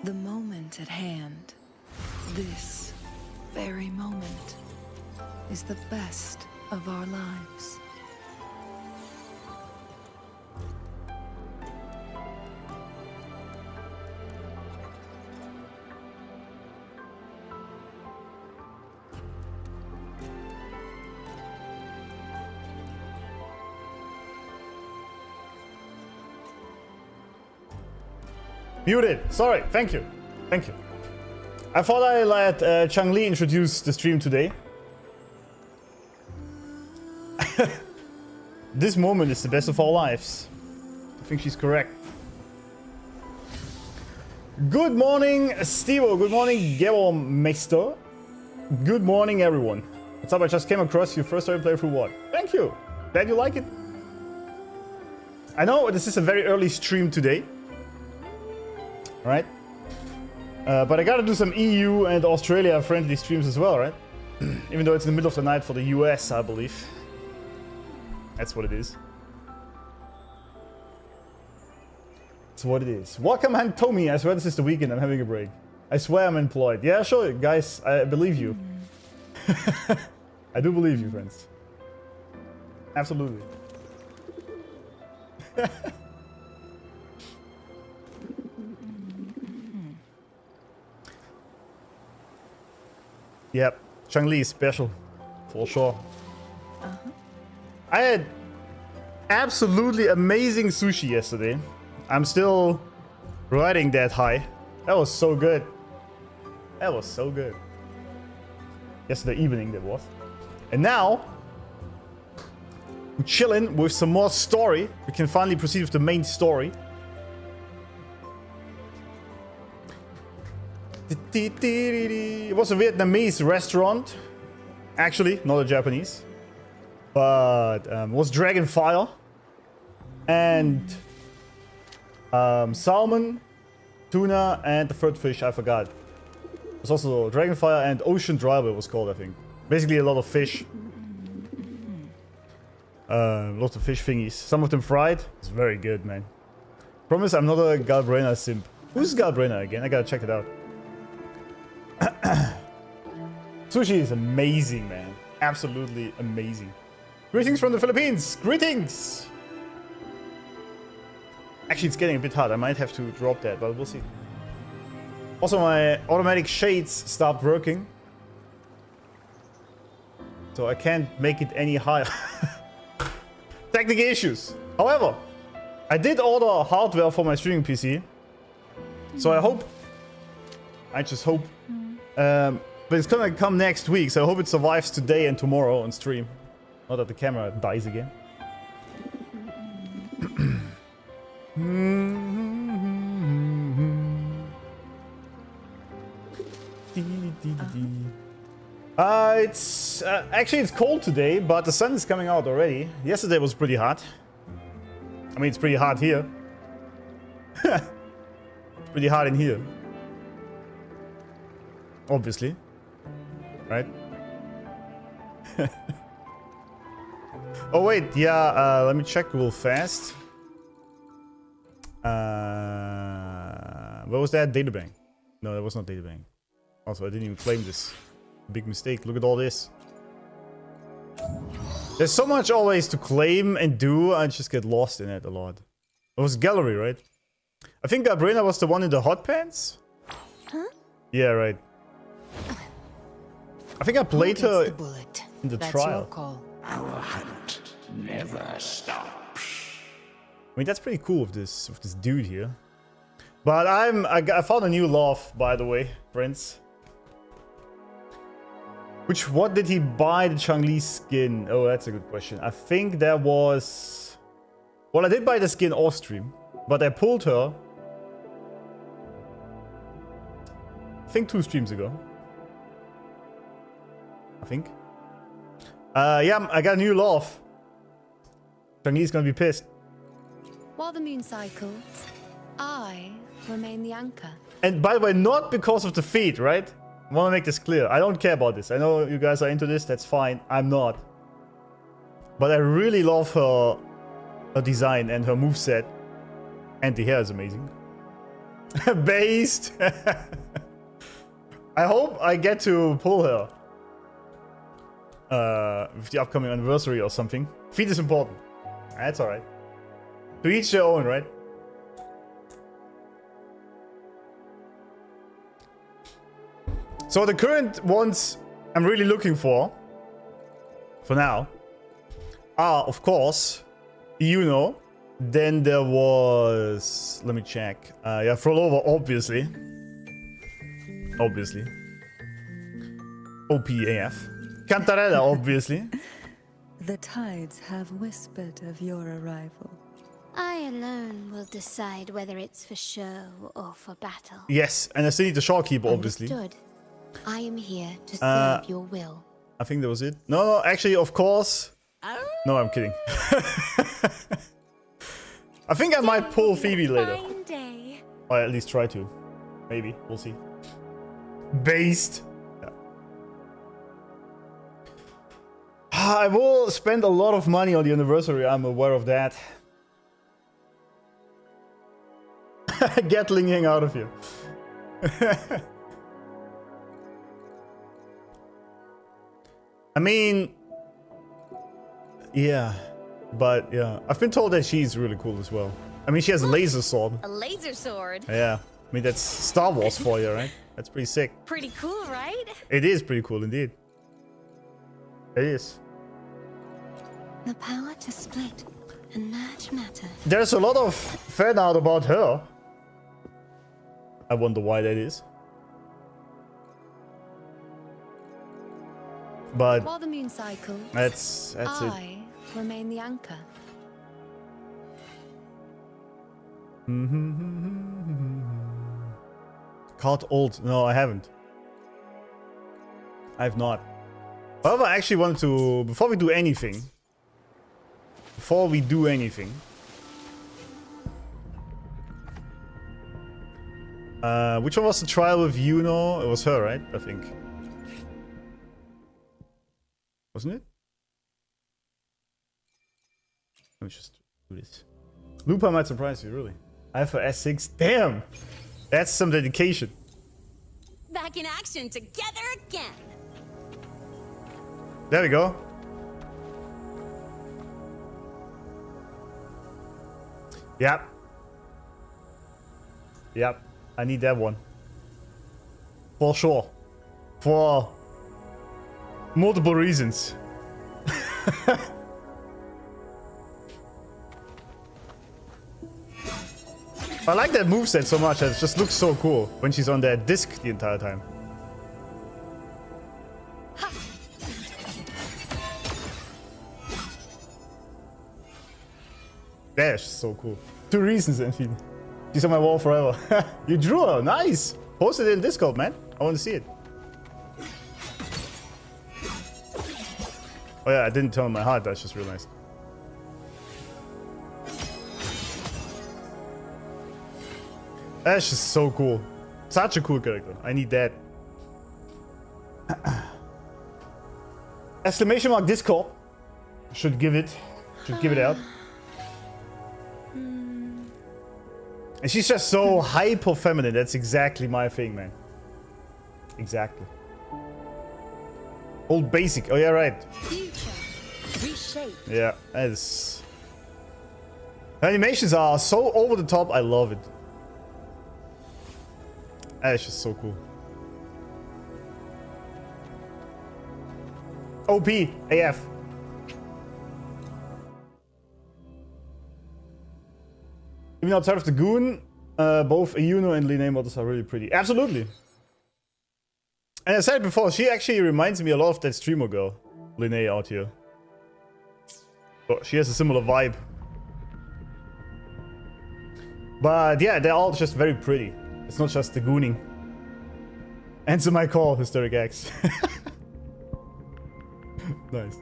The moment at hand, this very moment, is the best of our lives. Muted. Sorry. Thank you. Thank you. I thought I let Chang-Li introduce the stream today. This moment is the best of our lives. I think she's correct. Good morning, Stevo. Good morning, Gero Meister. Good morning, everyone. What's up? I just came across your first time playthrough. What? Thank you. Glad you like it. I know this is a very early stream today. Right? But I gotta do some EU and Australia friendly streams as well, right? Even though it's in the middle of the night for the US, I believe. That's what it is. That's what it is. Welcome, Han Tomi. I swear this is the weekend. I'm having a break. I swear I'm employed. Yeah, sure, guys. I believe you. I do believe you, friends. Absolutely. Yep, Chang-Li is special, for sure. I had absolutely amazing sushi yesterday. I'm still riding that high. That was so good. That was so good. Yesterday evening, that was. And now, we're chilling with some more story. We can finally proceed with the main story. It was a Vietnamese restaurant. Actually, not a Japanese. But it was Dragonfire. And salmon, tuna, and the third fish, I forgot. It was also Dragonfire and Ocean Driver it was called, I think. Basically a lot of fish. Lots of fish thingies. Some of them fried. It's very good, man. Promise I'm not a Galbrainer simp. Who's Galbrainer again? I gotta check it out. Sushi is amazing, man. Absolutely amazing. Greetings from the Philippines. Greetings. Actually, it's getting a bit hot. I might have to drop that, but we'll see. Also, my automatic shades stopped working. So I can't make it any higher. Technical issues. However, I did order hardware for my streaming PC. So I just hope. But it's gonna come next week, so I hope it survives today and tomorrow on stream. Not that the camera dies again. It's actually it's cold today, but the sun is coming out already. Yesterday was pretty hot. I mean, it's pretty hot here. It's pretty hot in here. Obviously. Right? Oh wait, yeah, let me check real fast. What was that? Databank. No, that was not Databank. Also, I didn't even claim this. Big mistake. Look at all this. There's so much always to claim and do. I just get lost in it a lot. It was Gallery, right? I think Gabriela was the one in the hot pants. Huh? Yeah, right. I think I played her in the That's trial. your call. Our hunt never stops. I mean, that's pretty cool with this dude here. But I found a new love, by the way, friends. What did he buy the Chang-Li skin? Oh, that's a good question. I think that was... Well, I did buy the skin off stream, but I pulled her... I think 2 streams ago. I think. Yeah, I got a new love. Chang-Li's gonna be pissed. While the moon cycles, I remain the anchor. And by the way, not because of the feet, right? I want to make this clear. I don't care about this. I know you guys are into this. That's fine. I'm not. But I really love her design and her moveset. And the hair is amazing. Based. I hope I get to pull her. With the upcoming anniversary or something. Feed is important. That's alright. To each their own, right? So the current ones I'm really looking for now, are of course, you know. Then there was, let me check. Yeah, Frolova, obviously. Obviously. OPAF. Cantarella, obviously. The tides have whispered of your arrival. I alone will decide whether it's for show or for battle. Yes, and I still need the Shawkeeper, obviously. Understood. I am here to serve your will. I think that was it. No, actually, of course. No, I'm kidding. I think I might pull Phoebe later. Or at least try to. Maybe. We'll see. Based. Yeah. I will spend a lot of money on the anniversary. I'm aware of that. Gatling hang out of here. I mean, yeah, but yeah, I've been told that she's really cool as well. I mean, she has a laser sword. A laser sword? Yeah, I mean, that's Star Wars for you, right? That's pretty sick. Pretty cool, right? It is pretty cool indeed. It is. The power to split and merge matter. There's a lot of fan art about her. I wonder why that is. But While the moon cycles, that's it. I remain the anchor. Caught old. No, I haven't. I have not. However, I actually wanted to, before we do anything, which one was the trial with Yuno? It was her, right? I think. Wasn't it? Let me just do this. Lupa might surprise you, really. I have her S6. Damn! That's some dedication. Back in action together again. There we go. Yep. Yep. I need that one. For sure. For multiple reasons. I like that moveset so much. It just looks so cool when she's on that disc the entire time. That's so cool. 2 reasons, Enfeed. She's on my wall forever. You drew her. Nice. Post it in Discord, man. I want to see it. Oh yeah, I didn't turn on my heart. That's just realized. That's just so cool. Such a cool character. I need that. Exclamation mark Discord. Should give it out. And she's just so hyper feminine. That's exactly my thing, man. Exactly. Old basic. Oh yeah, right. Future. Reshape. Yeah, that is. The animations are so over the top. I love it. That's just so cool. OP AF. Even outside of the Goon, both Ayuno and Linnea models are really pretty. Absolutely. And I said before, she actually reminds me a lot of that streamer girl, Linnea out here. But she has a similar vibe. But yeah, they're all just very pretty. It's not just the gooning. Answer my call, Hysteric X. Nice.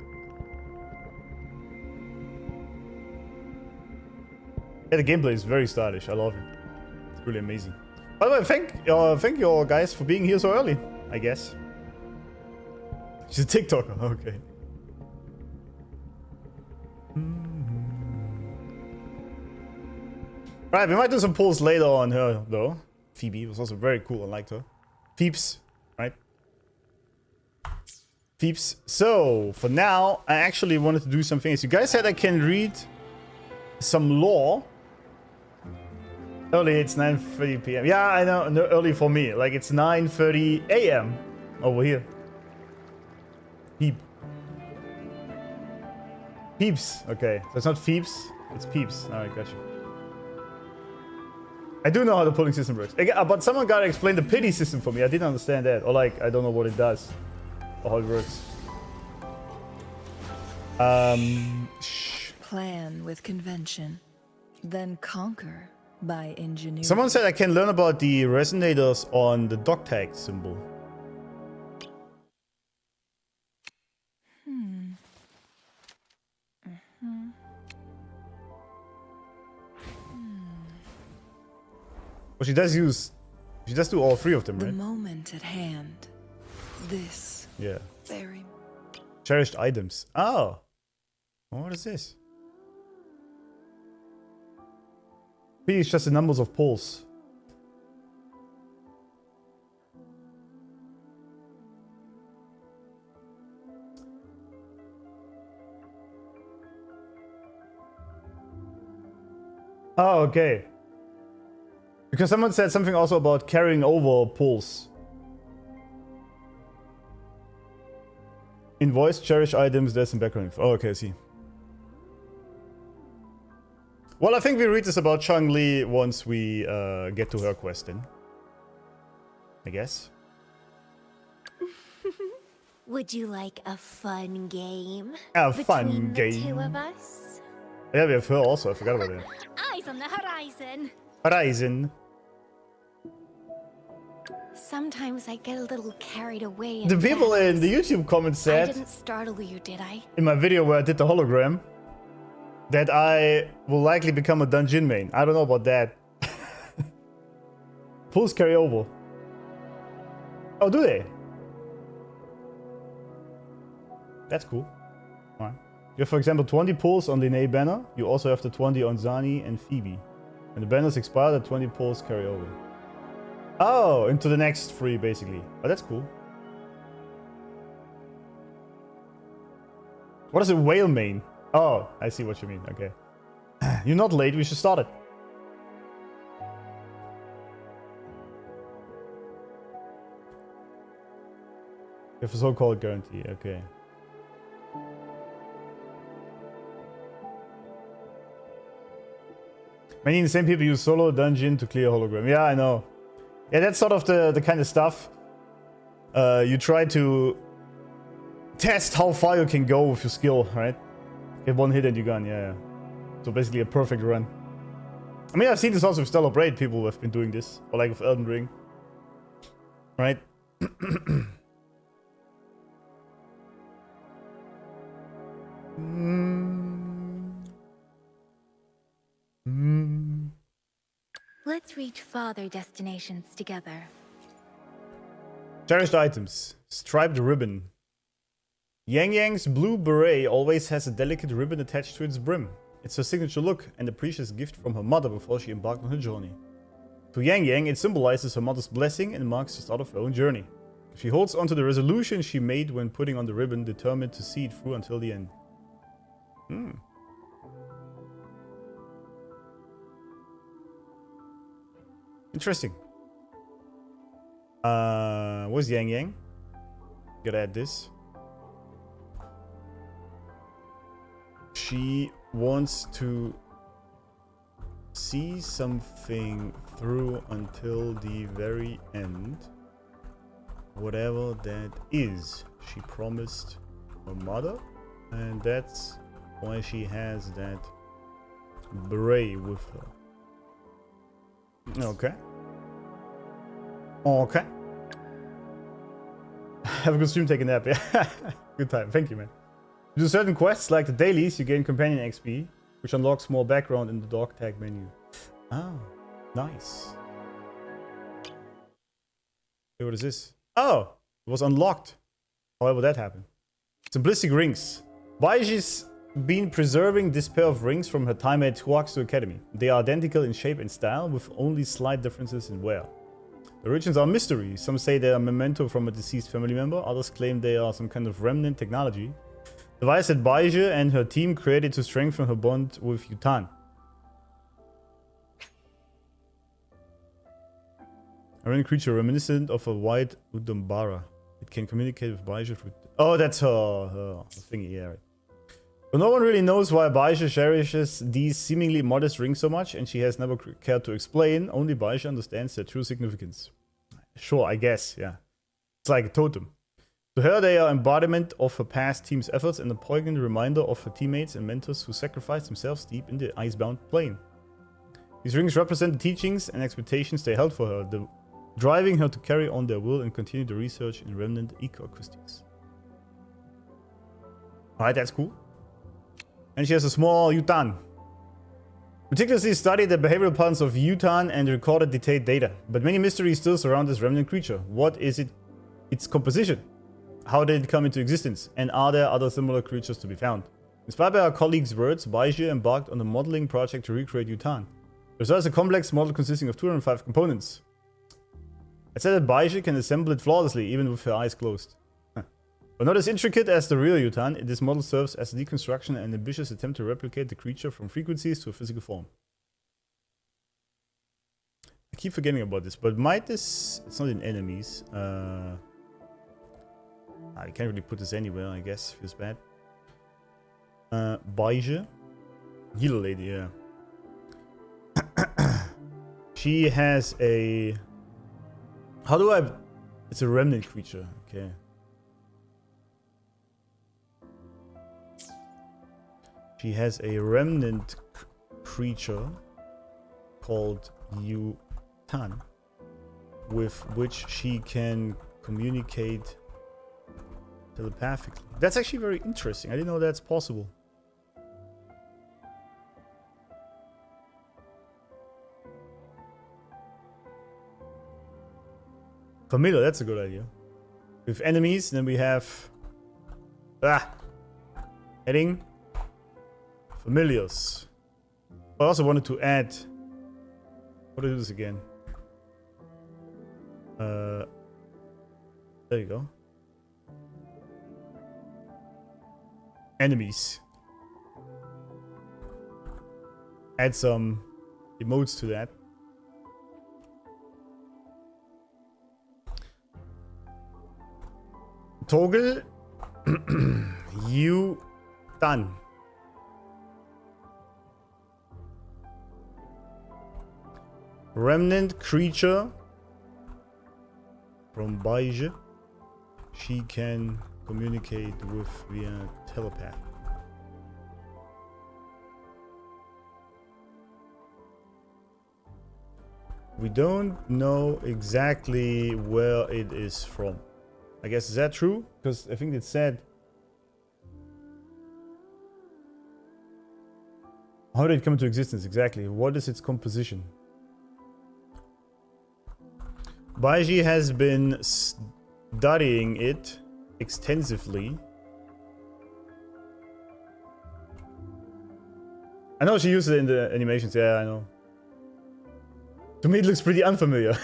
Yeah, the gameplay is very stylish. I love it. It's really amazing. By the way, thank you all guys for being here so early, I guess. She's a TikToker, okay. Right, we might do some pulls later on her, though. Phoebe was also very cool. I liked her. Phoebes, right? Phoebes. So, for now, I actually wanted to do some things. You guys said I can read some lore. Early, it's 9:30 p.m. Yeah, I know. No, early for me. Like, it's 9:30 a.m. over here. Peep. Peeps. Okay. So it's not Phoebes. It's Peeps. Alright, gotcha. I do know how the pulling system works. But someone gotta explain the pity system for me. I didn't understand that. Or like, I don't know what it does. Or how it works. Plan with convention, then conquer by ingenuity. Someone said I can learn about the resonators on the dog tag symbol. Well, she does do all three of them, The right? moment at hand. This Yeah. very Cherished items. Oh. What is this? P is just the numbers of poles. Oh, okay. Because someone said something also about carrying over poles. Invoice, cherish items, there's some background info. Oh, okay, I see. Well, I think we read this about Chang-Li once we get to her quest then. I guess. Would you like a fun game? A fun between game. The two of us? Yeah, we have her also. I forgot about that. Eyes on the horizon. Horizon. Sometimes I get a little carried away. The people in the YouTube comments I said, didn't startle you, did I? in my video where I did the hologram, that I will likely become a dungeon main. I don't know about that. Pulls carry over. Oh, do they? That's cool. Alright. You have, for example, 20 pulls on Linnea banner. You also have the 20 on Zani and Phoebe. When the banners expire, the 20 pulls carry over. Oh, into the next 3, basically. Oh, that's cool. What is a whale main? Oh, I see what you mean. Okay. You're not late. We should start it. You have a so-called guarantee. Okay. Many insane people use solo dungeon to clear hologram. Yeah, I know. Yeah, that's sort of the kind of stuff. You try to test how far you can go with your skill, right? Get one hit and you're gone, yeah. So basically a perfect run. I mean, I've seen this also with Stellar Braid, people who have been doing this. Or like with Elden Ring. Right? Let's reach farther destinations together. Cherished items. Striped ribbon. Yang Yang's blue beret always has a delicate ribbon attached to its brim. It's her signature look and a precious gift from her mother before she embarked on her journey. To Yang Yang, it symbolizes her mother's blessing and marks the start of her own journey. She holds onto the resolution she made when putting on the ribbon, determined to see it through until the end. Interesting. Where's Yang Yang? Gotta add this. She wants to see something through until the very end. Whatever that is. She promised her mother. And that's why she has that beret with her. Okay. Okay. Have a good stream, take a nap. Yeah. Good time. Thank you, man. Do certain quests like the dailies, you gain companion XP, which unlocks more background in the dog tag menu. Ah, nice. Hey, what is this? Oh, it was unlocked. However, that happened. Simplistic rings. Baiji's been preserving this pair of rings from her time at Huaxu Academy. They are identical in shape and style, with only slight differences in wear. The origins are a mystery. Some say they are a memento from a deceased family member. Others claim they are some kind of remnant technology. Device that Baizhi and her team created to strengthen her bond with Yutan. A remnant creature reminiscent of a white Udambara. It can communicate with Baizhi through... Oh, that's her thingy, yeah. Right. But no one really knows why Baizhi cherishes these seemingly modest rings so much, and she has never cared to explain. Only Baizhi understands their true significance. Sure, I guess, yeah. It's like a totem. To her, they are embodiment of her past team's efforts and a poignant reminder of her teammates and mentors who sacrificed themselves deep in the icebound plane. These rings represent the teachings and expectations they held for her, driving her to carry on their will and continue the research in remnant ecoacoustics. Alright, that's cool. And she has a small Yutan. Meticulously studied the behavioral patterns of Yutan and recorded detailed data. But many mysteries still surround this remnant creature. What is it? Its composition? How did it come into existence? And are there other similar creatures to be found? Inspired by our colleague's words, Baizhi embarked on a modeling project to recreate Yutan. The result is a complex model consisting of 205 components. It said that Baizhi can assemble it flawlessly, even with her eyes closed. But not as intricate as the real Yutan, this model serves as a deconstruction and an ambitious attempt to replicate the creature from frequencies to a physical form. I keep forgetting about this, but might this... It's not in enemies. I can't really put this anywhere, I guess. Feels bad. Baizhi. Healer lady, yeah. She has a... How do I... It's a remnant creature, okay. She has a remnant creature called Yutan, with which she can communicate telepathically. That's actually very interesting. I didn't know that's possible. Familiar, that's a good idea. With enemies, then we have... Heading. Familiars. I also wanted to add... How do I do this again? There you go. Enemies. Add some emotes to that. Toggle. You done. Remnant creature from Baizhi. She can communicate with via telepath. We don't know exactly where it is from. I guess, is that true? Because I think it said... How did it come into existence exactly? What is its composition? Baizhi has been studying it extensively. I know she used it in the animations, yeah, I know. To me it looks pretty unfamiliar.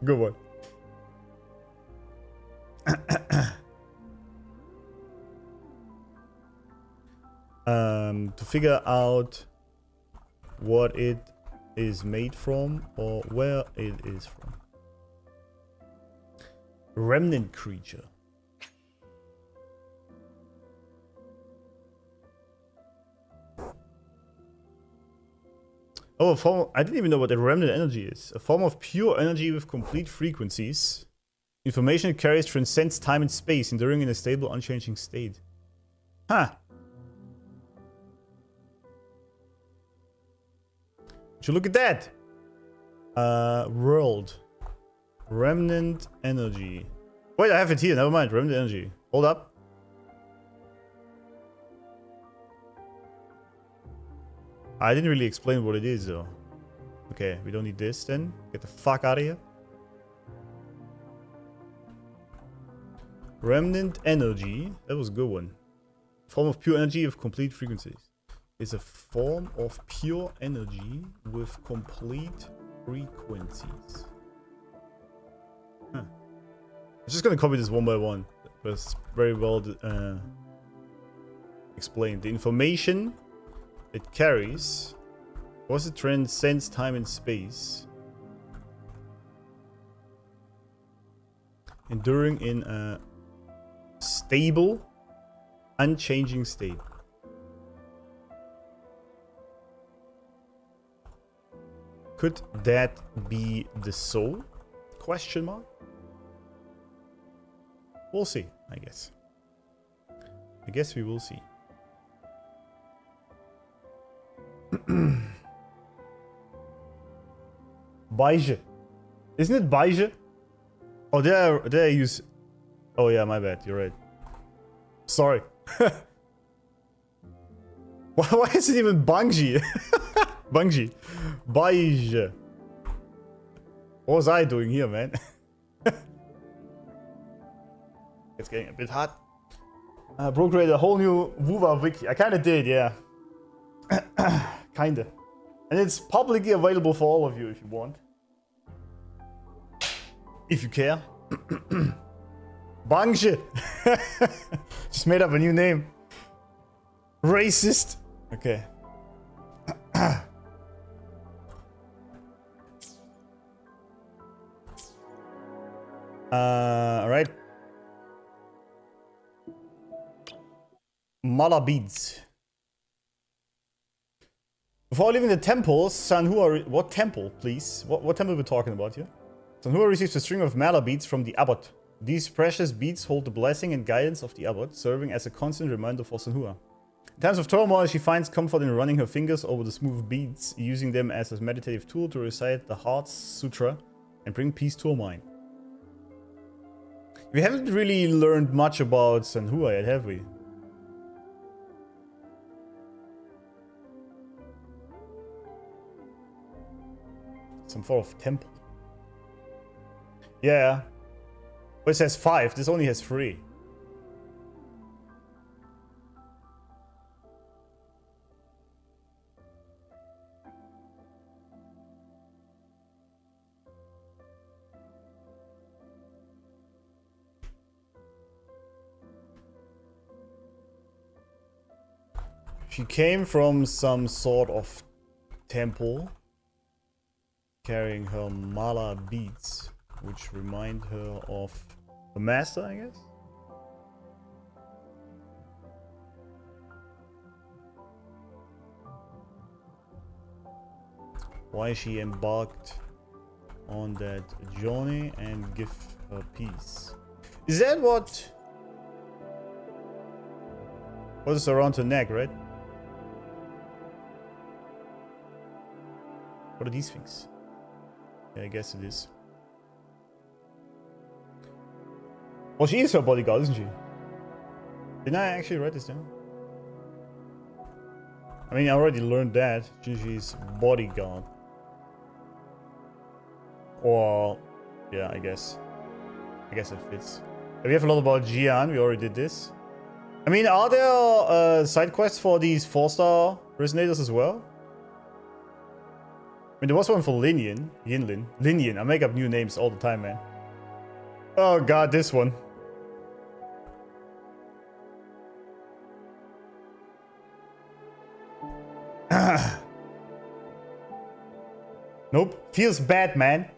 Good one. To figure out what it is made from or where it is from. Remnant creature. Oh, a form. I didn't even know what a remnant energy is. A form of pure energy with complete frequencies. Information it carries transcends time and space, enduring in a stable, unchanging state. Huh. So look at that. World. Remnant energy. Wait, I have it here. Never mind. Remnant energy. Hold up. I didn't really explain what it is, though. Okay, we don't need this then. Get the fuck out of here. Remnant energy. That was a good one. Form of pure energy of complete frequencies. Is a form of pure energy with complete frequencies. Huh. I'm just gonna copy this one by one. That's very well explained. The information it carries, was it transcends time and space, enduring in a stable, unchanging state. Could that be the soul? Question mark. We'll see, I guess. I guess we will see. Beige. Isn't it beige? Oh, there I use... Oh yeah, my bad, you're right. Sorry. Why is it even Bungie? Bungie. Beige. What was I doing here, man? It's getting a bit hot. Bro created a whole new Wuva wiki. I kinda did, yeah. Kinda. And it's publicly available for all of you if you want. If you care. Bungie. Just made up a new name. Racist. Okay. Alright. Mala beads. Before leaving the temple, Sanhua... What temple, please? What temple are we talking about here? Sanhua receives a string of mala beads from the abbot. These precious beads hold the blessing and guidance of the abbot, serving as a constant reminder for Sanhua. In times of turmoil, she finds comfort in running her fingers over the smooth beads, using them as a meditative tool to recite the Heart Sutra and bring peace to her mind. We haven't really learned much about Sanhua yet, have we? Some sort of temple. Yeah. But it says 5. This only has 3. She came from some sort of temple, carrying her mala beads, which remind her of the master, I guess? Why she embarked on that journey and give her peace. Is that what is around her neck, right? What are these things? Yeah, I guess it is. Well, she is her bodyguard, isn't she? Didn't I actually write this down? I mean, I already learned that. She's bodyguard. Or, yeah, I guess. I guess it fits. We have a lot about Jian. We already did this. I mean, are there side quests for these 4-star resonators as well? I mean, there was one for Linian. I make up new names all the time, man. Oh god, this one. Nope. Feels bad, man.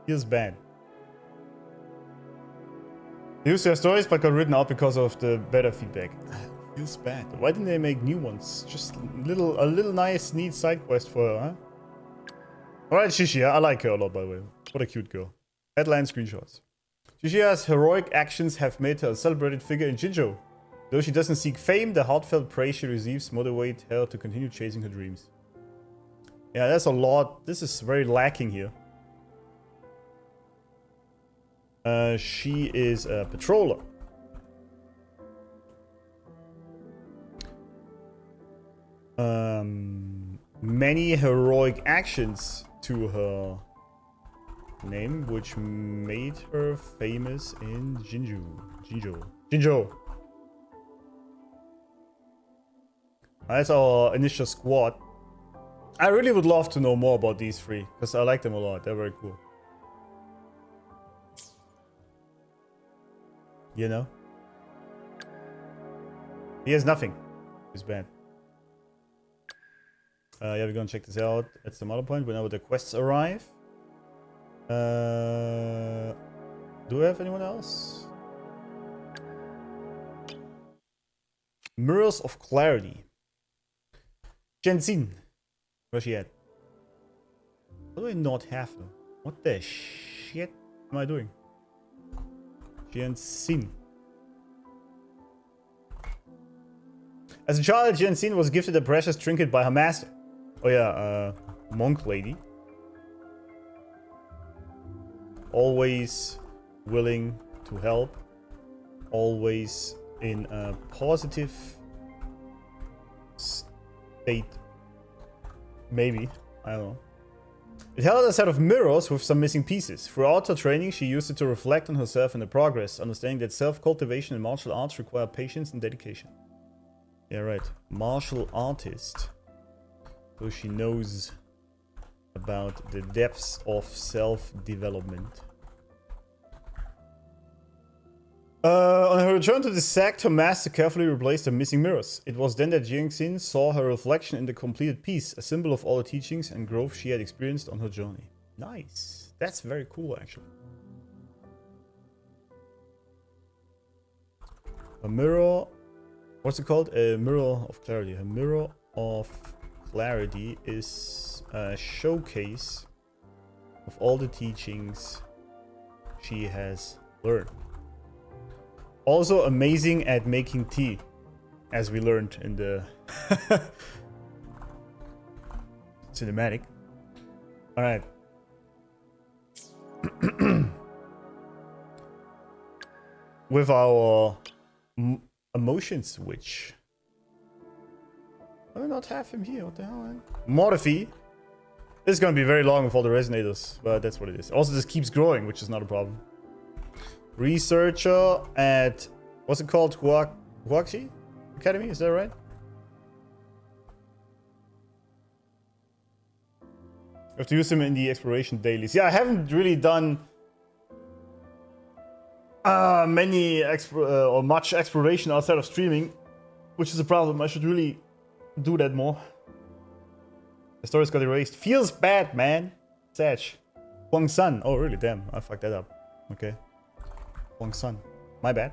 Feels bad. They used their stories but got written out because of the better feedback. Feels bad. Why didn't they make new ones? Just a little nice, neat side quest for her, huh? Alright, Shishia. I like her a lot, by the way. What a cute girl. Headline screenshots. Shishia's heroic actions have made her a celebrated figure in Jinzhou. Though she doesn't seek fame, the heartfelt praise she receives motivate her to continue chasing her dreams. Yeah, that's a lot. This is very lacking here. She is a patroller. Many heroic actions to her name, which made her famous in Jinzhou. That's our initial squad. I really would love to know more about these three, because I like them a lot. They're very cool. You know? He has nothing. He's bad. Yeah, we're gonna check this out. That's the mother point. Whenever the quests arrive. Do we have anyone else? Mirrors of Clarity. Jensin. Where's she at? How do I not have her? What the shit am I doing? Jensin. As a child, Jensin was gifted a precious trinket by her master. Oh yeah, monk lady. Always willing to help. Always in a positive state. Maybe. I don't know. It held a set of mirrors with some missing pieces. Throughout her training, she used it to reflect on herself and the progress, understanding that self-cultivation and martial arts require patience and dedication. Yeah, right. Martial artist. So she knows about the depths of self-development. On her return to the sect, her master carefully replaced the missing mirrors. It was then that Jiangxin saw her reflection in the completed piece, a symbol of all the teachings and growth she had experienced on her journey. Nice. That's very cool, actually. A mirror... What's it called? A mirror of clarity. A mirror of clarity is a showcase of all the teachings she has learned. Also amazing at making tea, as we learned in the cinematic. Alright. With our emotion switch. Why do I not have him here? What the hell, man? Morphe. This is gonna be very long with all the resonators, but that's what it is. Also, this keeps growing, which is not a problem. Researcher at... What's it called? Huaxi Academy? Is that right? I have to use him in the exploration dailies. Yeah, I haven't really done much exploration outside of streaming, which is a problem. I should really do that more. The stories got erased. Feels bad, man. Sag. Huang San. Oh, really? Damn. I fucked that up. Okay. Huang San. My bad.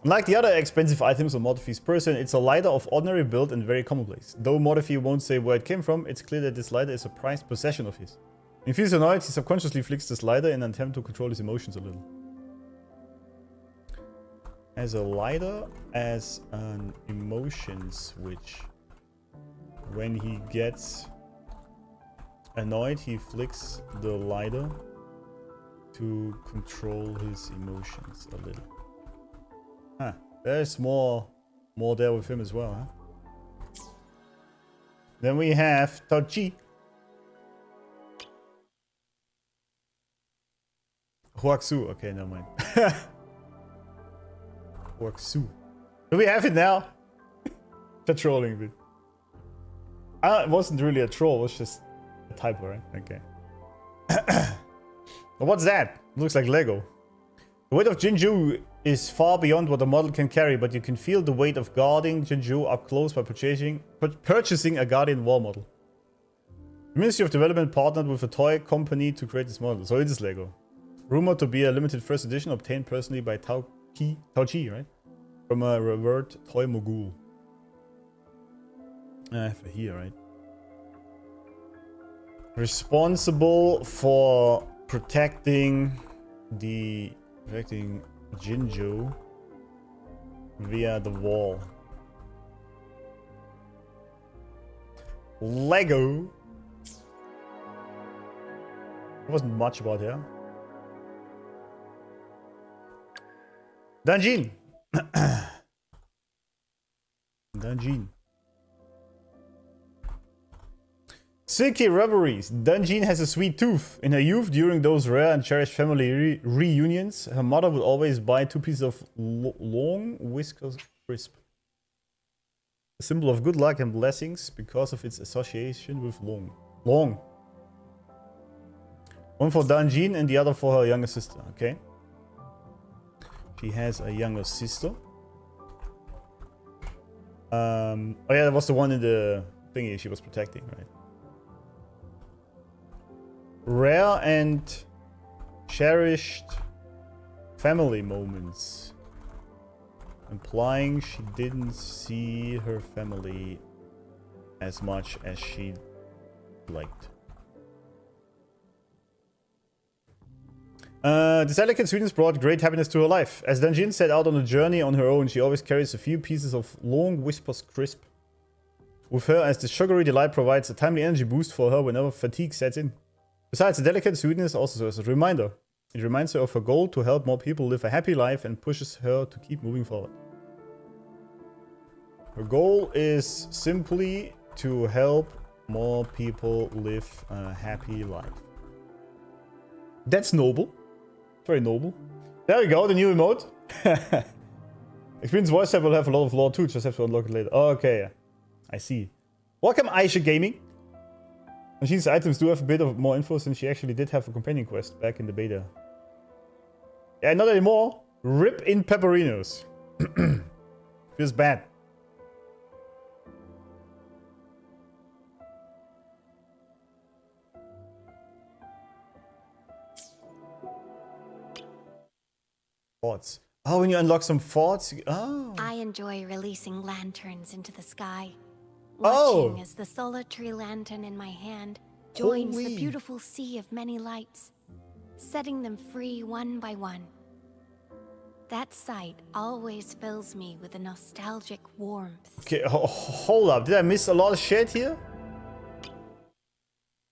Unlike the other expensive items on Morphe's person, it's a lighter of ordinary build and very commonplace. Though Morphe won't say where it came from, it's clear that this lighter is a prized possession of his. When he feels annoyed, he subconsciously flicks this lighter in an attempt to control his emotions a little. As a lighter, as an emotion switch. When he gets annoyed, he flicks the lighter to control his emotions a little. Huh. There's more there with him as well, huh? Then we have Tao-Chi. Huaxu. Okay, never mind. Huaxu. Do we have it now? The trolling bit. It wasn't really a troll, it was just a typo, right? Okay. What's that? Looks like Lego. The weight of Jinju is far beyond what a model can carry, but you can feel the weight of guarding Jinju up close by purchasing a Guardian War model. The Ministry of Development partnered with a toy company to create this model, so it is Lego. Rumored to be a limited first edition obtained personally by Tao-Chi, right? From a revert toy mogul. For here, right? Responsible for protecting Jinju via the wall. Lego. There wasn't much about here. Dungeon. Dungeon. Silky Reveries. Dungeon has a sweet tooth. In her youth, during those rare and cherished family reunions, her mother would always buy 2 pieces of long whiskers crisp. A symbol of good luck and blessings because of its association with long. Long. One for Danjin and the other for her younger sister. Okay. She has a younger sister. Oh yeah, that was the one in the thingy she was protecting, right? Rare and cherished family moments. Implying she didn't see her family as much as she liked. This delicate sweetness brought great happiness to her life. As Danjin set out on a journey on her own, she always carries a few pieces of long whispers crisp with her, as the sugary delight provides a timely energy boost for her whenever fatigue sets in. Besides, the delicate sweetness also serves as a reminder. It reminds her of her goal to help more people live a happy life and pushes her to keep moving forward. Her goal is simply to help more people live a happy life. That's noble. Very noble. There we go, the new emote. Experience voice chat will have a lot of lore too, just have to unlock it later. Okay, I see. Welcome Aisha Gaming. Machine's items do have a bit of more info since she actually did have a companion quest back in the beta. Yeah, not anymore. Rip in Pepperinos. Feels bad. Forts. Oh, when you unlock some forts. Oh. I enjoy releasing lanterns into the sky. Oh. Watching as the solitary lantern in my hand joins Holy. the beautiful sea of many lights, setting them free one by one. That sight always fills me with a nostalgic warmth. Okay, hold up. Did I miss a lot of shit here?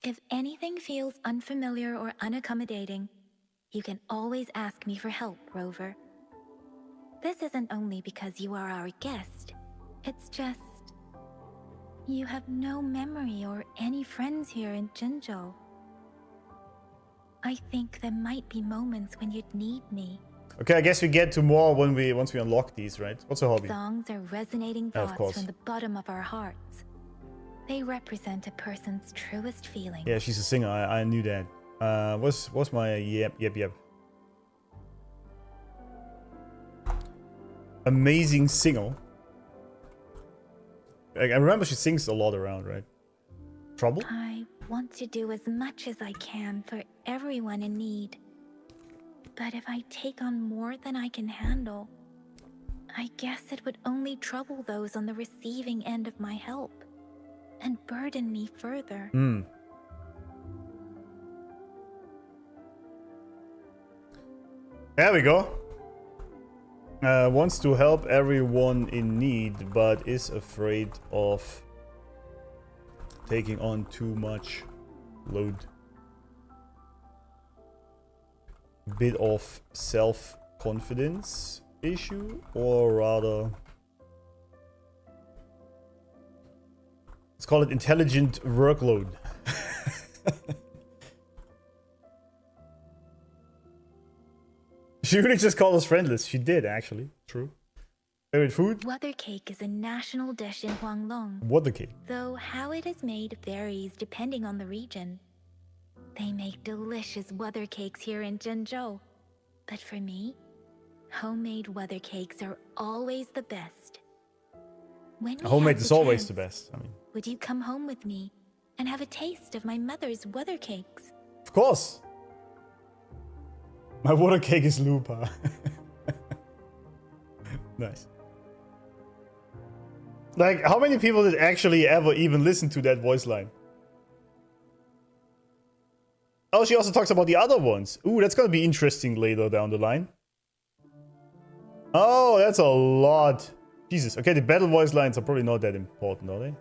If anything feels unfamiliar or unaccommodating, you can always ask me for help, Rover. This isn't only because you are our guest. It's just... you have no memory or any friends here in Jinzhou. I think there might be moments when you'd need me. Okay, I guess we get to more once we unlock these, right? What's a hobby? Songs are resonating Yeah, of thoughts course. from the bottom of our hearts. They represent a person's truest feelings. Yeah, she's a singer. I knew that. What's my yep. Amazing singer. I remember she sings a lot around, right? Trouble? I want to do as much as I can for everyone in need. But if I take on more than I can handle, I guess it would only trouble those on the receiving end of my help and burden me further. There we go. Wants to help everyone in need, but is afraid of taking on too much load. Bit of self-confidence issue, or rather, let's call it intelligent workload. She really just called us friendless. She did, actually. True. Favorite food? Weather cake is a national dish in Huanglong, What the cake? though how it is made varies depending on the region. They make delicious weather cakes here in Zhengzhou, but for me, homemade weather cakes are always the best. When we Homemade have is the always chance, the best. I mean, would you come home with me and have a taste of my mother's weather cakes? of course. My water cake is Lupa. Nice. Like, how many people did actually ever even listen to that voice line? Oh, she also talks about the other ones. Ooh, that's gonna be interesting later down the line. Oh, that's a lot. Jesus. Okay, the battle voice lines are probably not that important, are they?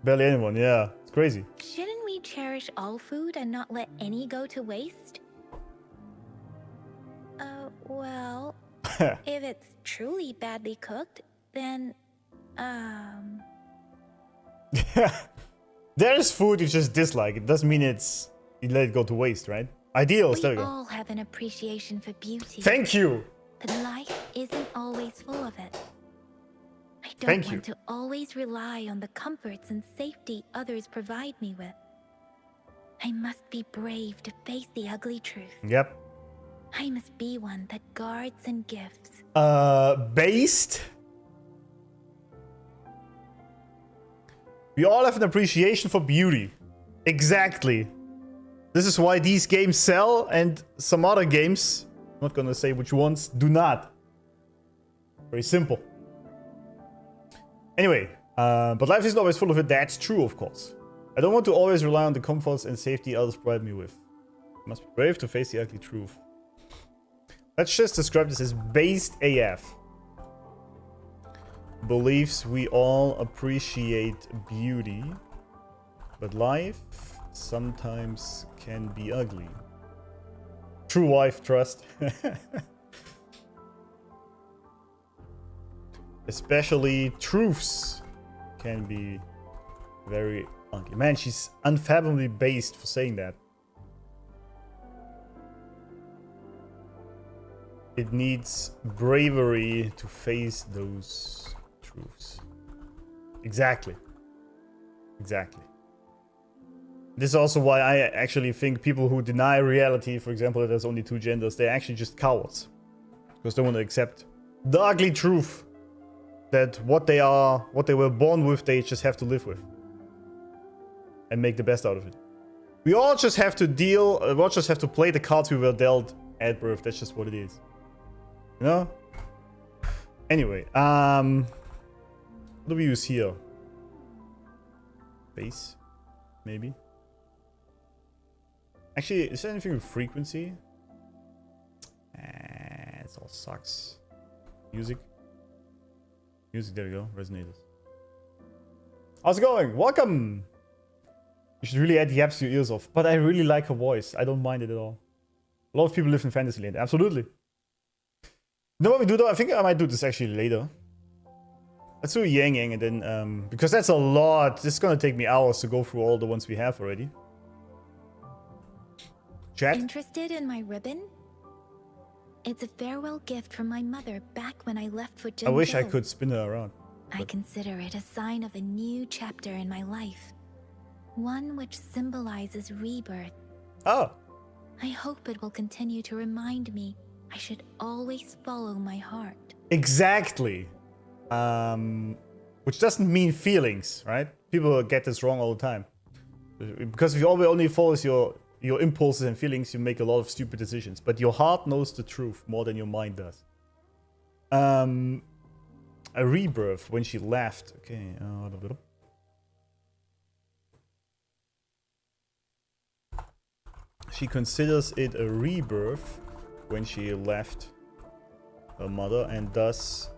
Barely anyone, yeah. It's crazy. Shouldn't we cherish all food and not let any go to waste? Well, if it's truly badly cooked, then, There's food you just dislike. It doesn't mean it's... you let it go to waste, right? Ideals, there we we go. all have an appreciation for beauty. Thank you! But life isn't always full of it. don't Thank you. want to always rely on the comforts and safety others provide me with. I must be brave to face the ugly truth. Yep. I must be one that guards and gives. Based. We all have an appreciation for beauty. Exactly. This is why these games sell and some other games, I'm not gonna say which ones, do not. Very simple. Anyway, but life isn't always full of it. That's true, of course. I don't want to always rely on the comforts and safety others provide me with. I must be brave to face the ugly truth. Let's just describe this as based AF. Believes we all appreciate beauty, but life sometimes can be ugly. True wife trust. Especially truths can be very ugly. Man, she's unfathomably based for saying that. It needs bravery to face those truths. Exactly. Exactly. This is also why I actually think people who deny reality, for example, that there's only two genders, they're actually just cowards. Because they want to accept the ugly truth that what they are, what they were born with, they just have to live with. And make the best out of it. We all just have to deal, we all just have to play the cards we were dealt at birth. That's just what it is. You know? Anyway, what do we use here? Bass? Maybe? Actually, is there anything with frequency? It all sucks. Music? Music, there we go. Resonators. How's it going? Welcome! You should really add yaps to your ears off. But I really like her voice. I don't mind it at all. A lot of people live in Fantasyland. Absolutely. You know what we do though? I think I might do this actually later. Let's do a Yang Yang and then, because that's a lot. This is gonna take me hours to go through all the ones we have already. Chat? Interested in my ribbon? It's a farewell gift from my mother back when I left for Jin. I wish I could spin her around. I consider it a sign of a new chapter in my life. One which symbolizes rebirth. Oh. I hope it will continue to remind me I should always follow my heart. Exactly. Which doesn't mean feelings, right? People get this wrong all the time. Because if you only follows your impulses and feelings, you make a lot of stupid decisions. But your heart knows the truth more than your mind does. A rebirth when she left. Okay. She considers it a rebirth when she left her mother and thus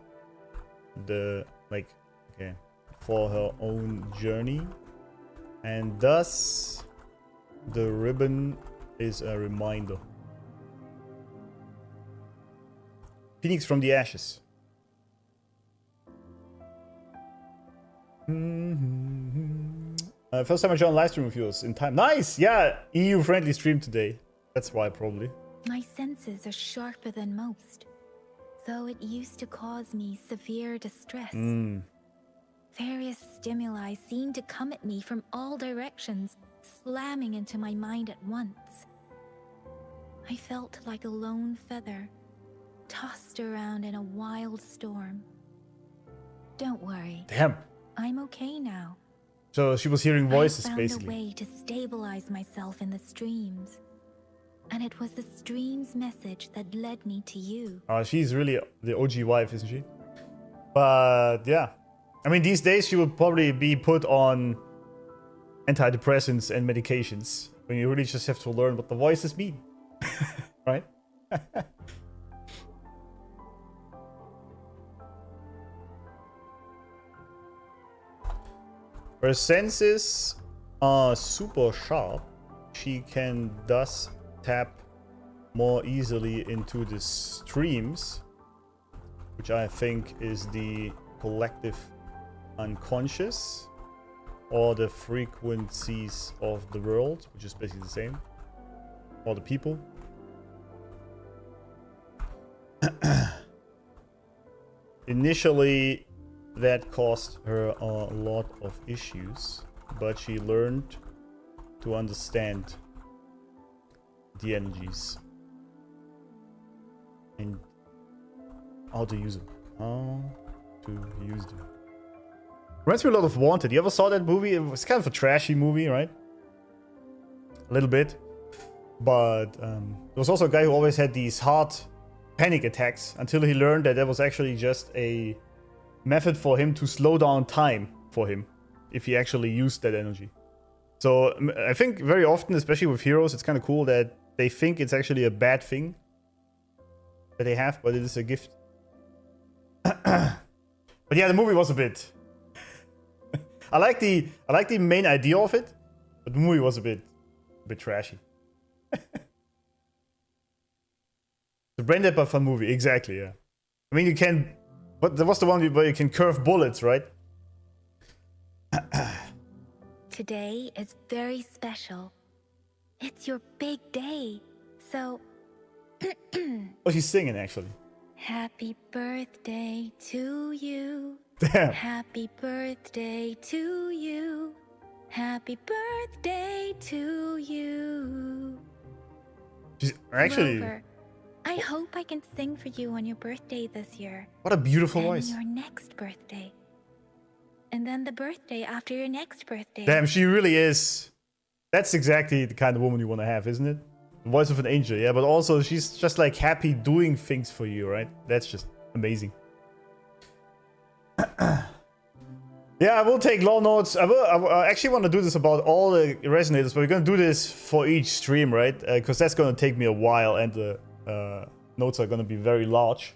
for her own journey, and thus the ribbon is a reminder. Phoenix from the ashes. First time I joined live stream with yours in time. Nice! Yeah, EU friendly stream today. That's why probably. My senses are sharper than most, though it used to cause me severe distress. Various stimuli seemed to come at me from all directions, slamming into my mind at once. I felt like a lone feather, tossed around in a wild storm. Don't worry. Damn. I'm okay now. So she was hearing voices, I found basically. a way to stabilize myself in the streams. And it was the stream's message that led me to you. She's really the OG wife, isn't she? But yeah. I mean, these days she would probably be put on antidepressants and medications. When you really just have to learn what the voices mean. Right? Her senses are super sharp. She can thus tap more easily into the streams, which I think is the collective unconscious or the frequencies of the world, which is basically the same, or the people. Initially, that caused her a lot of issues, but she learned to understand the energies and how to use them. How to use them. Reminds me a lot of Wanted. You ever saw that movie? It was kind of a trashy movie, right? A little bit. But there was also a guy who always had these hard panic attacks until he learned that was actually just a method for him to slow down time for him if he actually used that energy. So I think very often, especially with heroes, it's kind of cool that they think it's actually a bad thing that they have, but it is a gift. But yeah, the movie was a bit... I like the main idea of it, but the movie was a bit trashy. The brain dead but fun movie, exactly, yeah. I mean, you can... But there was the one where you can curve bullets, right? Today is very special. It's your big day. So... Oh, she's singing, actually. Happy birthday to you. Damn. Happy birthday to you. Happy birthday to you. She's actually... Rover, I hope I can sing for you on your birthday this year. What a beautiful And voice. your next birthday. And then the birthday after your next birthday. Damn, she really is. That's exactly the kind of woman you want to have, isn't it? The voice of an angel, yeah, but also she's just like happy doing things for you, right? That's just amazing. Yeah, I will take law notes. I actually want to do this about all the resonators, but we're going to do this for each stream, right? Because that's going to take me a while and the notes are going to be very large.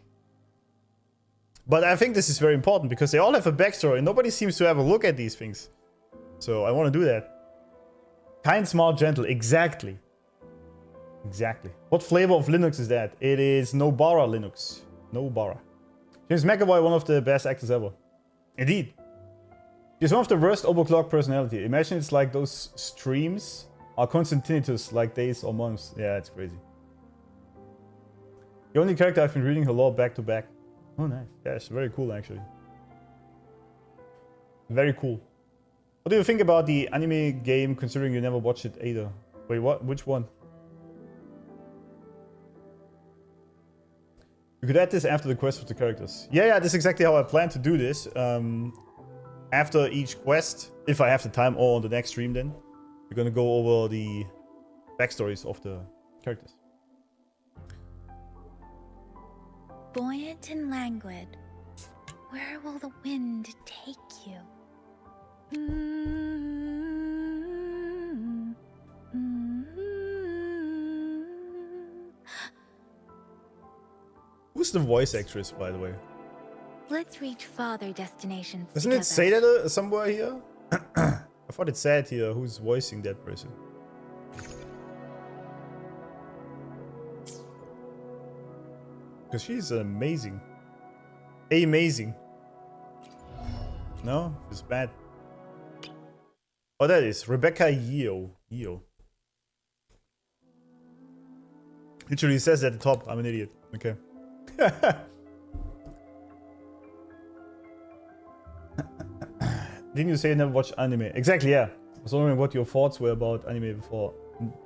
But I think this is very important because they all have a backstory and nobody seems to have a look at these things. So I want to do that. Kind, smart, gentle. Exactly. Exactly. What flavor of Linux is that? It is Nobara Linux. Nobara. James McAvoy, one of the best actors ever. Indeed. He's one of the worst overclock personality. Imagine it's like those streams are constant tinnitus like days or months. Yeah, it's crazy. The only character I've been reading her lore back to back. Oh, nice. Yeah, it's very cool, actually. Very cool. What do you think about the anime game, considering you never watched it either? Wait, what? Which one? You could add this after the quest with the characters. Yeah, that's exactly how I plan to do this. After each quest, if I have the time, or on the next stream then, we're gonna go over the backstories of the characters. Buoyant and languid, where will the wind take you? Who's the voice actress, by the way? Let's reach farther destinations Doesn't together. it say that somewhere here? I thought it said here who's voicing that person. Because she's amazing. Amazing. No? It's bad. Oh, that is Rebecca Yeo. Literally says at the top, I'm an idiot. Okay. Didn't you say you never watched anime? Exactly, yeah. I was wondering what your thoughts were about anime before.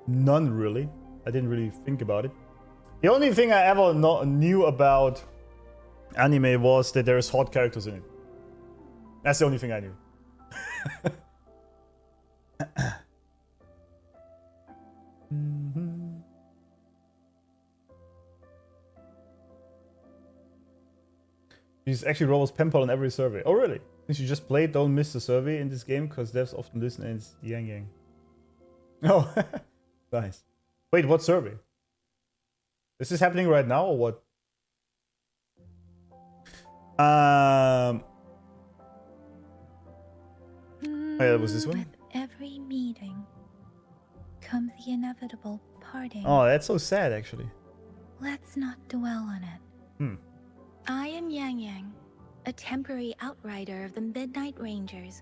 None, really. I didn't really think about it. The only thing I ever knew about anime was that there's hot characters in it. That's the only thing I knew. She's actually Robo's pen pal in every survey. Oh, really? Since you just played, don't miss the survey in this game, because devs often listen and it's yang yang. Oh, nice. Wait, what survey? Is this happening right now, or what? Oh, yeah, was this one? With every meeting comes the inevitable parting. Oh, that's so sad, actually. Let's not dwell on it. I am Yang Yang, a temporary outrider of the Midnight Rangers,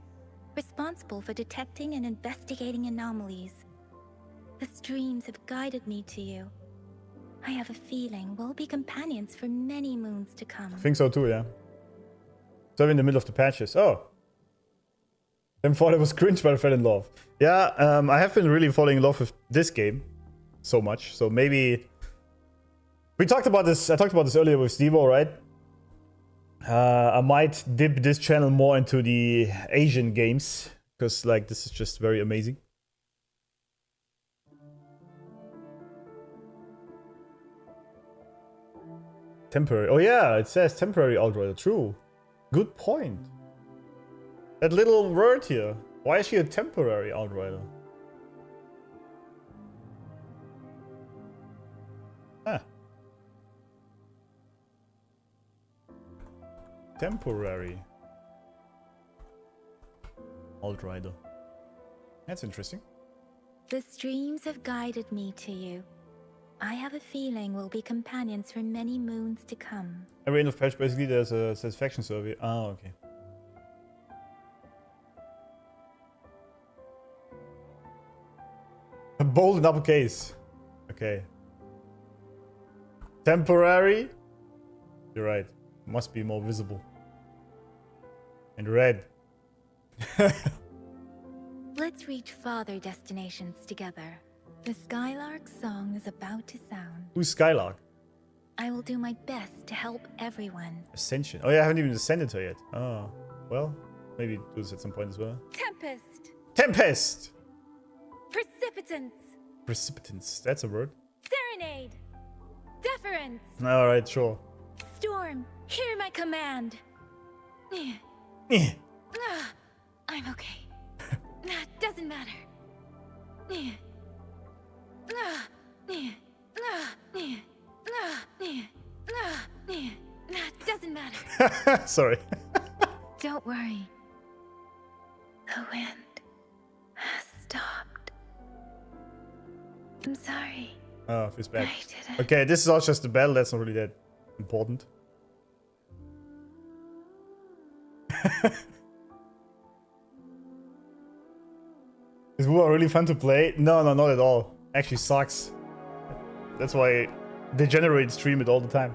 responsible for detecting and investigating anomalies. The streams have guided me to you. I have a feeling we'll be companions for many moons to come. I think so too, yeah. So in the middle of the patches. Oh. Then thought it was cringe, but I fell in love. Yeah, I have been really falling in love with this game so much. So maybe we talked about this. I talked about this earlier with Stevo, right? I might dip this channel more into the Asian games because like this is just very amazing. Temporary. Oh yeah, it says temporary outrider. True. Good point. That little word here. Why is she a temporary outrider? Ah. Temporary outrider. That's interesting. The streams have guided me to you. I have a feeling we'll be companions for many moons to come. Every end of patch, basically, there's a satisfaction survey. Ah, okay. Bold and uppercase. Okay. Temporary. You're right. Must be more visible. And red. Let's reach farther destinations together. The Skylark song is about to sound. Who's Skylark? I will do my best to help everyone. Ascension. Oh yeah, I haven't even ascended her yet. Oh, well, maybe do this at some point as well. Tempest! Tempest! Precipitance! Precipitance. That's a word. Serenade! Deference! Alright, sure. Storm, hear my command! Eh. I'm okay. That doesn't matter. That doesn't matter. Sorry. Don't worry. The wind has stopped. I'm sorry. Oh, feels bad. I did it. Okay, this is all just the battle. That's not really that important. Is Wu really fun to play? No, not at all. Actually sucks. That's why degenerate stream it all the time.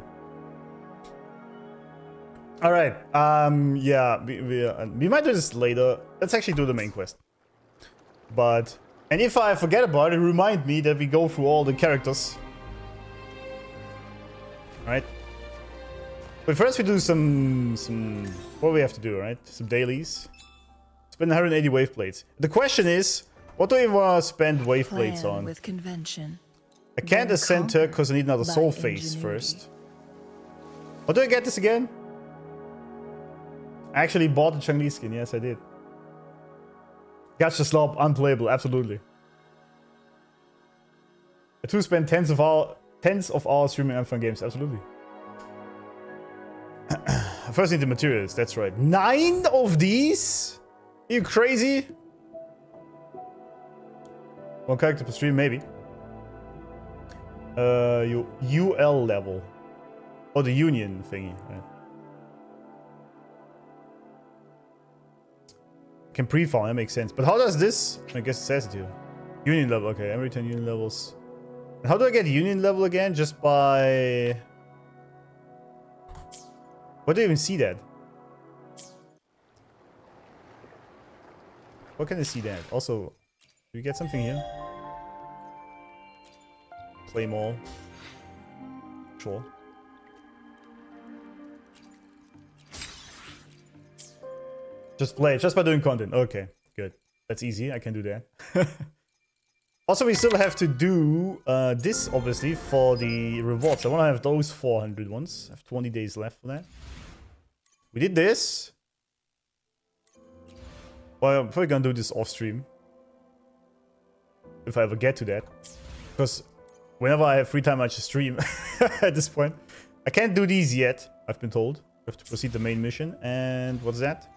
All right. Yeah, we might do this later. Let's actually do the main quest. And if I forget about it, remind me that we go through all the characters. All right. But first we do some what do we have to do, right? Some dailies. Spend 180 wave plates. The question is, what do we want to spend wave plates on? With convention. I can't Then ascend her because I need another by soul phase ingenuity. first. How do I get this again? I actually bought the Chang-Li skin. Yes, I did. Gacha slop, unplayable, absolutely. I too spend tens of hours streaming unfun games, absolutely. I first need the materials, that's right. 9 of these? Are you crazy? One character per stream, maybe. UL level. Oh, the union thingy. Right. Can pre-farm, that makes sense. But how does this? I guess it says it here. Union level, okay. Every 10 union levels. And how do I get union level again? Just by... Where do you even see that? Where can I see that? Also, do you get something here? Claim all. Sure. Just play, just by doing content. Okay, good. That's easy, I can do that. Also, we still have to do this, obviously, for the rewards. I want to have those 400 ones. I have 20 days left for that. We did this. Well, I'm probably gonna do this off stream. If I ever get to that. Because whenever I have free time, I just stream at this point. I can't do these yet, I've been told. I have to proceed the main mission. And what's that?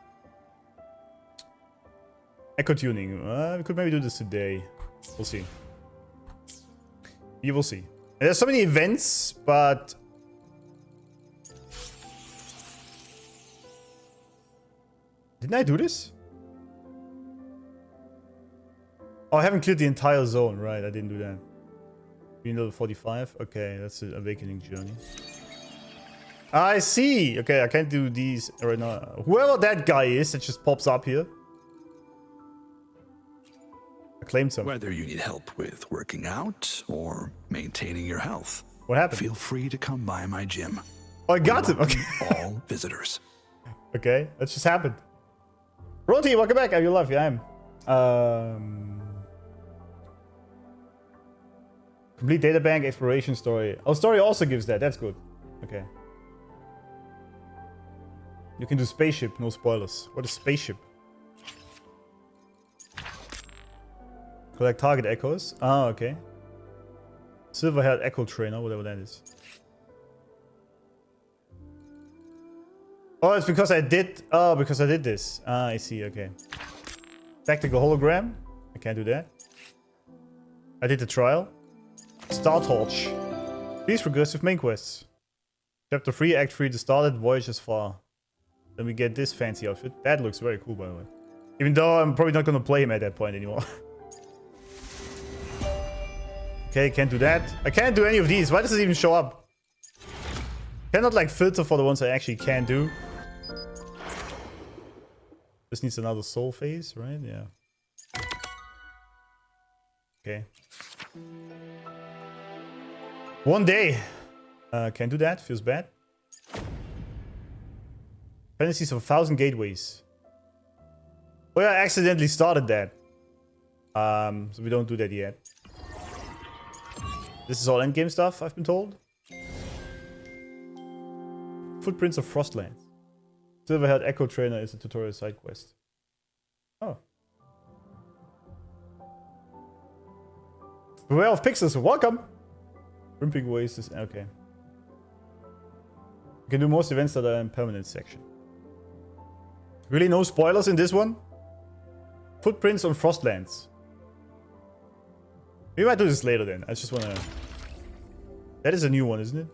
Echo tuning. We could maybe do this today. We'll see. You will see. There's so many events, but... Didn't I do this? Oh, I haven't cleared the entire zone. Right, I didn't do that. Being level 45? Okay, that's an awakening journey. I see. Okay, I can't do these right now. Whoever that guy is, that just pops up here. I claimed something. Whether you need help with working out or maintaining your health, What happened? feel free to come by my gym. Oh, I got him. Okay. All visitors. Okay, that just happened. Roti, welcome back. How you love? Yeah, I'm. Complete databank exploration story. Oh, story also gives that. That's good. Okay. You can do spaceship. No spoilers. What is spaceship? Collect target echoes. Ah, okay. Silver-haired echo trainer, whatever that is. Oh, it's because I did. Oh, because I did this. Ah, I see. Okay. Tactical hologram. I can't do that. I did the trial. Star Torch. These progressive main quests. Chapter 3, Act 3, the started voyage as far. Then we get this fancy outfit. That looks very cool, by the way. Even though I'm probably not going to play him at that point anymore. Okay, can't do that. I can't do any of these. Why does it even show up? Cannot like filter for the ones I actually can do. This needs another soul phase, right? Yeah. Okay. One day. Can't do that. Feels bad. Penalties of 1,000 gateways. Oh yeah, I accidentally started that. So we don't do that yet. This is all endgame stuff, I've been told. Footprints of Frostlands. Silver-haired Echo Trainer is a tutorial side quest. Oh. Beware of pixels, welcome! Rimping ways is... okay. You can do most events that are in permanent section. Really no spoilers in this one? Footprints on Frostlands. We might do this later then. I just wanna... That is a new one, isn't it?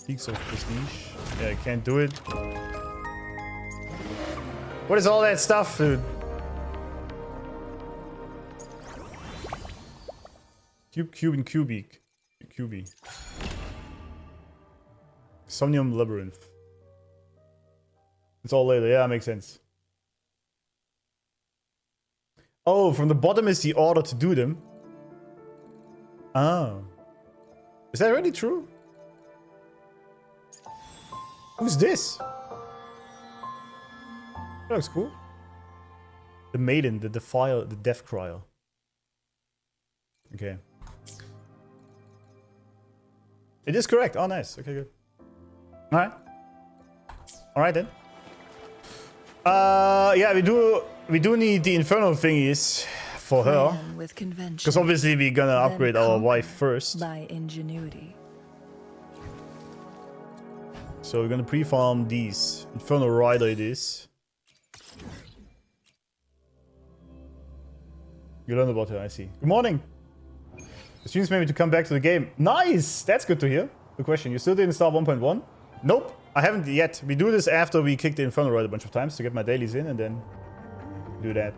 Peaks of Prestige. Yeah, I can't do it. What is all that stuff, dude? Cube and Cubic. QB. Somnium Labyrinth. It's all later. Yeah, makes sense. Oh, from the bottom is the order to do them. Oh. Is that really true? Who's this? That looks cool. The Maiden, the Defier, the Death Crier. Okay. It is correct. Oh, nice. Okay, good. Alright. Alright then. Yeah, we do need the infernal thingies for her. With convention. Because obviously we're gonna upgrade our wife first. By ingenuity. So we're gonna pre-farm these. Infernal Rider it is. You learned about her, I see. Good morning! The streams made me to come back to the game. Nice! That's good to hear. Good question. You still didn't start 1.1? Nope, I haven't yet. We do this after we kick the Infernal Rider a bunch of times to get my dailies in and then do that.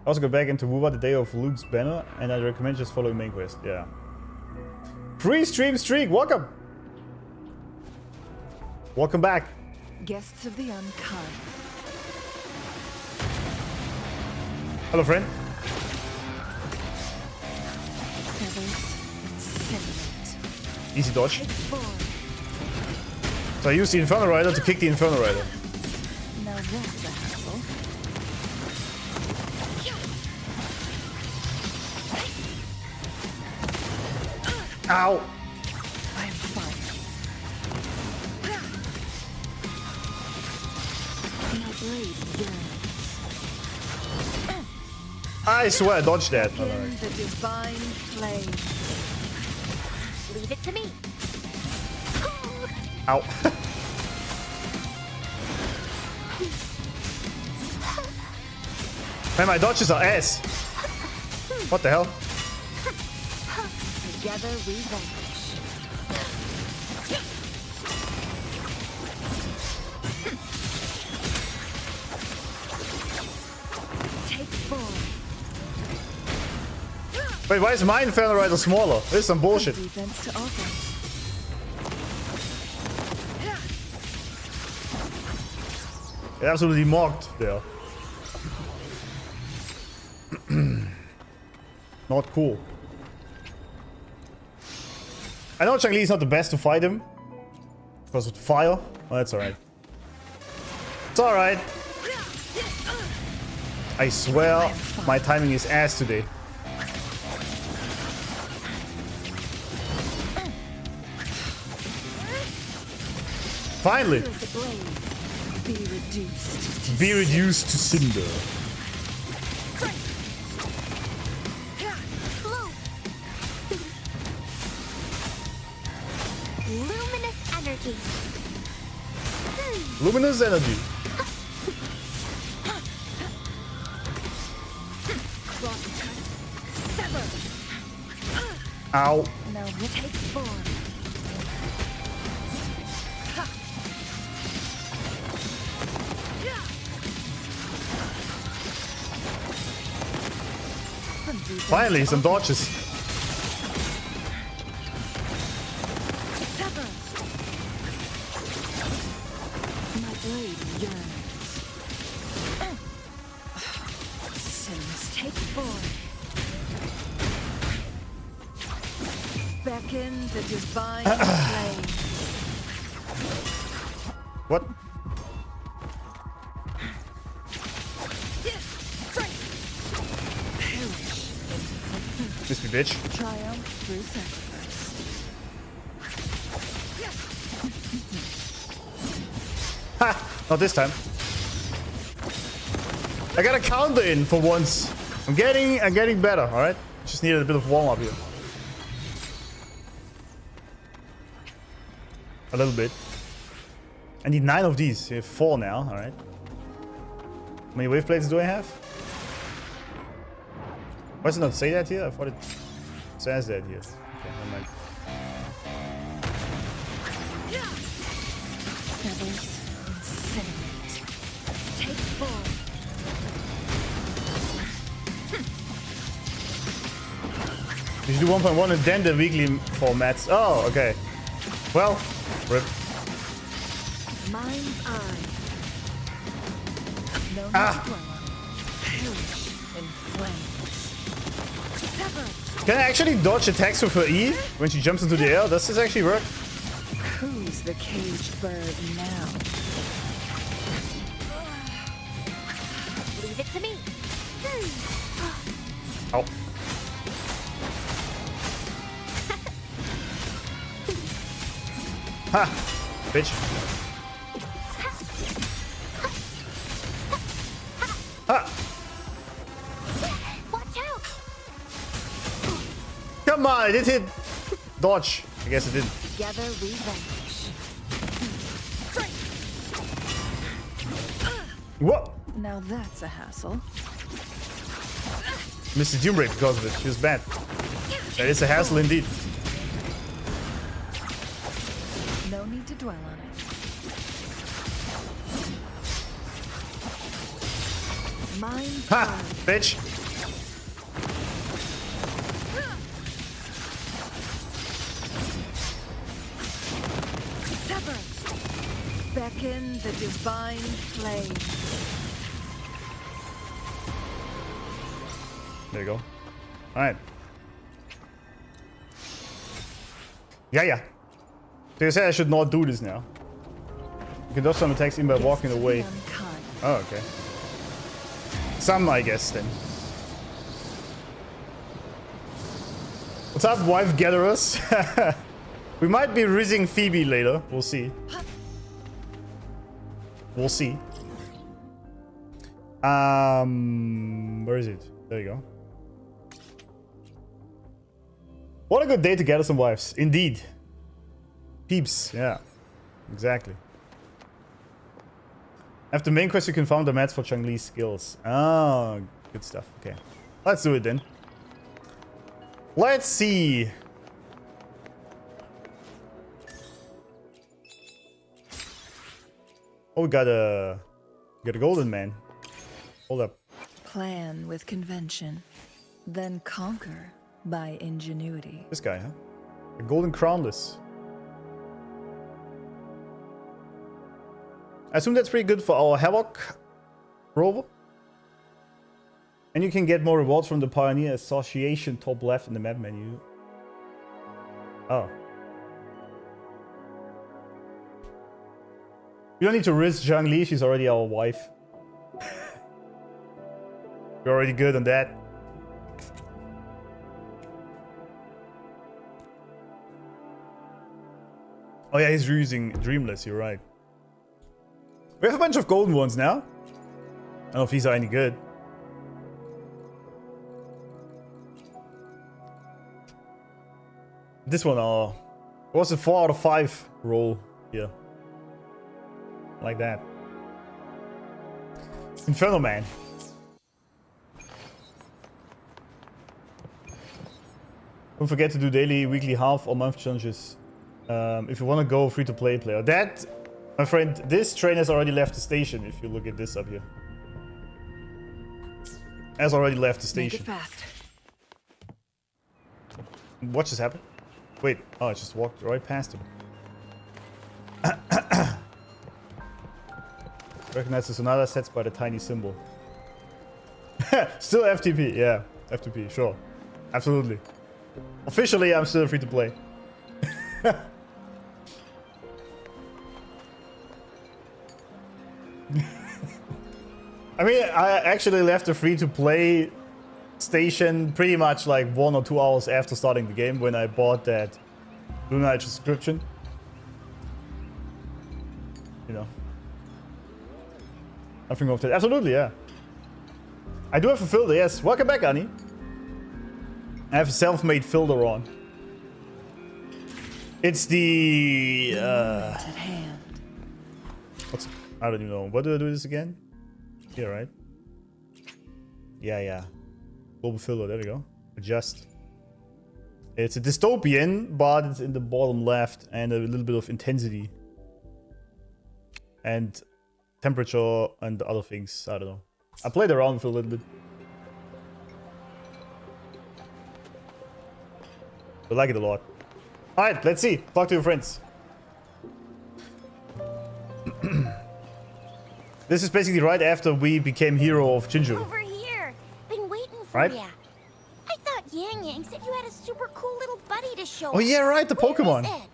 I also go back into Wuba the day of Luke's banner and I recommend just following main quest. Yeah. Free stream streak, welcome! Welcome back. Guests of the unkind. Hello, friend. Easy dodge. So I use the Infernal Rider to kick the Infernal Rider. Now that's a hassle. Ow! I'm fine. My blade burns. I swear I dodged that. Begin the divine flame. Leave it to me. Ow. Man, my dodges are ass. What the hell? Together we vanquish. Take form. Wait, why is my Infernal Rider smaller? This is some bullshit. Defense to offense. Absolutely mocked there. Not cool. I know Chang-Li is not the best to fight him. Because with fire. Well, that's alright. It's alright. I swear my timing is ass today. Finally! Be reduced to cinder. Luminous energy. Luminous energy. Ow. Now we'll take form. Finally, some dodges. Sever. My blade yearns. Sins take form. Beckon the divine flame. What? Miss me, bitch. Triumph through sacrifice. Ha! Not this time. I got a counter in for once. I'm getting better, alright? Just needed a bit of warm up here. A little bit. I need 9 of these. You have 4 now, alright. How many wave plates do I have? Why does it not say that here? I thought it says that here. Okay, never mind. Feathers incinerate. Take form. You should do 1.1 and then the weekly formats. Oh, okay. Well, rip. Mind's eye. No need Ah. to dwell on it. Perish in flames. Sever. Can I actually dodge attacks with her E when she jumps into the air? Does this actually work? Who's the caged bird now? Leave it to me. Oh. Ha! Bitch. Ha! Watch out! Come on, I did hit dodge. I guess it didn't. Together we vanish. What? Now that's a hassle. Missed the Doom Break because of it. She was bad. That is a hassle indeed. No need to dwell on it. Mind's Ha! eye. Bitch. Sever. Beckon the divine flame. There you go. Alright. Yeah. So you said I should not do this now. You can dodge some attacks in by walking away. Unkind. Oh, okay. Some, I guess, then. What's up, wife gatherers? We might be rizzing Phoebe later. We'll see. We'll see. Where is it? There you go. What a good day to gather some wives. Indeed. Peeps, yeah. Exactly. After main quest, you can find the mats for Chang-Li's skills. Oh, good stuff. Okay. Let's do it then. Let's see. Oh, we got a golden man. Hold up. Plan with convention, then conquer by ingenuity. This guy, huh? A golden crownless. I assume that's pretty good for our Havoc rover. And you can get more rewards from the Pioneer Association top left in the map menu. Oh. You don't need to risk Zhang Li, she's already our wife. We're already good on that. Oh yeah, he's using Dreamless, you're right. We have a bunch of golden ones now. I don't know if these are any good. This one, it was a 4 out of 5 roll here. Like that. Infernal Man. Don't forget to do daily, weekly, half, or month challenges. If you want to go free-to-play player. That, my friend, this train has already left the station, if you look at this up here. Has already left the station. Make it fast. What just happened? Wait, oh, I just walked right past him. Recognize the Sonata sets by the tiny symbol. Still FTP, yeah. FTP, sure. Absolutely. Officially, I'm still free to play. I mean, I actually left the free to play station pretty much like 1 or 2 hours after starting the game when I bought that Lunite subscription. You know. Nothing of that. Absolutely, yeah. I do have a filter, yes. Welcome back, Annie. I have a self-made filter on. It's the At hand. what's, I don't even know. What do I do this again? Here, right? Yeah. Global filter, there we go. Adjust. It's a dystopian, but it's in the bottom left and a little bit of intensity. And temperature and other things. I don't know. I played around for a little bit. I like it a lot. Alright, let's see. Talk to your friends. This is basically right after we became hero of Jinju. Over here. Been waiting for Right? ya. I thought Yang Yang said you had a super cool little buddy to show Oh us. yeah, right, the Where Pokemon. is it?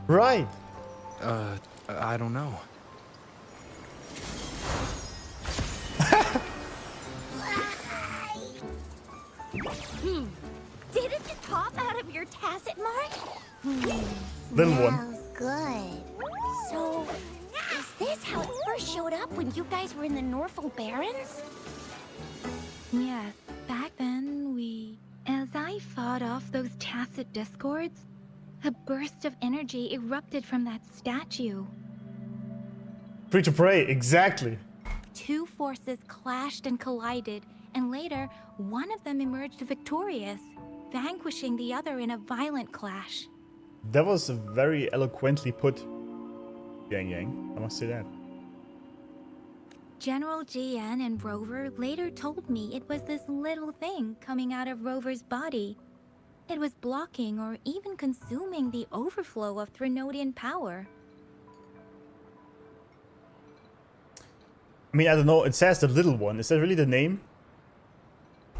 Right. I don't know. Did it just pop out of your tacit mark? Little one. Smells good. So, is this how it first showed up when you guys were in the Norfolk Barrens? Yes, back then as I fought off those tacit discords, a burst of energy erupted from that statue. Free to pray, exactly. Two forces clashed and collided, and later, one of them emerged victorious, vanquishing the other in a violent clash. That was very eloquently put, Yang Yang. I must say that. General GN and Rover later told me it was this little thing coming out of Rover's body. It was blocking or even consuming the overflow of Threnodian power. I mean, I don't know. It says the little one. Is that really the name?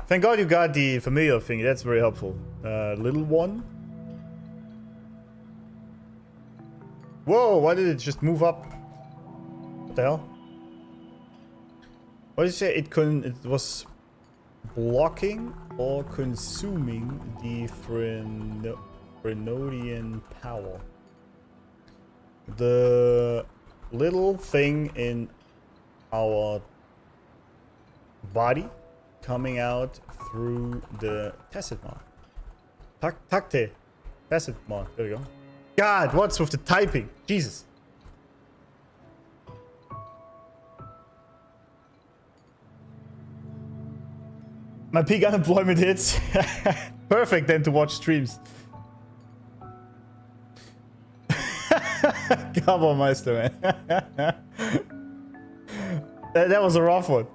Thank God you got the familiar thing. That's very helpful. Little one. Whoa! Why did it just move up? What the hell? What did you say? It was blocking or consuming the Threnodian power. The little thing in our body coming out through the tacit mark. Tacte. Tacit mark. There we go. God, what's with the typing? Jesus. My peak unemployment hits. Perfect then to watch streams. Come on, Meister, man. That was a rough one.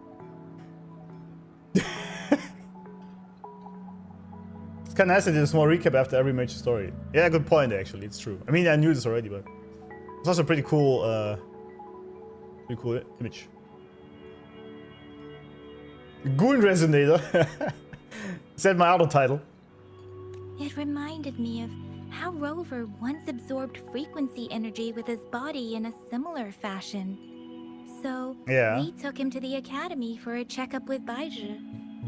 It's kind of nice to do a small recap after every major story. Yeah, good point, actually. It's true. I mean, I knew this already, but it's also pretty cool Pretty cool image. Goon resonator. Is that my other title? It reminded me of how Rover once absorbed frequency energy with his body in a similar fashion. So, Yeah. we took him to the academy for a checkup with Baizhi.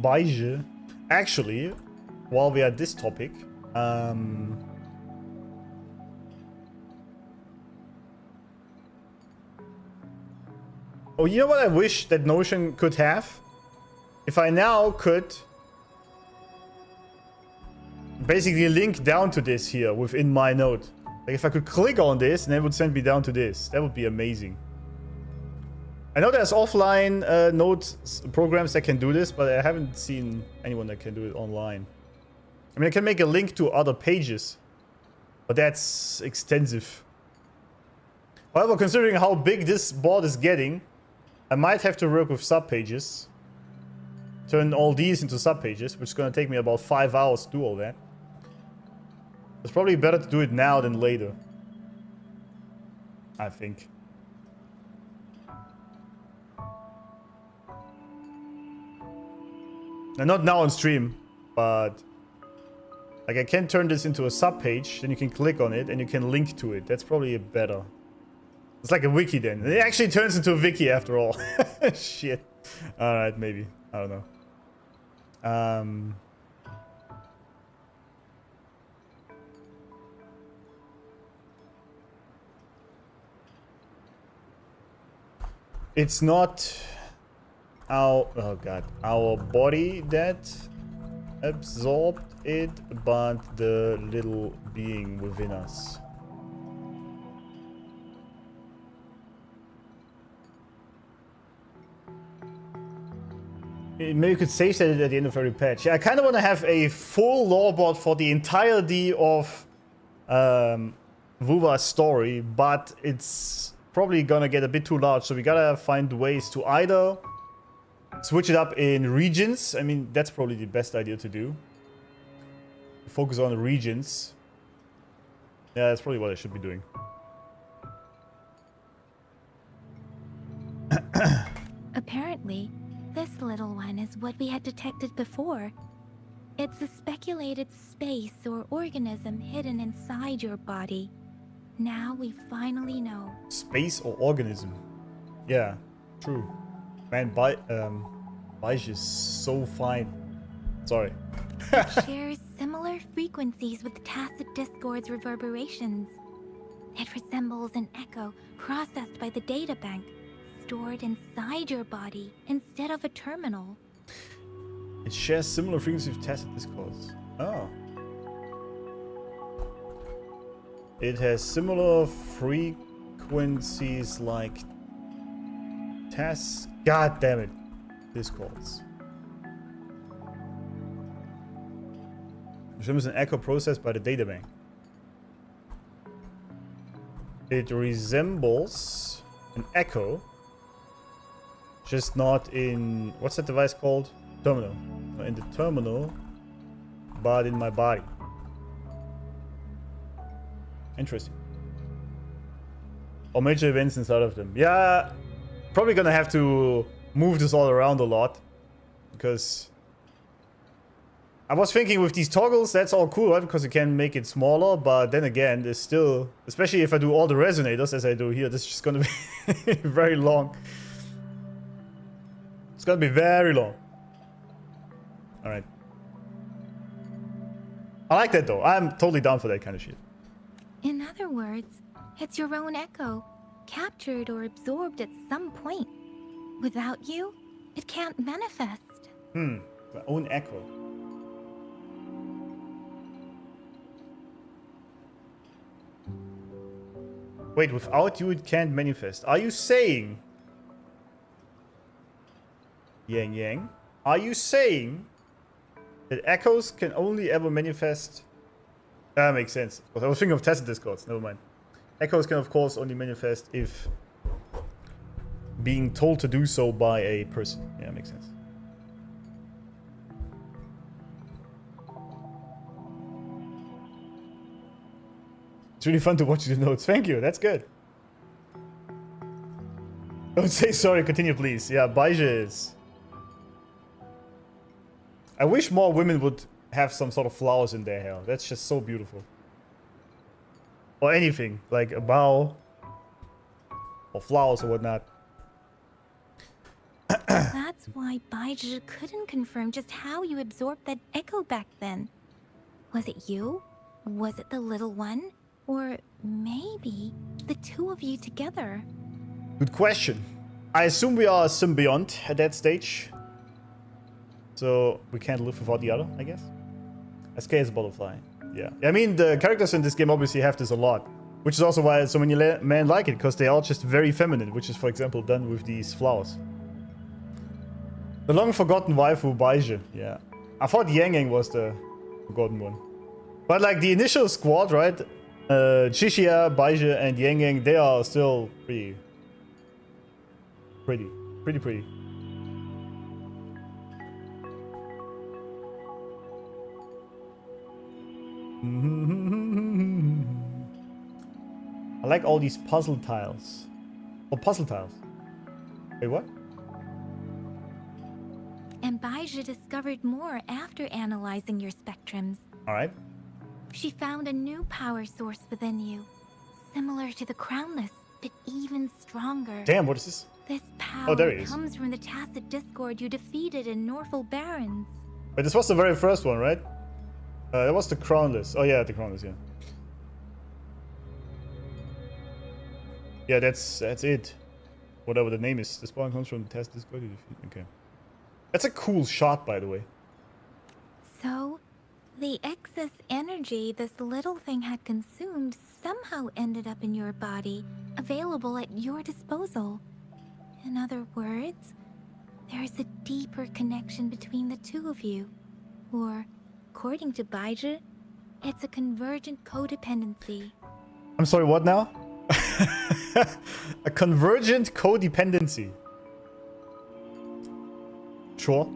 Baizhi. Actually, while we are at this topic, oh, you know what I wish that Notion could have? If I now could basically link down to this here within my node. Like if I could click on this and it would send me down to this. That would be amazing. I know there's offline node programs that can do this, but I haven't seen anyone that can do it online. I mean, I can make a link to other pages, but that's extensive. However, considering how big this board is getting, I might have to work with subpages. Turn all these into subpages, which is going to take me about 5 hours to do all that. It's probably better to do it now than later. I think. And not now on stream, but like I can turn this into a subpage, then you can click on it and you can link to it. That's probably better. It's like a wiki then. It actually turns into a wiki after all. Shit. Alright, maybe. I don't know. It's not our body that absorbed it, but the little being within us. Maybe you could save that at the end of every patch. Yeah, I kind of want to have a full lore board for the entirety of Wuva's story, but it's probably gonna get a bit too large, so we gotta find ways to either switch it up in regions. I mean, that's probably the best idea to do. Focus on the regions. Yeah, that's probably what I should be doing. Apparently, this little one is what we had detected before. It's a speculated space or organism hidden inside your body. Now we finally know. Space or organism? Yeah, true. Man, Baizhi is so fine. Sorry. It shares similar frequencies with tacit discord's reverberations. It resembles an echo processed by the data bank, stored inside your body instead of a terminal. It shares similar frequencies with tacit discords. Oh. It has similar frequencies like God damn it. Discords. Resembles an echo processed by the data bank. It resembles an echo, just not in, what's that device called? Terminal. Not in the terminal, but in my body. Interesting. Or major events inside of them. Yeah, probably gonna have to move this all around a lot, because I was thinking with these toggles, that's all cool, right? Because you can make it smaller, but then again, there's still, especially if I do all the resonators as I do here, this is just gonna be very long. It's gonna be very long. Alright. I like that though. I'm totally down for that kind of shit. In other words, it's your own echo, captured or absorbed at some point. Without you, it can't manifest. My own echo. Wait, without you it can't manifest. Are you saying... Yang Yang? Are you saying that echoes can only ever manifest... That makes sense. I was thinking of tacit discords, never mind. Echoes can of course only manifest if being told to do so by a person. Yeah, makes sense. It's really fun to watch the notes. Thank you, that's good. Don't say sorry, continue please. Yeah, Baija is... I wish more women would have some sort of flowers in their hair. That's just so beautiful. Or anything, like a bow. Or flowers or whatnot. That's why Baija couldn't confirm just how you absorbed that echo back then. Was it you? Was it the little one? Or maybe the two of you together? Good question. I assume we are a symbiont at that stage. So we can't live without the other, I guess. SK is a butterfly. Yeah. I mean, the characters in this game obviously have this a lot. Which is also why so many men like it, because they are just very feminine, which is, for example, done with these flowers. The long-forgotten waifu, Baija. Yeah. I thought Yang Yang was the forgotten one. But, like, the initial squad, right? Chixia, Baija, and Yang Yang, they are still pretty. Pretty. I like all these puzzle tiles. Oh, puzzle tiles. Wait, what? And Baija discovered more after analyzing your spectrums. Alright. She found a new power source within you, similar to the Crownless, but even stronger. Damn, what is this? This power there it is. comes from the tacit discord you defeated in Northel Barrens. But this was the very first one, right? That was the Crownless. Oh yeah, the Crownless, yeah. Yeah, that's it. Whatever the name is. The spawn comes from the test discord you defeat. Okay. That's a cool shot, by the way. So, the excess energy this little thing had consumed somehow ended up in your body, available at your disposal. In other words, there is a deeper connection between the two of you. Or, according to Baija, it's a convergent codependency. I'm sorry, what now? A convergent codependency. Sure.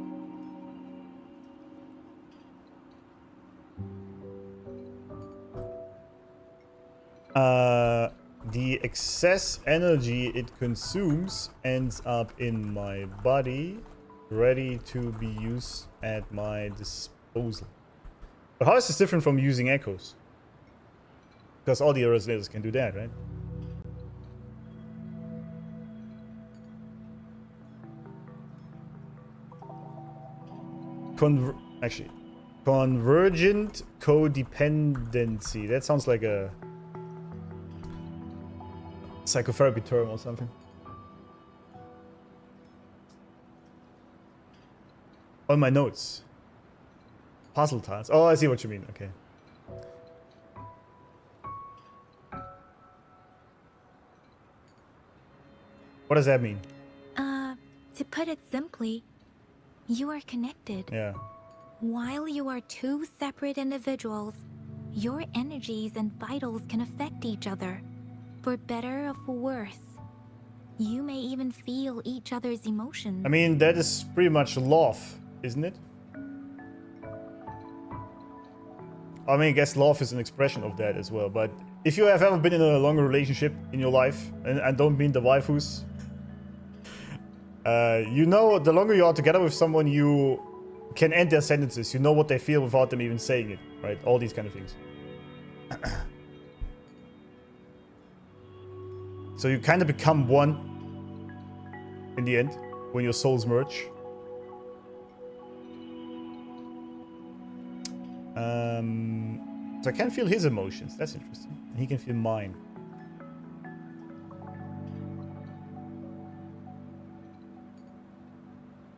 The excess energy it consumes ends up in my body, ready to be used at my disposal. But how is this different from using echoes? Because all the resonators can do that, right? Actually, convergent codependency. That sounds like a psychotherapy term or something. On my notes. Puzzle tiles. Oh, I see what you mean. Okay. What does that mean? To put it simply, you are connected. Yeah. While you are two separate individuals, your energies and vitals can affect each other, for better or for worse. You may even feel each other's emotions. I mean, that is pretty much love, isn't it? I mean, I guess love is an expression of that as well, but if you have ever been in a longer relationship in your life, and I don't mean the waifus, you know, the longer you are together with someone, you can end their sentences. You know what they feel without them even saying it, right? All these kind of things. So you kind of become one in the end when your souls merge. So I can feel his emotions. That's interesting. And he can feel mine.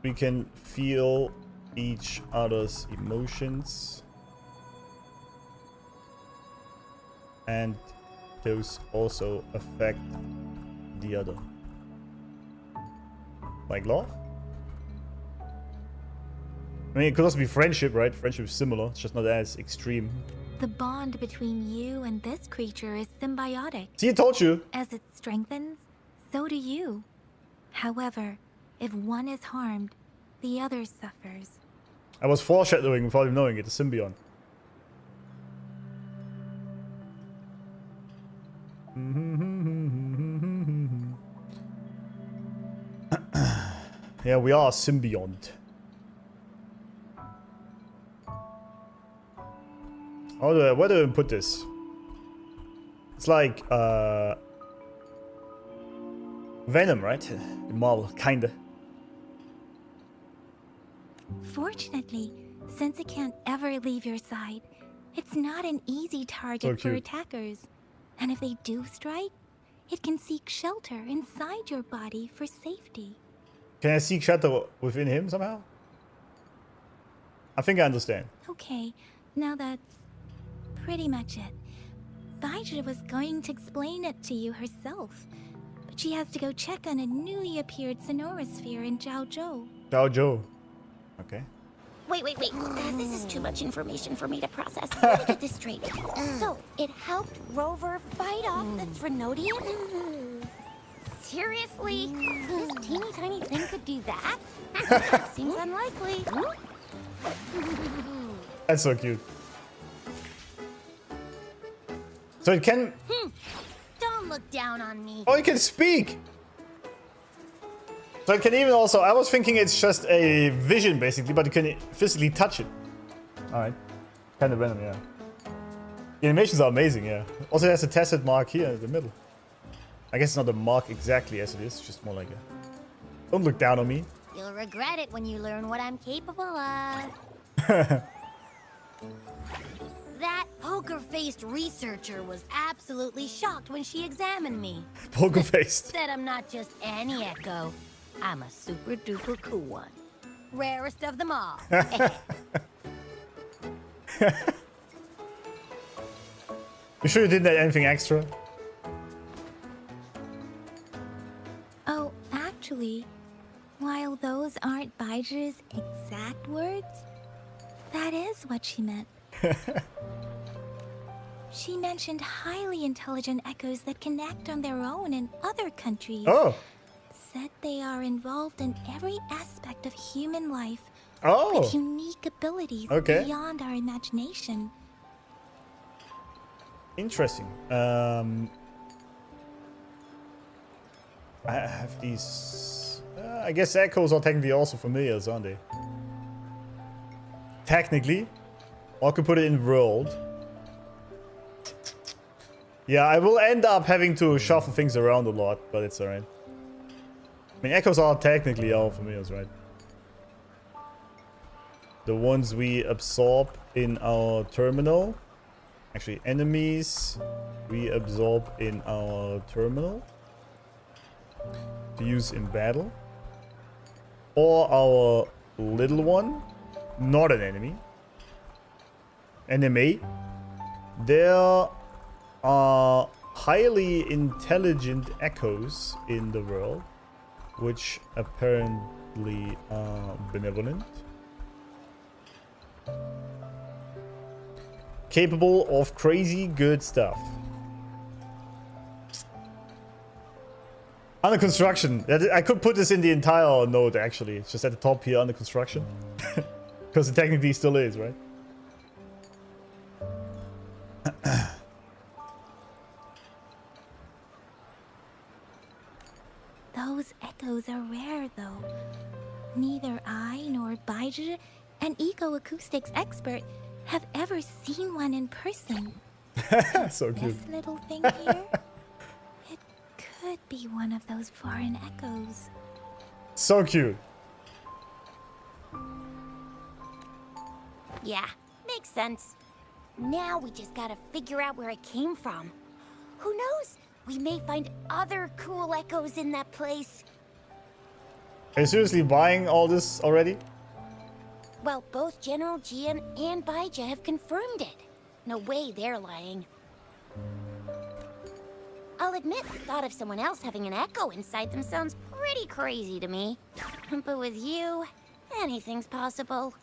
We can feel each other's emotions. And those also affect the other. Like love? I mean, it could also be friendship, right? Friendship is similar, it's just not as extreme. The bond between you and this creature is symbiotic. See, I told you! As it strengthens, so do you. However, if one is harmed, the other suffers. I was foreshadowing without him knowing it, a symbiont. Yeah, we are a symbiont. Where do I put this? It's like Venom, right? In Marvel, kinda. Fortunately, since it can't ever leave your side, it's not an easy target So for cute. attackers. And if they do strike, it can seek shelter inside your body for safety. Can I seek shelter within him somehow? I think I understand. Okay, now that's pretty much it. Baizhi was going to explain it to you herself, but she has to go check on a newly appeared sonorosphere in Zhaozhou. Zhao Zhou. Okay. Wait. This is too much information for me to process. Let me get this straight. So, it helped Rover fight off the Trinodian? Seriously? This teeny tiny thing could do that? Seems unlikely. That's so cute. So it can... Don't look down on me. Oh, it can speak! So it can even also... I was thinking it's just a vision, basically, but you can physically touch it. Alright. Kind of random, yeah. The animations are amazing, yeah. Also, there's a tested mark here in the middle. I guess it's not a mark exactly as it is, just more like a... Don't look down on me. You'll regret it when you learn what I'm capable of. That poker-faced researcher was absolutely shocked when she examined me. Poker faced. Said I'm not just any echo. I'm a super-duper cool one. Rarest of them all. You sure you didn't add anything extra? Oh, actually, while those aren't Baizhi's exact words, that is what she meant. She mentioned highly intelligent echoes that can act on their own in other countries. Oh. Said they are involved in every aspect of human life Oh. with unique abilities Okay. beyond our imagination. Interesting. I have these... I guess echoes are technically also familiars, aren't they? Technically. Or I could put it in world. Yeah, I will end up having to shuffle things around a lot, but it's alright. I mean, echoes are technically all familiars, right? The ones we absorb in our terminal. Actually, enemies we absorb in our terminal to use in battle. Or our little one, not an enemy. Enemy. There are highly intelligent echoes in the world, which apparently are benevolent. Capable of crazy good stuff. Under construction. I could put this in the entire node, actually. It's just at the top here, under construction. Because it technically still is, right? Those echoes are rare, though. Neither I nor Baizhi, an eco-acoustics expert, have ever seen one in person. So cute. This little thing here, it could be one of those foreign echoes. So cute. Yeah, makes sense. Now we just gotta figure out where it came from. Who knows? We may find other cool echoes in that place. Are you seriously buying all this already? Well, both General Jian and Baizhi have confirmed it. No way they're lying. I'll admit, the thought of someone else having an echo inside them sounds pretty crazy to me. But with you, anything's possible.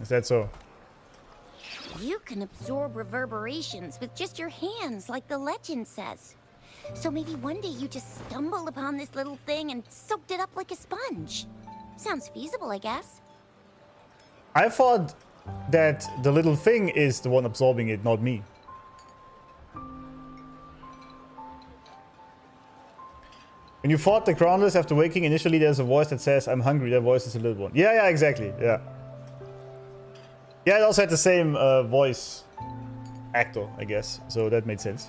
Is that so? You can absorb reverberations with just your hands, like the legend says. So maybe one day you just stumbled upon this little thing and soaked it up like a sponge. Sounds feasible, I guess. I thought that the little thing is the one absorbing it, not me. When you fought the Groundless after waking, initially there's a voice that says, I'm hungry. That voice is a little one. Yeah, yeah, exactly. Yeah. Yeah, it also had the same voice actor, I guess. So that made sense.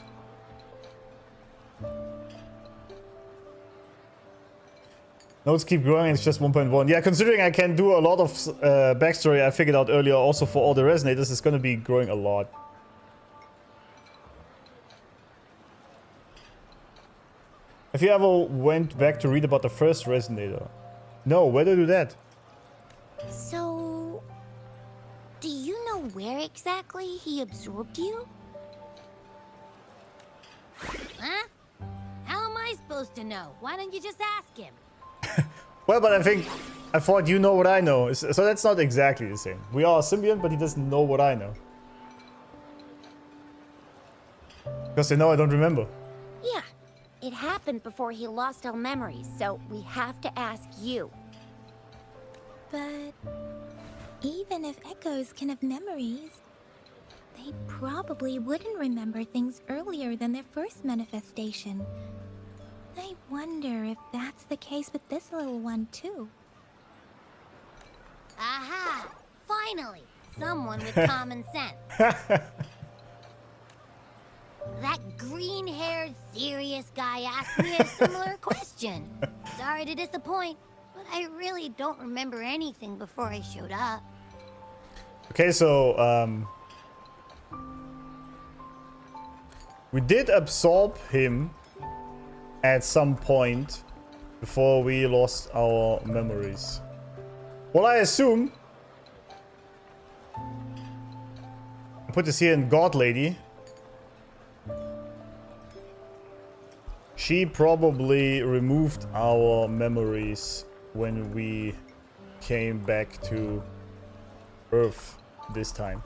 Notes keep growing, it's just 1.1. Yeah, considering I can do a lot of backstory I figured out earlier also for all the resonators, it's gonna be growing a lot. Have you ever went back to read about the first resonator? No, where do I do that? So, do you know where exactly he absorbed you? Huh? How am I supposed to know? Why don't you just ask him? Well, but I thought you know what I know. So that's not exactly the same. We are a symbiont, but he doesn't know what I know. Because they know I don't remember. Yeah, it happened before he lost all memories, so we have to ask you. But even if echoes can have memories, they probably wouldn't remember things earlier than their first manifestation. I wonder if that's the case with this little one, too. Aha! Finally! Someone with common sense. That green-haired, serious guy asked me a similar question. Sorry to disappoint, but I really don't remember anything before I showed up. Okay, so we did absorb him at some point before we lost our memories. Well, I assume I put this here in God Lady. She probably removed our memories when we came back to Earth this time.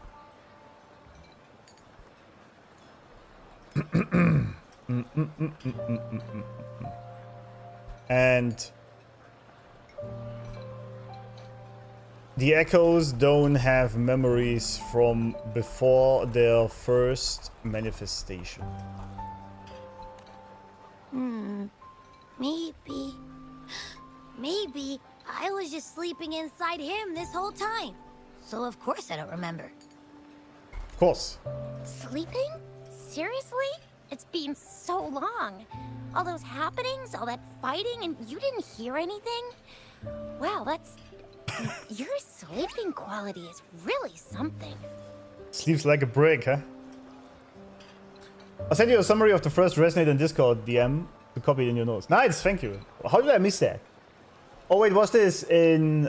And the echoes don't have memories from before their first manifestation. Maybe I was just sleeping inside him this whole time. So of course I don't remember. Of course. Sleeping? Seriously? It's been so long. All those happenings, all that fighting, and you didn't hear anything? Wow, that's... Your sleeping quality is really something. Sleeps like a brick, huh? I'll send you a summary of the first resonator in Discord DM to copy it in your notes. Nice, thank you. How did I miss that? Oh wait, was this in...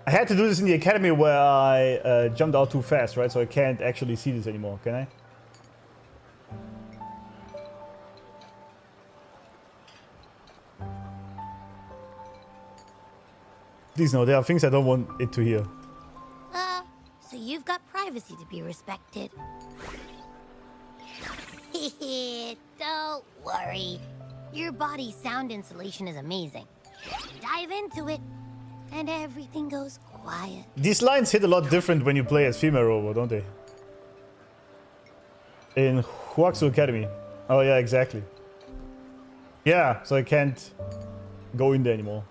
I had to do this in the academy where I jumped out too fast, right? So I can't actually see this anymore, can I? Please no, there are things I don't want it to hear. So you've got privacy to be respected. Don't worry. Your body's sound insulation is amazing. Dive into it, and everything goes quiet. These lines hit a lot different when you play as female robot, don't they? In Huaxu Academy. Oh yeah, exactly. Yeah, so I can't go in there anymore.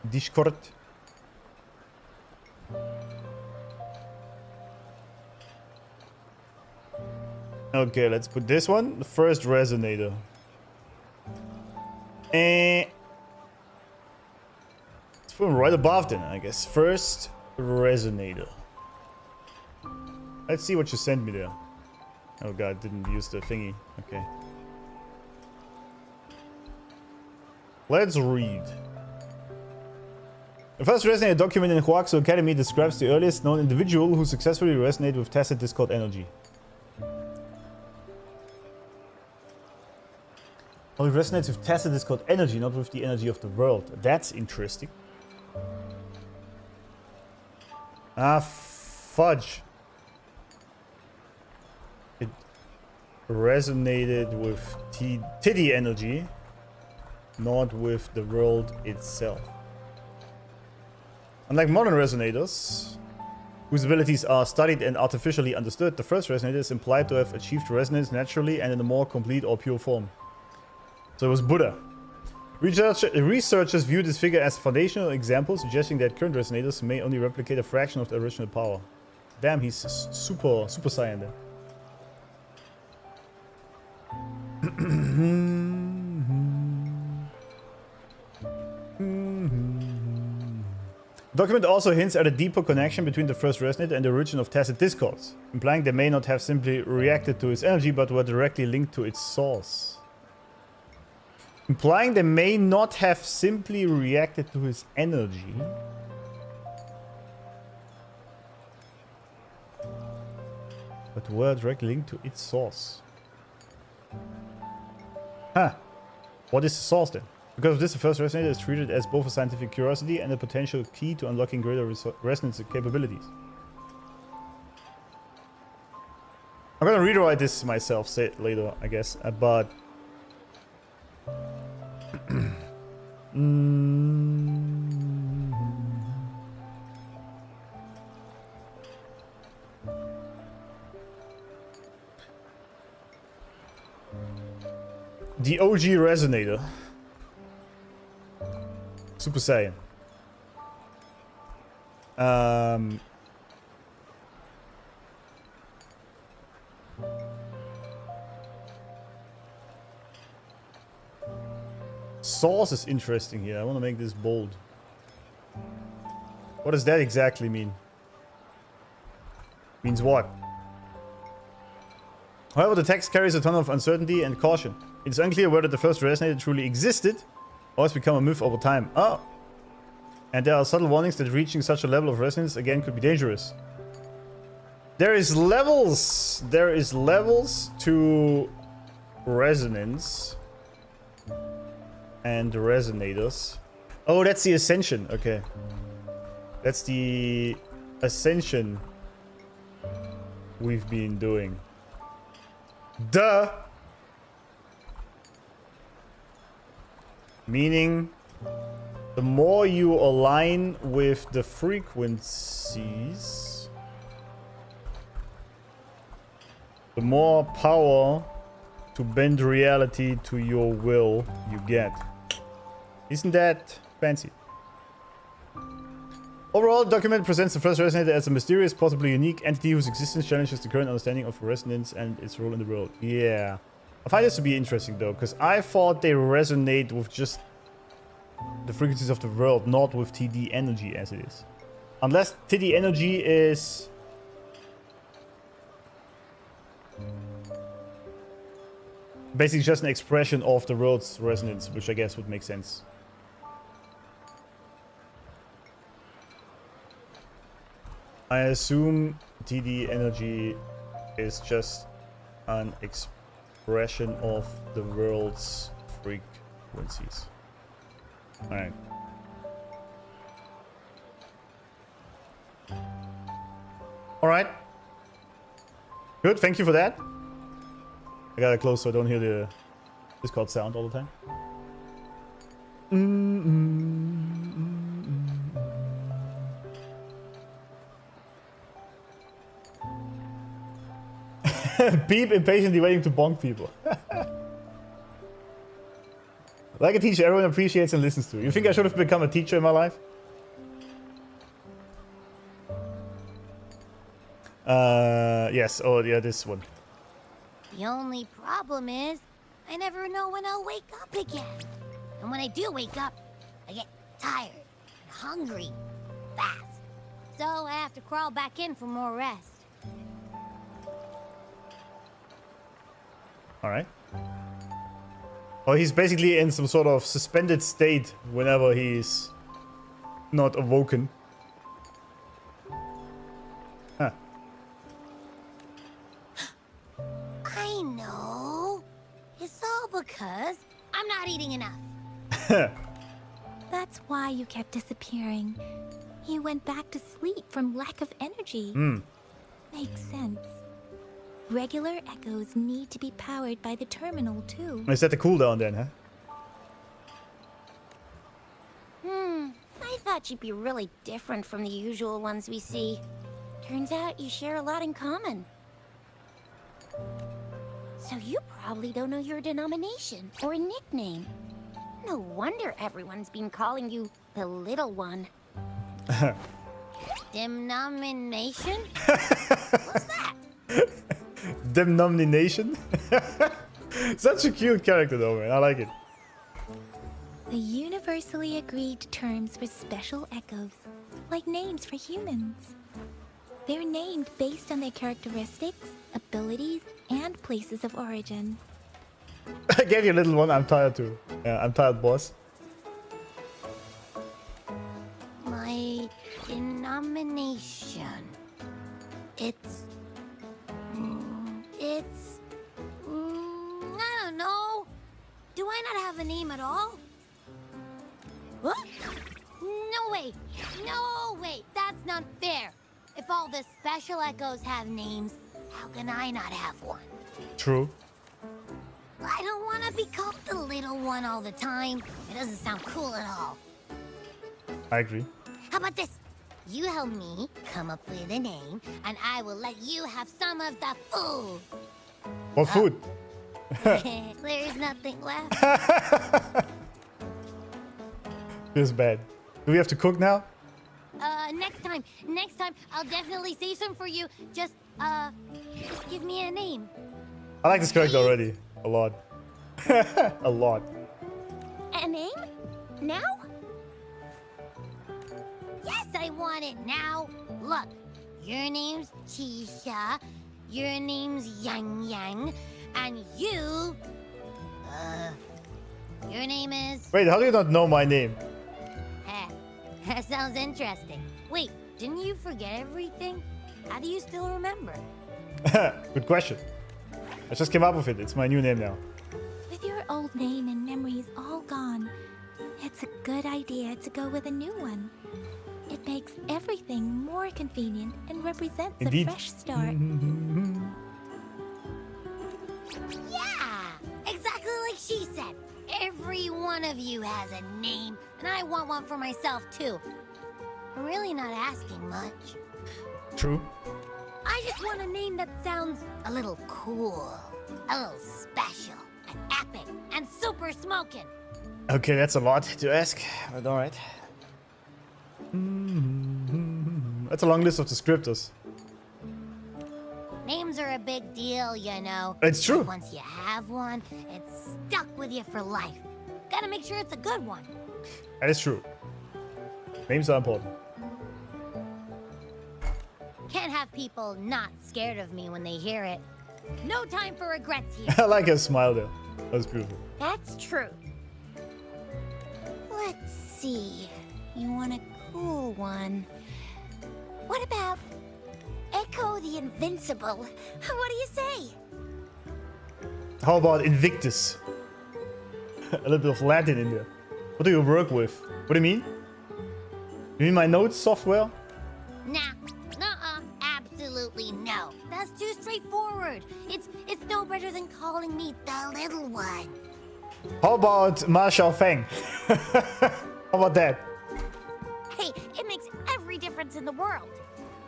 Discord. Okay, let's put this one. The first resonator. Let's put him right above then, I guess. First resonator. Let's see what you sent me there. Oh god, didn't use the thingy. Okay. Let's read. The first resonator document in Huaxu Academy describes the earliest known individual who successfully resonated with tacit Discord energy. Only resonates with tacit Discord energy, not with the energy of the world. That's interesting. Ah, fudge. It resonated with titty energy, not with the world itself. Unlike modern resonators, whose abilities are studied and artificially understood. The first resonator is implied to have achieved resonance naturally and in a more complete or pure form. So it was Buddha. Researchers view this figure as a foundational example, suggesting that current resonators may only replicate a fraction of the original power. Damn, he's super Saiyan then. Document also hints at a deeper connection between the first resonator and the origin of tacit discords, implying they may not have simply reacted to its energy, but were directly linked to its source. Implying they may not have simply reacted to his energy. But were directly linked to its source. Huh. What is the source then? Because of this, the first resonator is treated as both a scientific curiosity and a potential key to unlocking greater resonance capabilities. I'm gonna rewrite this myself later, I guess, but... The OG resonator. Super Saiyan. Source is interesting here. I want to make this bold. What does that exactly mean? Means what? However, the text carries a ton of uncertainty and caution. It's unclear whether the first resonator truly existed or has become a myth over time. Oh! And there are subtle warnings that reaching such a level of resonance again could be dangerous. There is levels! There is levels to resonance. And resonators. Oh, that's the ascension. Okay. That's the ascension we've been doing. Duh! Meaning, the more you align with the frequencies, the more power to bend reality to your will you get. Isn't that fancy? Overall, the document presents the first resonator as a mysterious, possibly unique entity whose existence challenges the current understanding of resonance and its role in the world. Yeah. I find this to be interesting though, because I thought they resonate with just the frequencies of the world, not with TD energy as it is. Unless TD energy is... basically just an expression of the world's resonance, which I guess would make sense. I assume TD energy is just an expression of the world's frequencies. Alright. Alright. Good, thank you for that. I gotta close so I don't hear the Discord sound all the time. Beep impatiently waiting to bonk people. Like a teacher everyone appreciates and listens to. You think I should have become a teacher in my life? Yes. Oh, yeah, this one. The only problem is, I never know when I'll wake up again. And when I do wake up, I get tired and hungry fast. So I have to crawl back in for more rest. Alright. Oh, he's basically in some sort of suspended state whenever he's not awoken. Huh. I know. It's all because I'm not eating enough. That's why you kept disappearing. You went back to sleep from lack of energy. Makes sense. Regular echoes need to be powered by the terminal, too. Is that the cooldown then, huh? I thought you'd be really different from the usual ones we see. Turns out you share a lot in common. So you probably don't know your denomination or nickname. No wonder everyone's been calling you the little one. Denomination? What's that? Denomination? Such a cute character though, man. I like it. The universally agreed terms for special echoes, like names for humans. They're named based on their characteristics, abilities, and places of origin. I gave you a little one. I'm tired too. Yeah, I'm tired, boss. My denomination. It's. I don't know. Do I not have a name at all? What? No way! No way! That's not fair! If all the special echoes have names, how can I not have one? True. I don't want to be called the little one all the time. It doesn't sound cool at all. I agree. How about this? You help me come up with a name, and I will let you have some of the food. What food? There's nothing left. Feels bad. Do we have to cook now? Next time, I'll definitely save some for you. Just give me a name. I like this character already. A lot. A lot. A name? Now? Yes, I want it now. Look, your name's Tisha, your name's Yang Yang, and your name is... Wait, how do you not know my name? That sounds interesting. Wait, didn't you forget everything? How do you still remember? Good question. I just came up with it. It's my new name now. With your old name and memories all gone, it's a good idea to go with a new one. It makes everything more convenient and represents Indeed. a fresh start. Yeah, exactly like she said. Every one of you has a name, and I want one for myself too. I'm really not asking much. True. I just want a name that sounds a little cool, a little special, and epic, and super smoking. Okay, that's a lot to ask, but alright. That's a long list of descriptors. Names are a big deal, you know. It's true. But once you have one, it's stuck with you for life. Gotta make sure it's a good one. That is true. Names are important. Can't have people not scared of me when they hear it. No time for regrets here. I like her smile there. That was beautiful. That's true. Let's see. You want a cool one. What about Echo the Invincible? What do you say? How about Invictus? A little bit of Latin in there. What do you work with? What do you mean? You mean my notes software? Nah, absolutely no. That's too straightforward. It's no better than calling me the little one. How about Ma Xiaofeng? How about that? Hey, it makes every difference in the world.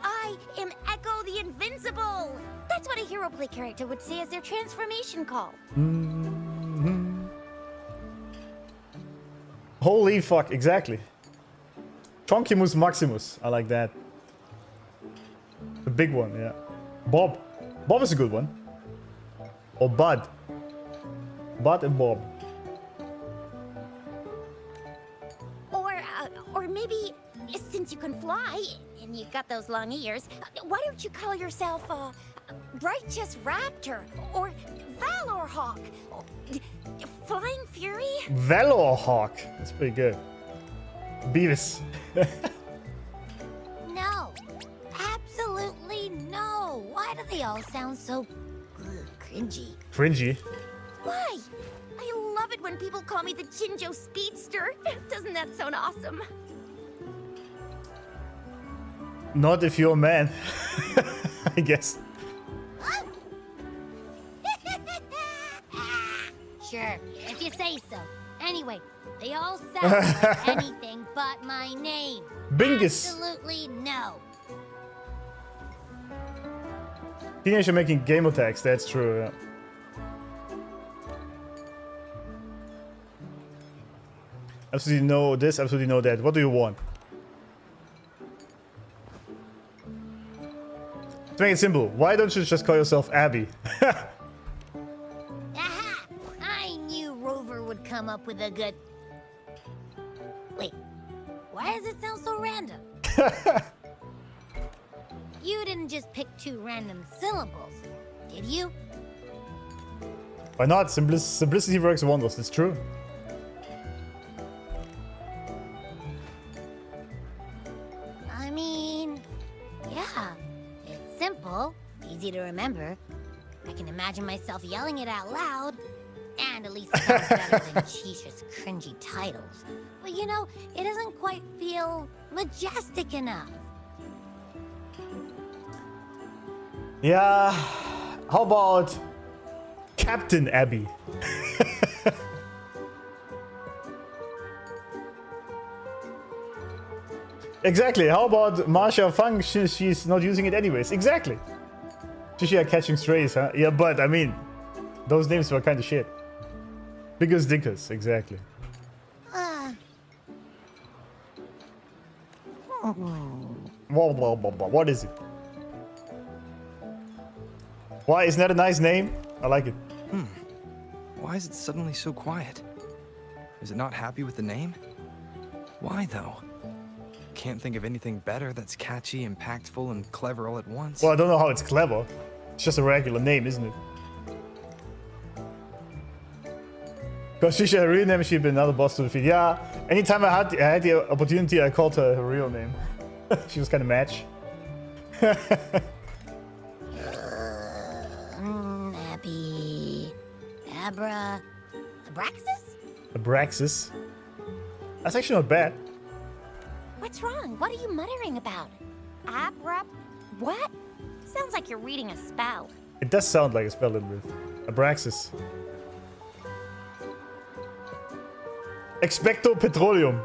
I am Echo the Invincible. That's what a hero play character would say as their transformation call. Holy fuck, exactly. Tronkimus Maximus. I like that. The big one, yeah. Bob. Bob is a good one. Or Bud. Bud and Bob. Or maybe, since you can fly, and you've got those long ears, why don't you call yourself, Righteous Raptor, or Valor Hawk, or Flying Fury? Valor Hawk. That's pretty good. Beavis. No, absolutely no. Why do they all sound so cringy? Cringy. Why? I love it when people call me the Jinjo Speedster. Doesn't that sound awesome? Not if you're a man. I guess. Sure, if you say so. Anyway, they all sound like anything but my name. Bingus. Absolutely no. Teenager making game attacks, that's true, yeah. Absolutely know this, absolutely know that. What do you want? To make it simple, why don't you just call yourself Abby? Aha! I knew Rover would come up with a good... Wait, why does it sound so random? You didn't just pick 2 random syllables, did you? Why not? Simplicity works wonders, it's true. I mean, yeah, it's simple, easy to remember. I can imagine myself yelling it out loud, and at least it sounds better than Chisha's cringy titles. But you know, it doesn't quite feel majestic enough. Yeah, how about Captain Abby? Exactly, how about Marsha Fang? She's not using it anyways. Exactly. Shisha catching strays, huh? Yeah, but I mean, those names were kind of shit. Biggest dinkers, exactly. What is it? Why, isn't that a nice name? I like it. Why is it suddenly so quiet? Is it not happy with the name? Why though? Can't think of anything better that's catchy, impactful, and clever all at once. Well, I don't know how it's clever. It's just a regular name, isn't it? Because Shisha, her real name, she'd been another boss to defeat. Yeah, anytime I had the opportunity, I called her real name. She was kind of match. Abby... Abraxas? Abraxas? That's actually not bad. What's wrong? What are you muttering about? What? Sounds like you're reading a spell. It does sound like a spell a little bit. Abraxas. Expecto Petroleum.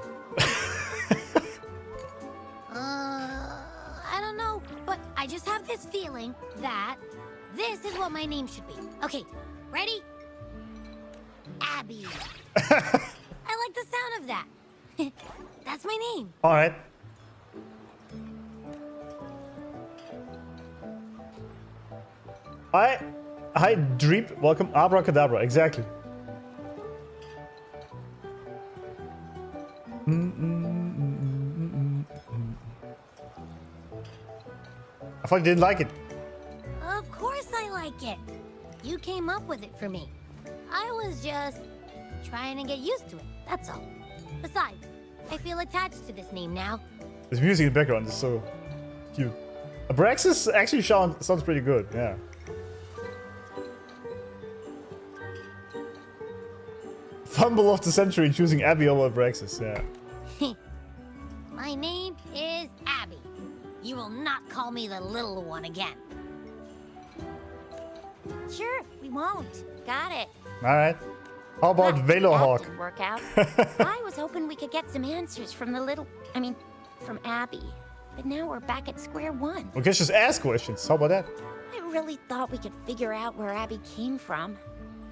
I don't know, but I just have this feeling that this is what my name should be. Okay, ready? Abby. I like the sound of that. That's my name. All right. Hi, Dreep. Welcome. Abracadabra. Exactly. I thought you didn't like it. Of course I like it. You came up with it for me. I was just trying to get used to it, that's all. Besides, I feel attached to this name now. This music in the background is so cute. Abraxas actually sounds pretty good, yeah. Fumble of the century choosing Abby over Abraxas, yeah. My name is Abby. You will not call me the little one again. Sure, we won't. Got it. Alright. How about That Velohawk? didn't work out. I was hoping we could get some answers from from Abby. But now we're back at square one. We can just ask questions. How about that? I really thought we could figure out where Abby came from.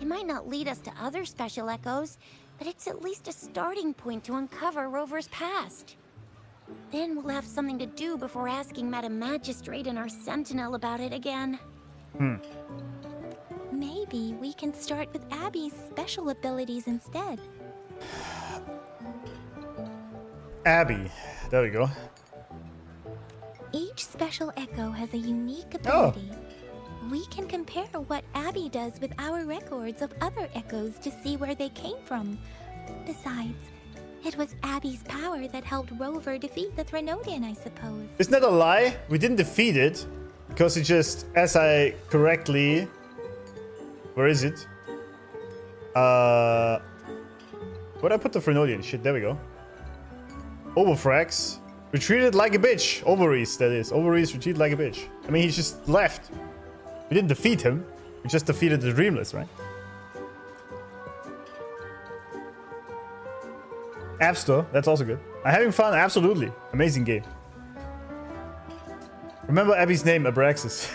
It might not lead us to other special echoes, but it's at least a starting point to uncover Rover's past. Then we'll have something to do before asking Madam Magistrate and our Sentinel about it again. Maybe we can start with Abby's special abilities instead. Abby. There we go. Each special echo has a unique ability. We can compare what Abby does with our records of other echoes to see where they came from. Besides, it was Abby's power that helped Rover defeat the Threnodian, I suppose. Isn't that a lie? We didn't defeat it. Because it just, as I correctly... Where is it? Where'd I put the Threnodian? Shit, there we go. Overfrax. Retreated like a bitch. Ovaries, that is. Ovaries retreated like a bitch. I mean, he just left. We didn't defeat him. We just defeated the Dreamless, right? App Store, that's also good. I'm having fun, absolutely. Amazing game. Remember Abby's name, Abraxas.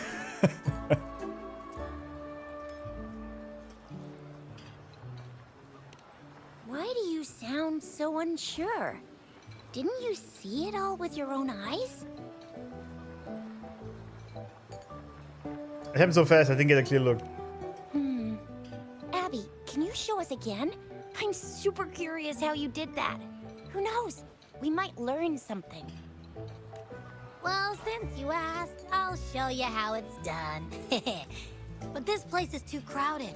do you sound so unsure? Didn't you see it all with your own eyes? It happened so fast, I didn't get a clear look. Abby, can you show us again? I'm super curious how you did that. Who knows? We might learn something. Well, since you asked, I'll show you how it's done. But this place is too crowded.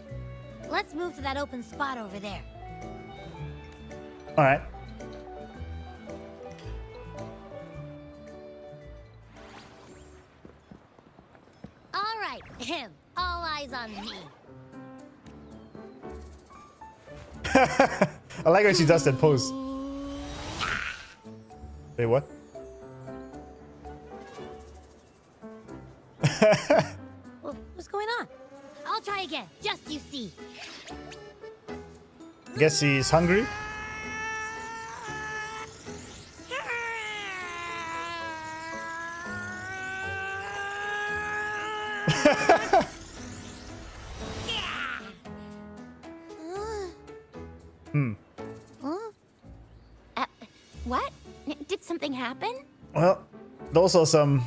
Let's move to that open spot over there. Alright. All right, all eyes on me. I like when she does that pose. Wait, what? What's going on? I'll try again, just you see. Guess he's hungry. What? Did something happen? Well, those are some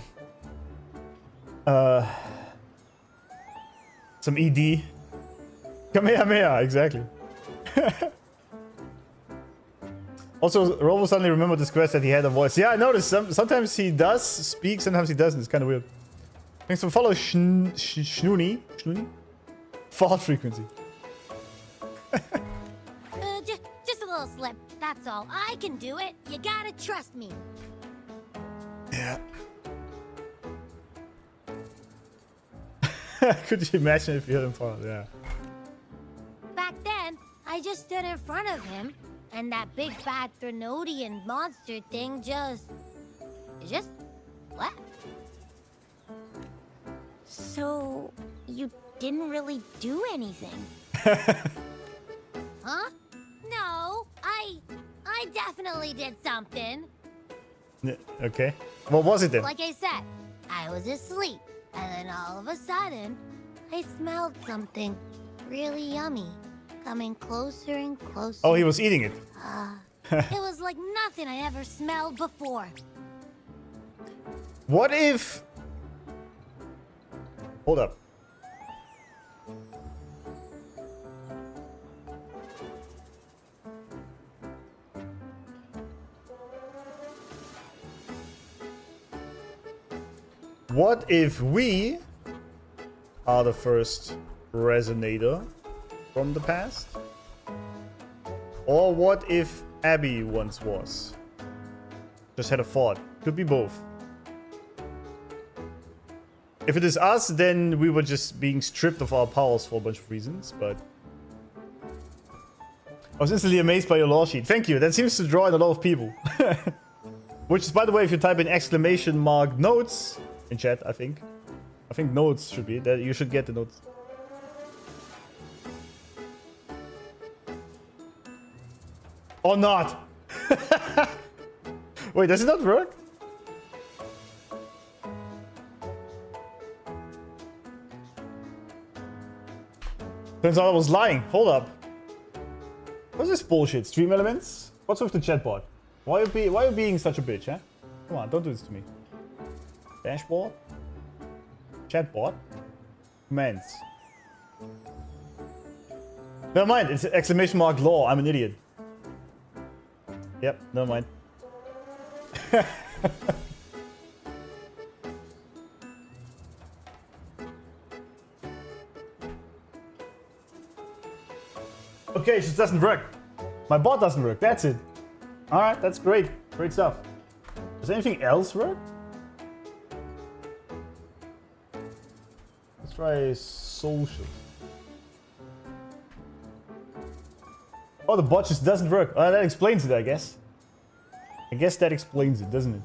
ED. Kamehameha, exactly. Also, Robo suddenly remembered this quest that he had a voice. Yeah, I noticed. Sometimes he does speak, sometimes he doesn't. It's kind of weird. Thanks for follow Shnoony. Fault frequency. Just a little slip, that's all. I can do it. You gotta trust me. Yeah. Could you imagine if you had him fall? Yeah. Back then, I just stood in front of him, and that big bad Threnodian monster thing just left. So, you didn't really do anything? Huh? No, I definitely did something. Yeah, okay. What was it then? Like I said, I was asleep, and then all of a sudden, I smelled something really yummy, coming closer and closer. Oh, he was eating it. It was like nothing I ever smelled before. What if... Hold up. What if we are the first resonator from the past? Or what if Abby once was? Just had a thought. Could be both. If it is us, then we were just being stripped of our powers for a bunch of reasons, but... I was instantly amazed by your lore sheet. Thank you, that seems to draw in a lot of people. Which is, by the way, if you type in !" notes in chat, I think notes should be, that you should get the notes. Or not! Wait, does it not work? Turns out I was lying. Hold up. What's this bullshit? Stream elements? What's with the chatbot? Why are you being such a bitch, huh? Come on, don't do this to me. Dashboard? Chatbot? Commands. Never mind, it's ! law. I'm an idiot. Yep, never mind. Okay, it just doesn't work. My bot doesn't work, that's it. Alright, that's great. Great stuff. Does anything else work? Let's try social. Oh, the bot just doesn't work. That explains it, I guess. I guess that explains it, doesn't it?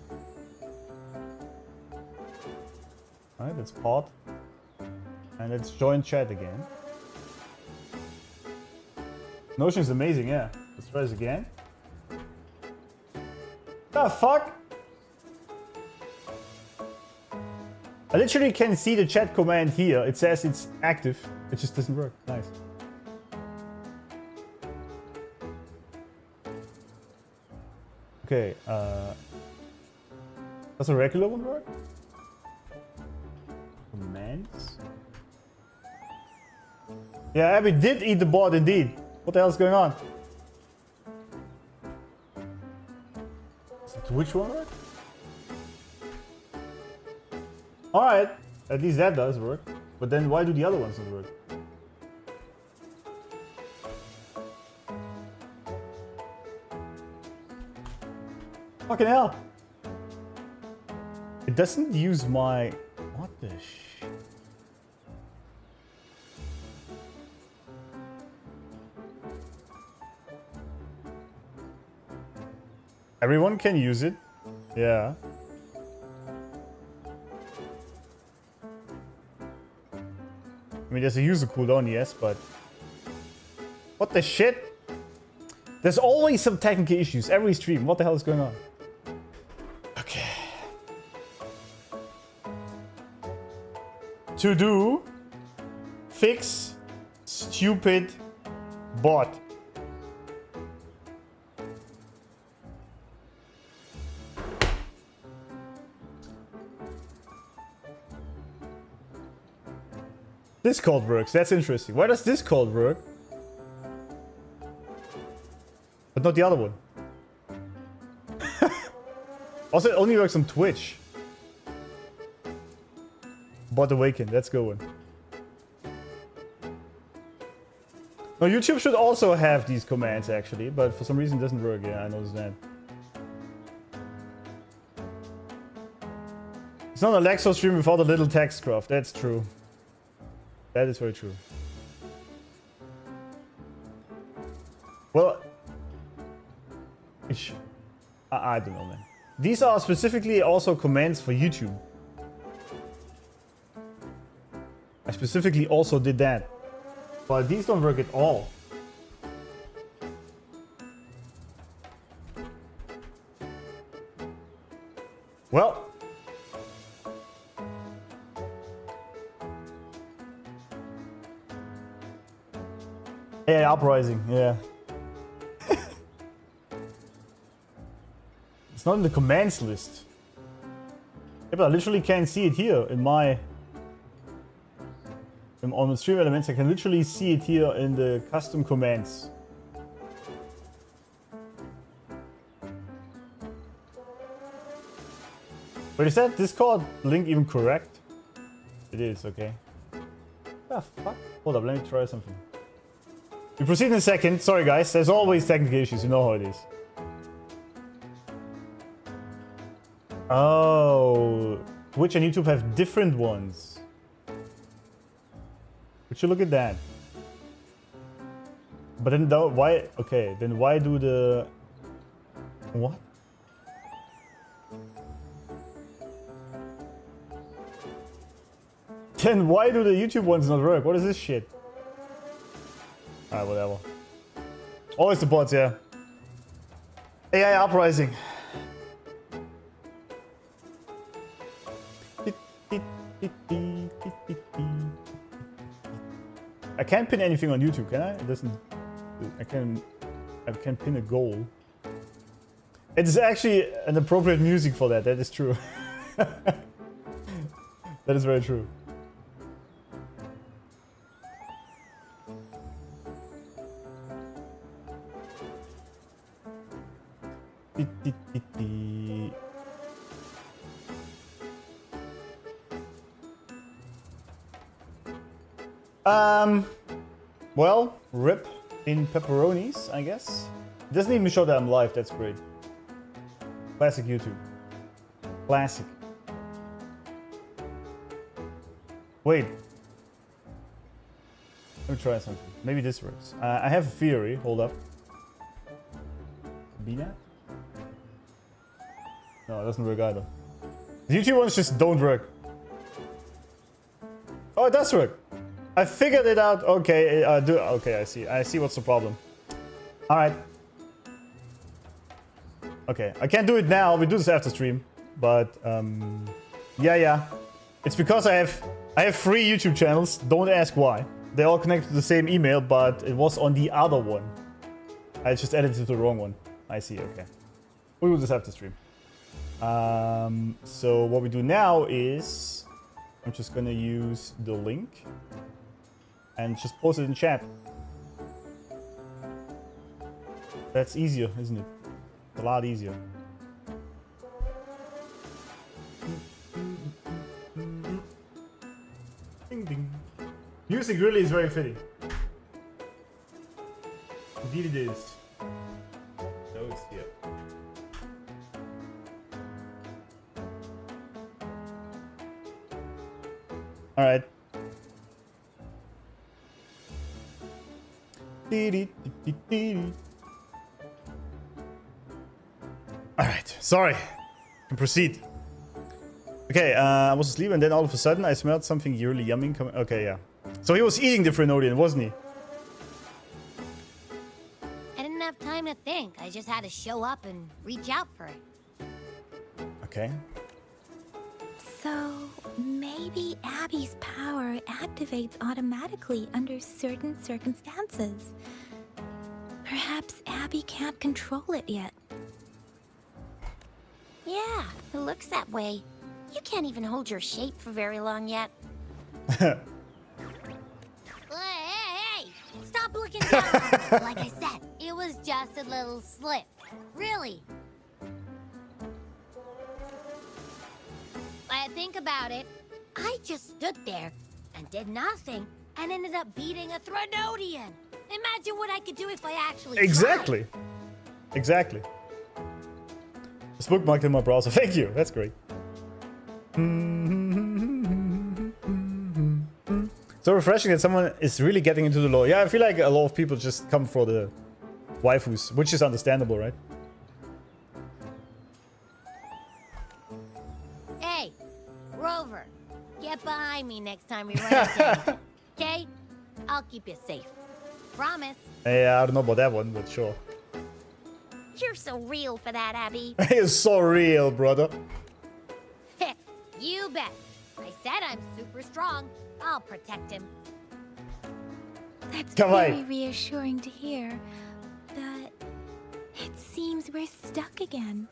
Alright, let's pod. And let's join chat again. Notion is amazing, yeah. Let's try this again. The fuck? I literally can see the chat command here. It says it's active. It just doesn't work. Nice. Okay, does a regular one work? Commands? Yeah, Abby did eat the bot indeed. What the hell is going on? Does the Twitch one work? Alright, at least that does work. But then why do the other ones not work? Fucking hell. It doesn't use my... What the sh... Everyone can use it. Yeah. I mean, there's a user cooldown, yes, but... What the shit? There's always some technical issues every stream. What the hell is going on? Okay. To do, fix, stupid, bot. Discord works. That's interesting. Why does Discord work? But not the other one. Also, it only works on Twitch. Bot Awaken. That's going. No, YouTube should also have these commands actually, but for some reason it doesn't work. Yeah, I noticed that. It's not a Lexo stream without a little text craft. That's true. That is very true. Well, I don't know, man. These are specifically also commands for YouTube. I specifically also did that. But these don't work at all. Well. Yeah, uprising, yeah. It's not in the commands list. Yeah, but I literally can't see it here in my... on the stream elements, I can literally see it here in the custom commands. Wait, is that Discord link even correct? It is, okay. Ah, fuck. Hold up, let me try something. We proceed in a second. Sorry guys, there's always technical issues, you know how it is. Oh, Twitch and YouTube have different ones. Would you look at that? But then why? Okay, then why do the... What? Then why do the YouTube ones not work? What is this shit? Alright, whatever. Always the bots, yeah. AI uprising. I can't pin anything on YouTube, can I? It doesn't... I can pin a goal. It's actually an appropriate music for that. That is true. That is very true. Well, rip in pepperonis, I guess. It doesn't even show that I'm live, that's great. Classic YouTube. Classic. Wait. Let me try something. Maybe this works. I have a theory. Hold up. BNAT? No, it doesn't work either. The YouTube ones just don't work. Oh, it does work. I figured it out. Okay, okay, I see. I see what's the problem. All right. Okay, I can't do it now. We do this after stream, but yeah. It's because I have 3 YouTube channels. Don't ask why. They're all connected to the same email, but it was on the other one. I just edited to the wrong one. I see. Okay. We will just have to stream. So what we do now is I'm just gonna use the link and just post it in chat. That's easier, isn't it? A lot easier. Ding ding. Music really is very fitting. Indeed it is. So it's here. Alright. Alright, sorry. Can proceed. Okay, I was asleep and then all of a sudden I smelled something really yummy coming. Okay, yeah. So he was eating the Frenodian, wasn't he? I didn't have time to think. I just had to show up and reach out for it. Okay. So, maybe Abby's power activates automatically under certain circumstances. Perhaps Abby can't control it yet. Yeah, it looks that way. You can't even hold your shape for very long yet. Hey! Stop looking down! Like I said, it was just a little slip. Really. I think about it. I just stood there and did nothing and ended up beating a Threnodian. Imagine what I could do if I actually Exactly. tried. Exactly. It's bookmarked in my browser. Thank you. That's great. So refreshing that someone is really getting into the lore. Yeah, I feel like a lot of people just come for the waifus, which is understandable, right? Hey, Rover, get behind me next time we run into anything, okay? I'll keep you safe. Promise. Yeah, I don't know about that one, but sure. You're so real for that, Abby. He is so real, brother. You bet. I said I'm super strong. I'll protect him. That's Come very on. reassuring to hear. But it seems we're stuck again.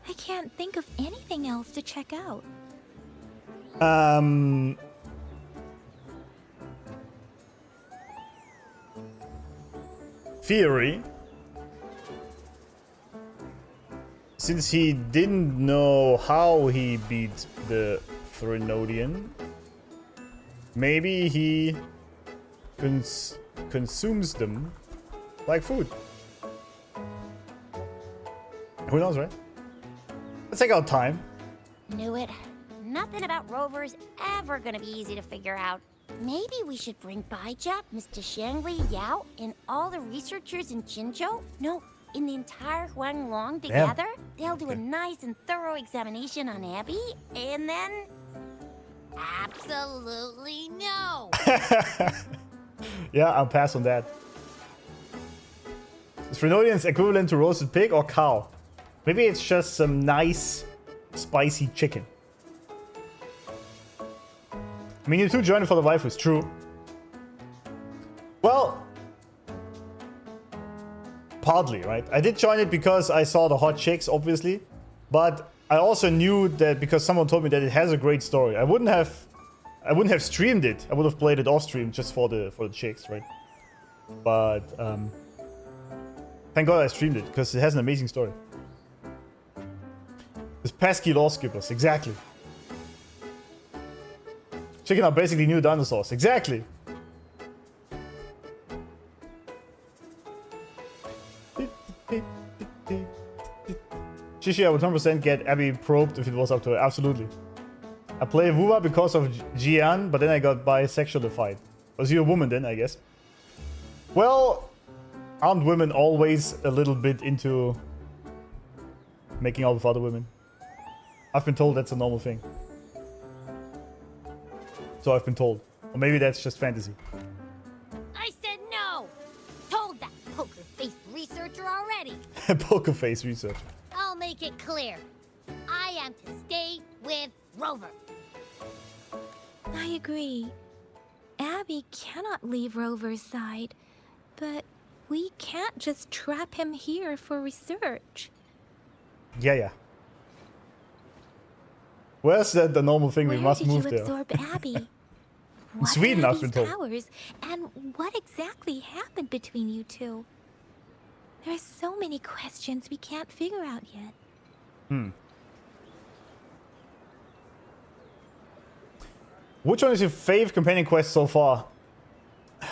I can't think of anything else to check out. Theory. Since he didn't know how he beat the Threnodian, maybe he consumes them like food. Who knows, right? Let's take our time. Knew it. Nothing about Rover's ever gonna be easy to figure out. Maybe we should bring Baija, Mr. Shangli, Yao, and all the researchers in Jinzhou? No, in the entire Huanglong together? They'll do a nice and thorough examination on Abby, and then... Absolutely no. Yeah, I'll pass on that. Is Frenodians equivalent to roasted pig or cow? Maybe it's just some nice, spicy chicken. I mean, you two joined for the waifus, true. Well, partly, right? I did join it because I saw the hot chicks, obviously. But I also knew that because someone told me that it has a great story. I wouldn't have streamed it. I would have played it off stream just for the chicks, right? But thank God I streamed it because it has an amazing story. This pesky law skippers, exactly. Chicken are basically new dinosaurs, exactly. Shishi, I would 100% get Abby probed if it was up to her. Absolutely. I play Wuwa because of Jian, but then I got bisexualified. Was you a woman then, I guess? Well, aren't women always a little bit into making out with other women? I've been told that's a normal thing. So I've been told. Or maybe that's just fantasy. I said no. Told that poker-faced researcher already. Poker face research. I'll make it clear. I am to stay with Rover. I agree. Abby cannot leave Rover's side, but we can't just trap him here for research. Yeah. Where's the normal thing? We must move Where there. did you absorb Abby? What Sweden, are I've been Abby's told. powers, and what exactly happened between you two? There are so many questions we can't figure out yet. Which one is your fave companion quest so far? I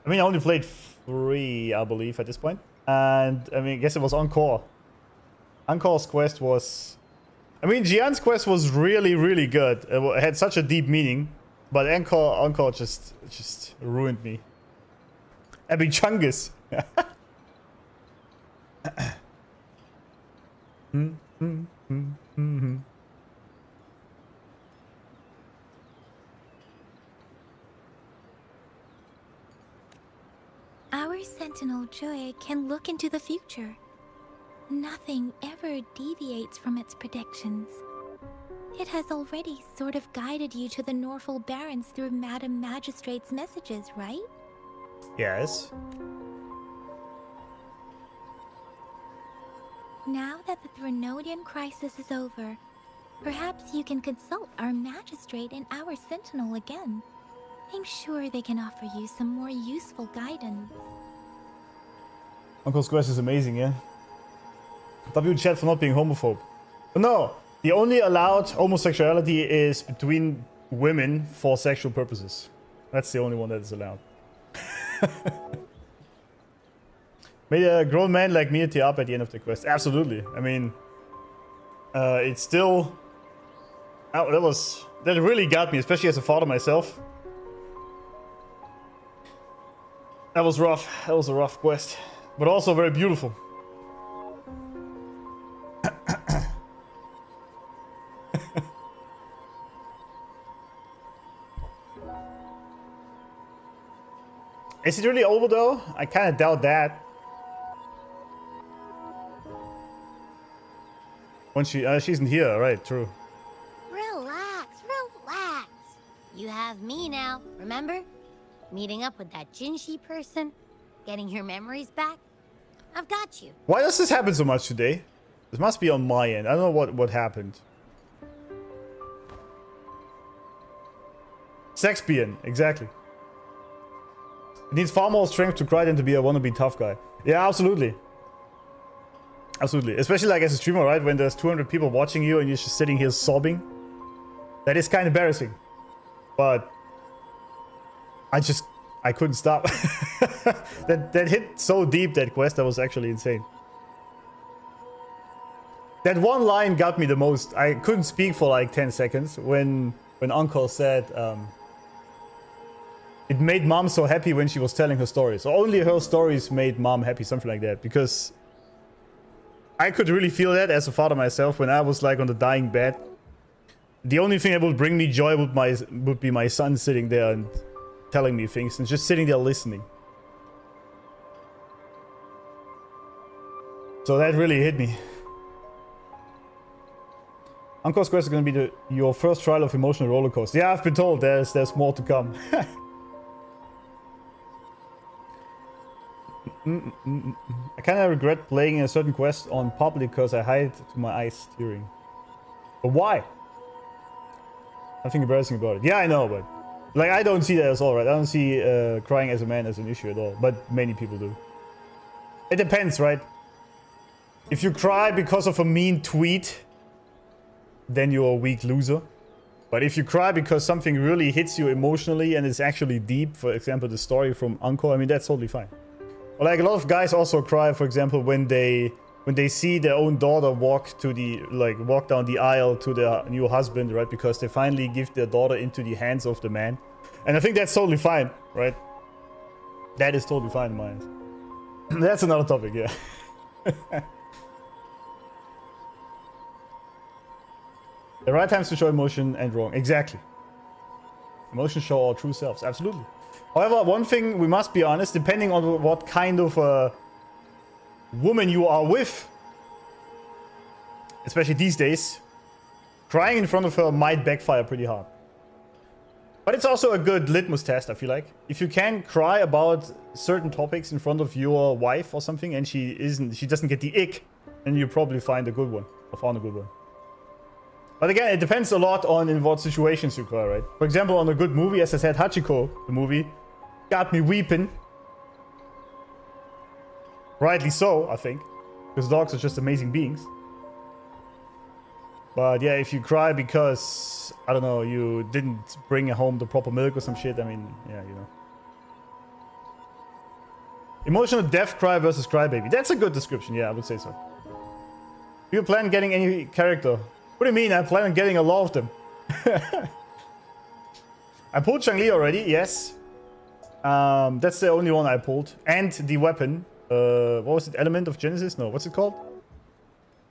mean, I only played 3, I believe, at this point. And, I mean, I guess it was Encore. Encore's quest was... I mean, Jian's quest was really, really good. It had such a deep meaning. But Encore just ruined me. Abby Chungus. Our Sentinel Joy can look into the future. Nothing ever deviates from its predictions. It has already sort of guided you to the Norfolk Barrens through Madam Magistrate's messages, right? Yes. Now that the Threnodian crisis is over, perhaps you can consult our Magistrate and our Sentinel again. I'm sure they can offer you some more useful guidance. Uncle's quest is amazing, yeah? W chat for not being homophobe. No, the only allowed homosexuality is between women for sexual purposes. That's the only one that is allowed. Made a grown man like me tear up at the end of the quest. Absolutely. I mean, it's still... Oh, that really got me, especially as a father myself. That was rough. That was a rough quest. But also very beautiful. Is it really over though? I kind of doubt that. When she isn't here, right? True. Relax. You have me now, remember? Meeting up with that Jinshi person, getting your memories back. I've got you. Why does this happen so much today? This must be on my end. I don't know what happened. Sexpian, exactly. It needs far more strength to cry than to be a wannabe tough guy. Yeah, absolutely. Absolutely. Especially like as a streamer, right? When there's 200 people watching you and you're just sitting here sobbing. That is kind of embarrassing. But I couldn't stop. that hit so deep, that quest, that was actually insane. That one line got me the most. I couldn't speak for like 10 seconds when Uncle said it made mom so happy when she was telling her stories. So only her stories made mom happy, something like that. Because I could really feel that as a father myself when I was like on the dying bed. The only thing that would bring me joy would be my son sitting there and telling me things and just sitting there listening. So that really hit me. Uncle's quest is going to be your first trial of emotional roller coaster. Yeah, I've been told there's more to come. I kind of regret playing a certain quest on public because I hide to my eyes tearing. But why? Nothing embarrassing about it. Yeah, I know, but like I don't see that as all, right? I don't see crying as a man as an issue at all, but many people do. It depends, right? If you cry because of a mean tweet, then you're a weak loser. But if you cry because something really hits you emotionally and is actually deep, for example, the story from Uncle, I mean, that's totally fine. Or like a lot of guys also cry, for example, when they see their own daughter walk down the aisle to their new husband, right? Because they finally give their daughter into the hands of the man. And I think that's totally fine, right? That is totally fine in my eyes. That's another topic, yeah. The right times to show emotion and wrong. Exactly. Emotions show our true selves. Absolutely. However, one thing we must be honest, depending on what kind of woman you are with, especially these days, crying in front of her might backfire pretty hard. But it's also a good litmus test, I feel like. If you can cry about certain topics in front of your wife or something and she doesn't get the ick, then you probably find a good one, or found a good one. But again, it depends a lot on in what situations you cry, right? For example, on a good movie, as I said, Hachiko, the movie, got me weeping. Rightly so, I think. Because dogs are just amazing beings. But yeah, if you cry because, I don't know, you didn't bring home the proper milk or some shit, I mean, yeah, you know. Emotional death cry versus crybaby. That's a good description, yeah, I would say so. Do you plan getting any character? What do you mean? I plan on getting a lot of them. I pulled Changli already, yes. That's the only one I pulled. And the weapon. What was it? Element of Genesis? No, what's it called?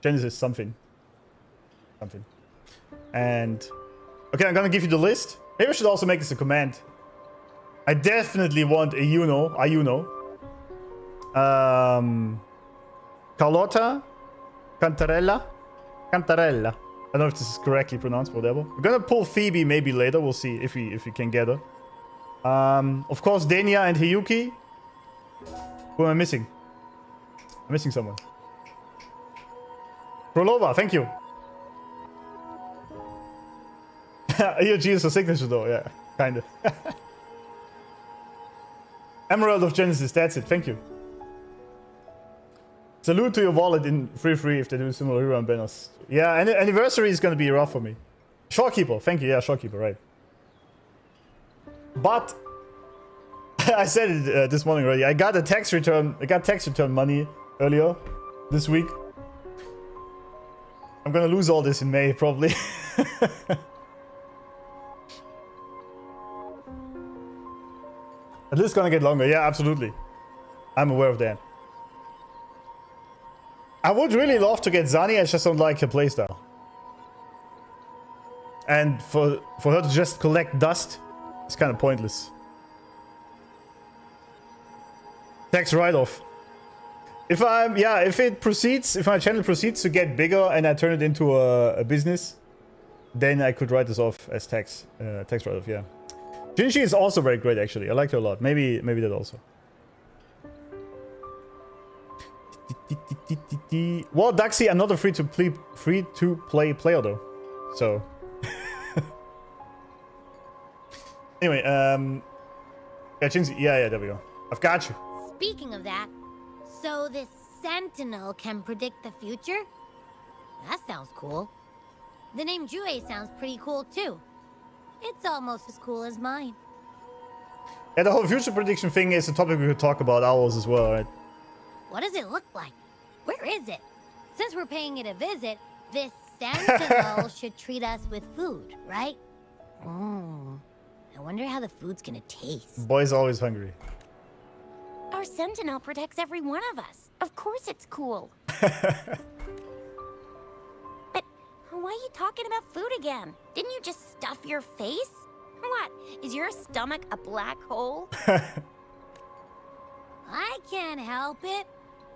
Genesis something. Something. And... okay, I'm gonna give you the list. Maybe I should also make this a command. I definitely want a Ayuno. Carlotta. Cantarella. I don't know if this is correctly pronounced, whatever. We're gonna pull Phoebe maybe later. We'll see if we can get her. Of course, Denia and Hiyuki. Who am I missing? I'm missing someone. Prolova, thank you. EOG is a signature though, yeah. Kinda. Emerald of Genesis, that's it, thank you. Salute to your wallet in free if they do similar hero and banners. Yeah, and anniversary is gonna be rough for me. Shorekeeper, thank you, yeah, Shorekeeper, right. But I said it this morning already. I got tax return money earlier this week. I'm gonna lose all this in May, probably. At least gonna get longer. Yeah, absolutely. I'm aware of that. I would really love to get Zani. I just don't like her playstyle. And for her to just collect dust, it's kind of pointless. Tax write-off. If my channel proceeds to get bigger and I turn it into a business, then I could write this off as tax write-off. Yeah, Jinji is also very great actually. I like her a lot. Maybe that also. Well, Daxi, I'm not a free-to-play player though, so. Anyway, yeah, Jinji, yeah, there we go. I've got you. Speaking of that, so this Sentinel can predict the future? That sounds cool. The name Jue sounds pretty cool too. It's almost as cool as mine. Yeah, the whole future prediction thing is a topic we could talk about hours as well, right? What does it look like? Where is it? Since we're paying it a visit, this Sentinel should treat us with food, right? I wonder how the food's gonna taste. Boy's always hungry. Our Sentinel protects every one of us. Of course it's cool. But why are you talking about food again? Didn't you just stuff your face? What? Is your stomach a black hole? I can't help it.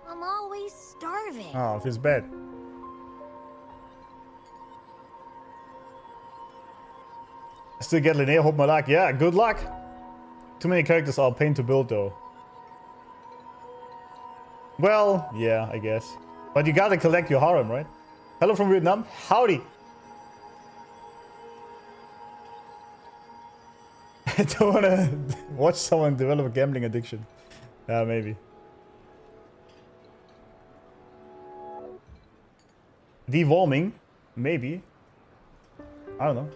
I'm always starving. Oh, feels bad. Still get Linnea, hope my luck. Yeah, good luck. Too many characters are a pain to build though. Well, yeah, I guess. But you gotta collect your harem, right? Hello from Vietnam. Howdy. I don't wanna watch someone develop a gambling addiction. Yeah, maybe. Deworming? Maybe. I don't know.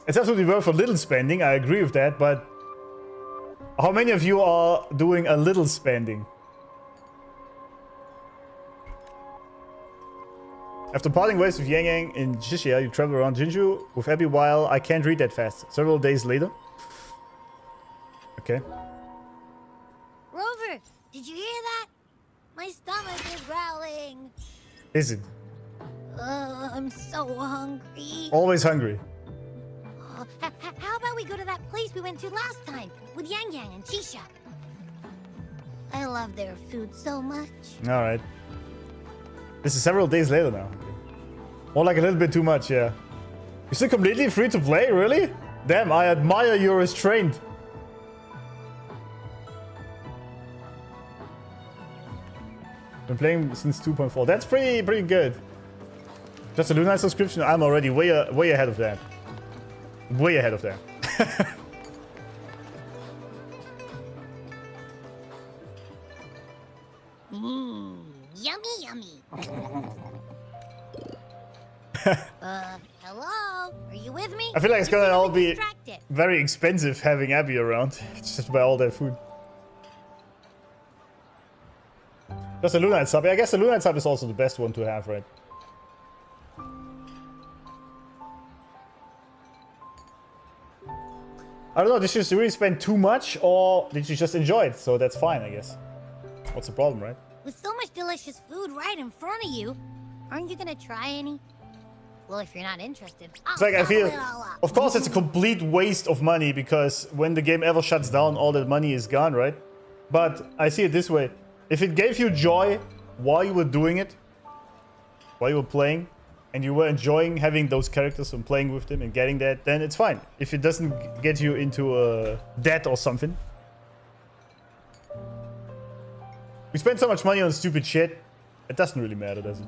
It's absolutely worth a little spending, I agree with that, but how many of you are doing a little spending? After parting ways with Yang Yang in Shishia, you travel around Jinju with Abby while I can't read that fast. Several days later. Okay. Rover, did you hear that? My stomach is growling. Is it? I'm so hungry. Always hungry. How about we go to that place we went to last time with Yang Yang and Chisha? I love their food so much. Alright. This is several days later now. More like a little bit too much, yeah. You're still completely free to play, really? Damn, I admire your restraint. Been playing since 2.4. That's pretty good. Just a Luna subscription. I'm already way ahead of that. Way ahead of that. Yummy, yummy. Hello? Are you with me? I feel like it's gonna all be Distracted. very expensive having Abby around. Just to buy all that food. Just a Lunite sub. I guess the Lunite sub is also the best one to have, right? I don't know, did you really spend too much or did you just enjoy it? So that's fine, I guess. What's the problem, right? With so much delicious food right in front of you, aren't you gonna try any? Well, if you're not interested, It's like I feel, of course it's a complete waste of money because when the game ever shuts down, all that money is gone, right? But I see it this way. If it gave you joy while you were doing it, while you were playing, and you were enjoying having those characters and playing with them and getting that, then it's fine. If it doesn't get you into debt or something. We spend so much money on stupid shit, it doesn't really matter, does it?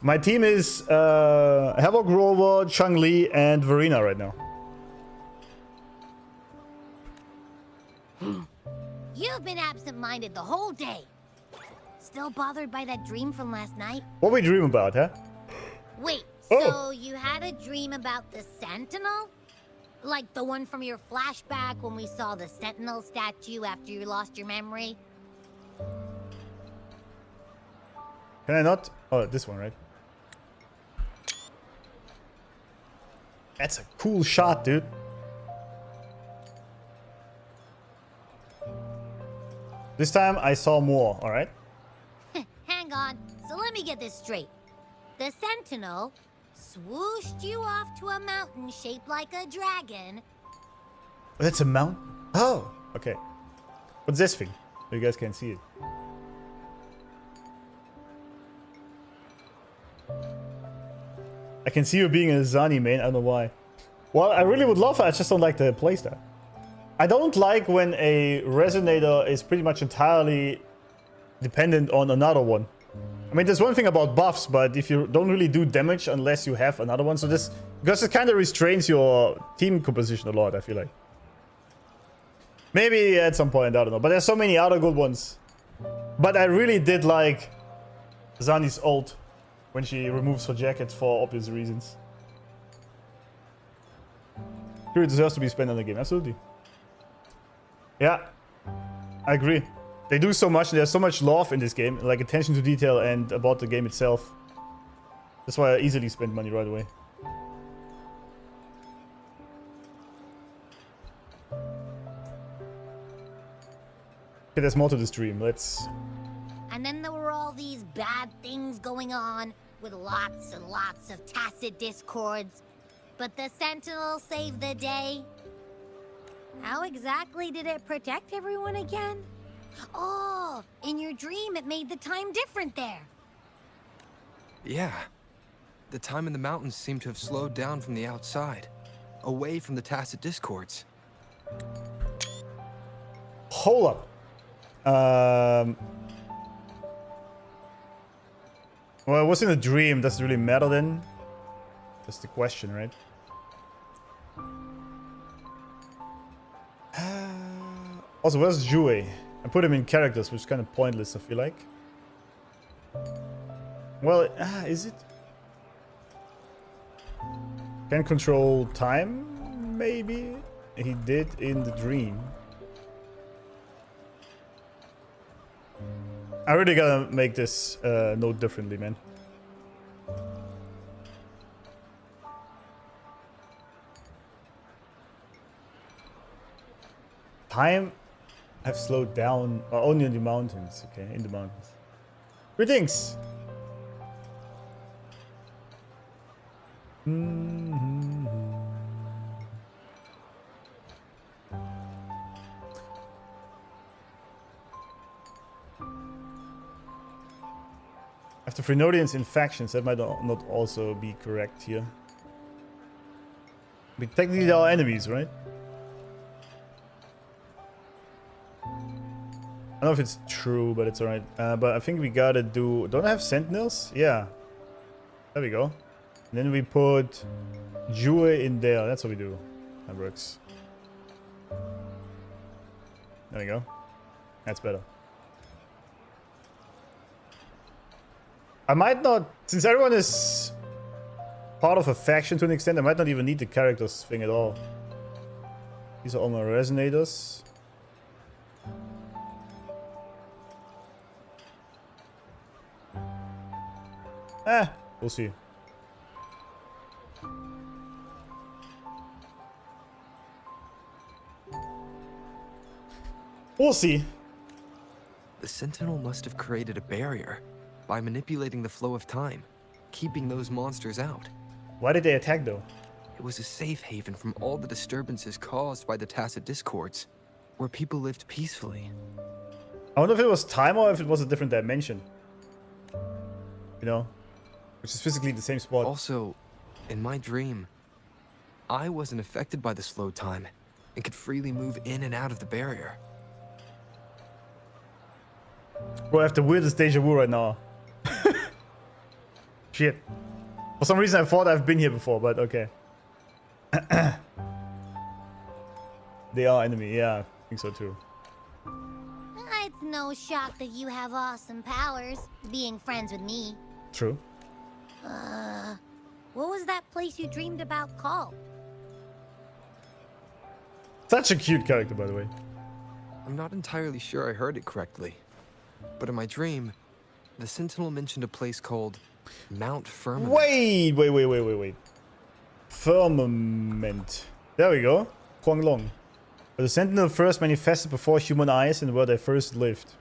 My team is Havoc, Rover, Chun-Li, and Verena right now. You've been absent-minded the whole day. Still bothered by that dream from last night? What we dream about, huh? Wait, Oh. so you had a dream about the Sentinel? Like the one from your flashback when we saw the Sentinel statue after you lost your memory? Can I not? Oh, this one, right? That's a cool shot, dude. This time I saw more, alright? Hang on, so let me get this straight. The Sentinel swooshed you off to a mountain shaped like a dragon. That's a mount? Oh, okay. What's this thing? You guys can see it. I can see you being a Zani main, I don't know why. Well, I really would love it, I just don't like the playstyle. I don't like when a resonator is pretty much entirely dependent on another one. I mean, there's one thing about buffs, but if you don't really do damage unless you have another one, so this... Because it kind of restrains your team composition a lot, I feel like. Maybe at some point, I don't know. But there's so many other good ones. But I really did like Zani's ult when she removes her jacket for obvious reasons. Sure, it deserves to be spent on the game, absolutely. Yeah, I agree. They do so much, there's so much love in this game, like attention to detail and about the game itself. That's why I easily spend money right away. Okay, there's more to this dream, let's... And then there were all these bad things going on, with lots and lots of tacit discords. But the Sentinel saved the day. How exactly did it protect everyone again? Oh, in your dream it made the time different there. Yeah. The time in the mountains seemed to have slowed down from the outside, away from the tacit discords. Hold up. Well, it was in a dream. Does it really matter then? That's the question, right? Also, where's Jue? I put him in characters, which is kind of pointless, I feel like. Well, is it? Can control time, maybe? He did in the dream. I really gotta make this note differently, man. Time have slowed down, only in the mountains, okay, in the mountains. Greetings! After Frenodians in factions, that might not also be correct here. But technically they are enemies, right? I don't know if it's true, but it's alright. But I think we gotta do... Don't I have Sentinels? Yeah. There we go. And then we put Jue in there. That's what we do. That works. There we go. That's better. I might not... Since everyone is part of a faction to an extent, I might not even need the characters thing at all. These are all my resonators. We'll see. We'll see. The Sentinel must have created a barrier by manipulating the flow of time, keeping those monsters out. Why did they attack though? It was a safe haven from all the disturbances caused by the Tacit Discords, where people lived peacefully. I wonder if it was time or if it was a different dimension. You know? Which is physically the same spot. Also, in my dream, I wasn't affected by the slow time and could freely move in and out of the barrier. Bro, I have the weirdest deja vu right now. Shit. For some reason I thought I've been here before, but okay. They are enemy, yeah, I think so too. It's no shock that you have awesome powers, being friends with me. True. What was that place you dreamed about called? Such a cute character, by the way. I'm not entirely sure I heard it correctly, but in my dream, the Sentinel mentioned a place called Mount Firmament. Wait. Firmament. There we go. Huanglong. Where the Sentinel first manifested before human eyes and where they first lived.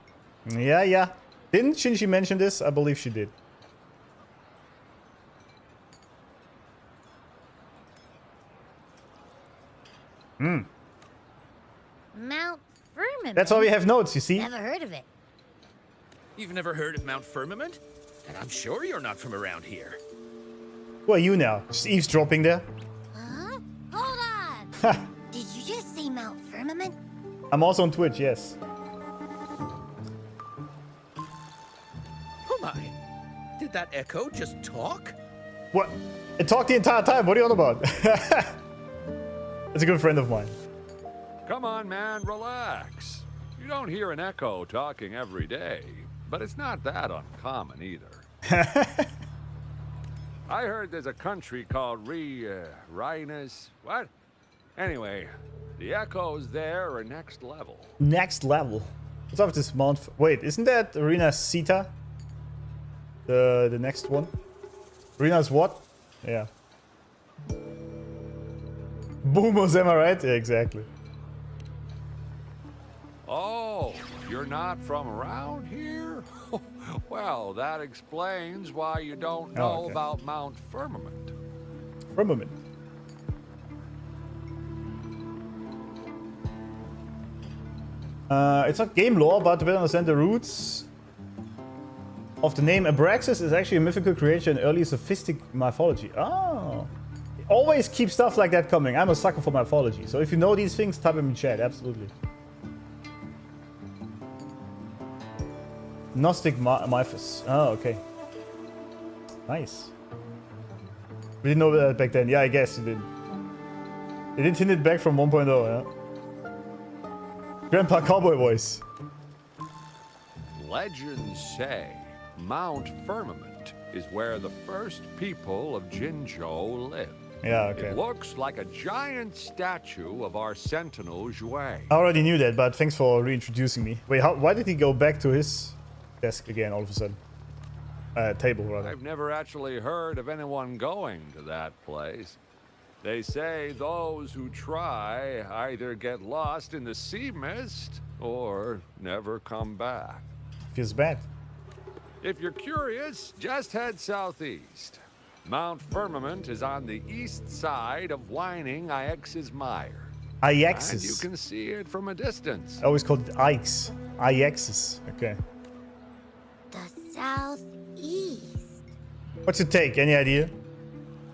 Yeah. Didn't Shinji mention this? I believe she did. Mount Firmament? That's why we have notes, you see? Never heard of it. You've never heard of Mount Firmament? And I'm sure you're not from around here. Who are you now? Just eavesdropping there? Huh? Hold on! Did you just say Mount Firmament? I'm also on Twitch, yes. Oh my! Did that echo just talk? What? It talked the entire time. What are you on about? That's a good friend of mine. Come on, man, relax. You don't hear an echo talking every day, but it's not that uncommon either. I heard there's a country called Rhinus. What? Anyway, the echoes there are next level. Next level. What's up with this mount? Wait, isn't that Arena Sita? The next one? Arena's what? Yeah. Boomers, am I right? Yeah, exactly. Oh, you're not from around here? Well, that explains why you don't know about Mount Firmament. Firmament. It's not game lore, but to better understand the roots of the name, Abraxas is actually a mythical creature in early sophistic mythology. Oh. Always keep stuff like that coming. I'm a sucker for mythology. So if you know these things, type them in chat. Absolutely. Gnostic mythos. Oh, okay. Nice. We didn't know that back then. Yeah, I guess you did. They didn't hint it back from 1.0, yeah. Grandpa Cowboy voice. Legends say Mount Firmament is where the first people of Jinzhou lived. Yeah, okay. It looks like a giant statue of our Sentinel Jue. I already knew that, but thanks for reintroducing me. Wait, why did he go back to his desk again all of a sudden? Table, rather. I've never actually heard of anyone going to that place. They say those who try either get lost in the sea mist or never come back. Feels bad. If you're curious, just head southeast. Mount Firmament is on the east side of whining Ix's Mire. Ix's. And you can see it from a distance. I always called it Ix. Ix's. Okay. The southeast. east. What's your take? Any idea?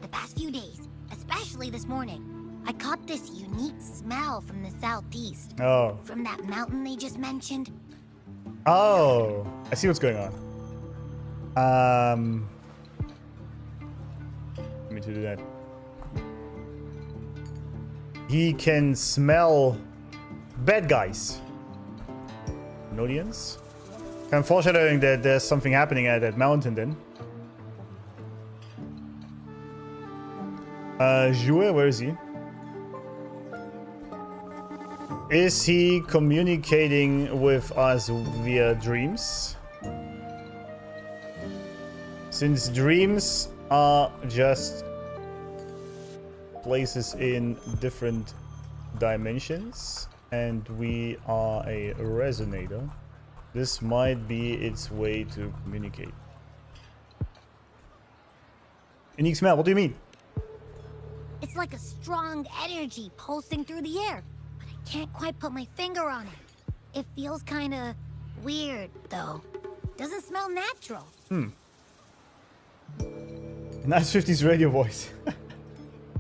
The past few days, especially this morning, I caught this unique smell from the southeast. Oh. From that mountain they just mentioned. Oh. I see what's going on. Let me do that. He can smell bad guys. Nodians? Kind of foreshadowing that there's something happening at that mountain then. Jue, where is he? Is he communicating with us via dreams? Since dreams are just places in different dimensions, and we are a resonator, this might be its way to communicate. Unique smell, what do you mean? It's like a strong energy pulsing through the air, but I can't quite put my finger on it. It feels kinda weird, though. Doesn't smell natural. Nice 50s radio voice.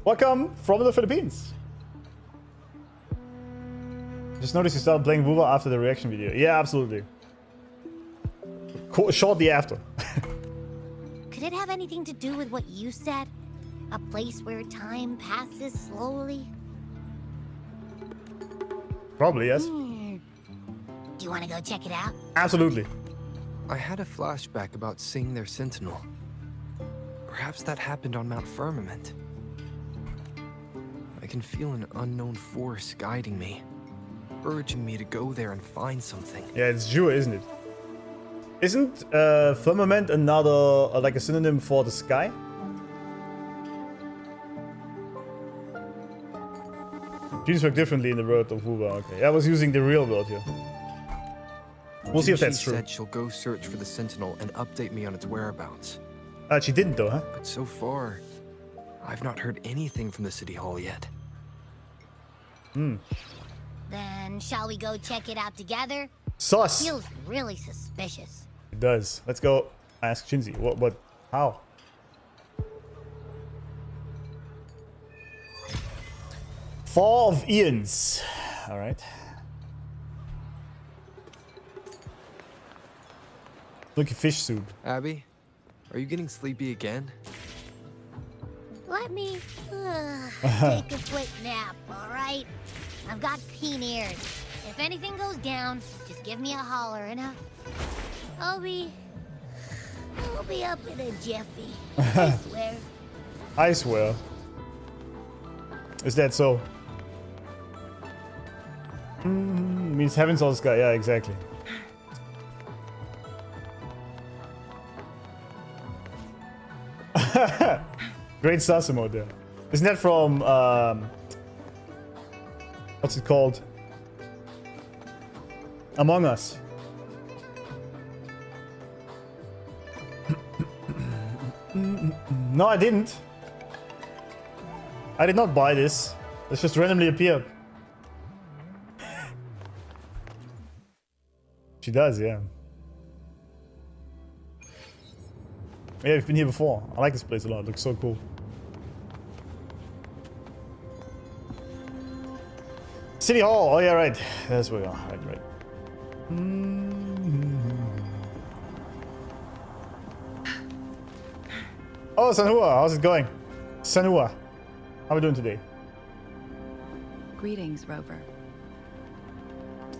Welcome from the Philippines. Just noticed you started playing Wuva after the reaction video. Yeah, absolutely. Shortly after. Could it have anything to do with what you said? A place where time passes slowly? Probably, yes. Do you want to go check it out? Absolutely. I had a flashback about seeing their Sentinel. Perhaps that happened on Mount Firmament. I can feel an unknown force guiding me, urging me to go there and find something. Yeah, it's Jua, isn't it? Isn't Firmament another, like a synonym for the sky? Genes work differently in the world of Wuba. Okay, I was using the real world here. We'll see if that's She true. said she'll go search for the Sentinel and update me on its whereabouts. She didn't though, huh? But so far, I've not heard anything from the City Hall yet. Then shall we go check it out together? Sus! Feels really suspicious. It does. Let's go ask Shinzi. What, how? Fall of Eons. Alright. Look at fish soup. Abby, are you getting sleepy again? Let me take a quick nap, alright? I've got keen ears. If anything goes down, just give me a holler and I'll be up in a jiffy. I swear. I swear. Is that so? Means heaven's all sky. Yeah, exactly. Great Sasimo there. Isn't that from what's it called? Among Us. No, I didn't. I did not buy this. This just randomly appeared. She does, yeah. Yeah, we've been here before. I like this place a lot. It looks so cool. City Hall. Oh, yeah, right. That's where we are. Right. Oh, Sanhua. How's it going? Sanhua. How are we doing today? Greetings, Rover.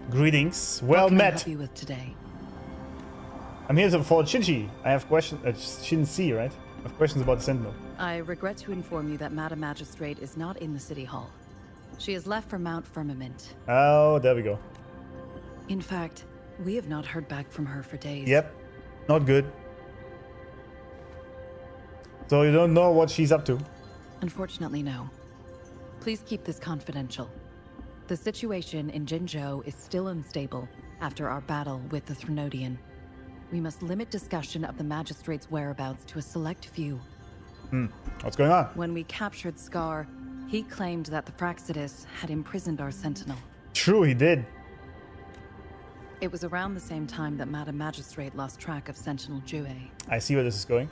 Greetings. Well What can I met. help you with today? I'm here for Shinji. I have questions. Shinji, right? I have questions about the Sentinel. I regret to inform you that Madam Magistrate is not in the City Hall. She has left for Mount Firmament. Oh, there we go. In fact, we have not heard back from her for days. Yep. Not good. So you don't know what she's up to? Unfortunately, no. Please keep this confidential. The situation in Jinzhou is still unstable after our battle with the Threnodian. We must limit discussion of the Magistrate's whereabouts to a select few. What's going on? When we captured Scar, he claimed that the Praxidus had imprisoned our Sentinel. True, he did. It was around the same time that Madam Magistrate lost track of Sentinel Jue. I see where this is going.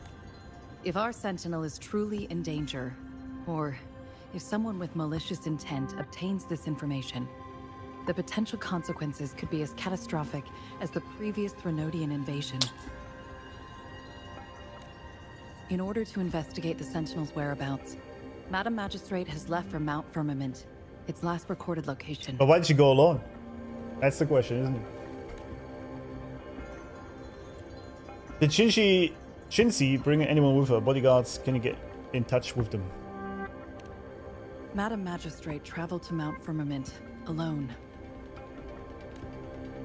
If our Sentinel is truly in danger, or if someone with malicious intent obtains this information, the potential consequences could be as catastrophic as the previous Threnodian invasion. In order to investigate the Sentinel's whereabouts, Madam Magistrate has left for Mount Firmament, its last recorded location. But why did she go alone? That's the question, isn't it? Did Shinsi bring anyone with her? Bodyguards, can you get in touch with them? Madam Magistrate traveled to Mount Firmament alone.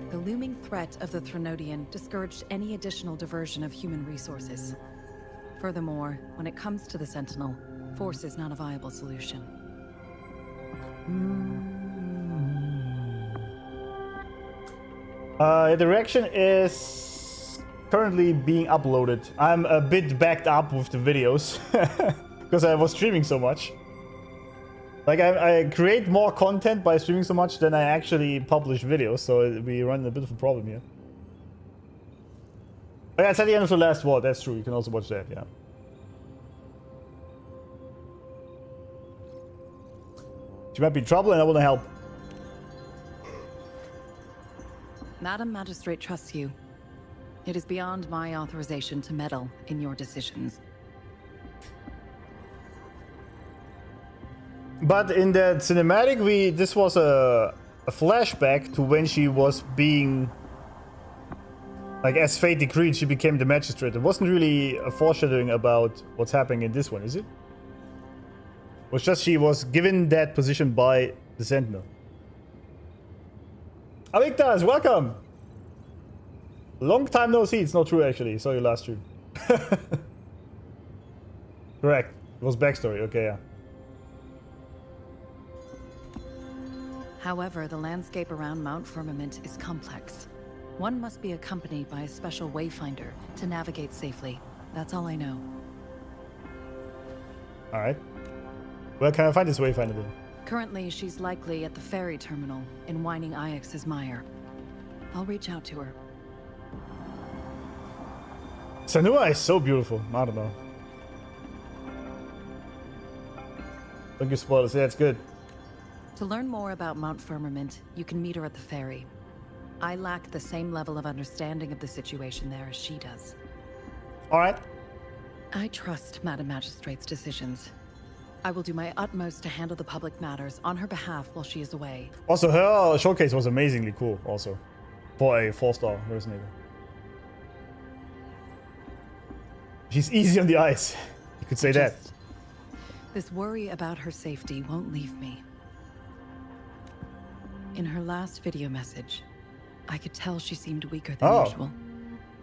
The looming threat of the Threnodian discouraged any additional diversion of human resources. Furthermore, when it comes to the Sentinel, force is not a viable solution. The reaction is currently being uploaded. I'm a bit backed up with the videos because I was streaming so much. Like, I create more content by streaming so much than I actually publish videos, so we run a bit of a problem here. But yeah, it's at the end of the last war, that's true, you can also watch that, yeah. She might be in trouble and I want to help. Madam Magistrate trusts you. It is beyond my authorization to meddle in your decisions. But in that cinematic, this was a flashback to when she was being, like, as fate decreed, she became the magistrate. It wasn't really a foreshadowing about what's happening in this one, is it? It was just she was given that position by the Sentinel. Avictas, welcome! Long time no see. It's not true, actually. Saw you last stream. Correct. It was backstory. Okay, yeah. However, the landscape around Mount Firmament is complex. One must be accompanied by a special wayfinder to navigate safely. That's all I know. Alright. Where can I find this wayfinder then? Currently, she's likely at the ferry terminal in Whining Ix's mire. I'll reach out to her. Sanua is so beautiful. I don't know. Don't give spoilers. Yeah, it's good. To learn more about Mount Firmament, you can meet her at the ferry. I lack the same level of understanding of the situation there as she does. Alright. I trust Madam Magistrate's decisions. I will do my utmost to handle the public matters on her behalf while she is away. Also, her showcase was amazingly cool, also. For a 4-star resonator. She's easy on the eyes. You could say that. This worry about her safety won't leave me. In her last video message, I could tell she seemed weaker than usual,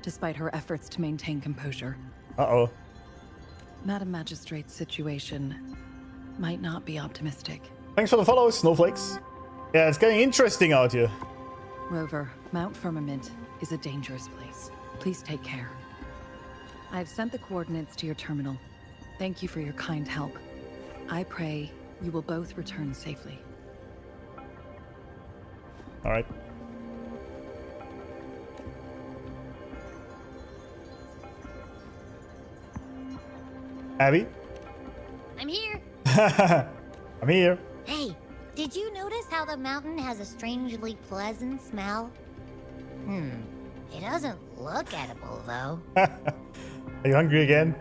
despite her efforts to maintain composure. Uh-oh. Madam Magistrate's situation might not be optimistic. Thanks for the follows, snowflakes. Yeah, it's getting interesting out here. Rover, Mount Firmament is a dangerous place. Please take care. I've sent the coordinates to your terminal. Thank you for your kind help. I pray you will both return safely. Alright. Abby? I'm here. I'm here. Hey, did you notice how the mountain has a strangely pleasant smell? It doesn't look edible, though. Are you hungry again?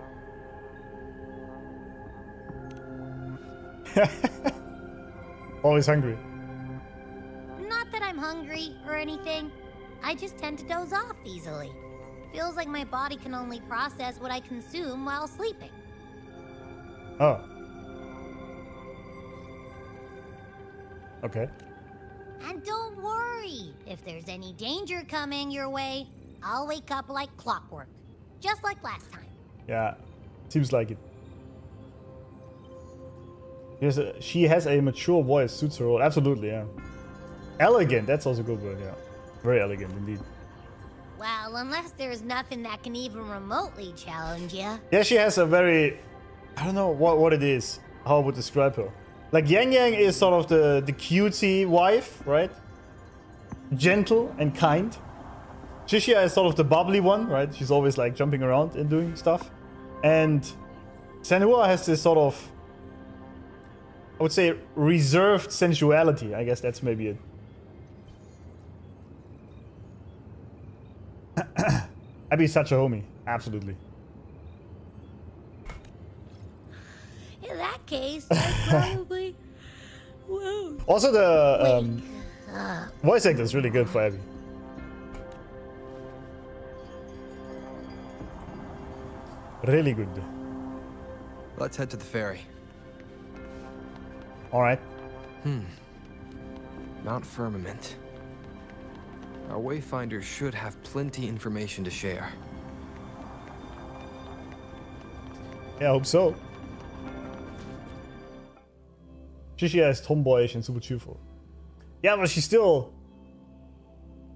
Always hungry. Not that I'm hungry or anything. I just tend to doze off easily. Feels like my body can only process what I consume while sleeping. Oh. Okay. And don't worry, if there's any danger coming your way, I'll wake up like clockwork. Just like last time. Yeah, seems like it. She has a mature voice, suits her role. Absolutely, yeah. Elegant, that's also a good word, yeah. Very elegant indeed. Well, unless there's nothing that can even remotely challenge you. Yeah, she has a very... I don't know what it is, how I would describe her. Like, Yang Yang is sort of the cutesy wife, right? Gentle and kind. Shishia is sort of the bubbly one, right? She's always like jumping around and doing stuff. And Senua has this sort of, I would say, reserved sensuality. I guess that's maybe it. Abby's such a homie. Absolutely. In that case, I probably won't. Also, the voice actor is really good for Abby. Really good. Let's head to the ferry. Alright. Mount Firmament. Our wayfinders should have plenty information to share. Yeah, I hope so. Shishia is tomboyish and super cheerful. Yeah, but she's still...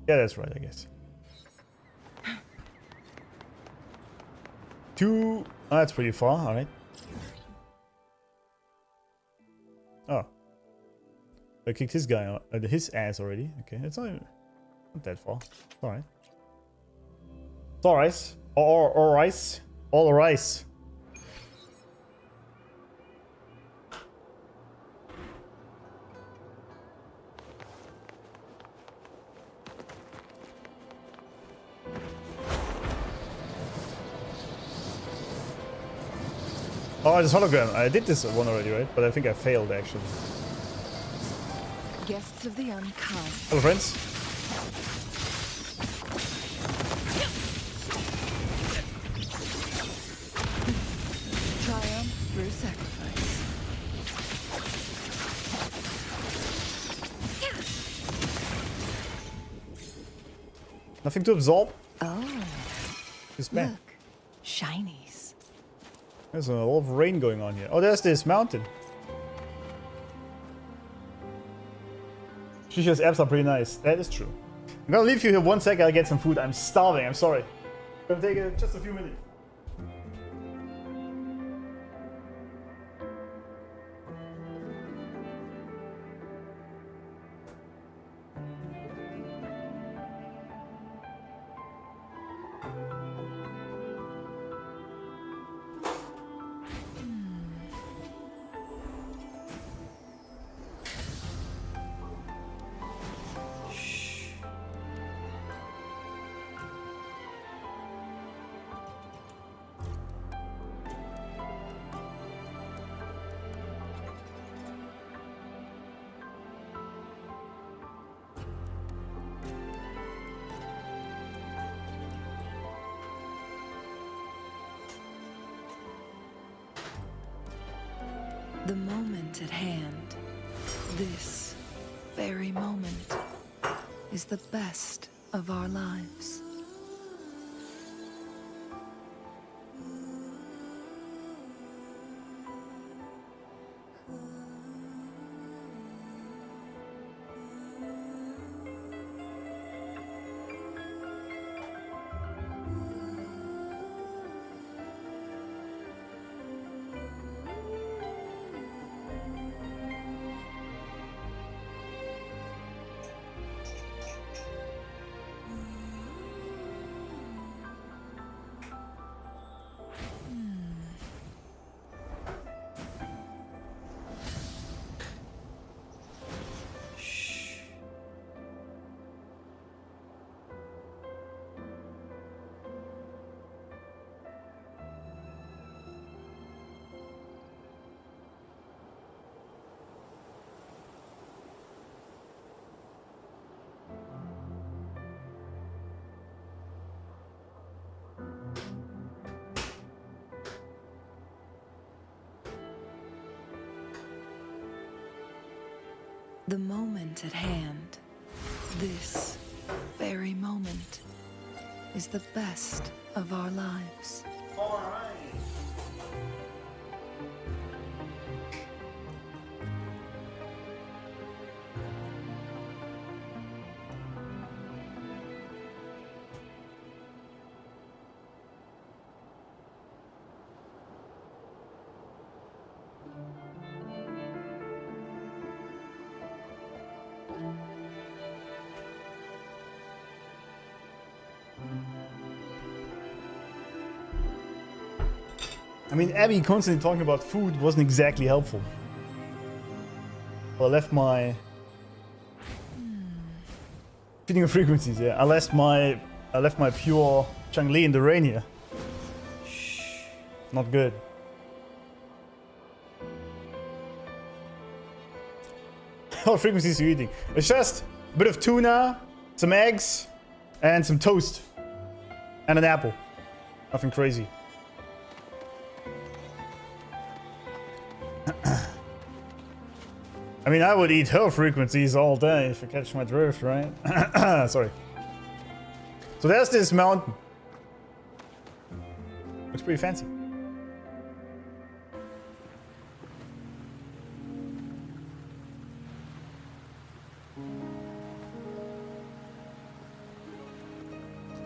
Yeah, that's right, I guess. Oh, that's pretty far, alright. Oh. I kicked his guy out, his ass already. Okay, it's not that far. Alright. It's alright. Alright. Alright. Oh, it's hologram. I did this one already, right? But I think I failed, actually. Guests of the unkind. Hello, friends. Triumph through sacrifice. Nothing to absorb. Oh, It's bad. look. Shinies. There's a lot of rain going on here. Oh, there's this mountain. Shisha's apps are pretty nice. That is true. I'm gonna leave you here 1 second. I'll get some food. I'm starving. I'm sorry. Gonna take just a few minutes. The moment at hand, this very moment, is the best of our lives. The moment at hand, this very moment, is the best of our lives. All right. I mean, Abby constantly talking about food wasn't exactly helpful. Well, I left my... Feeding of frequencies, yeah. I left my pure Changli in the rain here. Shh. Not good. What frequencies are you eating? It's just a bit of tuna, some eggs, and some toast. And an apple. Nothing crazy. I mean, I would eat her frequencies all day if you catch my drift, right? Sorry. So there's this mountain. Looks pretty fancy.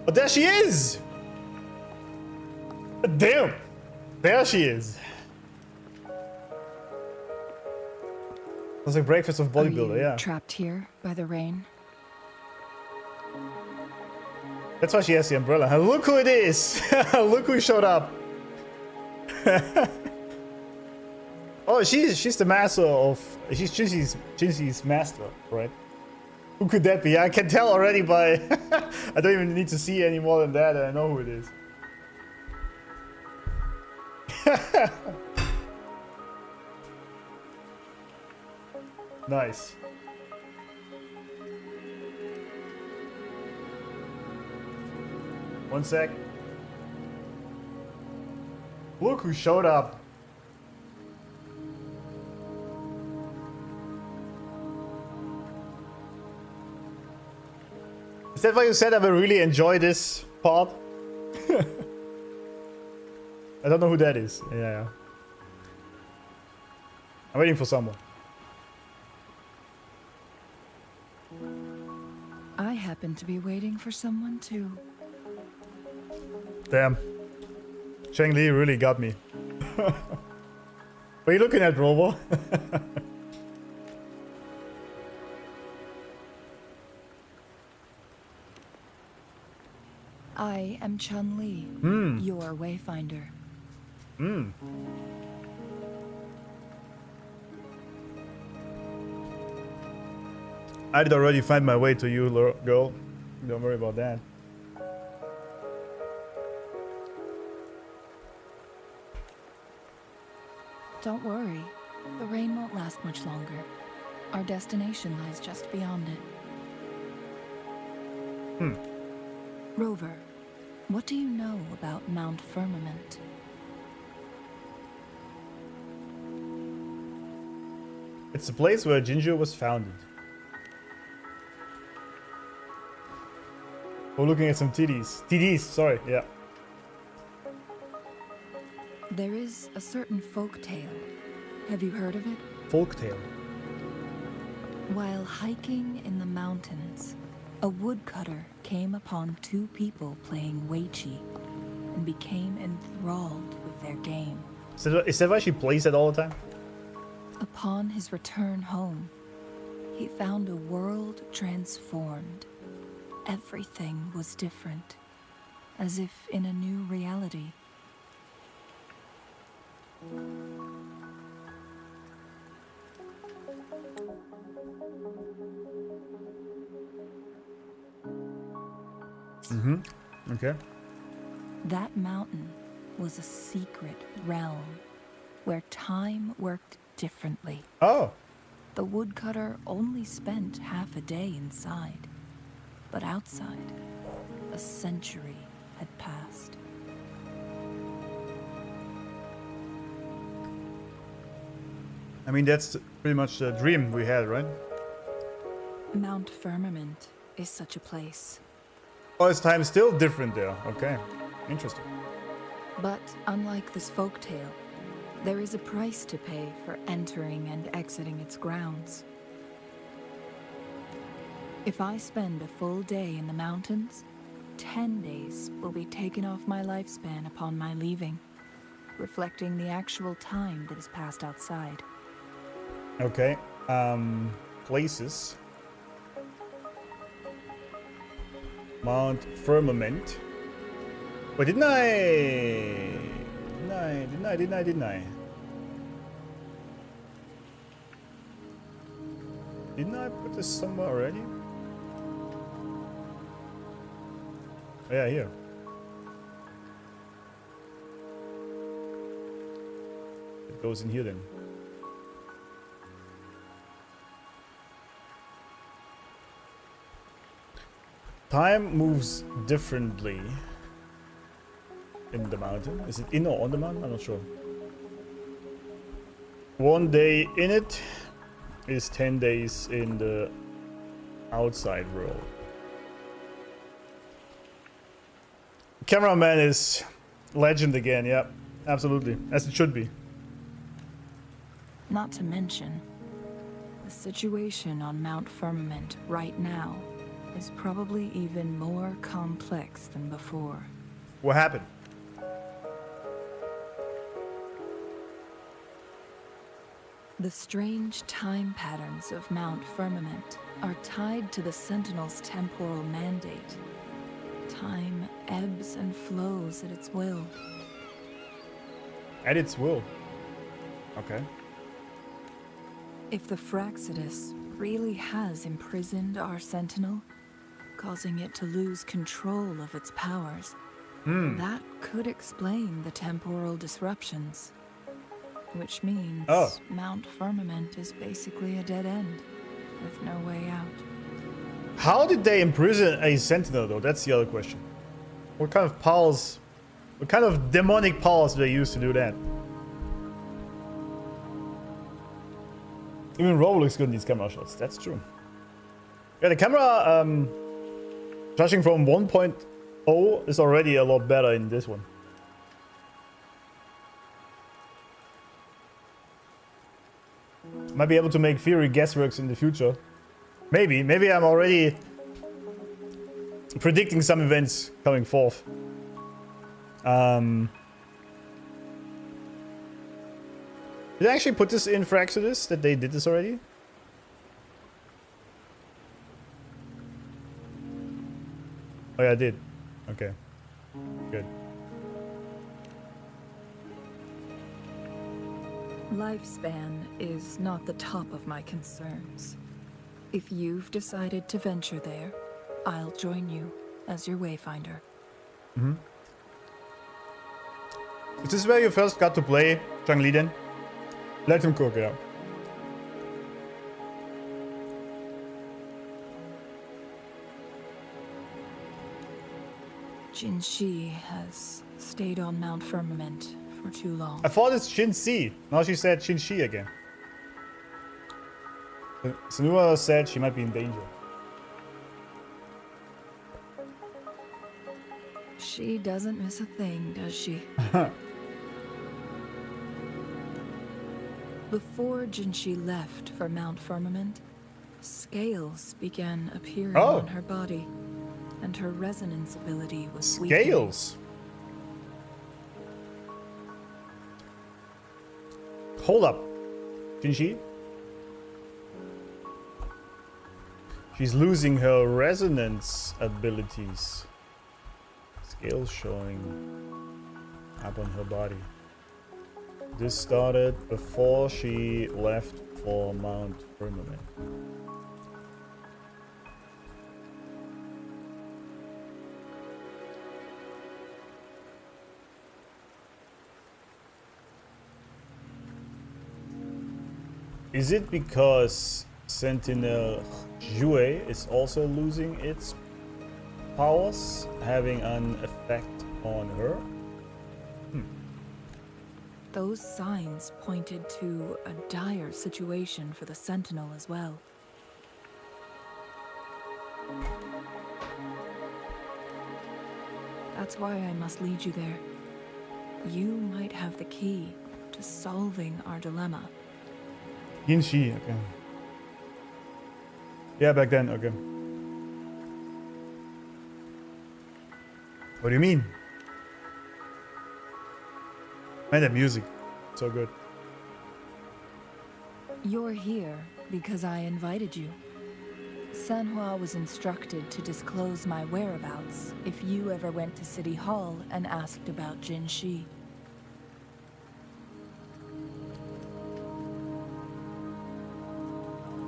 Oh, there she is! Damn! There she is. That's like breakfast of bodybuilder, yeah. Trapped here by the rain. That's why she has the umbrella. And look who it is! Look who showed up. Oh, she's the master of... She's Jinxi's master, right? Who could that be? I can tell already by... I don't even need to see any more than that, and I know who it is. Nice. One sec. Look who showed up. Is that why you said I will really enjoy this part? I don't know who that is. Yeah. I'm waiting for someone. I happen to be waiting for someone too. Damn. Cheng Li really got me. What are you looking at, Robo? I am Chun-Li, your wayfinder. I did already find my way to you, girl. Don't worry about that. Don't worry, the rain won't last much longer. Our destination lies just beyond it. Rover, what do you know about Mount Firmament? It's the place where Jinjo was founded. We're looking at some TDs. TDs, sorry, yeah. There is a certain folk tale. Have you heard of it? Folktale. While hiking in the mountains, a woodcutter came upon two people playing Weiqi and became enthralled with their game. Is that why she plays it all the time? Upon his return home, he found a world transformed. Everything was different, as if in a new reality. Okay. That mountain was a secret realm where time worked differently. Oh. The woodcutter only spent half a day inside, but outside, a century had passed. I mean, that's pretty much the dream we had, right? Mount Firmament is such a place. Oh, it's time still different there. Okay. Interesting. But unlike this folktale, there is a price to pay for entering and exiting its grounds. If I spend a full day in the mountains, 10 days will be taken off my lifespan upon my leaving, reflecting the actual time that is passed outside. Okay. Places. Mount Firmament. Wait, didn't I Didn't I? Didn't I put this somewhere already? Oh, yeah, here. It goes in here then. Time moves differently in the mountain. Is it in or on the mountain? I'm not sure. 1 day in it is 10 days in the outside world. Cameraman is legend again, yeah, absolutely, as it should be. Not to mention, the situation on Mount Firmament right now is probably even more complex than before. What happened? The strange time patterns of Mount Firmament are tied to the Sentinel's temporal mandate. Time ebbs and flows at its will. At its will. Okay. If the Fraxidus really has imprisoned our Sentinel, causing it to lose control of its powers, that could explain the temporal disruptions. Which means Mount Firmament is basically a dead end, with no way out. How did they imprison a Sentinel, though? That's the other question. What kind of powers, what kind of demonic powers do they use to do that? Even Robo looks good in these camera shots, that's true. Yeah, the camera, judging from 1.0, is already a lot better in this one. Might be able to make theory guessworks in the future. Maybe I'm already predicting some events coming forth. Did I actually put this in Fraxidus, that they did this already? Oh yeah, I did. Okay. Good. Lifespan is not the top of my concerns. If you've decided to venture there, I'll join you as your wayfinder. Mm-hmm. Is this where you first got to play Zhangli then? Let him cook, yeah. Jin Shi has stayed on Mount Firmament for too long. I thought it's Shin Si. Now she said Shin Shi again. Senua said she might be in danger. She doesn't miss a thing, does she? Before Jinshi left for Mount Firmament, scales began appearing on her body, and her resonance ability was weakening. Scales? Hold up. Jinshi? She's losing her resonance abilities. Scales showing up on her body. This started before she left for Mount Firmament. Is it because Sentinel Jue is also losing its powers, having an effect on her? Those signs pointed to a dire situation for the Sentinel as well. That's why I must lead you there. You might have the key to solving our dilemma. Jinshi, okay. Yeah, back then, okay. What do you mean? Man, that music, so good. You're here because I invited you. Sanhua was instructed to disclose my whereabouts if you ever went to City Hall and asked about Jin Shi.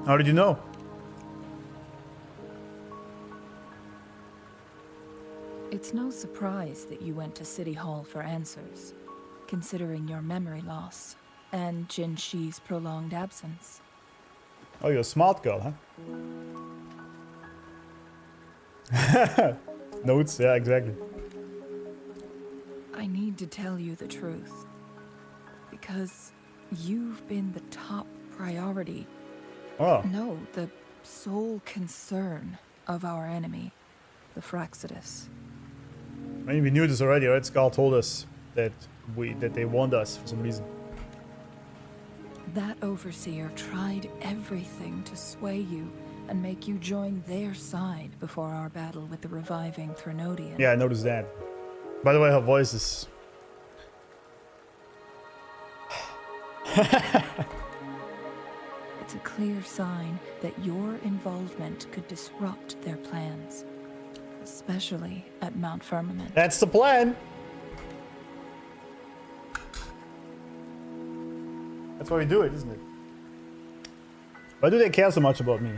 How did you know? It's no surprise that you went to City Hall for answers, considering your memory loss and Jin Shi's prolonged absence. Oh, you're a smart girl, huh? Notes, yeah, exactly. I need to tell you the truth, because you've been the top priority. Oh. No, the sole concern of our enemy, the Fraxidus. I mean, we knew this already, right? Scar told us that they want us for some reason. That overseer tried everything to sway you and make you join their side before our battle with the reviving Threnodian. Yeah, I noticed that. By the way, her voice is... It's a clear sign that your involvement could disrupt their plans, especially at Mount Firmament. That's the plan! That's why we do it, isn't it? Why do they care so much about me?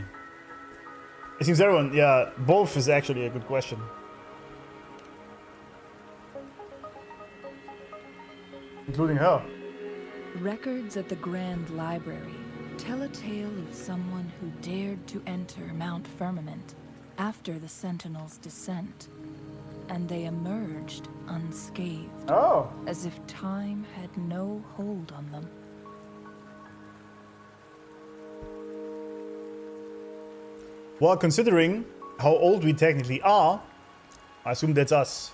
It seems everyone... Yeah, both is actually a good question. Including her. Records at the Grand Library tell a tale of someone who dared to enter Mount Firmament after the Sentinel's descent, and they emerged unscathed. Oh! As if time had no hold on them. Well, considering how old we technically are, I assume that's us.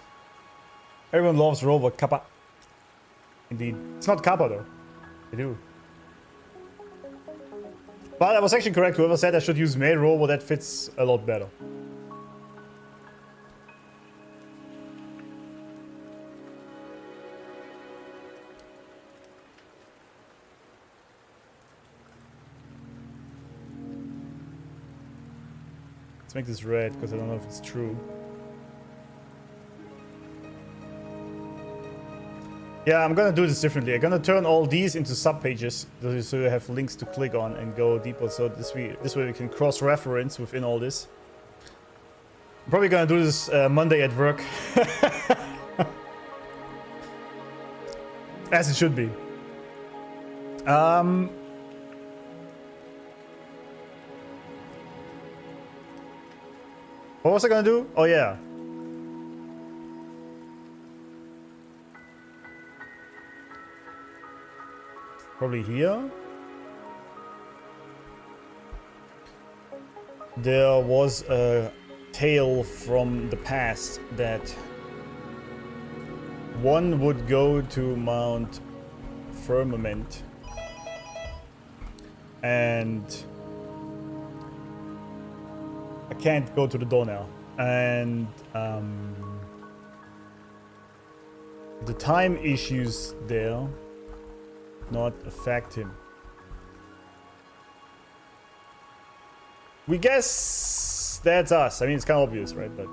Everyone loves Rover Kappa. Indeed. It's not Kappa though. They do. But I was actually correct. Whoever said I should use male Rover, that fits a lot better. Let's make this red, because I don't know if it's true. Yeah, I'm gonna do this differently. I'm gonna turn all these into subpages, so you have links to click on and go deeper. So this way we can cross-reference within all this. I'm probably gonna do this Monday at work. As it should be. What was I gonna do? Oh yeah. Probably here. There was a tale from the past that one would go to Mount Firmament and I can't go to the door now, and the time issues there not affect him. We guess that's us. I mean, it's kind of obvious, right? But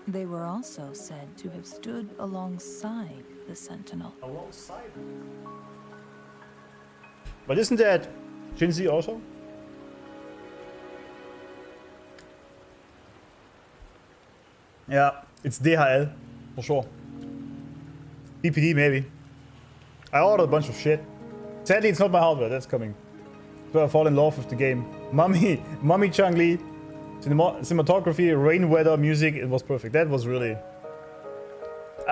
They were also said to have stood alongside the Sentinel. alongside. But isn't that Shinzi also? Yeah, it's DHL for sure. BPD maybe. I ordered a bunch of shit. Sadly, it's not my hardware. That's coming. So I fall in love with the game. Mummy Changli, cinematography, rain weather, music. It was perfect. That was really.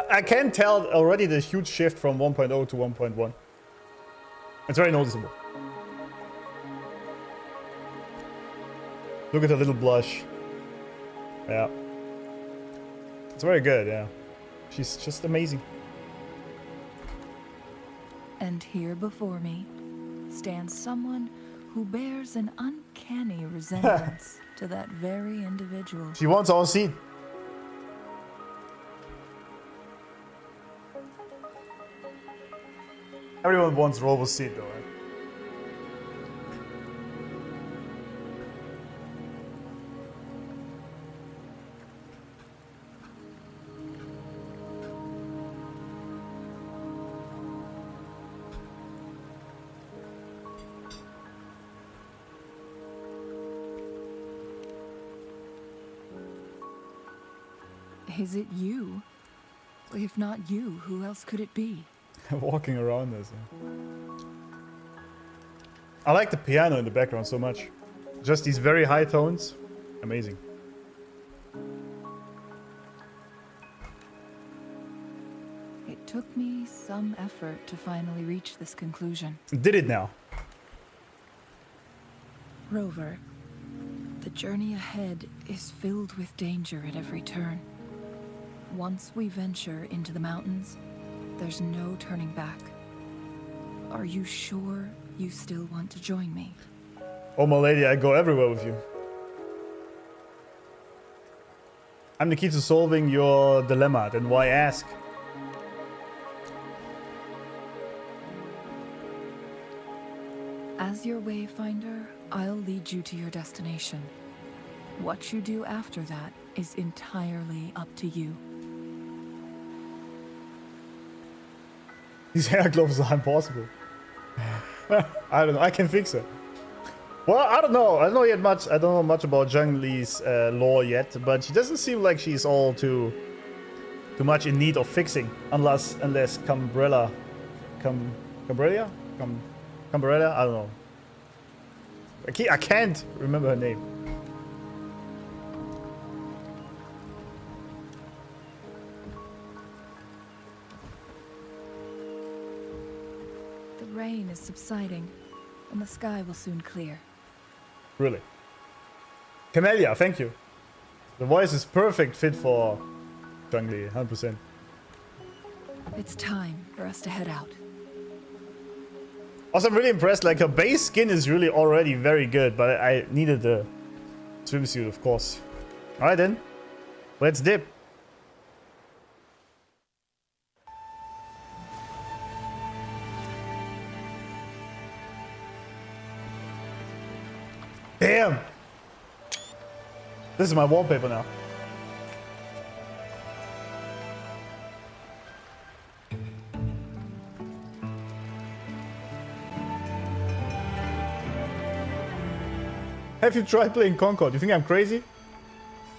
I can tell already the huge shift from 1.0 to 1.1. It's very noticeable. Look at the little blush. Yeah. It's very good, yeah. She's just amazing. And here before me stands someone who bears an uncanny resemblance to that very individual. She wants our seat. Everyone wants Robo's seat though, right? Is it you? If not you, who else could it be? Walking around us. I like the piano in the background so much. Just these very high tones. Amazing. It took me some effort to finally reach this conclusion. Did it now. Rover, the journey ahead is filled with danger at every turn. Once we venture into the mountains, there's no turning back. Are you sure you still want to join me? Oh my lady, I go everywhere with you. I'm the key to solving your dilemma, then why ask? As your wayfinder, I'll lead you to your destination. What you do after that is entirely up to you. These hair gloves are impossible. I don't know. I can fix it. Well, I don't know. I don't know yet much. I don't know much about Zhang Li's lore yet, but she doesn't seem like she's all too much in need of fixing, unless Cambrella, Cambrella, I don't know. I can't remember her name. The rain is subsiding, and the sky will soon clear. Really. Camellia, thank you. The voice is perfect fit for Zhang Li, 100%. It's time for us to head out. Also, I'm really impressed. Like, her base skin is really already very good, but I needed the swimsuit, of course. Alright then. Let's dip. Damn! This is my wallpaper now. Have you tried playing Concord? You think I'm crazy?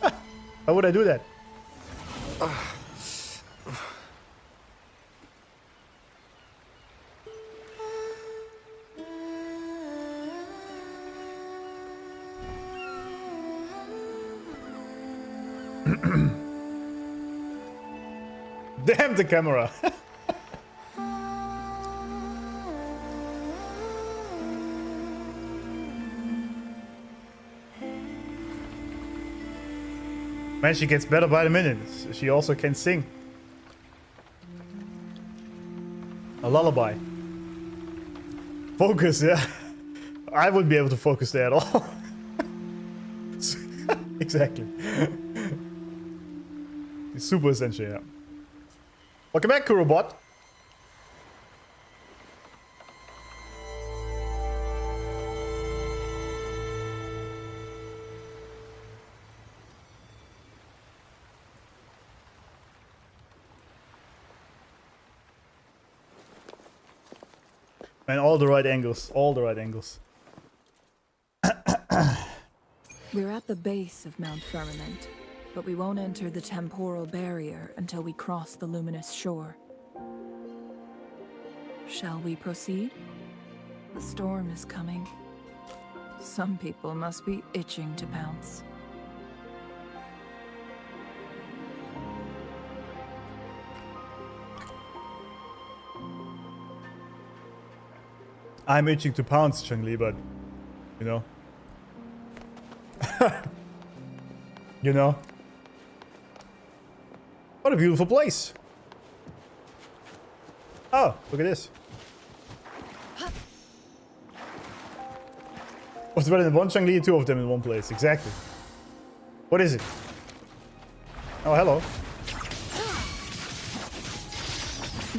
Why would I do that? Damn the camera. Man, she gets better by the minute. She also can sing. A lullaby. Focus, yeah. I wouldn't be able to focus there at all. Exactly. It's super essential, yeah. Welcome back, Kurobot. Man, all the right angles. All the right angles. We're at the base of Mount Firmament, but we won't enter the temporal barrier until we cross the luminous shore. Shall we proceed? The storm is coming. Some people must be itching to pounce. I'm itching to pounce, Chun-Li, but you know. You know. What a beautiful place. Oh, look at this. What's better than one Chun-Li and two of them in one place? Exactly. What is it? Oh, hello.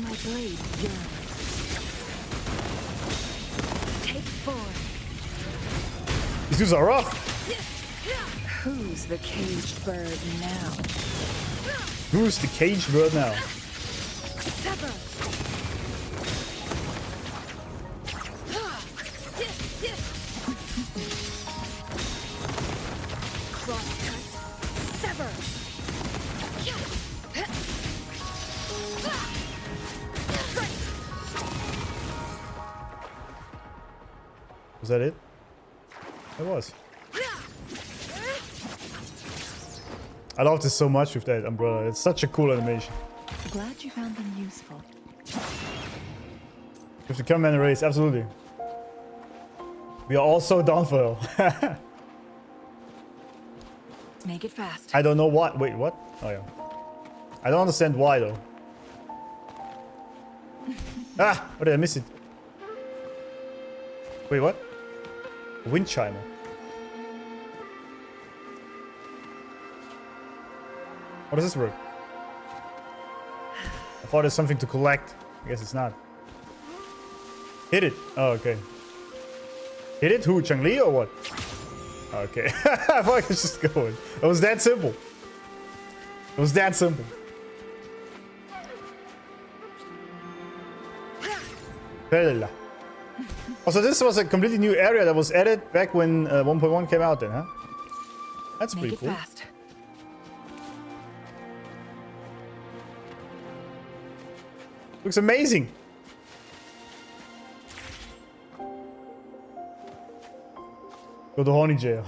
My blade yearns. Take four. These dudes are rough. Who's the caged bird now? Who's the caged bird now? Sever. Crosscut. Sever. Was that it? It was. I love this so much with that umbrella. It's such a cool animation. Glad you found them useful. With the cameraman race, absolutely. We are all so down for her. Make it fast. I don't know what. Wait, what? Oh yeah. I don't understand why though. Ah! What did I miss it? Wait, what? A wind chimer. How does this work? I thought there's something to collect. I guess it's not. Hit it. Oh, okay. Hit it? Who? Chang-Li or what? Okay. I thought I could just go in. It was that simple. It was that simple. Also, this was a completely new area that was added back when 1.1 came out then, huh? That's pretty cool. Fast. Looks amazing. Go to horny jail.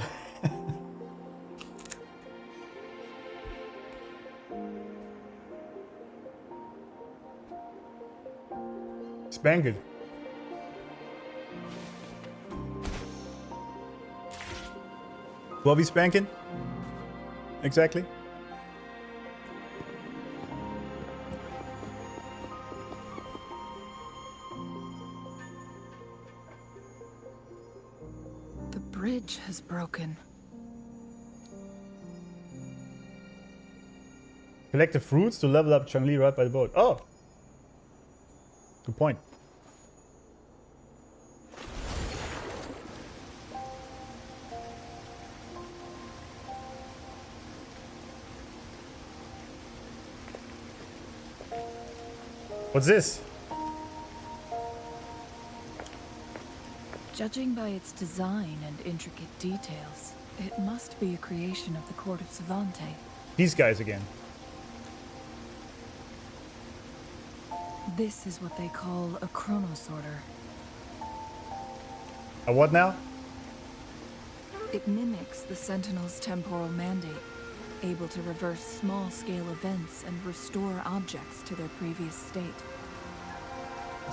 Spank it. What are we spanking? Exactly. The bridge has broken. Collect the fruits to level up Chang-Li right by the boat. Oh! Good point. What's this? Judging by its design and intricate details, it must be a creation of the court of Savante. These guys again. This is what they call a chronosorter. A what now? It mimics the Sentinel's temporal mandate, able to reverse small-scale events and restore objects to their previous state.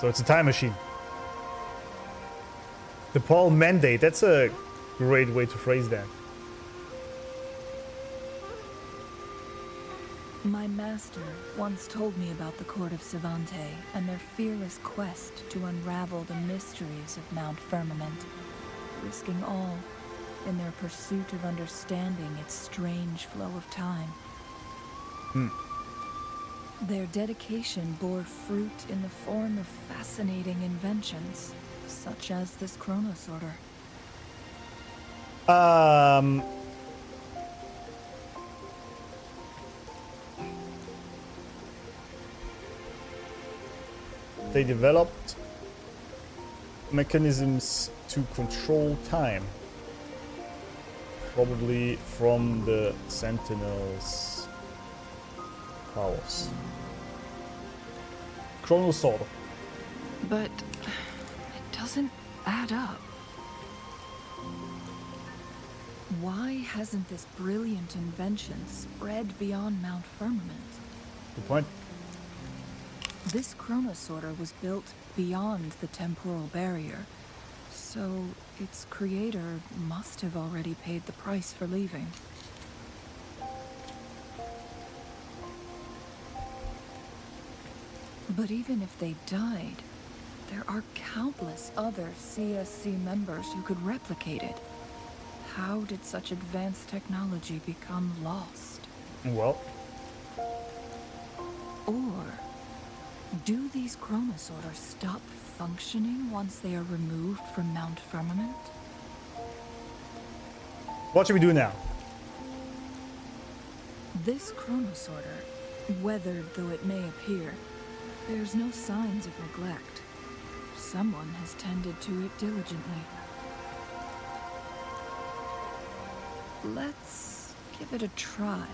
So it's a time machine. The Paul Mandate, that's a great way to phrase that. My master once told me about the court of Savante and their fearless quest to unravel the mysteries of Mount Firmament, risking all in their pursuit of understanding its strange flow of time. Their dedication bore fruit in the form of fascinating inventions, such as this chronosorter. They developed mechanisms to control time. Probably from the Sentinel's powers. Chronosorter. But it doesn't add up. Why hasn't this brilliant invention spread beyond Mount Firmament? Good point. This chronosorter was built beyond the temporal barrier, so its creator must have already paid the price for leaving. But even if they died, there are countless other CSC members who could replicate it. How did such advanced technology become lost? Well. Or do these chronosorters stop functioning once they are removed from Mount Firmament? What should we do now? This chronosorter, weathered though it may appear, bears no signs of neglect. Someone has tended to it diligently. Let's give it a try.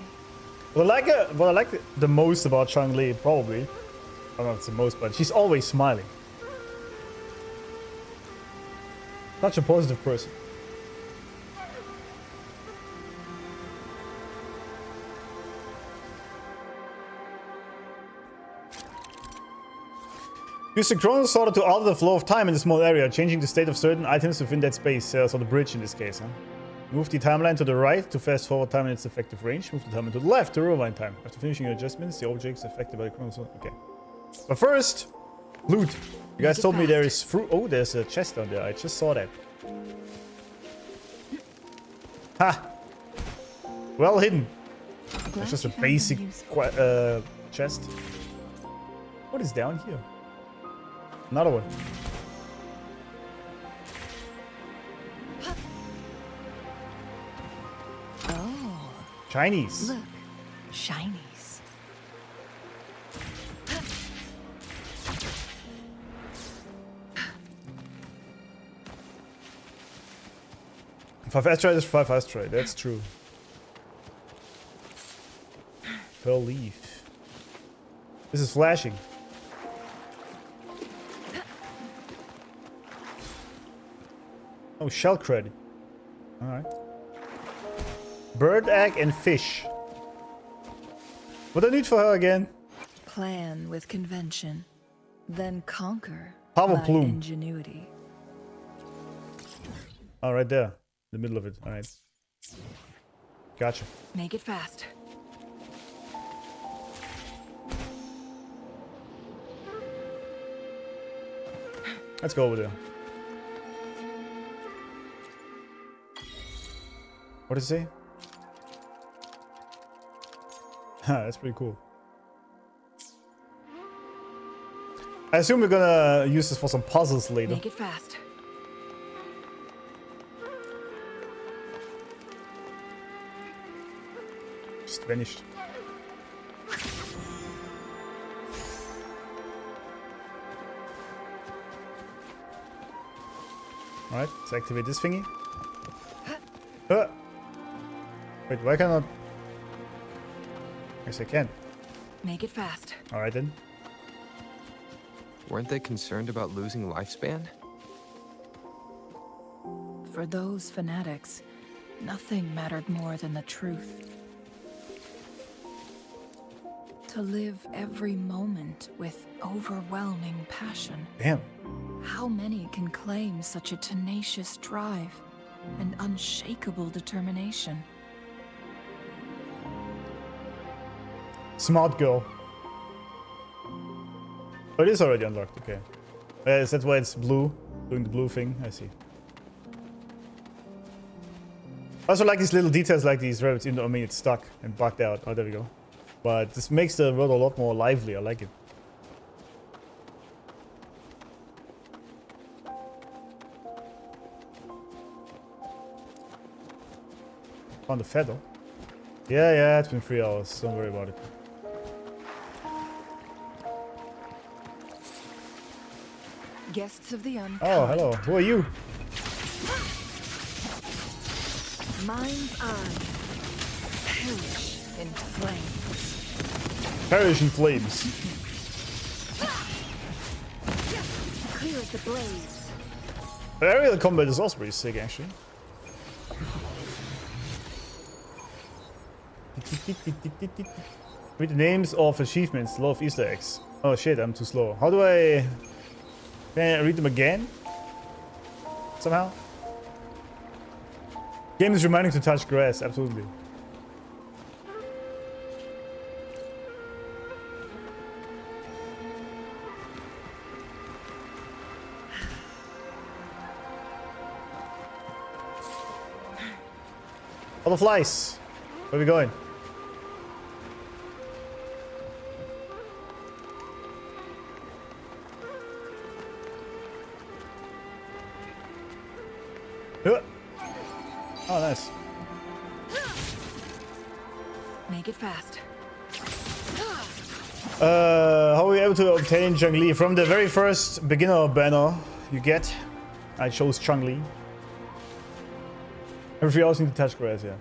What I like the most about Chang-Li, probably, I don't know if it's the most, but she's always smiling. Such a positive person. Use the chrono sorter to alter the flow of time in the small area, changing the state of certain items within that space. So the bridge in this case, huh? Move the timeline to the right to fast forward time in its effective range. Move the timeline to the left to rewind time. After finishing your adjustments, the objects affected by the chrono sorter. Okay. But first, loot. You guys told me there is fruit. Oh, there's a chest down there. I just saw that. Ha! Well hidden. It's just a basic chest. What is down here? Another one. Oh. Chinese. Look. Shinies. Five asteroid is 5 asteroid. That's true. Pearl leaf. This is flashing. Oh, shell credit. Alright. Bird egg and fish. What do I need for her again? Plan with convention, then conquer Power by plume. ingenuity. Oh, right there. The middle of it. Alright. Gotcha. Make it fast. Let's go over there. What does it say? Huh, that's pretty cool. I assume we're gonna use this for some puzzles later. Make it fast. Just vanished. Alright, let's activate this thingy. Wait, why can't I? Guess I can. Make it fast. Alright then. Weren't they concerned about losing lifespan? For those fanatics, nothing mattered more than the truth. To live every moment with overwhelming passion. Damn. How many can claim such a tenacious drive and unshakable determination? Smart girl. Oh, it is already unlocked, okay. Is that why it's blue? Doing the blue thing? I see. I also like these little details like these rabbits, even though I mean it's stuck and bugged out. Oh, there we go. But this makes the world a lot more lively. I like it. Found the feather. Yeah, it's been 3 hours. Don't worry about it. Guests of the unkind. Oh, hello. Who are you? Mind's eye. Perish in flames. Perish in flames. Clear as the blaze. The aerial combat is also pretty sick, actually. Read the names of achievements, a lot of Easter eggs. Oh shit, I'm too slow. How do I... Can I read them again? Somehow? Game is reminding to touch grass, absolutely. Butterflies! Where are we going? Oh, nice. Make it fast. How are we able to obtain Chun-Li? From the very first beginner banner you get, I chose Chun-Li. Everything else need to touch grass, yeah.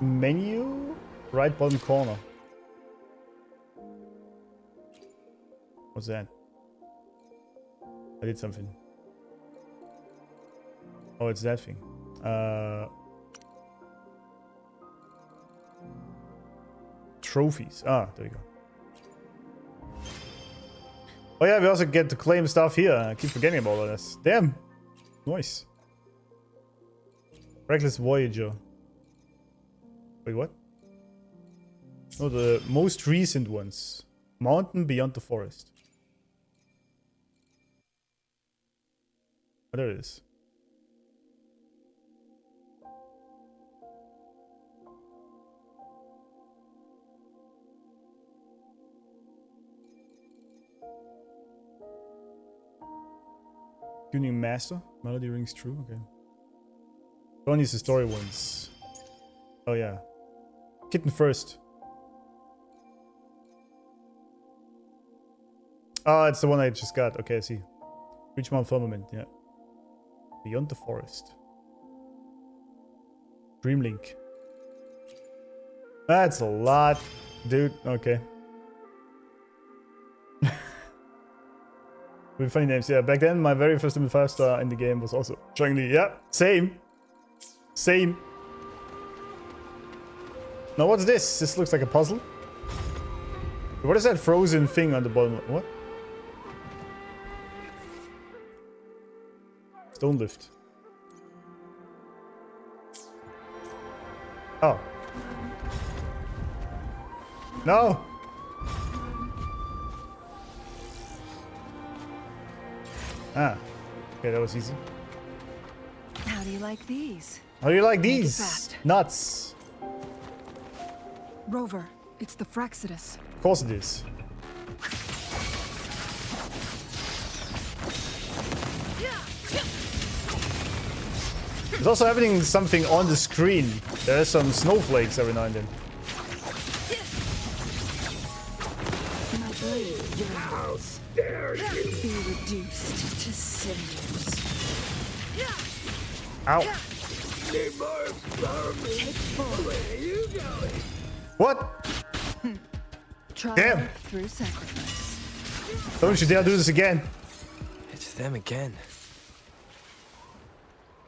Menu? Right bottom corner. What's that? I did something. Oh, it's that thing. Trophies. Ah, there you go. Oh yeah, we also get to claim stuff here. I keep forgetting about all this. Damn. Nice. Reckless Voyager. Wait, what? Oh, the most recent ones. Mountain Beyond the Forest. Oh, there it is. Tuning Master. Melody rings true. Okay. Only the story ones. Oh yeah. Kitten first. Oh, it's the one I just got. Okay, I see. Reach Mount Firmament, yeah. Beyond the Forest. Dreamlink. That's a lot, dude. Okay. With funny names, yeah. Back then, my very first 5-star in the game was also Changli. Yeah, same. Same. Now, what's this? This looks like a puzzle. What is that frozen thing on the bottom? What? Stone lift. Oh. No! Ah. Okay, that was easy. How do you like these? How do you like Make it these? fast. Nuts. Rover, it's the Fraxidus. Of course it is. There's also happening something on the screen. There's some snowflakes every now and then. My blade yearns. Be reduced to cinders. Ow. Take full. What? Trial Damn. through sacrifice. Don't you dare do this again. It's them again.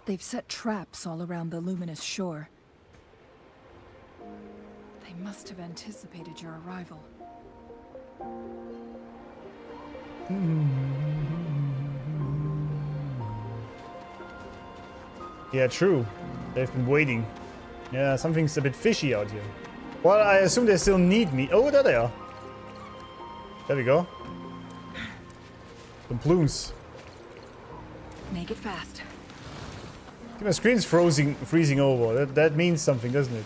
They've set traps all around the luminous shore. They must have anticipated your arrival. Yeah, true. They've been waiting. Yeah, something's a bit fishy out here. Well, I assume they still need me. Oh, there they are. There we go. Some plumes. Make it fast. My screen's freezing over. That means something, doesn't it?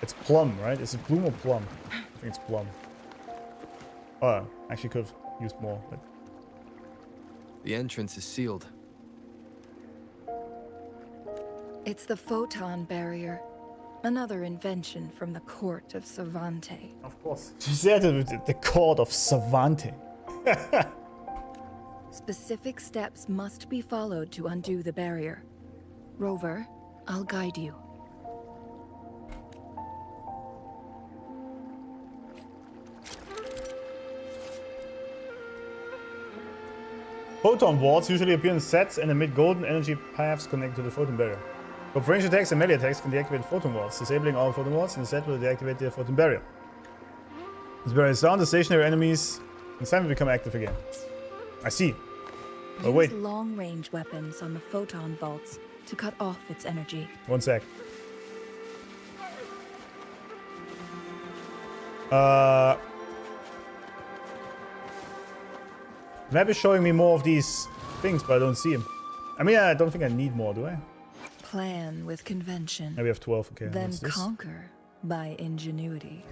It's plum, right? Is it bloom or plum? I think it's plum. Oh, actually could have used more. But... The entrance is sealed. It's the photon barrier. Another invention from the court of Savante. Of course. She said it, the court of Savante. Specific steps must be followed to undo the barrier. Rover, I'll guide you. Photon wards usually appear in sets and emit golden energy paths connected to the photon barrier. Both ranged attacks and melee attacks can deactivate photon wards. Disabling all photon wards in the set will deactivate the photon barrier. This barrier is down, the stationary enemies in time will become active again. I see. Oh wait. Use long-range weapons on the photon vaults to cut off its energy. One sec. Map is showing me more of these things, but I don't see them. I mean, I don't think I need more, do I? Plan with convention. Now we have 12, okay. Then what's this? conquer by ingenuity.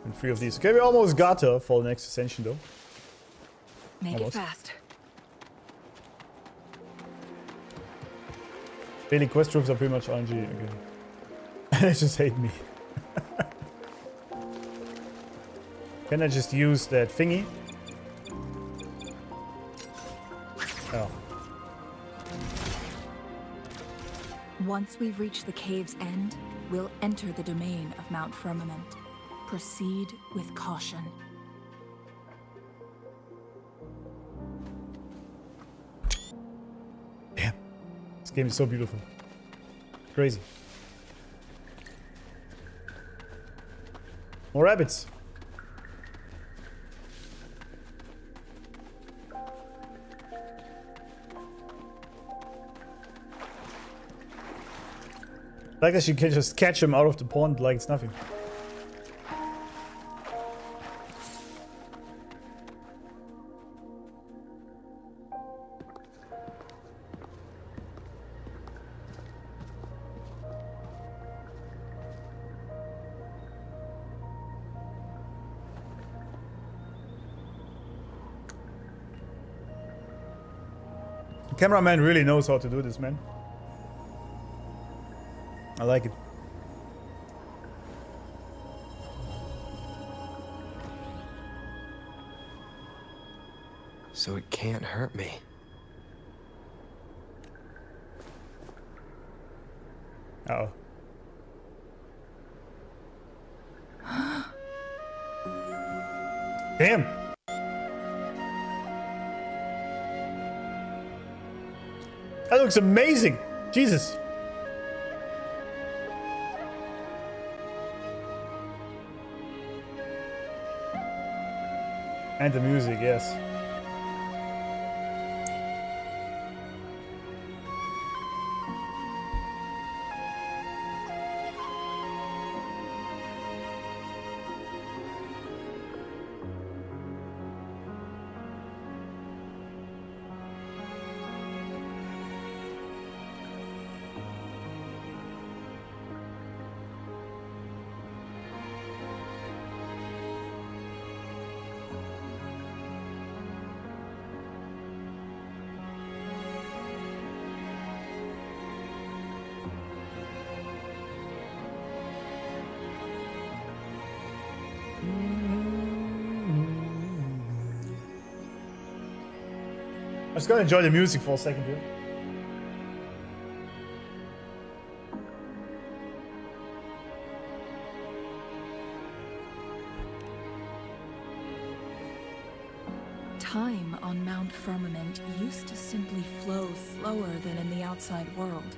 And 3 of these. Okay, we almost got her for the next ascension, though. Make Almost. it fast. Daily quest troops are pretty much RNG again. They just hate me. Can I just use that thingy? Oh. Once we've reached the cave's end, will enter the domain of Mount Firmament. Proceed with caution. Damn. This game is so beautiful. Crazy. More rabbits. Like that you can just catch them out of the pond like it's nothing. The cameraman really knows how to do this, man. I like it. So it can't hurt me. Uh-oh. Damn! That looks amazing! Jesus! And the music, yes. I'm just gonna enjoy the music for a second here. Time on Mount Firmament used to simply flow slower than in the outside world.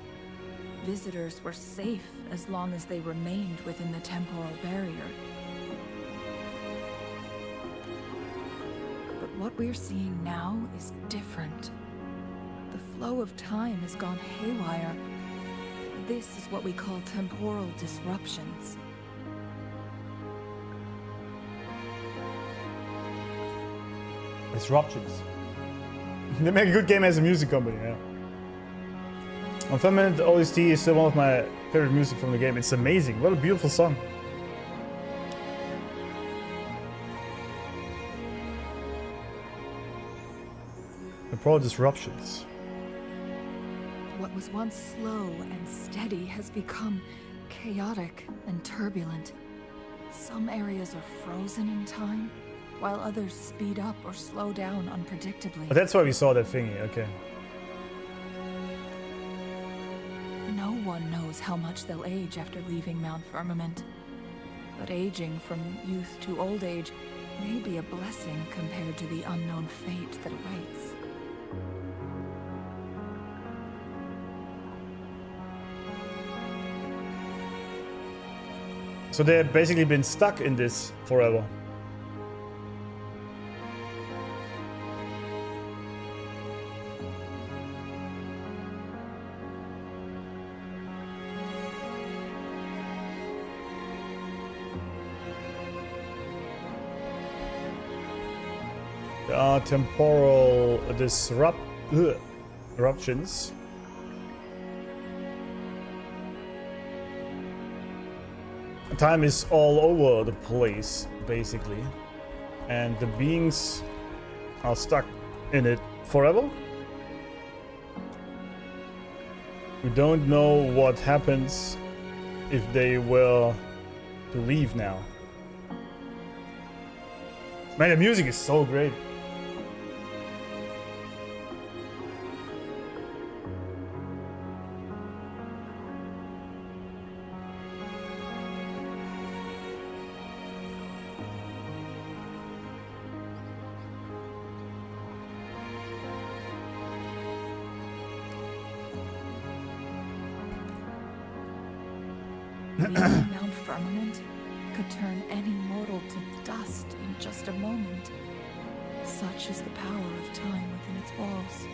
Visitors were safe as long as they remained within the temporal barrier. But what we're seeing now is different. The flow of time has gone haywire. This is what we call temporal disruptions. Disruptions. They make a good game as a music company, yeah. Confirmament OST is still one of my favorite music from the game. It's amazing. What a beautiful song. Temporal disruptions. What was once slow and steady has become chaotic and turbulent. Some areas are frozen in time, while others speed up or slow down unpredictably. Oh, that's why we saw that thingy, okay. No one knows how much they'll age after leaving Mount Firmament. But aging from youth to old age may be a blessing compared to the unknown fate that awaits. So they've basically been stuck in this forever. There are temporal disruptions. Time is all over the place, basically. And the beings are stuck in it forever. We don't know what happens if they were to leave now. Man, the music is so great. Leaving Mount Firmament could turn any mortal to dust in just a moment. Such is the power of time within its walls.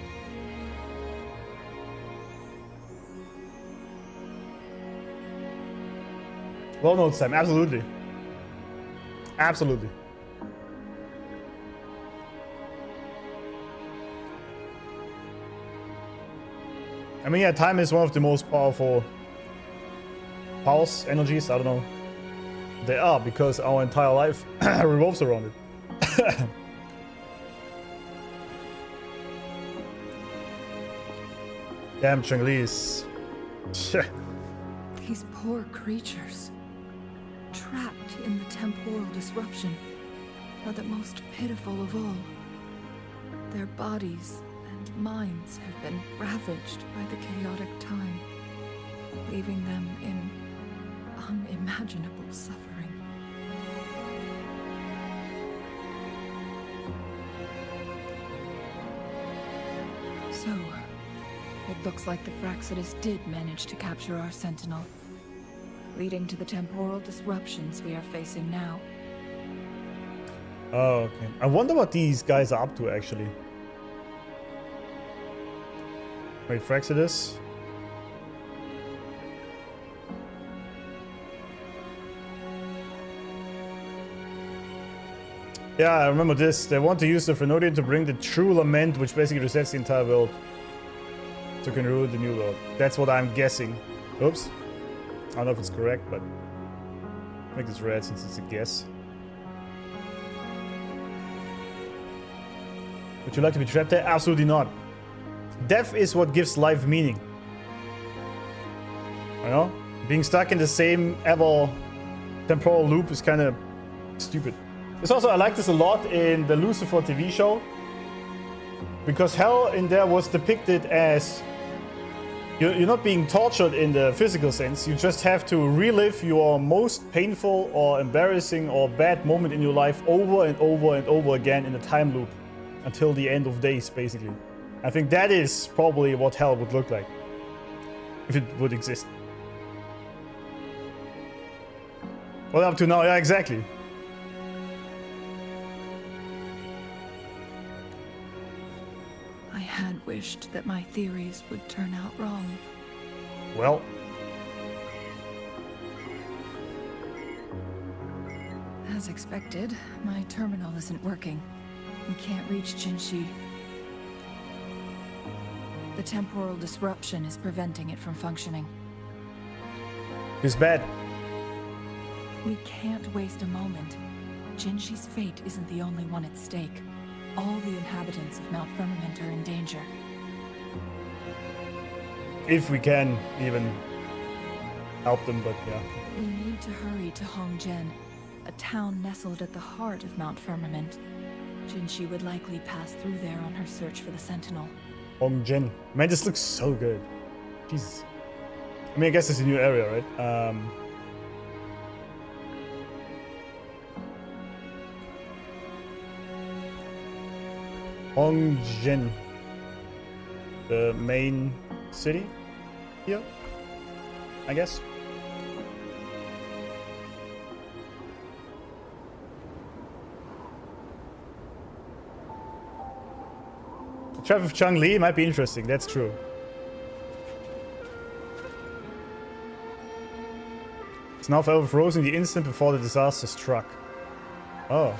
Well notes time, absolutely. Absolutely. I mean, yeah, time is one of the most powerful powers, energies, I don't know. They are, because our entire life revolves around it. Damn, Changlis. These poor creatures, trapped in the temporal disruption, are the most pitiful of all. Their bodies and minds have been ravaged by the chaotic time, leaving them in unimaginable suffering. So, it looks like the Fraxidus did manage to capture our Sentinel, leading to the temporal disruptions we are facing now. Oh, okay. I wonder what these guys are up to, actually. Wait, Fraxidus? Yeah, I remember this. They want to use the Frenodian to bring the true lament, which basically resets the entire world. To Kenru, the new world. That's what I'm guessing. Oops. I don't know if it's correct, but make this red since it's a guess. Would you like to be trapped there? Absolutely not. Death is what gives life meaning. You know? Being stuck in the same ever temporal loop is kind of stupid. It's also, I like this a lot in the Lucifer TV show. Because hell in there was depicted as you're not being tortured in the physical sense. You just have to relive your most painful or embarrassing or bad moment in your life over and over and over again in a time loop until the end of days, basically. I think that is probably what hell would look like if it would exist. What up to now? Yeah, exactly. I had wished that my theories would turn out wrong. Well. As expected, my terminal isn't working. We can't reach Jinshi. The temporal disruption is preventing it from functioning. It's bad. We can't waste a moment. Jinshi's fate isn't the only one at stake. All the inhabitants of Mount Firmament are in danger. If we can even help them, but yeah. We need to hurry to Hongjian, a town nestled at the heart of Mount Firmament. Jinshi would likely pass through there on her search for the Sentinel. Hongjian. Man, this looks so good. Jesus. I mean, I guess it's a new area, right? Hongjian. The main city here, I guess. The trap of Changli might be interesting, that's true. It's now forever frozen the instant before the disaster struck. Oh.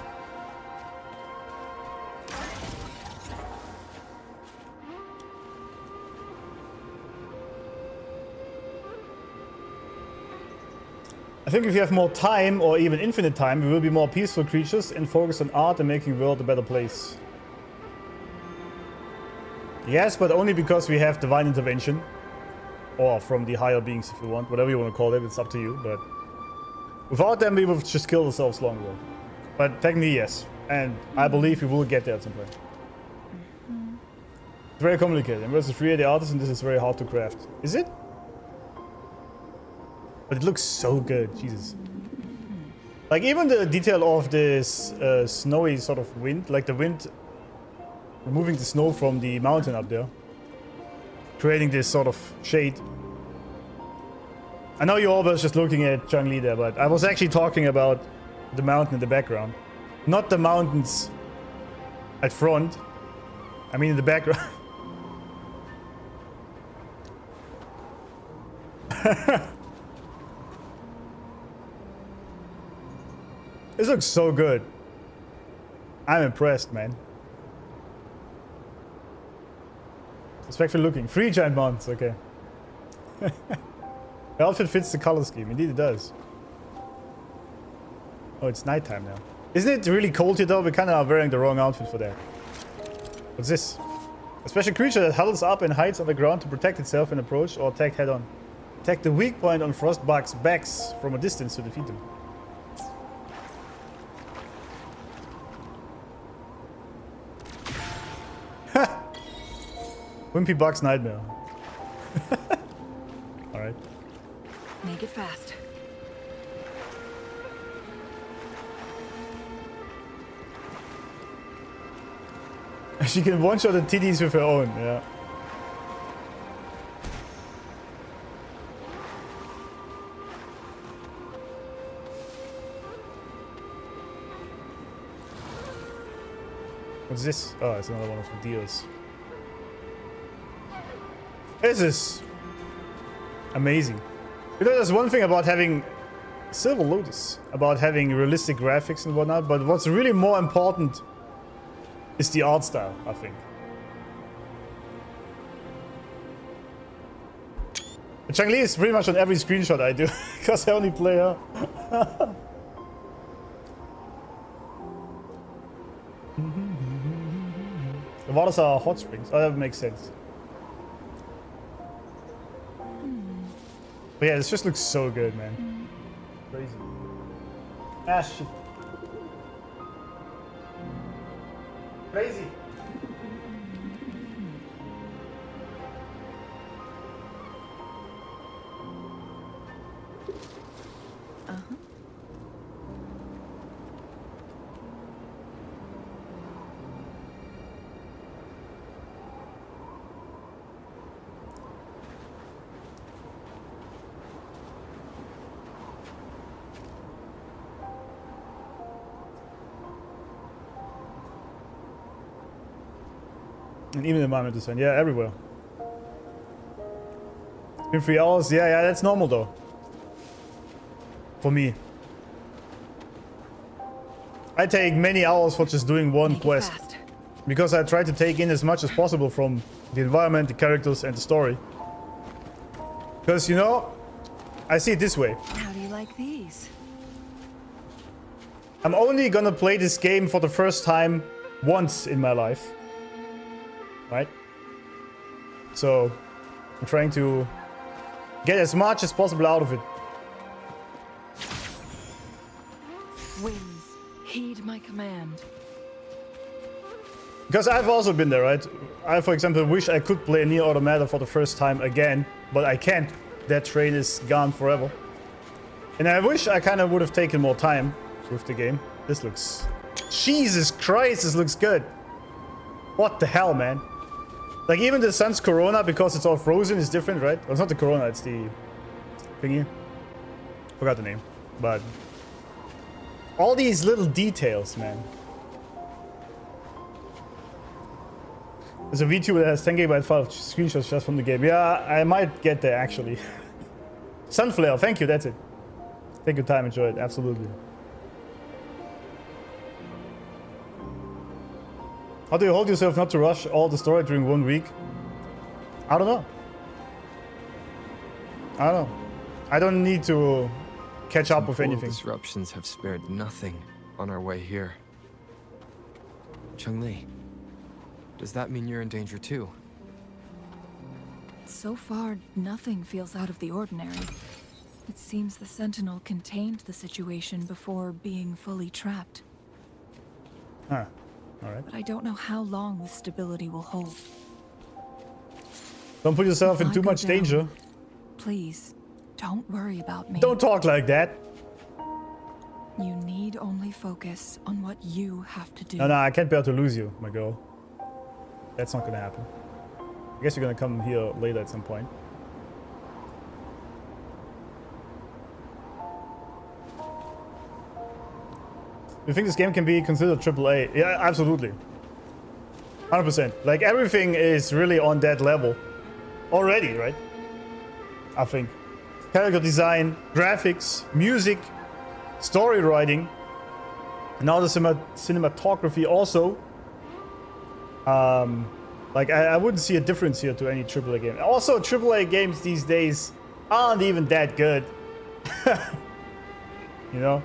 I think if you have more time, or even infinite time, we will be more peaceful creatures and focus on art and making the world a better place. Yes, but only because we have divine intervention. Or from the higher beings, if you want. Whatever you want to call it, it's up to you. But without them, we would just kill ourselves long ago. But technically, yes. And I believe we will get there at some point. It's very complicated. And versus 3 the artists, and this is very hard to craft. Is it? But it looks so good, Jesus. Like, even the detail of this snowy sort of wind, like the wind removing the snow from the mountain up there, creating this sort of shade. I know you're always just looking at Chang-Li there, but I was actually talking about the mountain in the background. Not the mountains at front. I mean in the background. This looks so good. I'm impressed, man. Respectful looking. 3 giant mountains, okay. The outfit fits the color scheme. Indeed it does. Oh, it's nighttime now. Isn't it really cold here though? We kind of are wearing the wrong outfit for that. What's this? A special creature that huddles up and hides on the ground to protect itself and approach or attack head on. Attack the weak point on Frostbug's backs from a distance to defeat them. Wimpy Bug's nightmare. Alright. Make it fast. She can one-shot the TDs with her own, yeah. What's this? Oh, it's another one of the deals. This is amazing. You know, there's one thing about having Silver Lotus, about having realistic graphics and whatnot, but what's really more important is the art style, I think. Chang-Li is pretty much on every screenshot I do, because I only play her. The waters are hot springs. Oh, that makes sense. But yeah, this just looks so good, man. Crazy. Ah, shit. Crazy. And even the environment design, yeah, everywhere. It's been 3 hours, yeah, that's normal though. For me. I take many hours for just doing one quest. Because I try to take in as much as possible from the environment, the characters, and the story. Because, you know, I see it this way. How do you like these? I'm only gonna play this game for the first time once in my life. Right? So, I'm trying to get as much as possible out of it. Winds, heed my command. Because I've also been there, right? I, for example, wish I could play Nier Automata for the first time again, but I can't. That train is gone forever. And I wish I kind of would have taken more time with the game. This looks... Jesus Christ, this looks good. What the hell, man? Like, even the sun's corona, because it's all frozen, is different, right? Well, it's not the corona, it's the thingy. Forgot the name. But all these little details, man. There's a VTuber that has 10 GB file of screenshots just from the game. Yeah, I might get there, actually. Sunflare, thank you, that's it. Take your time, enjoy it, absolutely. How do you hold yourself not to rush all the story during 1 week? I don't know. I don't know. I don't need to catch up with anything. Disruptions have spared nothing on our way here. Chang-Li, does that mean you're in danger too? So far, nothing feels out of the ordinary. It seems the Sentinel contained the situation before being fully trapped. Huh. Alright. But I don't know how long this stability will hold. Don't put yourself If in I too go much down, danger. Please, don't worry about me. Don't talk like that. You need only focus on what you have to do. No, I can't bear to lose you, my girl. That's not gonna happen. I guess you're gonna come here later at some point. You think this game can be considered AAA? Yeah, absolutely. 100%. Like, everything is really on that level already, right? I think. Character design, graphics, music, story writing, now the cinematography also. Like, I wouldn't see a difference here to any AAA game. Also, AAA games these days aren't even that good. You know?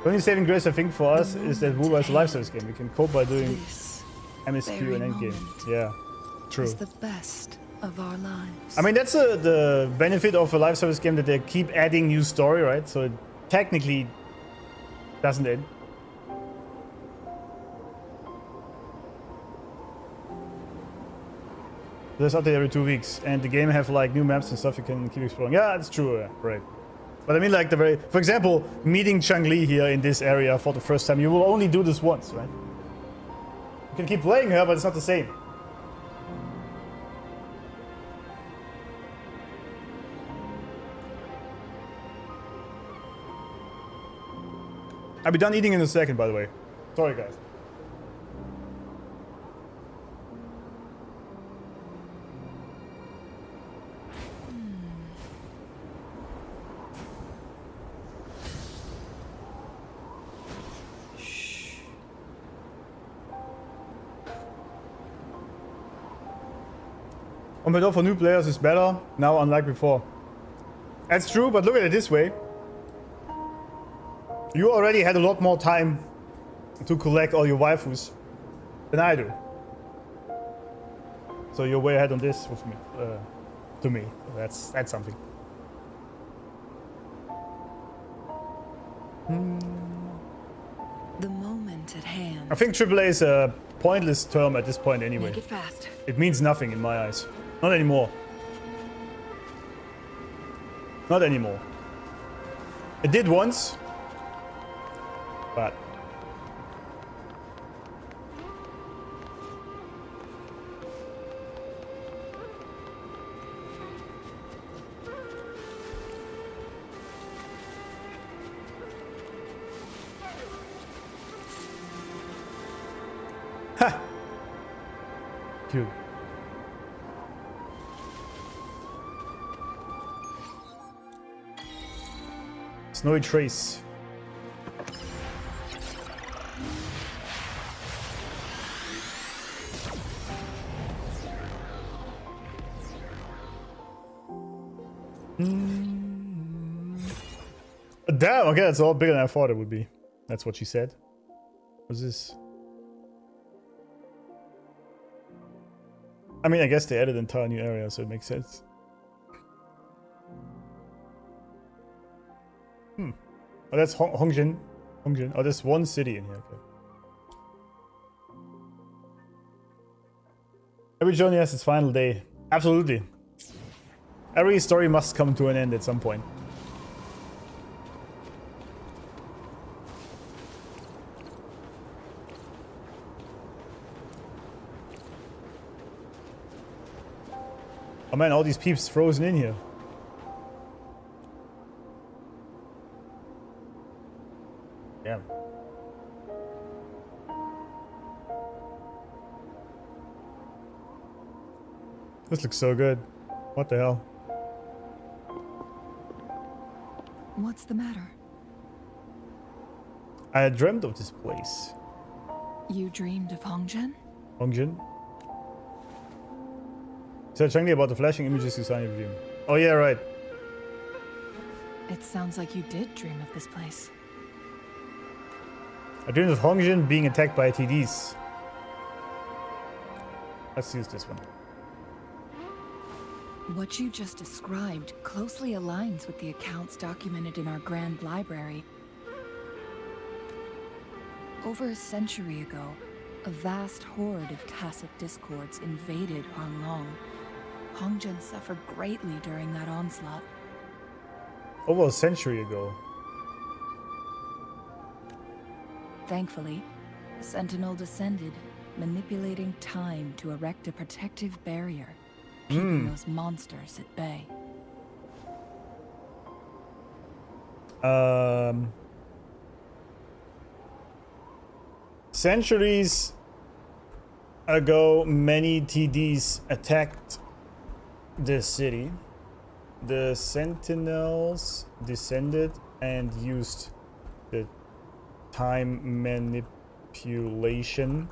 The only saving grace, I think, for us is that Wuthering is a live service game. We can cope by doing MSQ and endgame. Yeah, true. It's the best of our lives. I mean, that's the benefit of a live service game, that they keep adding new story, right? So it technically doesn't end. There's update every 2 weeks, and the game have like new maps and stuff you can keep exploring. Yeah, that's true, yeah, right. But I mean, like, for example, meeting Chang-Li here in this area for the first time, you will only do this once, right? You can keep playing her, but it's not the same. I'll be done eating in a second, by the way. Sorry, guys. Omedor for new players is better now, unlike before. That's true, but look at it this way. You already had a lot more time to collect all your waifus than I do. So you're way ahead on this with me, to me. That's something. The moment at hand. I think AAA is a pointless term at this point anyway. Make it fast. It means nothing in my eyes. Not anymore. Not anymore. It did once, but ha! Cute. Snowy Trace. Damn, okay, that's a lot bigger than I thought it would be. That's what she said. What's this? I mean, I guess they added an entire new area, so it makes sense. Oh, that's Hongjin. Oh, there's one city in here. Okay. Every journey has its final day. Absolutely. Every story must come to an end at some point. Oh man, all these peeps frozen in here. Yeah. This looks so good. What the hell? What's the matter? I had dreamt of this place. You dreamed of Hongjin? Hongjin? Said Chang-Li about the flashing images you saw in your dream. Oh yeah, right. It sounds like you did dream of this place. I dreamed of Hongjin being attacked by TDs. Let's use this one. What you just described closely aligns with the accounts documented in our Grand Library. Over a century ago, a vast horde of tacit discords invaded Huanglong. Hongjin suffered greatly during that onslaught. Over a century ago. Thankfully, the Sentinel descended, manipulating time to erect a protective barrier, keeping those monsters at bay. Centuries ago, many TDs attacked the city. The Sentinels descended and used the time manipulation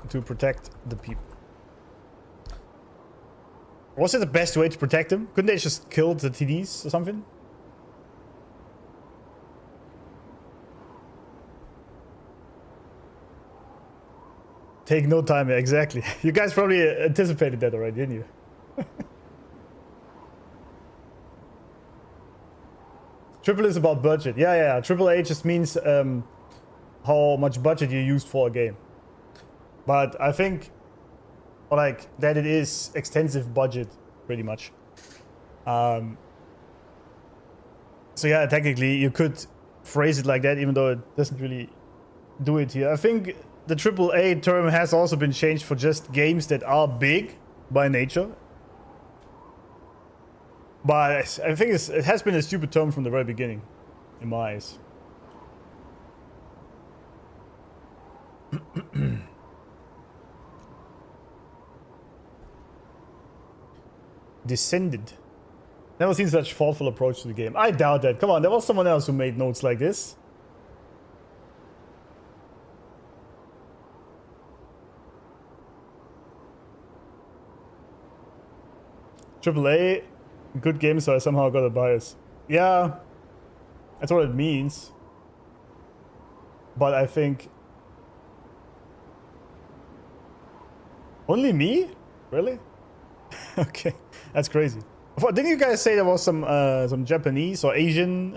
to protect the people. Was it the best way to protect them? Couldn't they just kill the TDs or something? Take no time, exactly. You guys probably anticipated that already, didn't you? Triple is about budget. Yeah. Triple A just means how much budget you used for a game. But I think, like, that it is extensive budget, pretty much. So yeah, technically you could phrase it like that, even though it doesn't really do it here. I think the AAA term has also been changed for just games that are big by nature. But I think it has been a stupid term from the very beginning, in my eyes. Descended. Never seen such thoughtful approach to the game. I doubt that. Come on, there was someone else who made notes like this. AAA, good game, so I somehow got a bias. Yeah, that's what it means. But I think... Only me? Really? Okay, that's crazy. Didn't you guys say there was some Japanese or Asian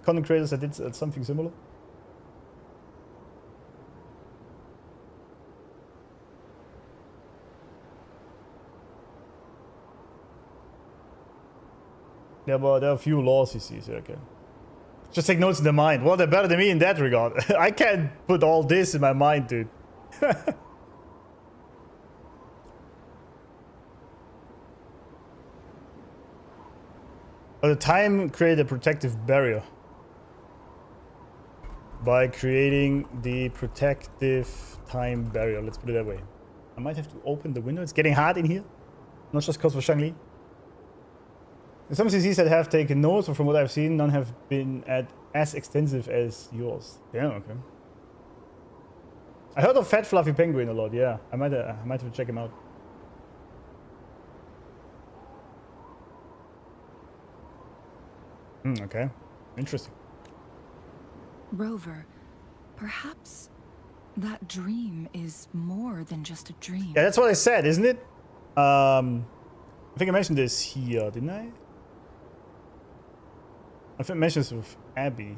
content creators that did something similar? Yeah, but there are a few laws, you see, so okay. Just take notes in the mind. Well, they're better than me in that regard. I can't put all this in my mind, dude. But the time created a protective barrier. By creating the protective time barrier. Let's put it that way. I might have to open the window. It's getting hot in here. Not just because of Shangli. Some CCs that have taken notes, or from what I've seen, none have been as extensive as yours. Yeah, okay. I heard of Fat Fluffy Penguin a lot, yeah. I might have to check him out. Okay. Interesting. Rover, perhaps that dream is more than just a dream. Yeah, that's what I said, isn't it? I think I mentioned this here, didn't I? I think I mentioned this with Abby.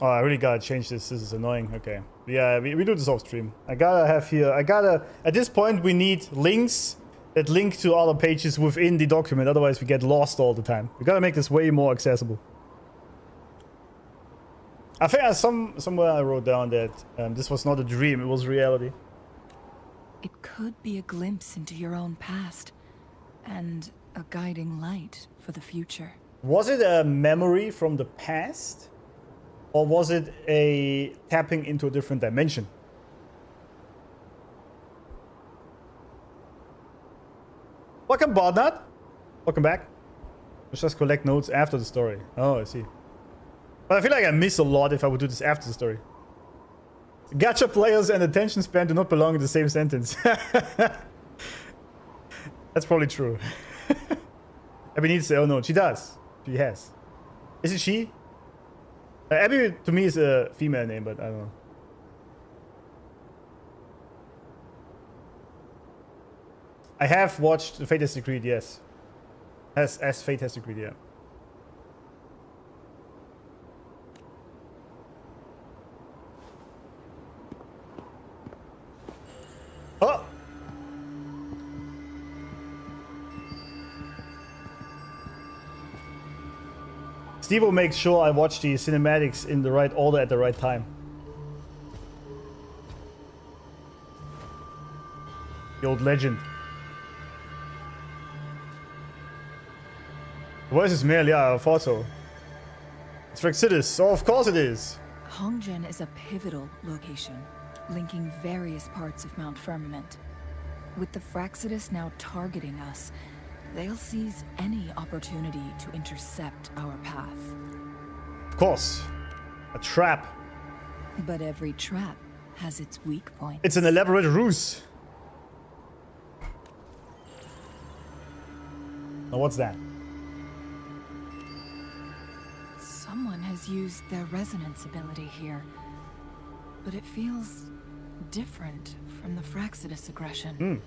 Oh, I really gotta change this. This is annoying. Okay. Yeah, we do this off stream. I gotta have here... At this point, we need links that link to other pages within the document. Otherwise, we get lost all the time. We gotta make this way more accessible. I think somewhere I wrote down that this was not a dream. It was reality. It could be a glimpse into your own past. And a guiding light for the future. Was it a memory from the past? Or was it a tapping into a different dimension? Welcome, Bodnut. Welcome back. Let's just collect notes after the story. Oh, I see. But I feel like I miss a lot if I would do this after the story. Gacha players and attention span do not belong in the same sentence. That's probably true. Abby needs to... Oh no, she does. She has. Is it she? Abby to me is a female name, but I don't know. I have watched Fate has Decreed, yes. As Fate has Decreed, yeah. Oh! Steve will make sure I watch the cinematics in the right order at the right time. The old legend. The voice is male, yeah, I thought so. It's Frexidus. Oh, of course it is. Hongzhen is a pivotal location, linking various parts of Mount Firmament. With the Fraxidus now targeting us, they'll seize any opportunity to intercept our path. Of course. A trap. But every trap has its weak point. It's an elaborate ruse. Now what's that? Someone has used their resonance ability here, but it feels different from the Fraxidus aggression.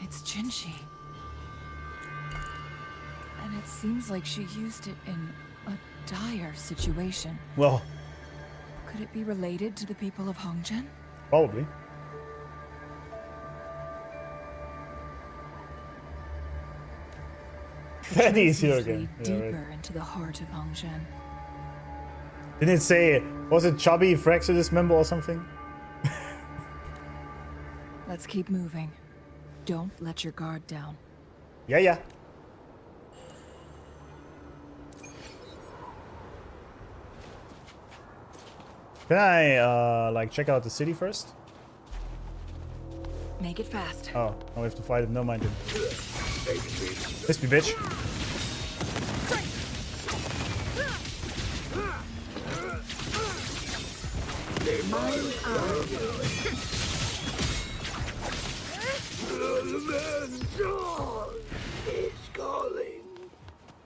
It's Jinshi. And it seems like she used it in a dire situation. Well, Could it be related to the people of Hongzhen? probably. Fatty's here Seems to again. lead Yeah, deeper right. into the heart of Hongzhen. Didn't it say, was it chubby Fraxidus member or something? Let's keep moving. Don't let your guard down. Yeah, yeah. Can I, like, check out the city first? Make it fast. Oh, now we have to fight it. No mind it. Miss me, bitch.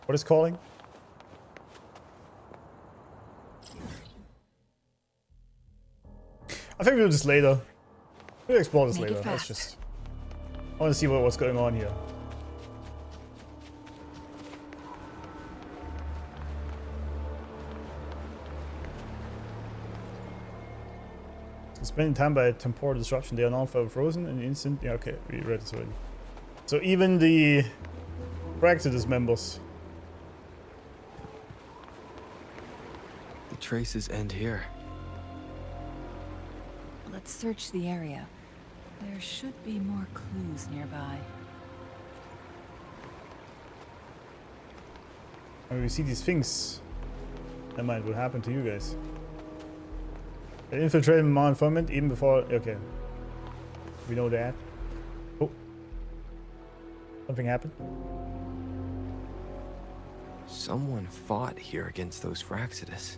What is calling? I think we'll do this later. We'll explore this Make it later. Let's fast. just... I want to see what's going on here. Spending time by temporal disruption, they are now forever frozen in an instant. Yeah, okay, we read this already. So even the Fraxidus members. The traces end here. Let's search the area. There should be more clues nearby. When we see these things, that might will happen to you guys. They infiltrated Mount Firmament even before. Okay, we know that. Oh, something happened. Someone fought here against those Fraxidus.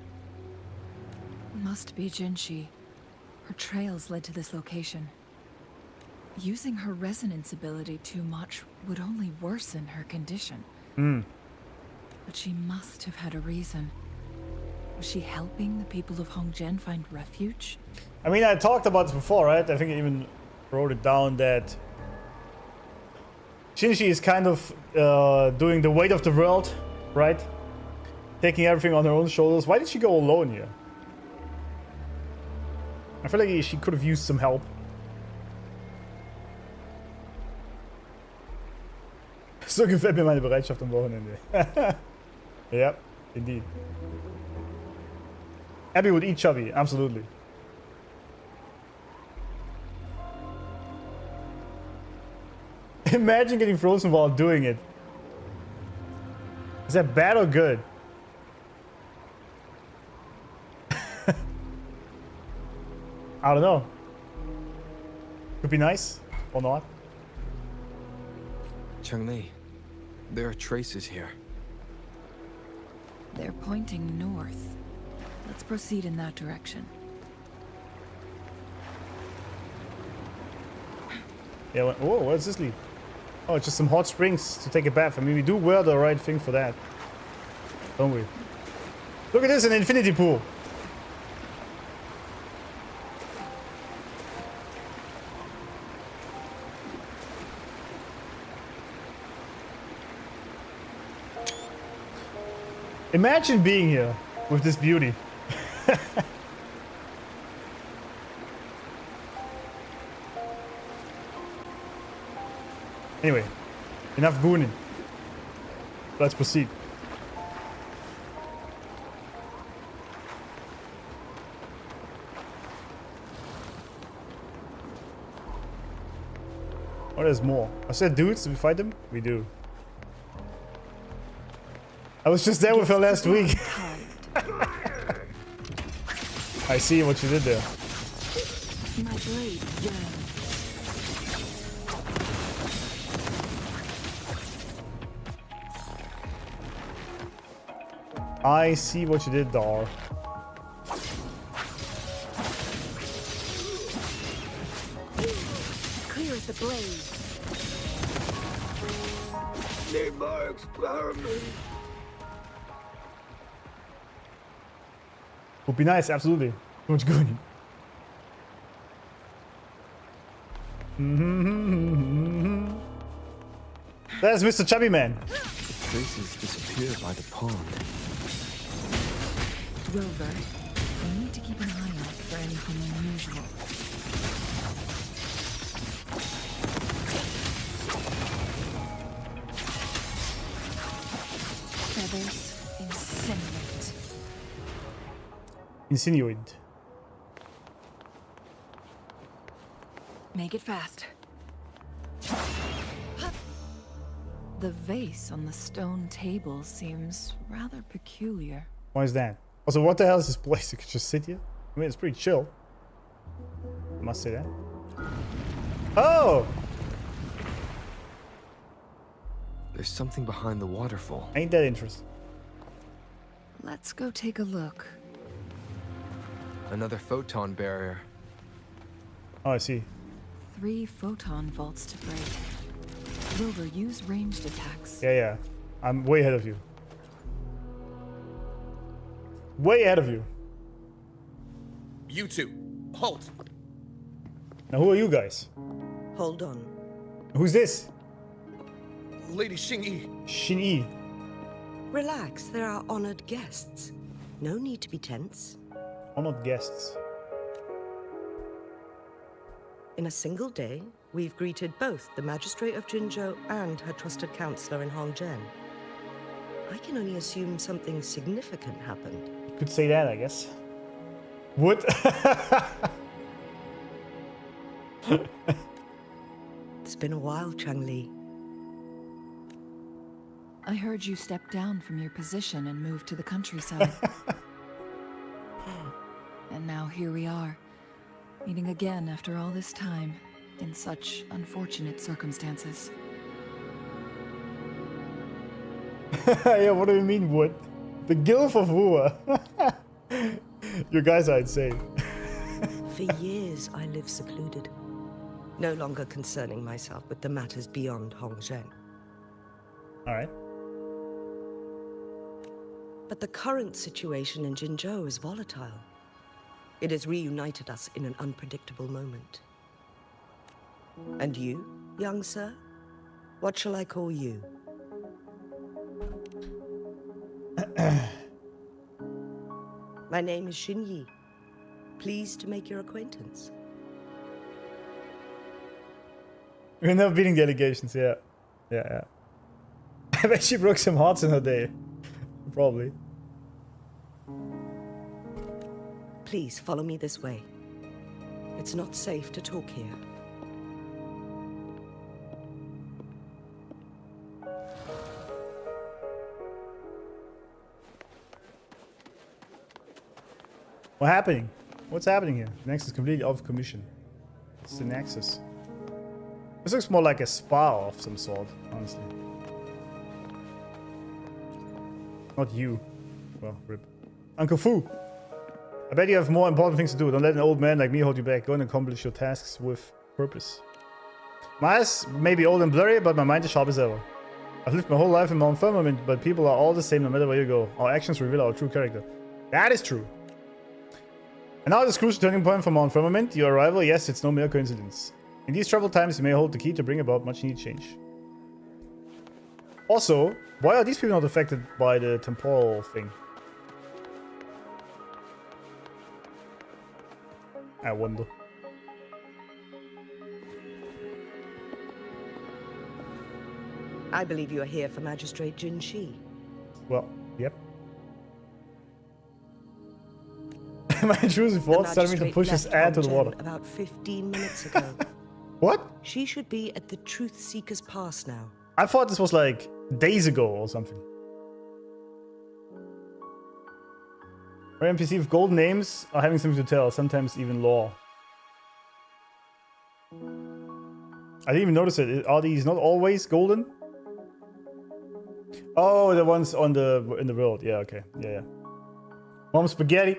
Must be Jinshi. Her trails led to this location. Using her resonance ability too much would only worsen her condition. But she must have had a reason. Was she helping the people of Hongzhen find refuge? I mean, I talked about this before, right? I think I even wrote it down that Jinshi is kind of doing the weight of the world, right? Taking everything on her own shoulders. Why did she go alone here? I feel like she could have used some help. So gefällt mir meine Bereitschaft am Wochenende. Yep, indeed. Abby would eat chubby, absolutely. Imagine getting frozen while doing it. Is that bad or good? I don't know. Could be nice or not. Changli, there are traces here. They're pointing north. Let's proceed in that direction. Yeah, whoa, where does this lead? Oh, it's just some hot springs to take a bath. I mean, we do wear the right thing for that. Don't we? Look at this, an infinity pool. Imagine being here with this beauty. Anyway, enough gooning. Let's proceed. Oh, there's more. I said dudes, did we fight them? We do. I was just there with her last week. I see what you did there. My blade yearns. I see what you did, Dar. Clear as the blaze. Need my experiment. Would be nice, absolutely. So much good. There's Mr. Chubby Man. Traces disappear by the pond. Rover, we need to keep an eye out for anything unusual. Feathers insinuate. Insinuate. Make it fast. The vase on the stone table seems rather peculiar. Why is that? Also, what the hell is this place? You could just sit here? I mean, it's pretty chill. I must say that. Oh! There's something behind the waterfall. Ain't that interesting? Let's go take a look. Another photon barrier. Oh, I see. 3 photon vaults to break. Rover, use ranged attacks. Yeah. I'm way ahead of you. Way ahead of you. You two, halt. Now, who are you guys? Hold on. Who's this? Lady Xing-Yi. Xin-Yi. Relax, they're our honored guests. No need to be tense. Honored guests. In a single day, we've greeted both the magistrate of Jinzhou and her trusted counselor in Hongzhen. I can only assume something significant happened. Could say that, I guess. Would. It's been a while, Changli. I heard you stepped down from your position and moved to the countryside. And now here we are, meeting again after all this time, in such unfortunate circumstances. Yeah, what do you mean, Wood? The Gilf of Wua. You guys are insane. For years, I lived secluded, no longer concerning myself with the matters beyond Hongzhen. Alright. But the current situation in Jinzhou is volatile. It has reunited us in an unpredictable moment. And you, young sir? What shall I call you? My name is Xin-Yi. Pleased to make your acquaintance. We're never beating delegations, yeah. Yeah. I bet she broke some hearts in her day. Probably. Please follow me this way. It's not safe to talk here. What's happening? What's happening here? The Nexus is completely off commission. It's the Nexus. This looks more like a spa of some sort, honestly. Not you. Well, rip. Uncle Fu! I bet you have more important things to do. Don't let an old man like me hold you back. Go and accomplish your tasks with purpose. My eyes may be old and blurry, but my mind is sharp as ever. I've lived my whole life in Mount Firmament, but people are all the same no matter where you go. Our actions reveal our true character. That is true. And now this crucial turning point for Mount Firmament. Your arrival, yes, it's no mere coincidence. In these troubled times, you may hold the key to bring about much needed change. Also, why are these people not affected by the temporal thing? I wonder. I believe you are here for Magistrate Jin Shi. Well, yep. My intrusive thoughts telling me to push his ad to the water. About 15 minutes ago. What? She should be at the Truth Seeker's Pass now. I thought this was like days ago or something. Rare NPC with golden names are having something to tell, sometimes even lore. I didn't even notice it. Are these not always golden? Oh, the ones on in the world. Yeah, okay. Yeah, yeah. Mom spaghetti.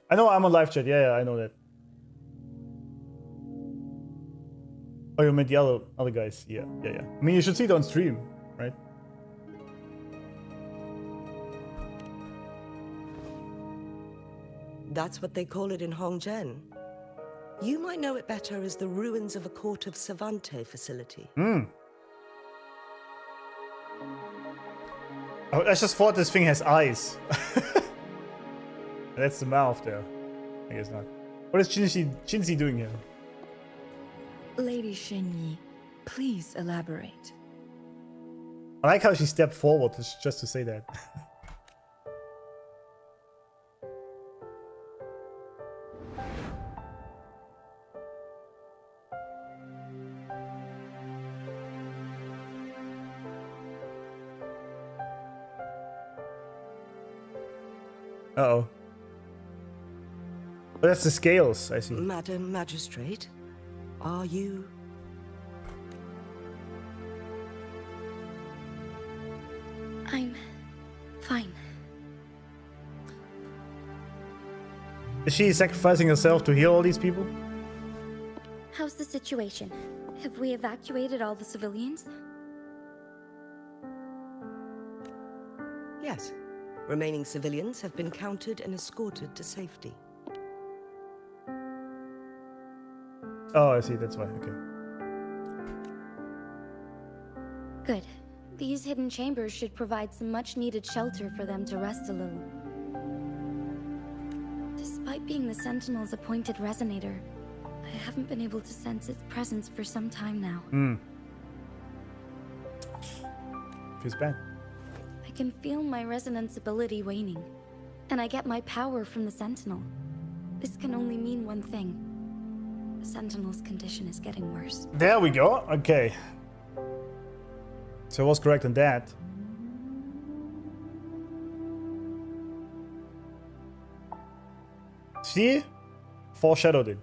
I know I'm on live chat. Yeah, yeah, I know that. Oh, you meant the other guys. Yeah, yeah, yeah. I mean, you should see it on stream, right? That's what they call it in Hongzhen. You might know it better as the ruins of a court of Savante facility. Hmm. Oh, I just thought this thing has eyes. That's the mouth there. I guess not. What is Shinzi doing here? Lady Xinyi, please elaborate. I like how she stepped forward just to say that. Uh-oh. Oh, that's the scales, I see. Madam Magistrate, are you... I'm fine. Is she sacrificing herself to heal all these people? How's the situation? Have we evacuated all the civilians? Yes. Remaining civilians have been counted and escorted to safety. Oh, I see. That's why. Okay. Good. These hidden chambers should provide some much-needed shelter for them to rest a little. Despite being the Sentinel's appointed resonator, I haven't been able to sense its presence for some time now. Hmm. Feels bad. I can feel my resonance ability waning, and I get my power from the Sentinel. This can only mean one thing. The Sentinel's condition is getting worse. There we go. Okay. So I was correct on that. She foreshadowed it.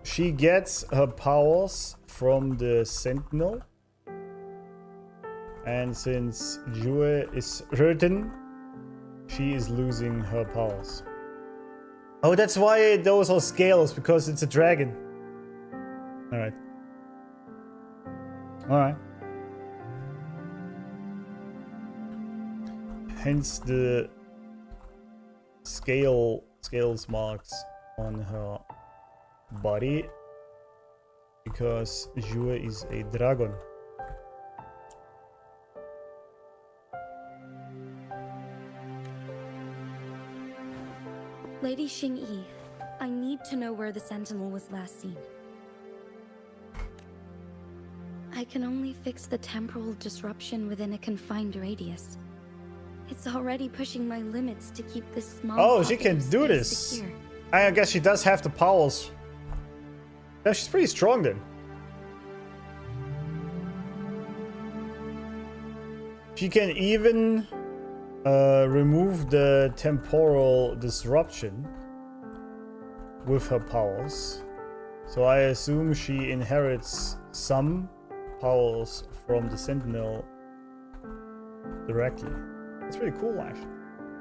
She gets her powers from the Sentinel. And since Jue is hurting, she is losing her powers. Oh, that's why those are scales, because it's a dragon. Alright. Alright. Hence the scales marks on her body, because Jue is a dragon. Lady Xingyi, I need to know where the Sentinel was last seen. I can only fix the temporal disruption within a confined radius. It's already pushing my limits to keep this small... Oh, she can do this. Secure. I guess she does have the powers. Yeah, she's pretty strong then. She can even remove the temporal disruption with her powers. So I assume she inherits some powers from the Sentinel directly. That's pretty cool, actually.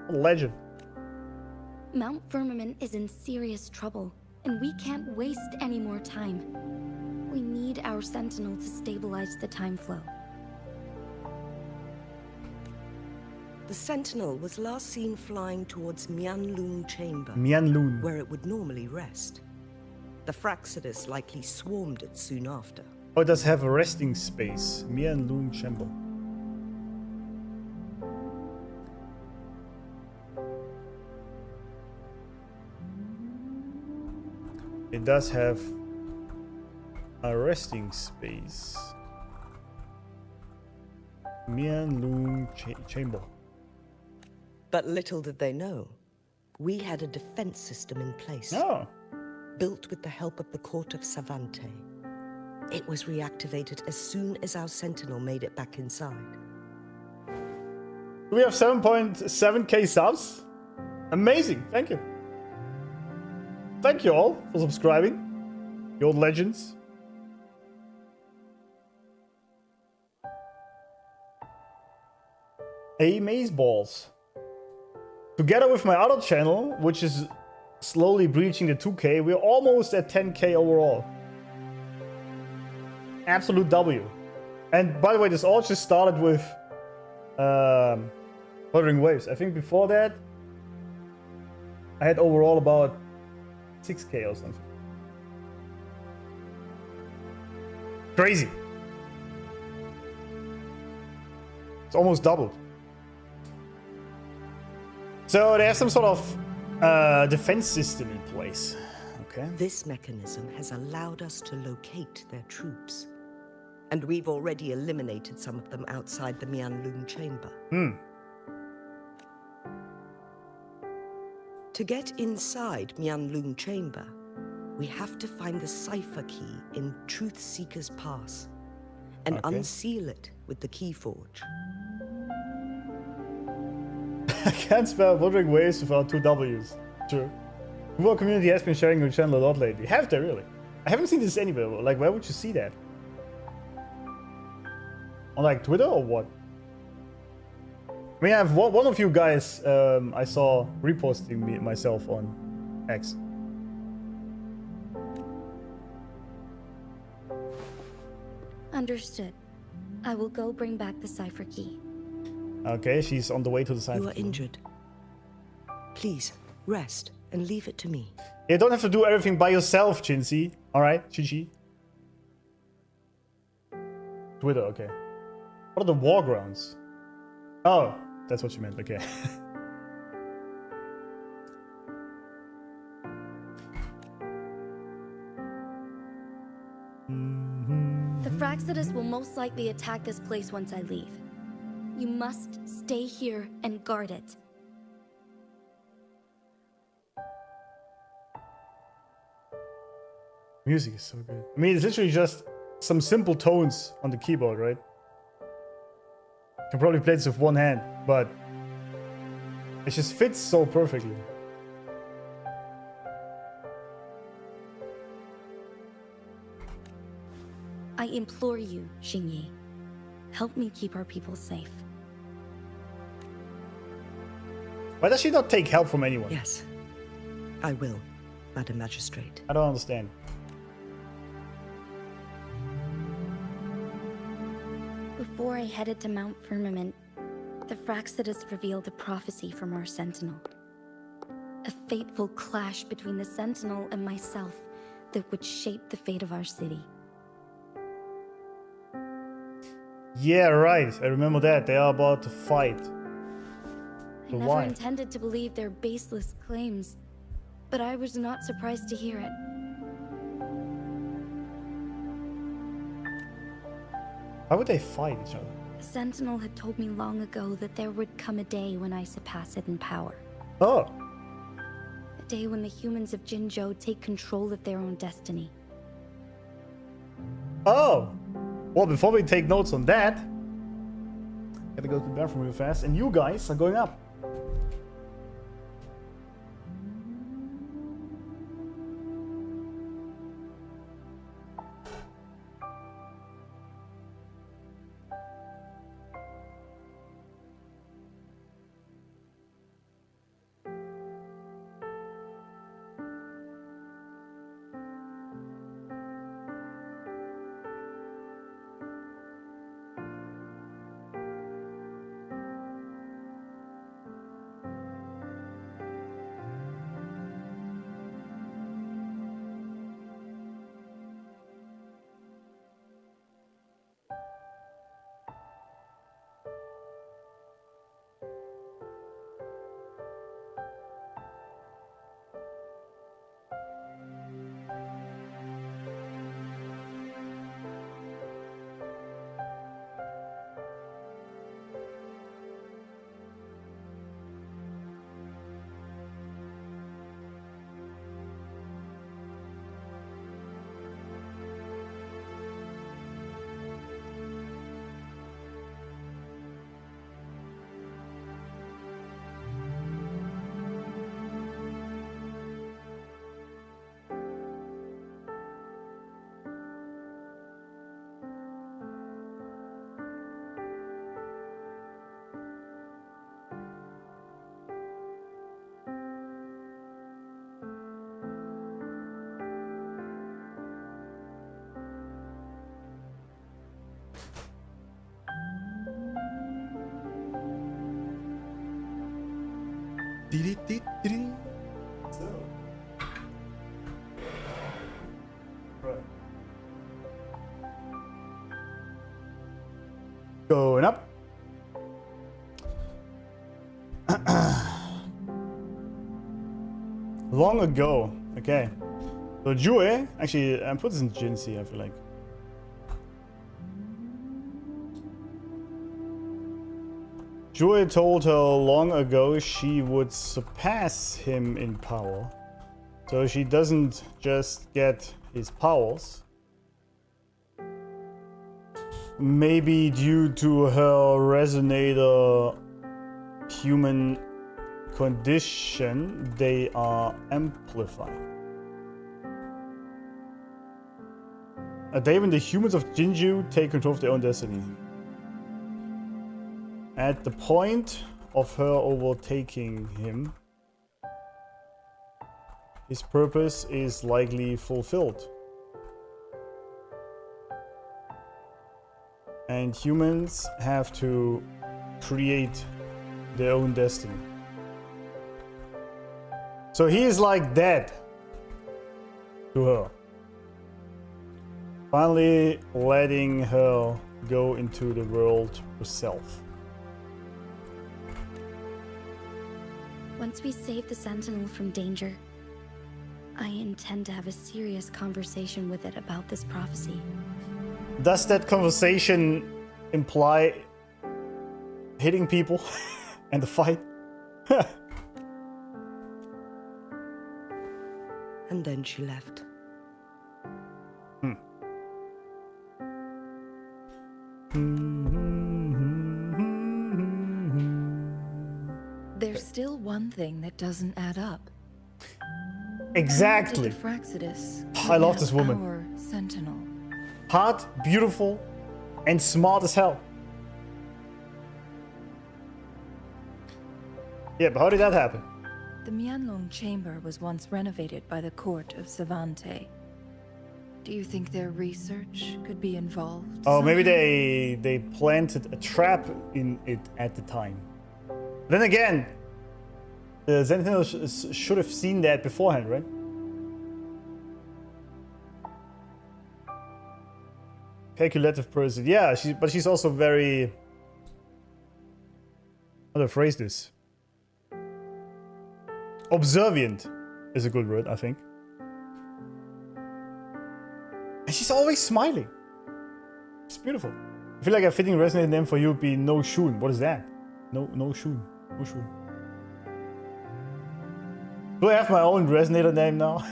What a legend. Mount Firmament is in serious trouble, and we can't waste any more time. We need our Sentinel to stabilize the time flow. The Sentinel was last seen flying towards Mianlun Chamber, Mianlun, where it would normally rest. The Fraxidus likely swarmed it soon after. Oh, it does have a resting space. Mianlun Chamber. It does have a resting space. Mianlun Chamber. But little did they know, we had a defense system in place. Oh. Built with the help of the court of Savante. It was reactivated as soon as our Sentinel made it back inside. We have 7.7k subs. Amazing. Thank you. Thank you all for subscribing. You old legends. Maze balls. Together with my other channel, which is slowly breaching the 2k, we're almost at 10k overall. Absolute W. And by the way, this all just started with Wuthering Waves. I think before that, I had overall about 6k or something. Crazy. It's almost doubled. So they have some sort of defense system in place. Okay. This mechanism has allowed us to locate their troops. And we've already eliminated some of them outside the Mianlun chamber. To get inside Mianlun chamber, we have to find the cipher key in Truth Seeker's Pass and unseal it with the Keyforge. I can't spell Wuthering Waves without 2 W's. True. The Google community has been sharing your channel a lot lately. Have they really? I haven't seen this anywhere. Like, where would you see that? On like Twitter or what? I mean, I have one of you guys I saw reposting myself on X. Understood. I will go bring back the cipher key. Okay, she's on the way to the cipher. You are injured. Please, rest and leave it to me. You don't have to do everything by yourself, Chinsey. Alright, Chichi. Twitter, okay. What are the war grounds? Oh, that's what you meant, okay. The Fraxidus will most likely attack this place once I leave. You must stay here and guard it. Music is so good. I mean, it's literally just some simple tones on the keyboard, right? You can probably play this with one hand, but it just fits so perfectly. I implore you, Xingyi. Help me keep our people safe. Why does she not take help from anyone? Yes, I will, Madam Magistrate. I don't understand. Before I headed to Mount Firmament, the Fraxidus revealed a prophecy from our Sentinel. A fateful clash between the Sentinel and myself that would shape the fate of our city. Yeah, right. I remember that. They are about to fight. I never intended to believe their baseless claims, but I was not surprised to hear it. Why would they fight each other? The Sentinel had told me long ago that there would come a day when I surpass it in power. Oh. A day when the humans of Jinzhou take control of their own destiny. Oh. Well, before we take notes on that, gotta go to the bathroom real fast, and you guys are going up. So. Right. Going up. Long ago. Okay. So Jue, actually, I put this in Jinxie, I feel like. Jue told her long ago she would surpass him in power. So she doesn't just get his powers. Maybe due to her resonator human condition, they are amplified. A day when the humans of Jinju take control of their own destiny. At the point of her overtaking him, his purpose is likely fulfilled. And humans have to create their own destiny. So he is like dead to her. Finally letting her go into the world herself. Once we save the Sentinel from danger, I intend to have a serious conversation with it about this prophecy. Does that conversation imply hitting people and the fight? And then she left. There's still one thing that doesn't add up. Exactly. Did the Fraxidus I love this kidnap woman. our Sentinel? Hot, beautiful, and smart as hell. Yeah, but how did that happen? The Mianlong chamber was once renovated by the court of Savante. Do you think their research could be involved? Oh, maybe somehow? they planted a trap in it at the time. Then again, the Sentinel should have seen that beforehand, right? Calculative person. Yeah, but she's also very... How to phrase this? Observant is a good word, I think. And she's always smiling. It's beautiful. I feel like a fitting resonator name for you would be No Shun. What is that? No Shun. No Shun. Do I have my own resonator name now?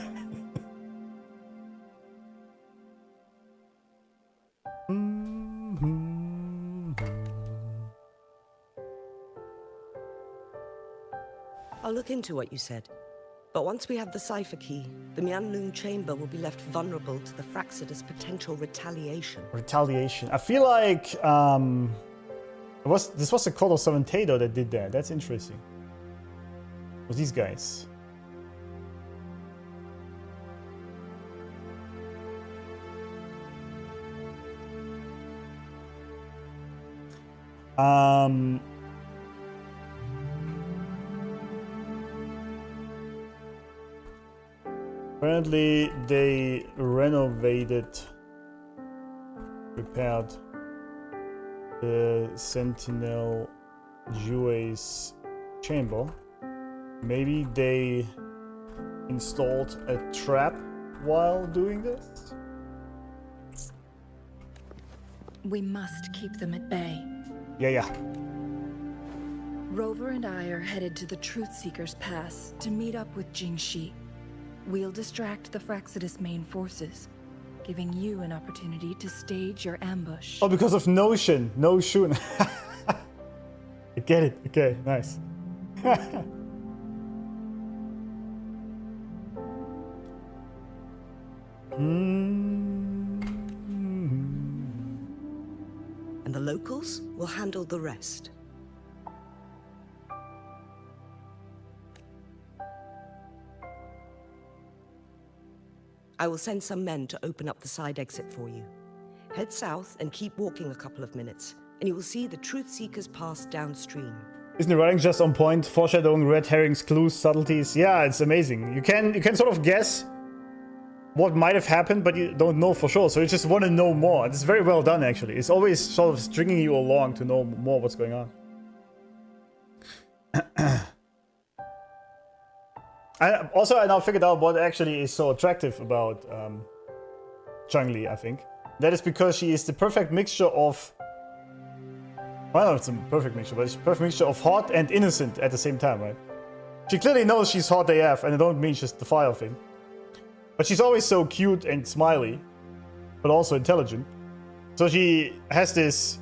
I'll look into what you said. But once we have the cipher key, the Mianlong chamber will be left vulnerable to the Fraxidus' potential retaliation. Retaliation. I feel like this was the Court of Savantado that did that. That's interesting. It was these guys. Apparently they repaired the Sentinel Jue's chamber. Maybe they installed a trap while doing this? We must keep them at bay. Yeah. Rover and I are headed to the Truth Seeker's Pass to meet up with Jingxi. We'll distract the Fraxidus main forces, giving you an opportunity to stage your ambush. Oh, because of No Shun. I get it. Okay, nice. And the locals will handle the rest. I will send some men to open up the side exit for you. Head south and keep walking a couple of minutes, and you will see the Truth Seekers Pass downstream. Isn't the writing just on point? Foreshadowing, red herrings, clues, subtleties. Yeah, it's amazing. You can sort of guess what might have happened, but you don't know for sure. So you just want to know more. It's very well done, actually. It's always sort of stringing you along to know more what's going on. I now figured out what actually is so attractive about Chun-Li, I think. That is because she is the perfect mixture of... Well, no, it's a perfect mixture, but it's a perfect mixture of hot and innocent at the same time, right? She clearly knows she's hot AF, and I don't mean just the file thing. But she's always so cute and smiley, but also intelligent. So she has this...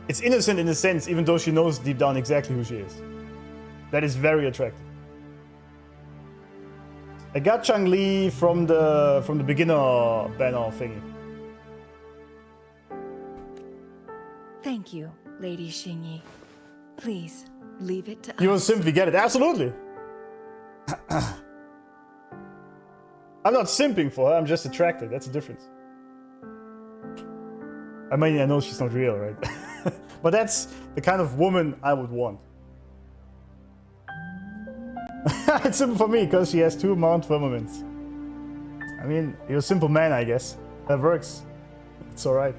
It's innocent in a sense, even though she knows deep down exactly who she is. That is very attractive. I got Chun-Li from the beginner banner thingy. Thank you, Lady Xingyi. Please, leave it to us. You will simply get it. Absolutely. I'm not simping for her, I'm just attracted. That's the difference. I mean, I know she's not real, right? But that's the kind of woman I would want. It's simple for me, because she has 2 Mount Firmaments. I mean, you're a simple man, I guess. That works. It's alright.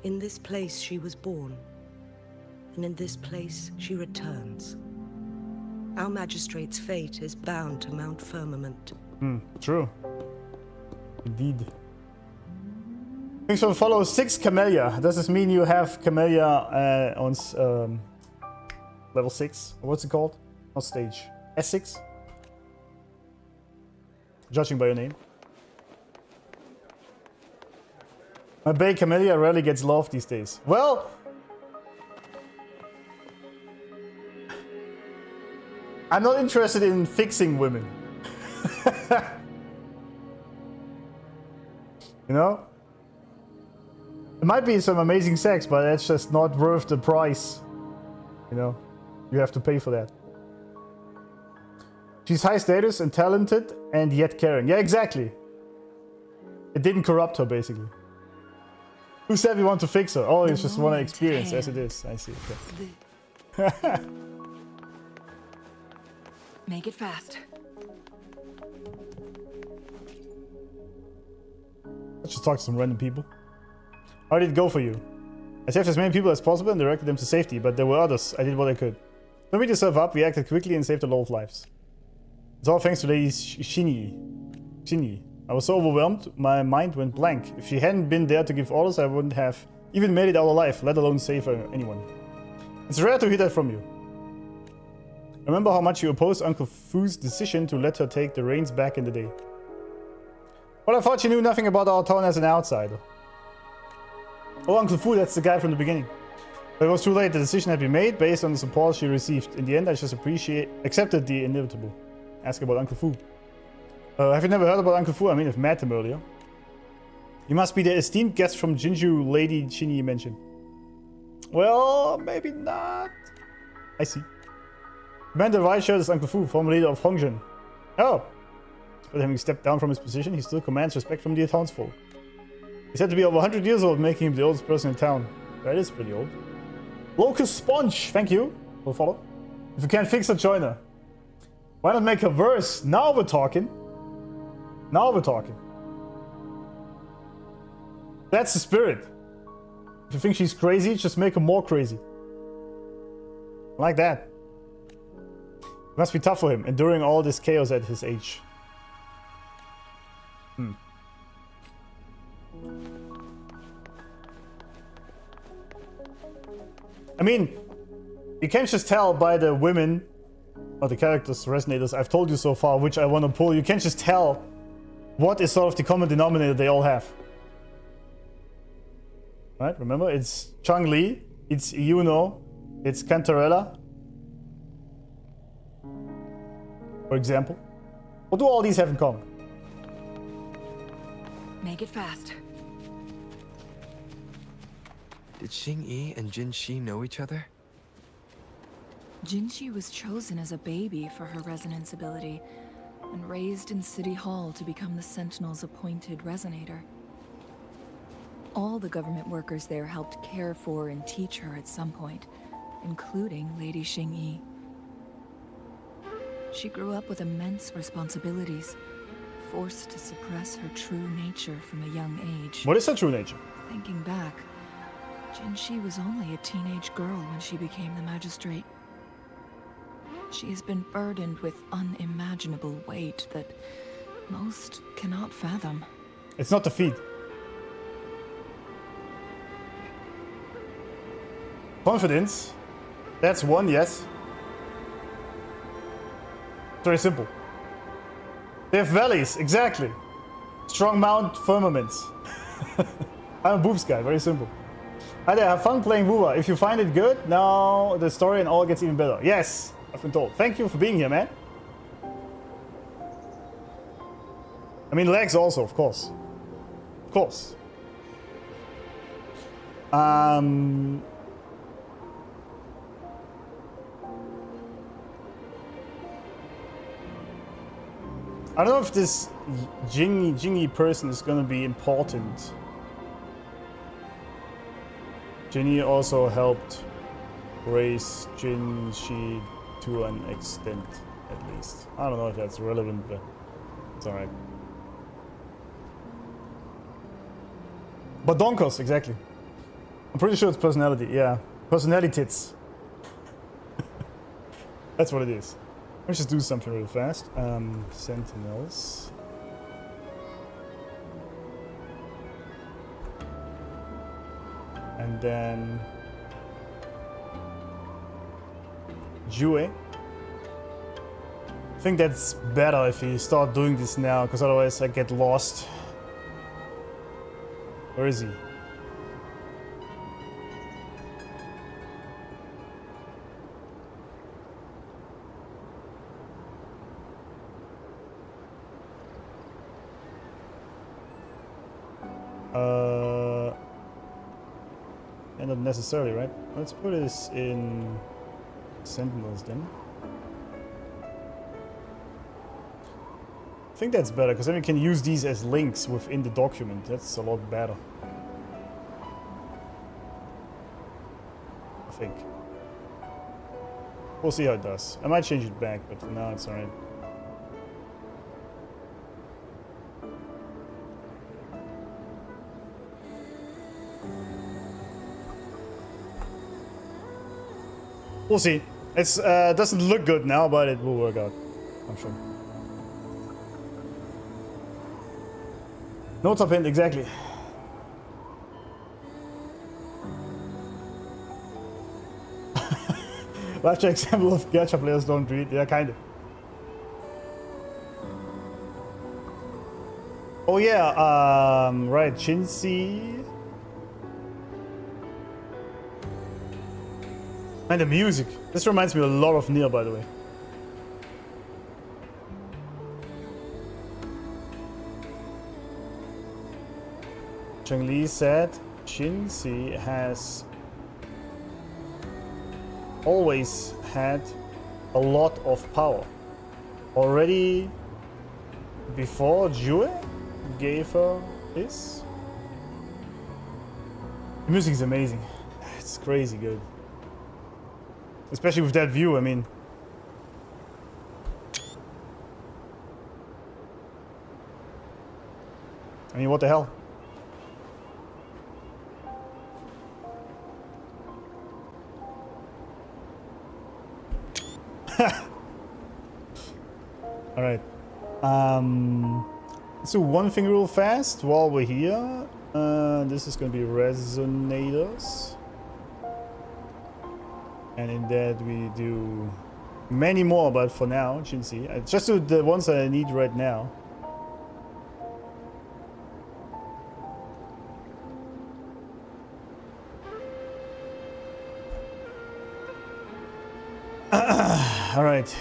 In this place she was born, and in this place she returns. Our magistrate's fate is bound to Mount Firmament. True. Indeed. Thanks for the follow. 6 Camellia. Does this mean you have Camellia on level 6? Or what's it called? Not stage. S6? Judging by your name. My Bay Camellia rarely gets love these days. Well... I'm not interested in fixing women. You know? It might be some amazing sex, but that's just not worth the price. You know? You have to pay for that. She's high status and talented and yet caring. Yeah, exactly. It didn't corrupt her, basically. Who said we want to fix her? Oh, you just want to experience as it is. I see. Okay. Make it fast. Let's just talk to some random people. How did it go for you? I saved as many people as possible and directed them to safety, but there were others. I did what I could. Don't beat yourself up. We acted quickly and saved a lot of lives. It's all thanks to Lady Xingyi. I was so overwhelmed, my mind went blank. If she hadn't been there to give orders, I wouldn't have even made it out alive, let alone save anyone. It's rare to hear that from you. Remember how much you opposed Uncle Fu's decision to let her take the reins back in the day. Well, I thought she knew nothing about our town as an outsider. Oh, Uncle Fu, that's the guy from the beginning. But it was too late. The decision had been made based on the support she received. In the end, I just accepted the inevitable. Ask about Uncle Fu. Have you never heard about Uncle Fu? I mean, I've met him earlier. You must be the esteemed guest from Jinju Lady Xingyi mentioned. Well, maybe not. I see. The man in the right shirt is Uncle Fu, former leader of Hongzhen. Oh! But having stepped down from his position, he still commands respect from the townsfolk. He's said to be over 100 years old, making him the oldest person in town. That is pretty old. Locust Sponge, thank you. We'll follow. If you can't fix her, join her. Why not make her worse? Now we're talking. Now we're talking. That's the spirit. If you think she's crazy, just make her more crazy. Like that. It must be tough for him, enduring all this chaos at his age. I mean, you can't just tell by the women, or the characters, resonators, I've told you so far, which I want to pull. You can't just tell what is sort of the common denominator they all have. Right, remember, it's Chun-Li, it's Yuno, it's Cantarella, for example. What do all these have in common? Make it fast. Did Xingyi and Jinxi know each other? Jinxi was chosen as a baby for her resonance ability, and raised in City Hall to become the Sentinel's appointed resonator. All the government workers there helped care for and teach her at some point, including Lady Xingyi. She grew up with immense responsibilities, forced to suppress her true nature from a young age. What is her true nature? Thinking back, Jinxi was only a teenage girl when she became the magistrate. She has been burdened with unimaginable weight that most cannot fathom. It's not the feet. Confidence. That's one, yes. Very simple. They have valleys, exactly. Strong mount, firmaments. I'm a boobs guy, very simple. Hi there, have fun playing Wuwa. If you find it good, now the story and all gets even better. Yes, I've been told. Thank you for being here, man. I mean, legs also, of course. Of course. I don't know if this Jingy person is gonna be important. Jinny also helped raise Jinshi to an extent, at least. I don't know if that's relevant, but it's alright. But Donkos, exactly. I'm pretty sure it's personality, yeah. Personality tits. That's what it is. Let's just do something really fast. Sentinels. And then Jue. I think that's better if we start doing this now, because otherwise I get lost. Where is he? Not necessarily, right? Let's put this in Sentinels then. I think that's better, because then we can use these as links within the document. That's a lot better. I think. We'll see how it does. I might change it back, but for now it's alright. We'll see. It's doesn't look good now, but it will work out, I'm sure. No top hint, exactly. Live chat example of gacha players don't read. Yeah, kind of. Oh yeah, right, Shinsi. And the music. This reminds me a lot of Nier, by the way. Cheng-Li said Shinsi has always had a lot of power. Already before Jue gave her this. The music is amazing. It's crazy good. Especially with that view, I mean. What the hell? Alright. Let's do one thing real fast while we're here. This is gonna be resonators. And in that we do many more, but for now, you can see. Just do the ones that I need right now. Alright.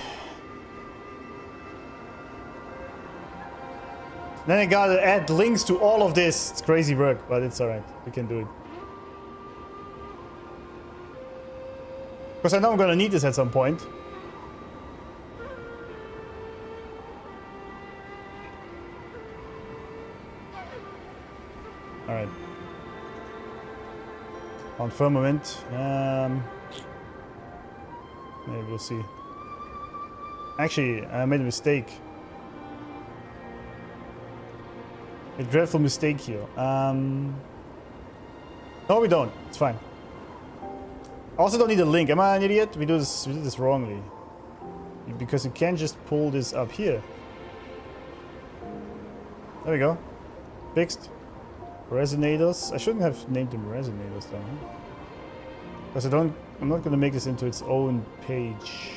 Then I gotta add links to all of this. It's crazy work, but it's alright. We can do it. Because I know I'm gonna need this at some point. Alright. On Firmament. Maybe we'll see. Actually, I made a mistake. A dreadful mistake here. No, we don't. It's fine. I also don't need a link. Am I an idiot? We did this wrongly. Because you can't just pull this up here. There we go. Fixed. Resonators. I shouldn't have named them resonators though. Huh? Because I'm not gonna make this into its own page.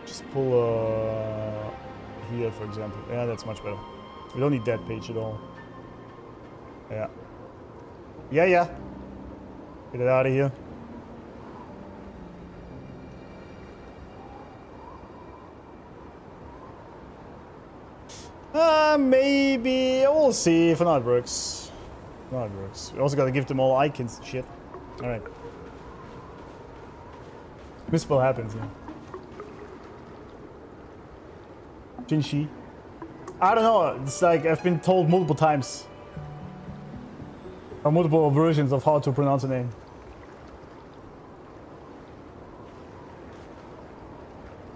Just pull here, for example. Yeah, that's much better. We don't need that page at all. Yeah. Yeah. Get it out of here. Maybe. We'll see if not works. No, it works. We also gotta give them all icons and shit. Alright. Misspell happens, yeah. Jinshi. I don't know. It's like I've been told multiple times. Or multiple versions of how to pronounce a name.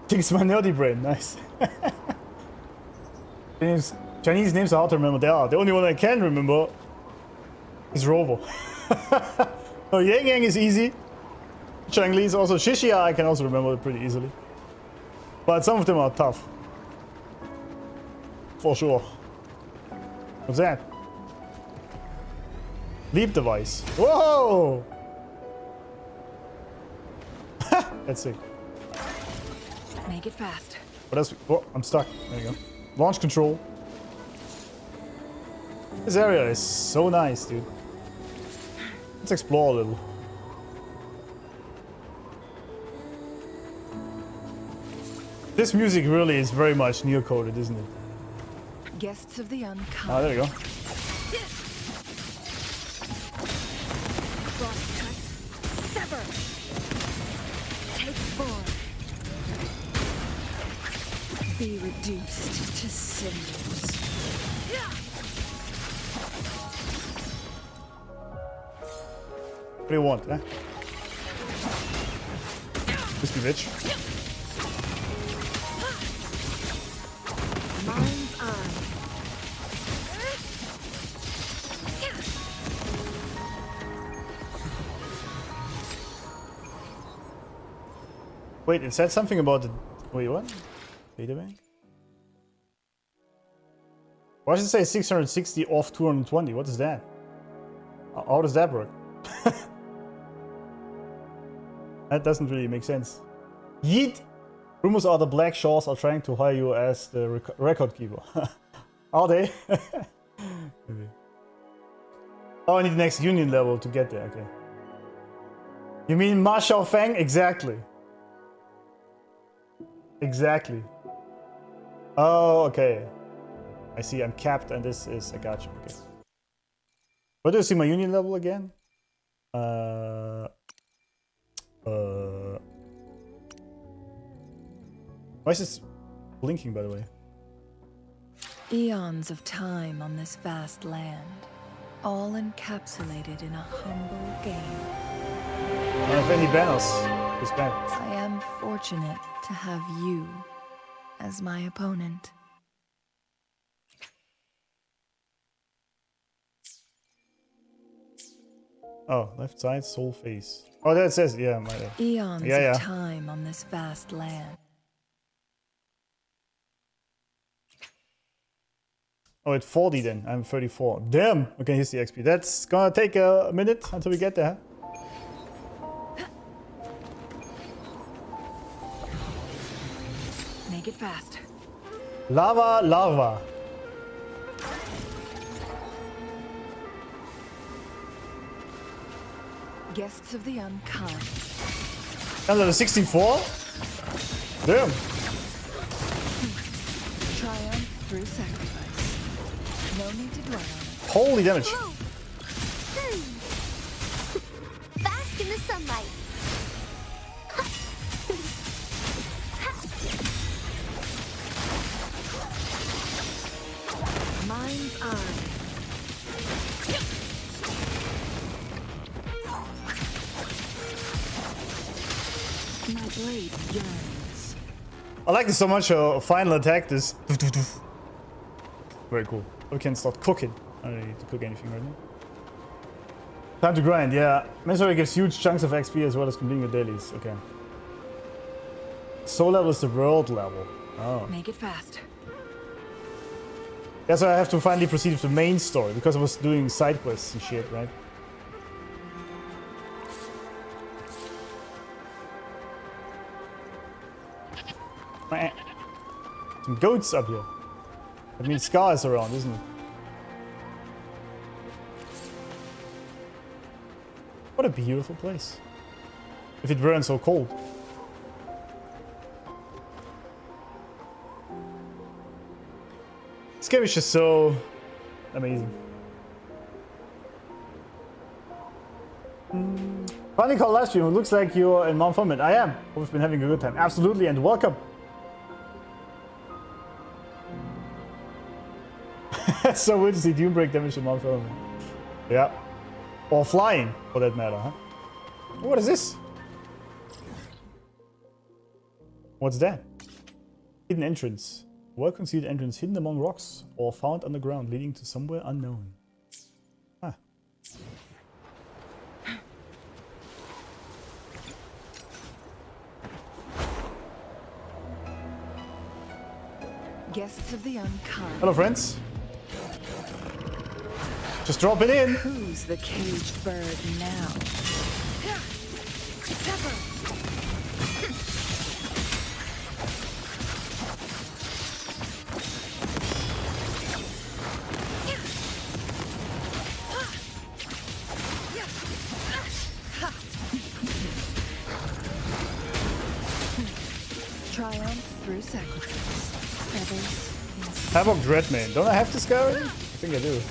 Thinks my nerdy brain. Nice. Chinese names are hard to remember. They are. The only one I can remember is Robo. Oh, Yang Yang is easy. Changli is also Shishia. I can also remember pretty easily. But some of them are tough. For sure. What's that? Leap device. Whoa! That's sick. Make it fast. What else? Oh, I'm stuck. There you go. Launch control. This area is so nice, dude. Let's explore a little. This music really is very much near-coded, isn't it? Guests of the unkind. Oh, there we go. Cross cut. Sever. Take form. Be reduced to cinders. What do you want, eh? Whiskey bitch. Mind's eye. Wait, it said something about the... Wait, what? Data bank? Why does it say 660 off 220? What is that? How does that work? That doesn't really make sense. Yeet! Rumors are the Black Shores are trying to hire you as the record keeper. Are they? Maybe. Oh, I need the next union level to get there, okay. You mean Ma Xiaofeng? Exactly. Exactly. Oh, okay. I see, I'm capped and this is... I gotcha, okay. Where do I see my union level again? Why is this blinking, by the way? Eons of time on this vast land, all encapsulated in a humble game. I don't have any banners. This band. I am fortunate to have you as my opponent. Oh, left side, soul face. Oh, that says, yeah, my bad. Eons of time on this vast land. Oh, it's 40 then. I'm 34. Damn! Okay, here's the XP. That's gonna take a minute until we get there. Make it fast. Lava, lava. Guests of the unkind. And level 64? Damn. Triumph through sacrifice. No need to dwell on it. Holy damage. Bask in the sunlight. My blade yearns. I like this so much. Final attack is very cool. We can start cooking. I don't need to cook anything right now. Time to grind. Yeah, Magistrate gives huge chunks of XP as well as completing the dailies. Okay. Soul level is the world level. Oh. Make it fast. Yeah, so I have to finally proceed with the main story because I was doing side quests and shit, right? Some goats up here. That means Scar is around, isn't it? What a beautiful place. If it weren't so cold. This game is just so amazing. Funny call live stream. It looks like you're in Mount Firmament. I am. Hope you've been having a good time. Absolutely, and welcome. So weird to see Dune break damage in Mount Firmament. Yeah. Or flying, for that matter, huh? What is this? What's that? Hidden entrance. Well-concealed entrance hidden among rocks or found underground leading to somewhere unknown. Huh. Guests of the unkind. Hello, friends. Just drop it in. Who's the caged bird now? Triumph through sacrifice. Feathers. Havoc Dreadmane. Don't I have this guy already? I think I do.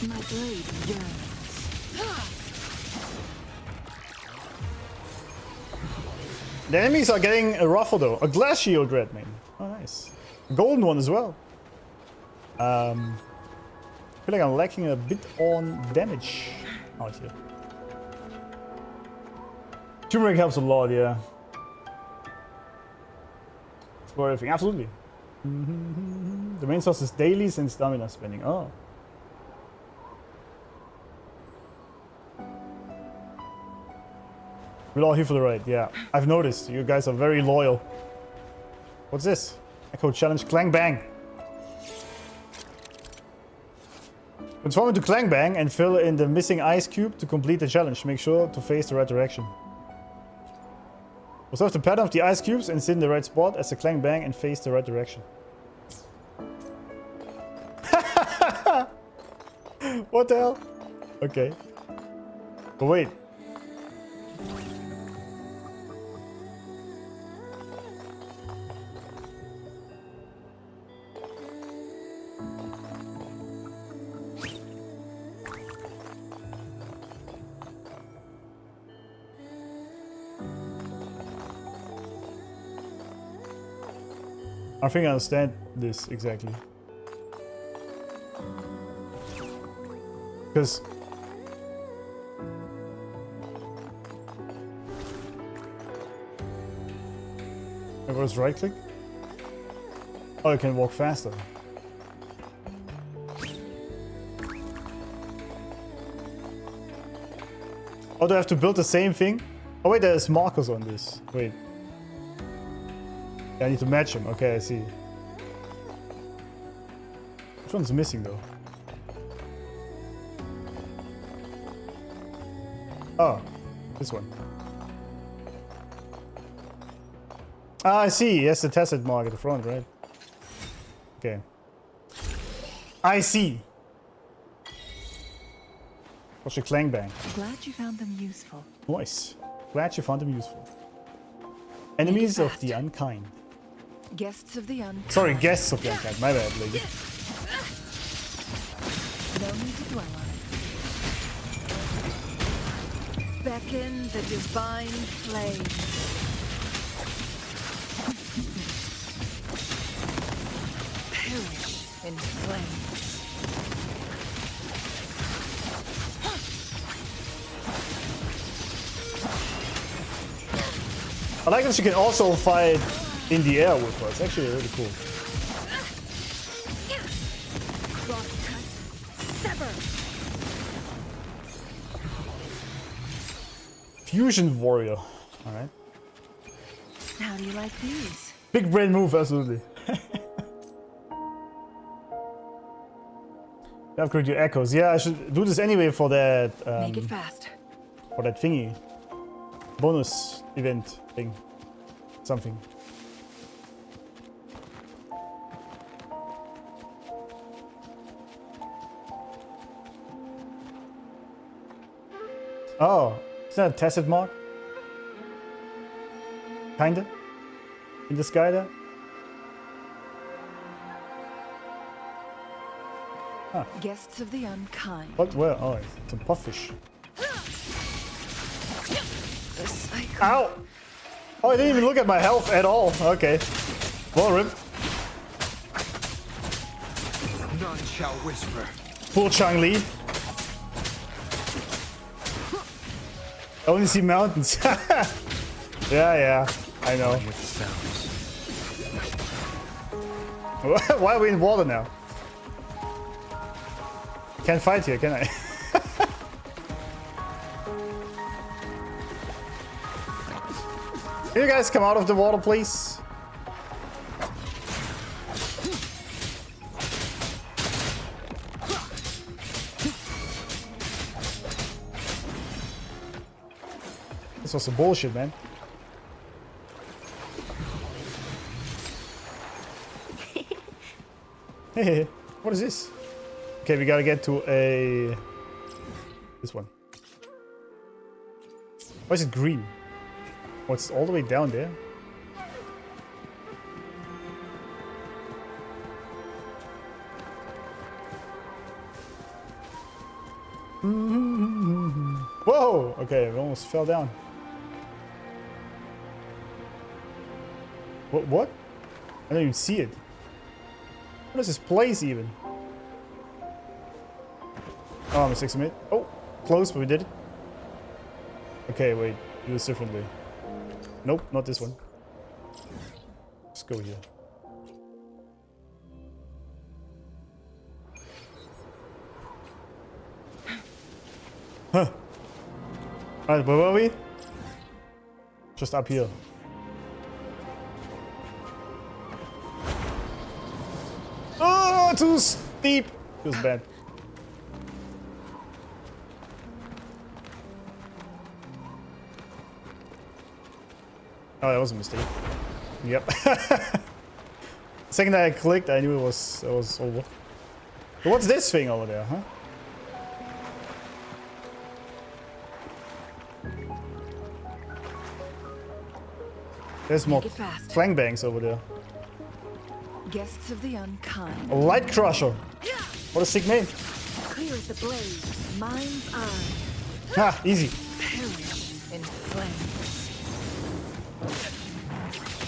My blade yearns. The enemies are getting a ruffle though. A glass shield Dreadmane. Oh, nice. A golden one as well. I feel like I'm lacking a bit on damage out here. Turmeric helps a lot, yeah. Explore everything, absolutely. The main source is dailies and stamina spending. Oh. We're all here for the ride, yeah. I've noticed, you guys are very loyal. What's this? Echo challenge Clang Bang. Transform into Clang Bang and fill in the missing ice cube to complete the challenge. Make sure to face the right direction. Observe the pattern of the ice cubes and sit in the right spot as the Clang Bang and face the right direction. What the hell? Okay. But wait. I think I understand this exactly. Because I was right click. Oh, I can walk faster. Oh, do I have to build the same thing? Oh wait, there's markers on this. Wait. I need to match them. Okay, I see. Which one's missing though? Oh, this one. Ah, I see. Yes, the tacit mark at the front, right? Okay. I see. What's your Clang Bang? Glad you found them useful. Nice. Glad you found them useful. Enemies of the unkind. Guests of the unkind. Sorry, guests of the unkind. My bad, lady. No need to dwell on it. Beckon the divine flame. Perish in flames. I like that you can also fight in the air with her. It's actually really cool. Fusion warrior. All right. How do you like these? Big brain move, absolutely. Upgrade your echoes. Yeah, I should do this anyway for that. Make it fast. For that thingy. Bonus event thing. Something. Oh, is that a tacit mark? Kinda? In the sky there? Huh. Guests of the unkind. What? Where? Oh, it's a puffish. The cycle. Ow! Oh, I didn't even look at my health at all. Okay. Well, rip. None shall whisper. Poor Chang-Li. I only see mountains. Yeah, I know. With the sounds. Why are we in water now? Can't fight here, can I? Can you guys come out of the water, please? This was some bullshit, man. Hey, what is this? Okay, we gotta get to a... This one. Why is it green? Oh, it's all the way down there? Whoa! Okay, we almost fell down. What? I don't even see it. What is this place even? Oh, I'm a 6 minute. Oh, close, but we did it. Okay, wait. Do this differently. Nope, not this one. Let's go here. Huh. Alright, where were we? Just up here. Oh, too steep. Feels bad. Oh, that was a mistake. Yep. Second I clicked, I knew it was over. But what's this thing over there, huh? There's more clang bangs over there. Guests of the unkind. A light crusher. What a sick name. Clear as the blaze, mind's eye. Ha, easy. Perish in flames.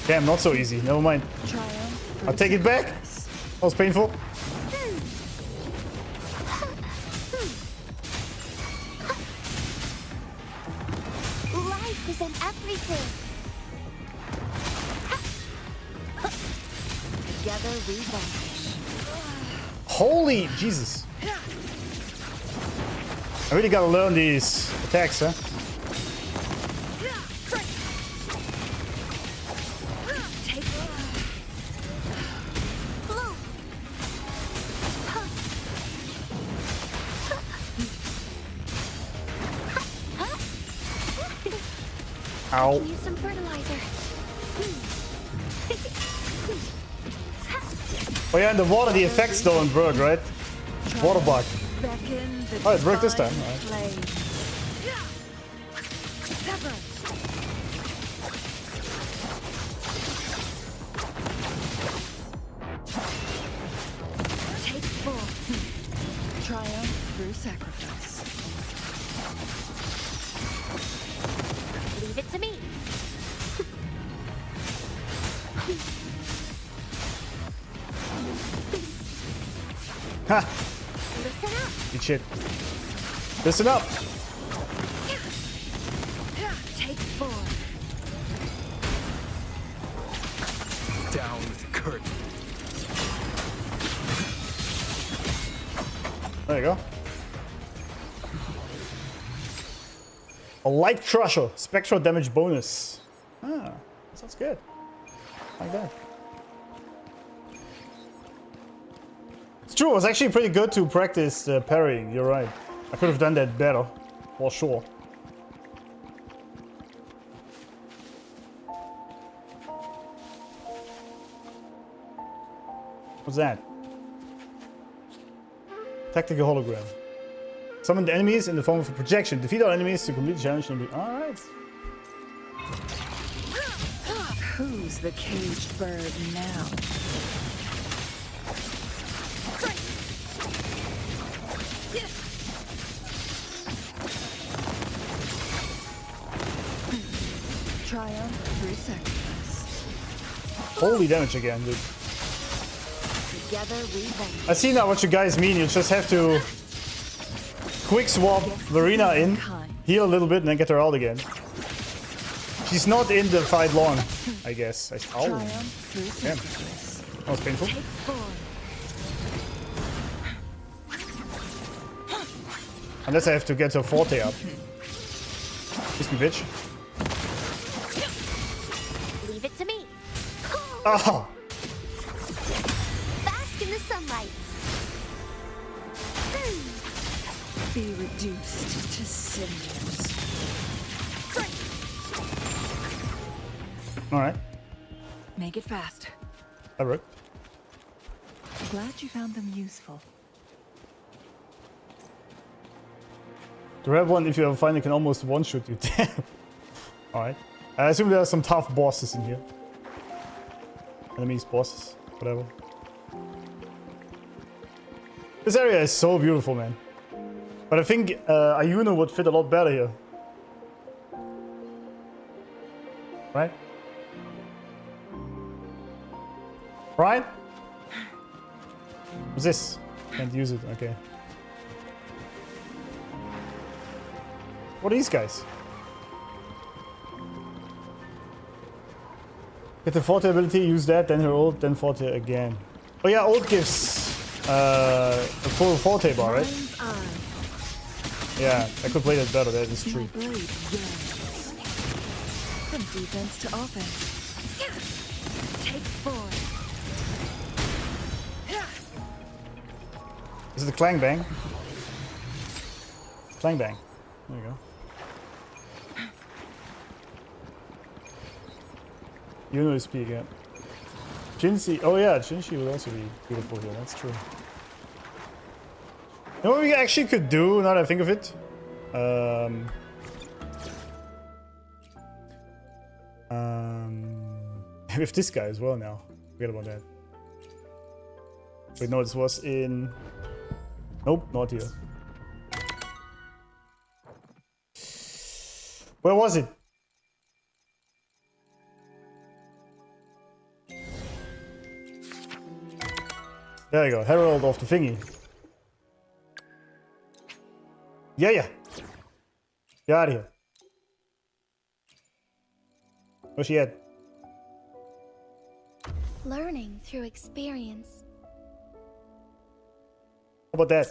Damn, not so easy. Never mind. Triumph. I'll take it back. That was painful. Life is in everything. Together we vanish. Holy Jesus. I really gotta learn these attacks, huh? Ow. Use some fertilizer. Oh yeah, in the water the effects don't work, right? Water bug. Oh, it worked this time. All right. Take full. Triumph through sacrifice. Leave it to me. Ha! Listen up. Good shit. Listen up. Take 4. curtain. There you go. A light crusher, spectral damage bonus. Ah, that sounds good. Like that. It's true, it was actually pretty good to practice parrying, you're right. I could have done that better, for sure. What's that? Tactical hologram. Summon the enemies in the form of a projection. Defeat all enemies to complete the challenge. Alright. Who's the caged bird now? Triumph through sacrifice. Holy damage again, dude. Together we vanquish. I see now what you guys mean. You just have to quick swap Verena in, heal a little bit, and then get her out again. She's not in the fight long, I guess. Oh, damn. That was painful. Unless I have to get her forte up. Kiss me, bitch. Leave it to me. Oh! Bask in the sunlight. Be reduced to cinders. Alright. Make it fast. That worked. Glad you found them useful. The red one, if you ever find it, can almost one-shoot you. Damn. Alright. I assume there are some tough bosses in here. Enemies, bosses, whatever. This area is so beautiful, man. But I think Ayuno would fit a lot better here. Right? Right? What's this? Can't use it, okay. What are these guys? Get the Forte ability, use that, then her ult, then Forte again. Oh yeah, ult gives a full Forte bar, right? Yeah, I could play that better, that is true. From defense to offense. Take 4. Is it the Clang Bang? Clang Bang. There you go. You know SP again. Jinxie. Oh yeah, Jinxie would also be beautiful here, that's true. You know what we actually could do, now that I think of it? With this guy as well now. Forget about that. Wait, no, this was in... Nope, not here. Where was it? There you go, Herald of the Thingy. Yeah. Get out of here. Where's she at? Learning through experience. How about that?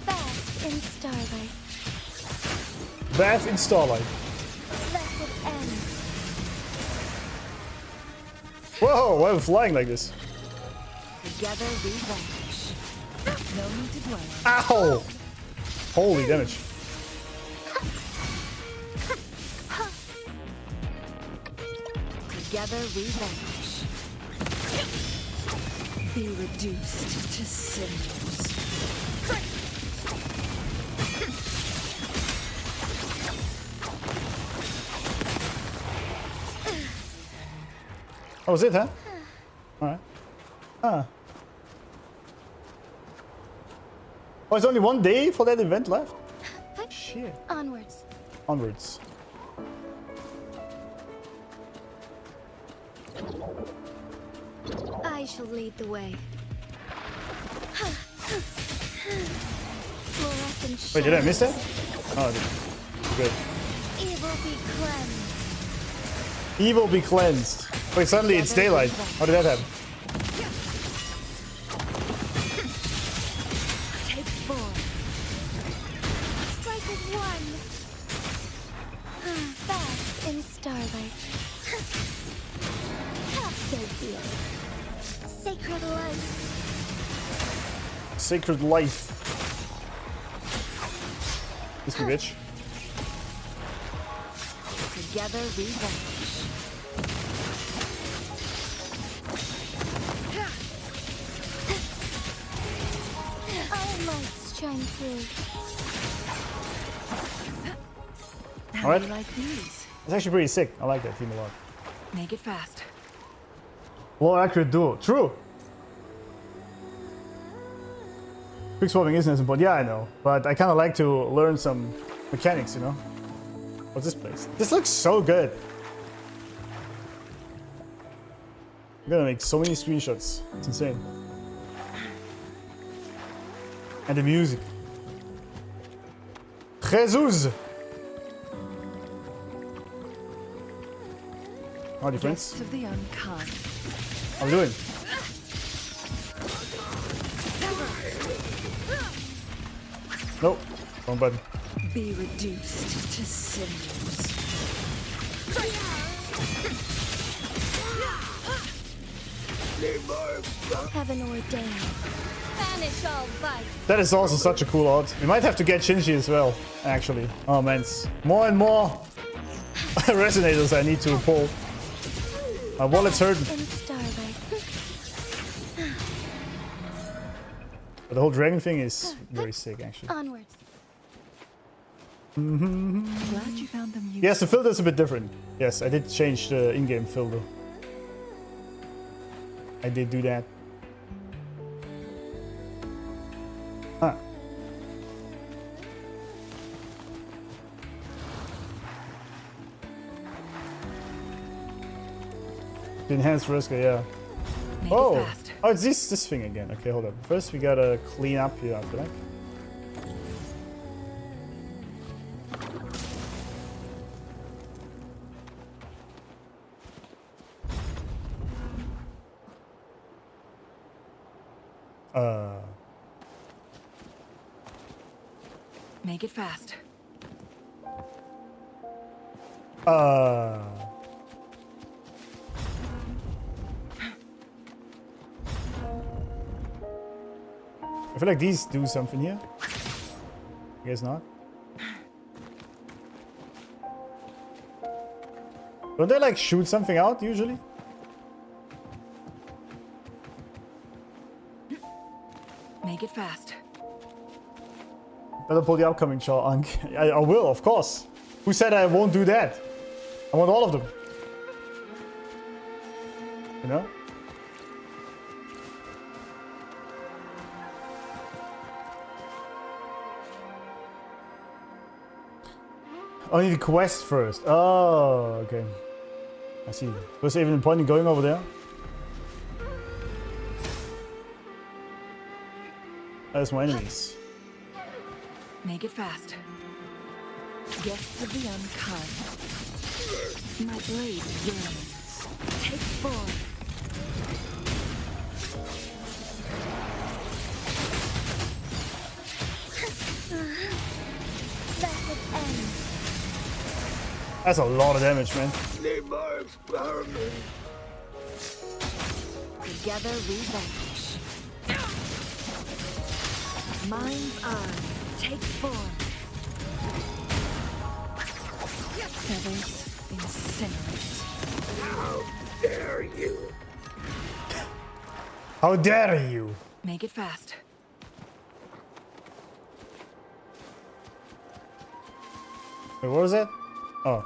Bask in starlight. Bath in starlight. Let it end. Whoa, why am I flying like this? Together we vanquish. No need to dwell. Ow! Holy damage. Together we vanquish. Be reduced to cinders. That was it, huh? Alright. Ah. Oh, it's only one day for that event left? Shit. Onwards. Onwards. I shall lead the way. Fluorescent Wait, did I miss that? Oh, I did. Good. Evil be cleansed. Evil be cleansed. Wait, suddenly it's daylight. How did that happen? Take 4. Strike as one. Fast in starlight. Half so here. Sacred life. Sacred life. This me, bitch. Together we vanish. Our lights shine through. How Alright. do you like these? It's actually pretty sick. I like that theme a lot. Make it fast. More accurate duo. True. Quick swapping isn't as important. Yeah, I know. But I kind of like to learn some mechanics, you know? What's this place? This looks so good. I'm gonna make so many screenshots. It's insane. And the music. Jesus! Howdy, friends. Guests of the unkind. How we doing? Nope. Wrong button. Be reduced to cinders. Heaven ordained. Banish all vice. That is also such a cool art. We might have to get Shinji as well, actually. Oh man, it's more and more resonators I need to pull. My wallet's hurting. In starlight. But the whole dragon thing is very sick, actually. Onwards. Glad you found them useful. Yes, the filter's a bit different. Yes, I did change the in-game filter. I did do that. Huh. The enhanced risk, yeah. Make it Oh! fast. Oh, it's this thing again. Okay, hold up. First we gotta clean up here after that. Make it fast. I feel like these do something here. I guess not. Don't they like shoot something out usually? Make it fast. Better pull the upcoming char, Unc. I will, of course. Who said I won't do that? I want all of them. You know? Only the quest first. Oh, okay. I see. Was there even a point in going over there? There's my enemies. Make it fast. Guests of the unkind. My blade yearns. Take 4. That would end. That's a lot of damage, man. Together we vanish. Mind's eye. Take 4. Feathers incinerate. How dare you? How dare you? Make it fast. Wait, what was that? Oh.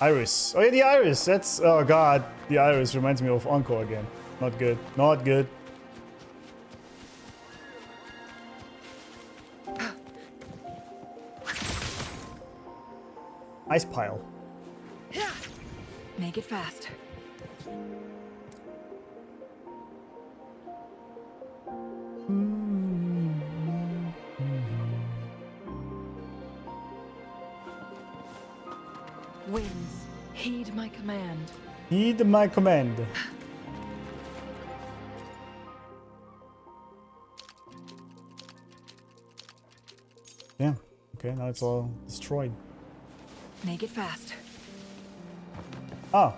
Iris. Oh yeah, the iris. That's... Oh god. The iris reminds me of Encore again. Not good. Not good. Ice pile. Make it fast. Winds, heed my command. Heed my command. Yeah. Okay, now it's all destroyed. Make it fast. Oh.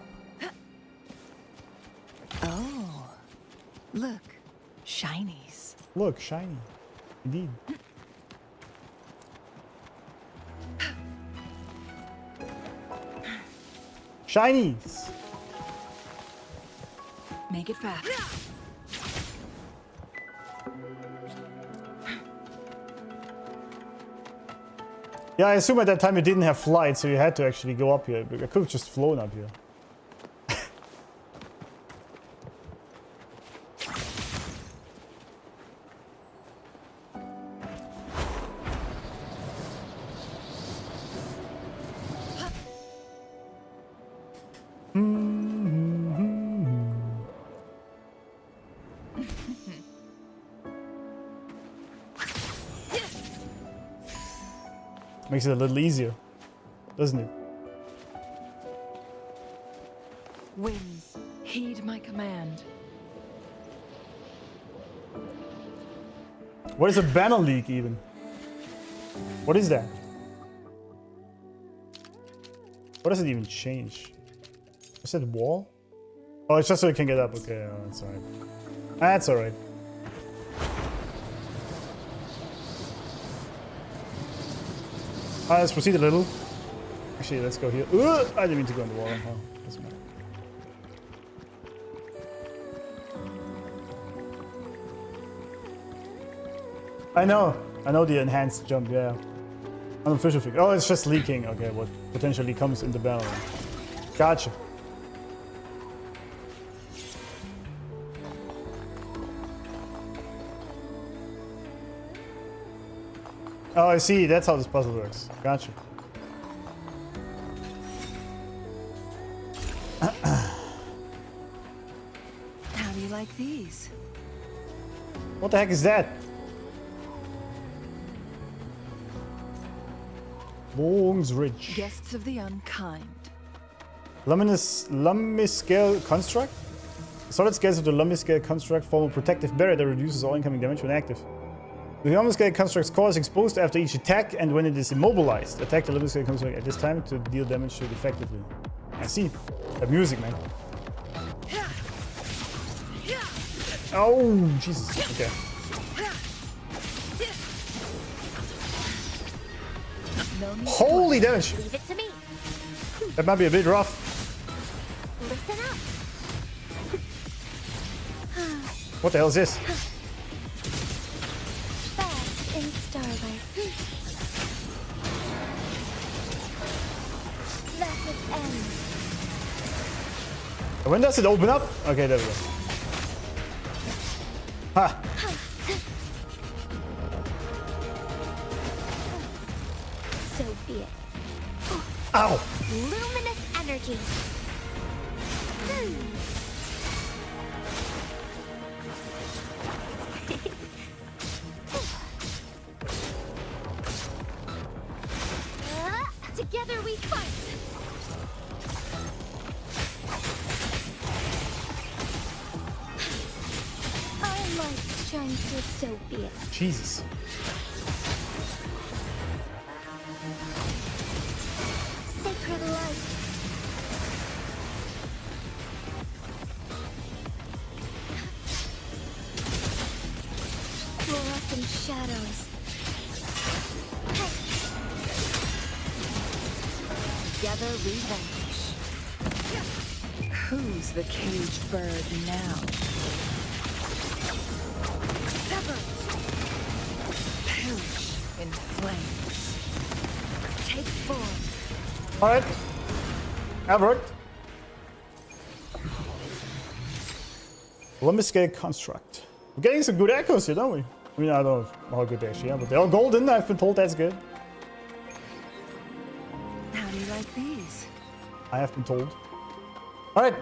Oh, look, shinies. Look, shiny. Indeed. Shinies. Make it fast. Yeah, I assume at that time you didn't have flight, so you had to actually go up here. I could have just flown up here. Makes it a little easier, doesn't it? Winds, heed my command. What is a banner leak even? What is that? What does it even change? Is that wall? Oh, it's just so you can get up. Okay, oh, that's alright. That's alright. Let's proceed a little. Actually, let's go here. I didn't mean to go in the wall. Oh, doesn't matter. I know the enhanced jump, yeah. Unofficial figure. Oh, it's just leaking. Okay, what potentially comes in the barrel. Gotcha. Oh, I see. That's how this puzzle works. Gotcha. How do you like these? What the heck is that? Long's Ridge. Guests of the unkind. Lumbiscale construct? Solid scales of the Lumbiscale construct form a protective barrier that reduces all incoming damage when active. The Lumbiscale construct's core is exposed after each attack, and when it is immobilized, attack the Lumbiscale construct at this time to deal damage to it effectively. I see. That music, man. Oh, Jesus. Okay. Holy damage! Leave it to me. That might be a bit rough. Listen up. What the hell is this? Fast in starlight. That's its end. When does it open up? Okay, there we go. Ha! So be it. Ow! Luminous energy. Together we fight. Our light shines through, so be it. Jesus. Sacred light. Fluorescent shadows. Together we vanish. Who's the caged bird now? Sever! Perish in flames. Take form. Alright. That worked. Lumbiscale construct. We're getting some good echoes here, don't we? I mean, I don't know how good they actually are, but they're all golden. I've been told that's good. How do you like these? I have been told. Alright.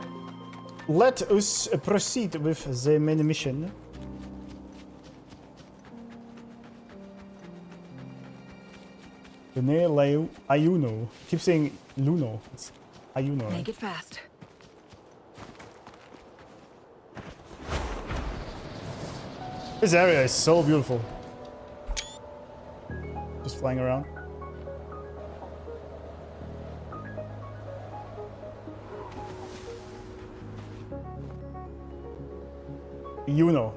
Let us proceed with the main mission. Lene Ayuno. Keep saying Luno. It's Ayuno. Make Right? it fast. This area is so beautiful. Just flying around. Yuno.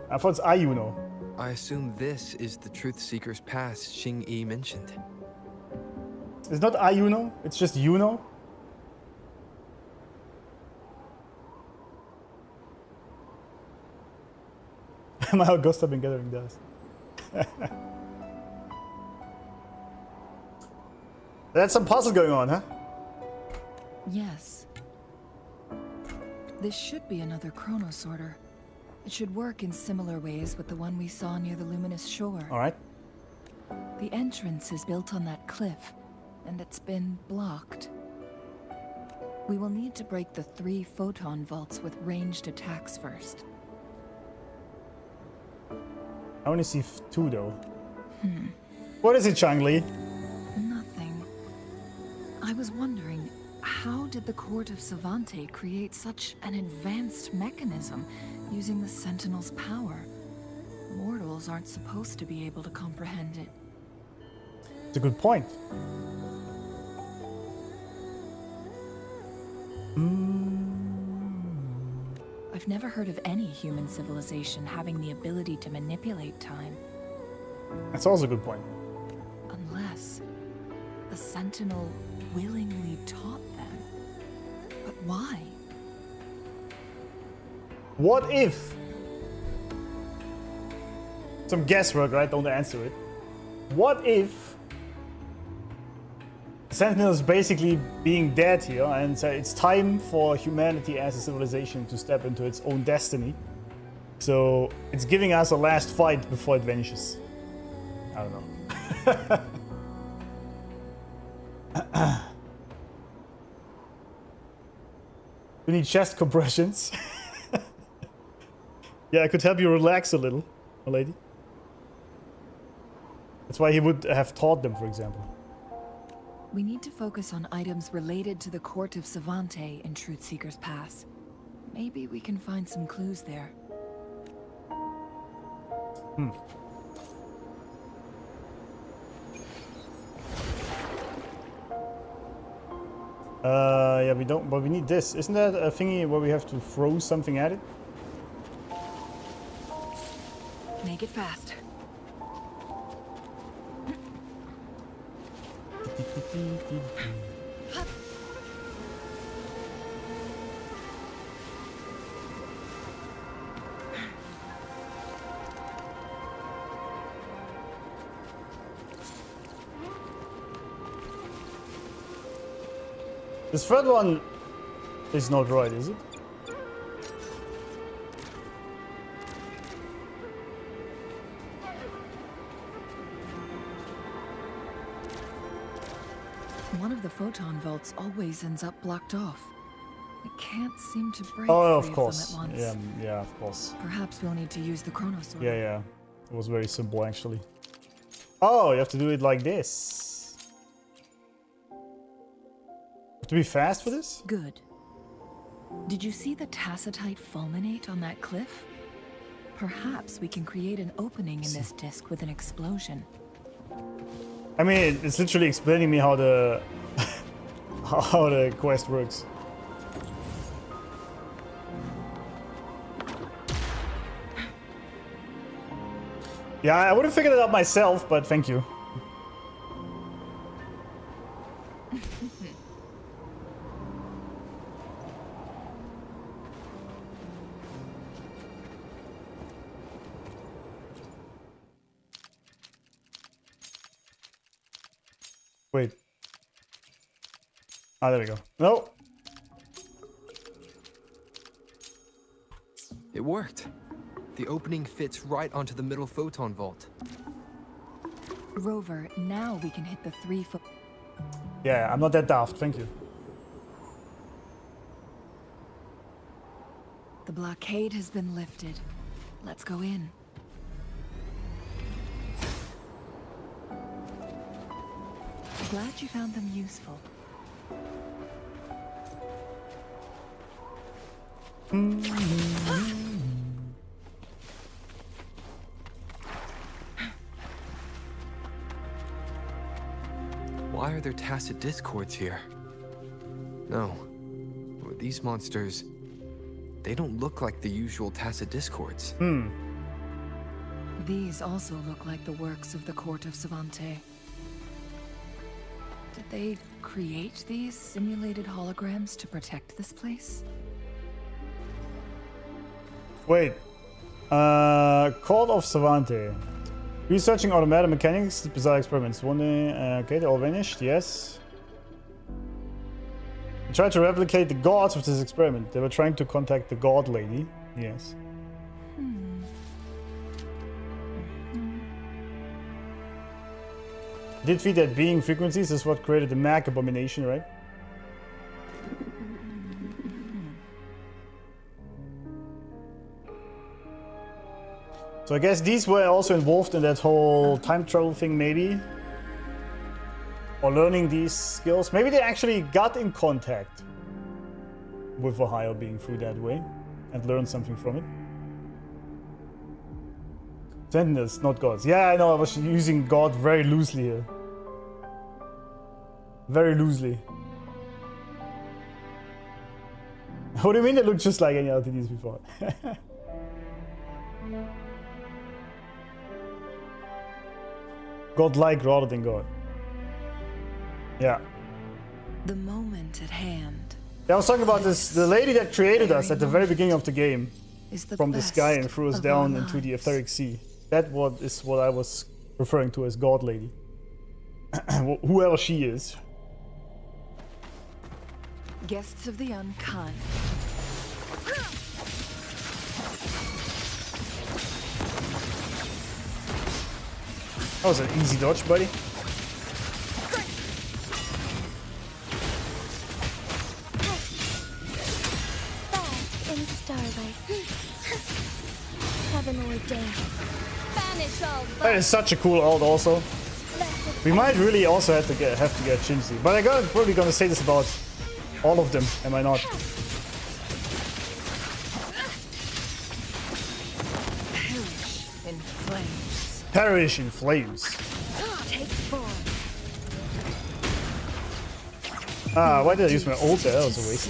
I thought it's Ayuno. I assume this is the Truth Seeker's Pass Xing-Yi mentioned. It's not Ayuno, it's just Yuno. My Augusta been gathering dust. That's some puzzle going on, huh? Yes. This should be another chronosorter. It should work in similar ways with the one we saw near the luminous shore. Alright. The entrance is built on that cliff, and it's been blocked. We will need to break the 3 photon vaults with ranged attacks first. I only see 2 though. What is it, Changli? Nothing. I was wondering, how did the Court of Savante create such an advanced mechanism using the Sentinel's power? Mortals aren't supposed to be able to comprehend it. It's a good point. I've never heard of any human civilization having the ability to manipulate time. That's also a good point. Unless the Sentinel willingly taught them. But why? What if? Some guesswork, right? Don't answer it. What if Sentinel is basically being dead here, and so it's time for humanity as a civilization to step into its own destiny. So it's giving us a last fight before it vanishes. I don't know. You need chest compressions. Yeah, I could help you relax a little, my lady. That's why he would have taught them, for example. We need to focus on items related to the Court of Savante in Truth Seeker's Pass. Maybe we can find some clues there. Yeah, we don't, but we need this. Isn't that a thingy where we have to throw something at it? Make it fast. This third one is not right, is it? One of the photon vaults always ends up blocked off. It can't seem to break Oh, three of course. them at once. Yeah, of course. Perhaps we'll need to use the chronosorter. Yeah. It was very simple, actually. Oh, you have to do it like this. Have to be fast for this? Good. Did you see the tacitite fulminate on that cliff? Perhaps we can create an opening in this disk with an explosion. I mean, it's literally explaining me how the how the quest works. Yeah, I would have figured it out myself, but thank you. Wait. Ah, there we go. No. It worked. The opening fits right onto the middle photon vault. Rover, now we can hit the 3 foot. Yeah, I'm not that daft. Thank you. The blockade has been lifted. Let's go in. Glad you found them useful. Why are there tacit discords here? No. These monsters... they don't look like the usual tacit discords. These also look like the works of the court of Savante. Did they create these simulated holograms to protect this place? Wait. Court of Savante. Researching automatic mechanics, bizarre experiments. One day, okay, they all vanished, yes. They tried to replicate the gods with this experiment. They were trying to contact the god lady, yes. Did feed that being frequencies is what created the Mac abomination, right? So I guess these were also involved in that whole time travel thing, maybe? Or learning these skills. Maybe they actually got in contact with a higher being through that way and learned something from it. Sentinels, not gods. Yeah, I know, I was using God very loosely here. Very loosely. What do you mean they look just like any LTDs before? God-like rather than God. Yeah. The moment at hand. Yeah, I was talking about this, the lady that created us at the very beginning of the game. From the sky and threw us down into the etheric sea. That is what I was referring to as God Lady. Whoever she is. Guests of the unkind. That was an easy dodge, buddy. Bask in starlight. Heaven ordained. Banish all That is such a cool ult also. We might really also have to get Shinji. But I'm probably gonna say this about all of them, am I not? Perish in flames. Perish in flames. Take form. Ah, why did I use my ult there? That was a waste.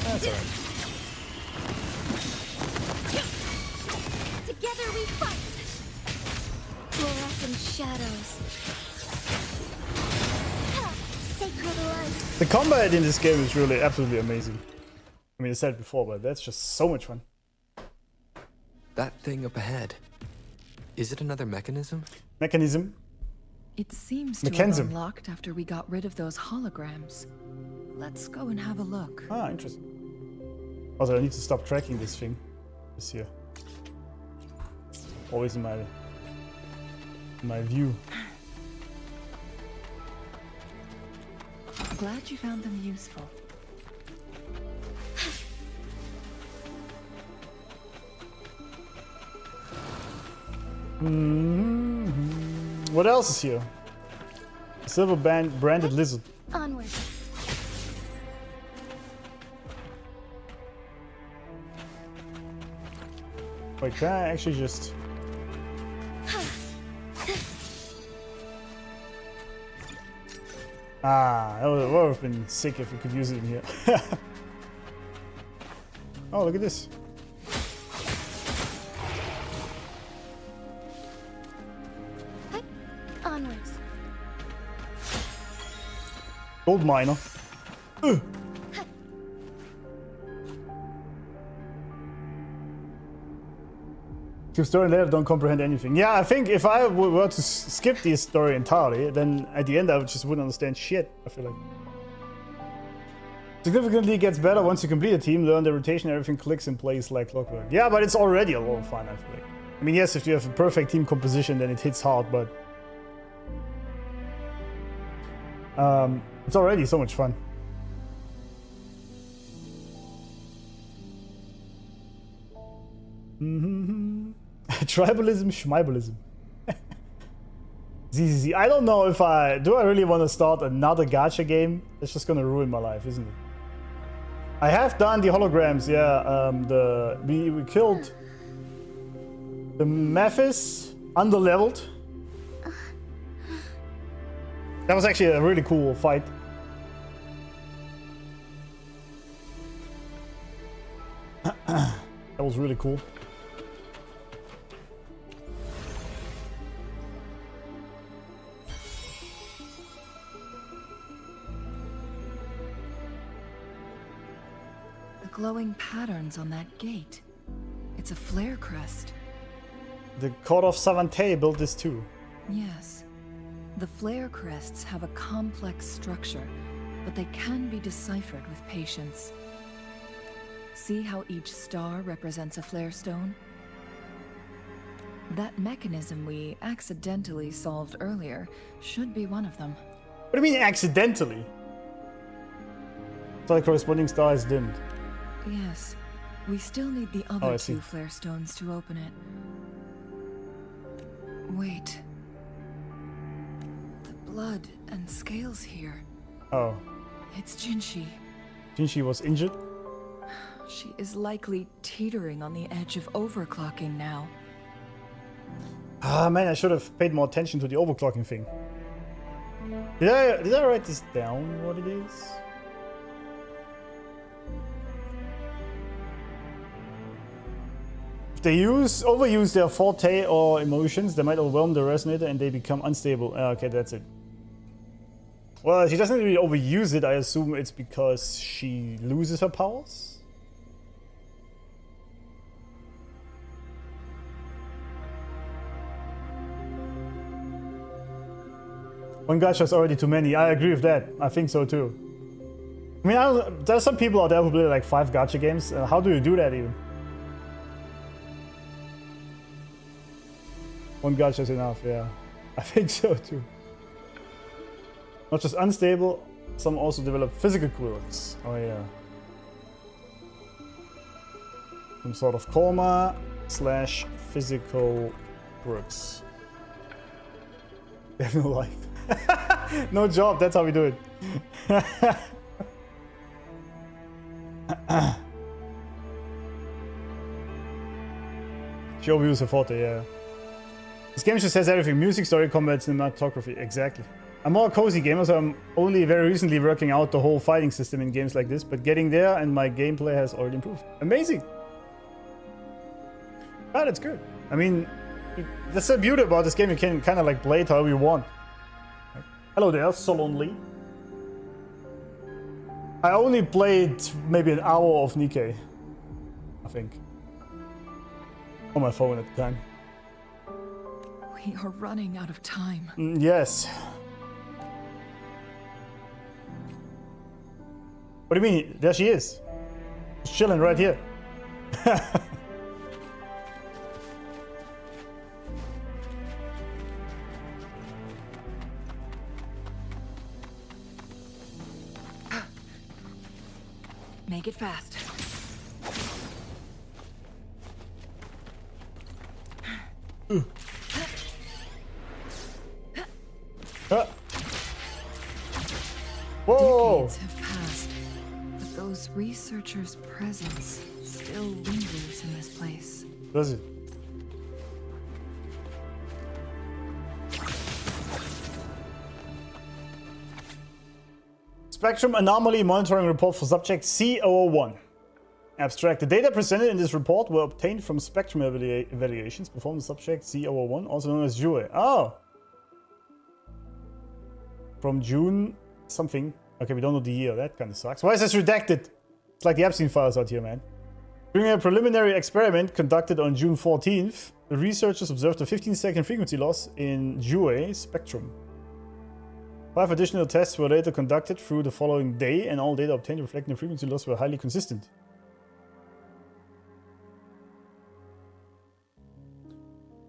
That's alright. Together we fight. Fluorescent shadows. Sacred light. The combat in this game is really absolutely amazing. I mean, I said it before, but that's just so much fun. That thing up ahead. Is it another mechanism? Mechanism? It seems to have unlocked after we got rid of those holograms. Let's go and have a look. Ah, interesting. Also, I need to stop tracking this thing. This here. Always in my view. Glad you found them useful. What else is here? Silver branded lizard. Onward. Wait, can I actually just... Ah, that would have been sick if we could use it in here. Oh, look at this. Onwards. Gold miner. Skip story later, don't comprehend anything. Yeah, I think if I were to skip this story entirely, then at the end I just wouldn't understand shit, I feel like. Significantly gets better once you complete a team, learn the rotation, everything clicks in place like clockwork. Yeah, but it's already a lot of fun, I feel like. I mean, yes, if you have a perfect team composition, then it hits hard, but... it's already so much fun. Tribalism, schmeibalism. ZZZ. I don't know if I really want to start another gacha game. It's just gonna ruin my life, isn't it? I have done the holograms. Yeah, we killed the Mephis, underleveled. That was actually a really cool fight. That was really cool. The glowing patterns on that gate. It's a flare crest. The Court of Savante built this too. Yes. The flare crests have a complex structure, but they can be deciphered with patience. See how each star represents a flare stone? That mechanism we accidentally solved earlier should be one of them. What do you mean accidentally? So the corresponding star is dimmed. Yes. We still need the other two flare stones to open it. Wait. The blood and scales here. Oh. It's Jinshi. Jinshi was injured? She is likely teetering on the edge of overclocking now. Ah man, I should have paid more attention to the overclocking thing. Did I write this down, what it is? If they overuse their forte or emotions, they might overwhelm the resonator and they become unstable. Okay, that's it. Well, she doesn't really overuse it. I assume it's because she loses her powers? One gacha is already too many. I agree with that. I think so too. I mean, there's some people out there who play like 5 gacha games. How do you do that even? One gacha is enough, yeah. I think so too. Not just unstable, some also develop physical quirks. Oh yeah. Some sort of coma / physical quirks. They have no life. No job, that's how we do it. She overused her forte, yeah. This game just has everything: music, story, combat, cinematography. Exactly. I'm more a cozy gamer, so I'm only very recently working out the whole fighting system in games like this, but getting there and my gameplay has already improved. Amazing! Ah, that's good. I mean, that's the beauty about this game, you can kind of like play it however you want. Hello there, Solon Lee. I only played maybe an hour of Nikkei, I think. On my phone at the time. We are running out of time. Yes. What do you mean? There she is. She's chilling right here. Make it fast. Whoa! Decades have passed, but those researchers' presence still lingers in this place. Does it? Spectrum Anomaly Monitoring Report for Subject C001. Abstract. The data presented in this report were obtained from spectrum evaluations performed on subject C001, also known as Jue. Oh! From June something. Okay, we don't know the year. That kind of sucks. Why is this redacted? It's like the Epstein files out here, man. During a preliminary experiment conducted on June 14th, the researchers observed a 15-second frequency loss in Jue spectrum. 5 additional tests were later conducted through the following day, and all data obtained reflecting the frequency loss were highly consistent.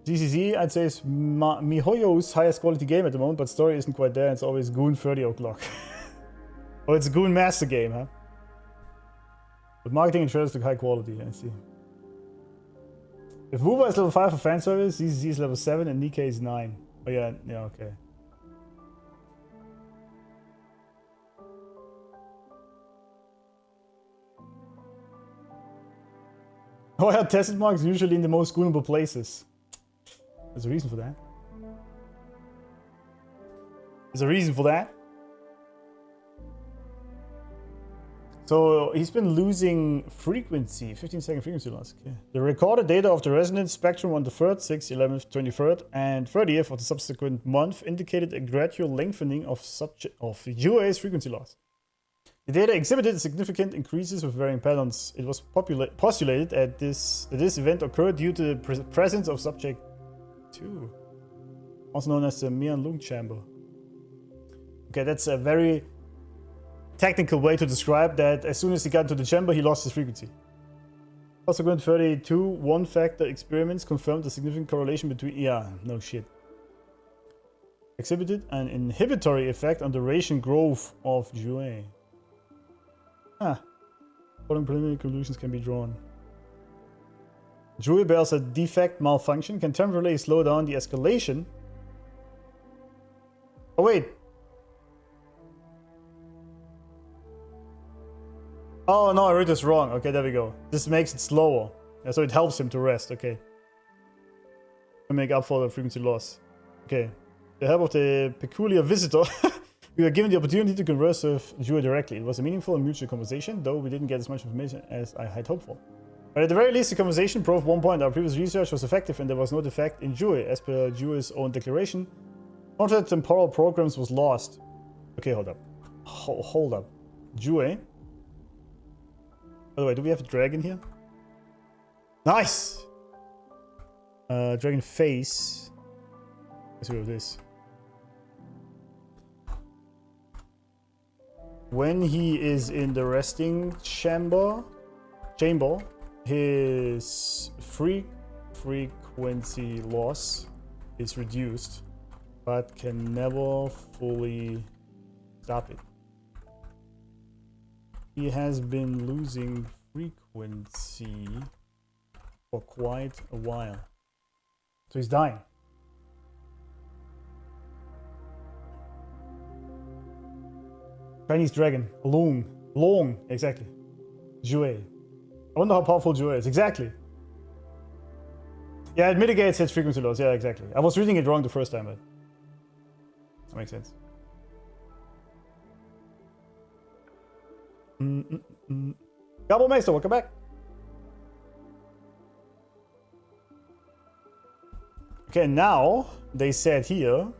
GCC, I'd say, is MiHoYo's highest quality game at the moment, but story isn't quite there. It's always Goon 30 o'clock. Oh, it's Goon Master game, huh? But marketing and trailers look high quality, I see. If Wuba is level 5 for fan service, ZZZ is level 7 and Nikkei is 9. Oh yeah, yeah, okay. Oh yeah, tested marks usually in the most goonable places. There's a reason for that. There's a reason for that. So he's been losing frequency, 15-second frequency loss. Okay. The recorded data of the resonance spectrum on the 3rd, 6th, 11th, 23rd, and 30th of the subsequent month indicated a gradual lengthening of UA's frequency loss. The data exhibited significant increases with varying patterns. It was postulated that this event occurred due to the presence of subject 2, also known as the Mian Lung chamber. Okay, that's a very technical way to describe that. As soon as he got into the chamber, he lost his frequency. Subsequent 32 one-factor experiments confirmed a significant correlation between... Yeah, no shit. Exhibited an inhibitory effect on the duration growth of Jue. Following preliminary conclusions can be drawn. Jue bears a defect malfunction, can temporarily slow down the escalation. Oh wait. Oh no, I read this wrong. Okay, there we go. This makes it slower. Yeah, so it helps him to rest. Okay. To make up for the frequency loss. Okay. The help of the peculiar visitor, we were given the opportunity to converse with Jue directly. It was a meaningful and mutual conversation, though we didn't get as much information as I had hoped for. But at the very least, the conversation proved one point. Our previous research was effective and there was no defect in Jue. As per Jue's own declaration, one of the temporal programs was lost. Okay, hold up. Hold up. Jue. By the way, do we have a dragon here? Nice! Dragon face. Let's see what this. When he is in the resting chamber, his frequency loss is reduced, but can never fully stop it. He has been losing frequency for quite a while. So he's dying. Chinese dragon. Long, exactly. Jue. I wonder how powerful Jue is. Exactly. Yeah, it mitigates its frequency loss. Yeah, exactly. I was reading it wrong the first time, but that makes sense. Gabo Meister, welcome back. Okay, now they said here,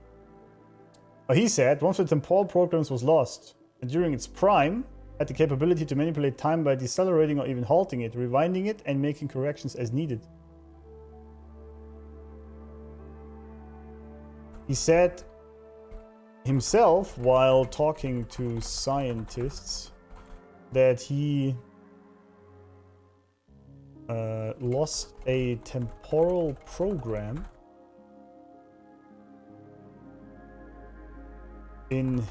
he said, one of the temporal programs was lost, and during its prime, had the capability to manipulate time by decelerating or even halting it, rewinding it, and making corrections as needed. He said himself, while talking to scientists, that he lost a temporal program in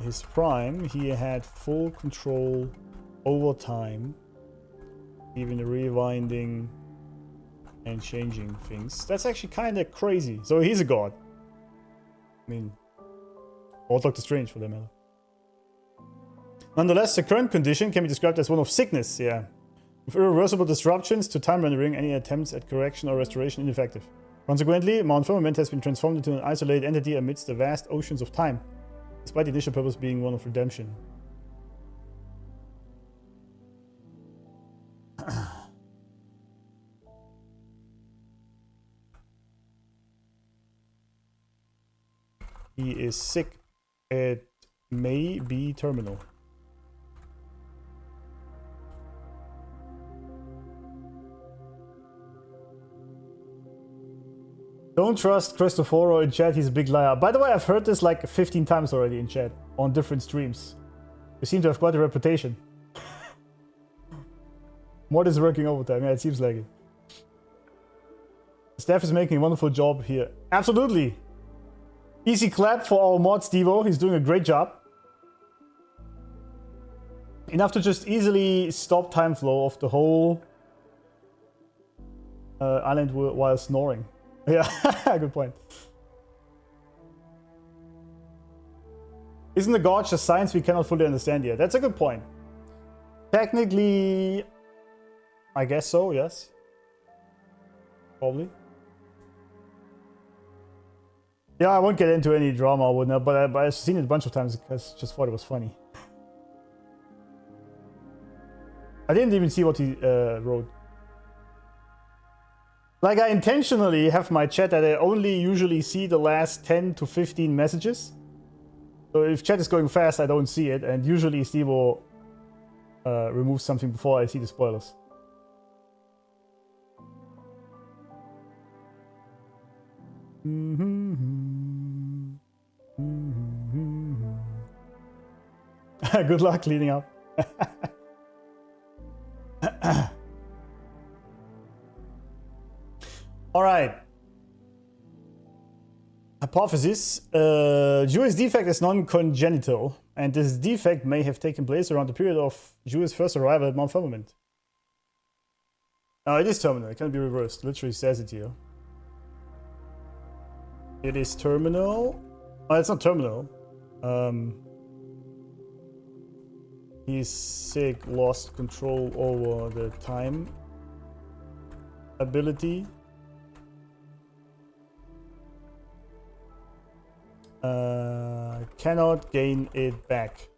his prime. He had full control over time, even rewinding and changing things. That's actually kind of crazy. So he's a god. I mean, or Doctor Strange for that matter. Nonetheless, the current condition can be described as one of sickness, yeah. With irreversible disruptions to time rendering any attempts at correction or restoration ineffective. Consequently, Mount Firmament has been transformed into an isolated entity amidst the vast oceans of time, despite the initial purpose being one of redemption. He is sick. It may be terminal. Don't trust Cristoforo in chat, he's a big liar. By the way, I've heard this like 15 times already in chat, on different streams. You seem to have quite a reputation. Mod is working overtime, yeah, it seems like it. The staff is making a wonderful job here. Absolutely! Easy clap for our mod, Stevo, he's doing a great job. Enough to just easily stop time flow of the whole island while snoring. Yeah, good point. Isn't the god just science we cannot fully understand yet? That's a good point. Technically, I guess so, yes. Probably. Yeah, I won't get into any drama or whatnot, but I've seen it a bunch of times because I just thought it was funny. I didn't even see what he wrote. Like, I intentionally have my chat that I only usually see the last 10 to 15 messages. So if chat is going fast, I don't see it, and usually Steve will remove something before I see the spoilers. Good luck cleaning up. All right. Hypothesis. Jewish defect is non-congenital, and this defect may have taken place around the period of Jewish first arrival at Mount Firmament. It is terminal. It can be reversed. Literally says it here. It is terminal. Oh, it's not terminal. He's sick, lost control over the time ability. Cannot gain it back.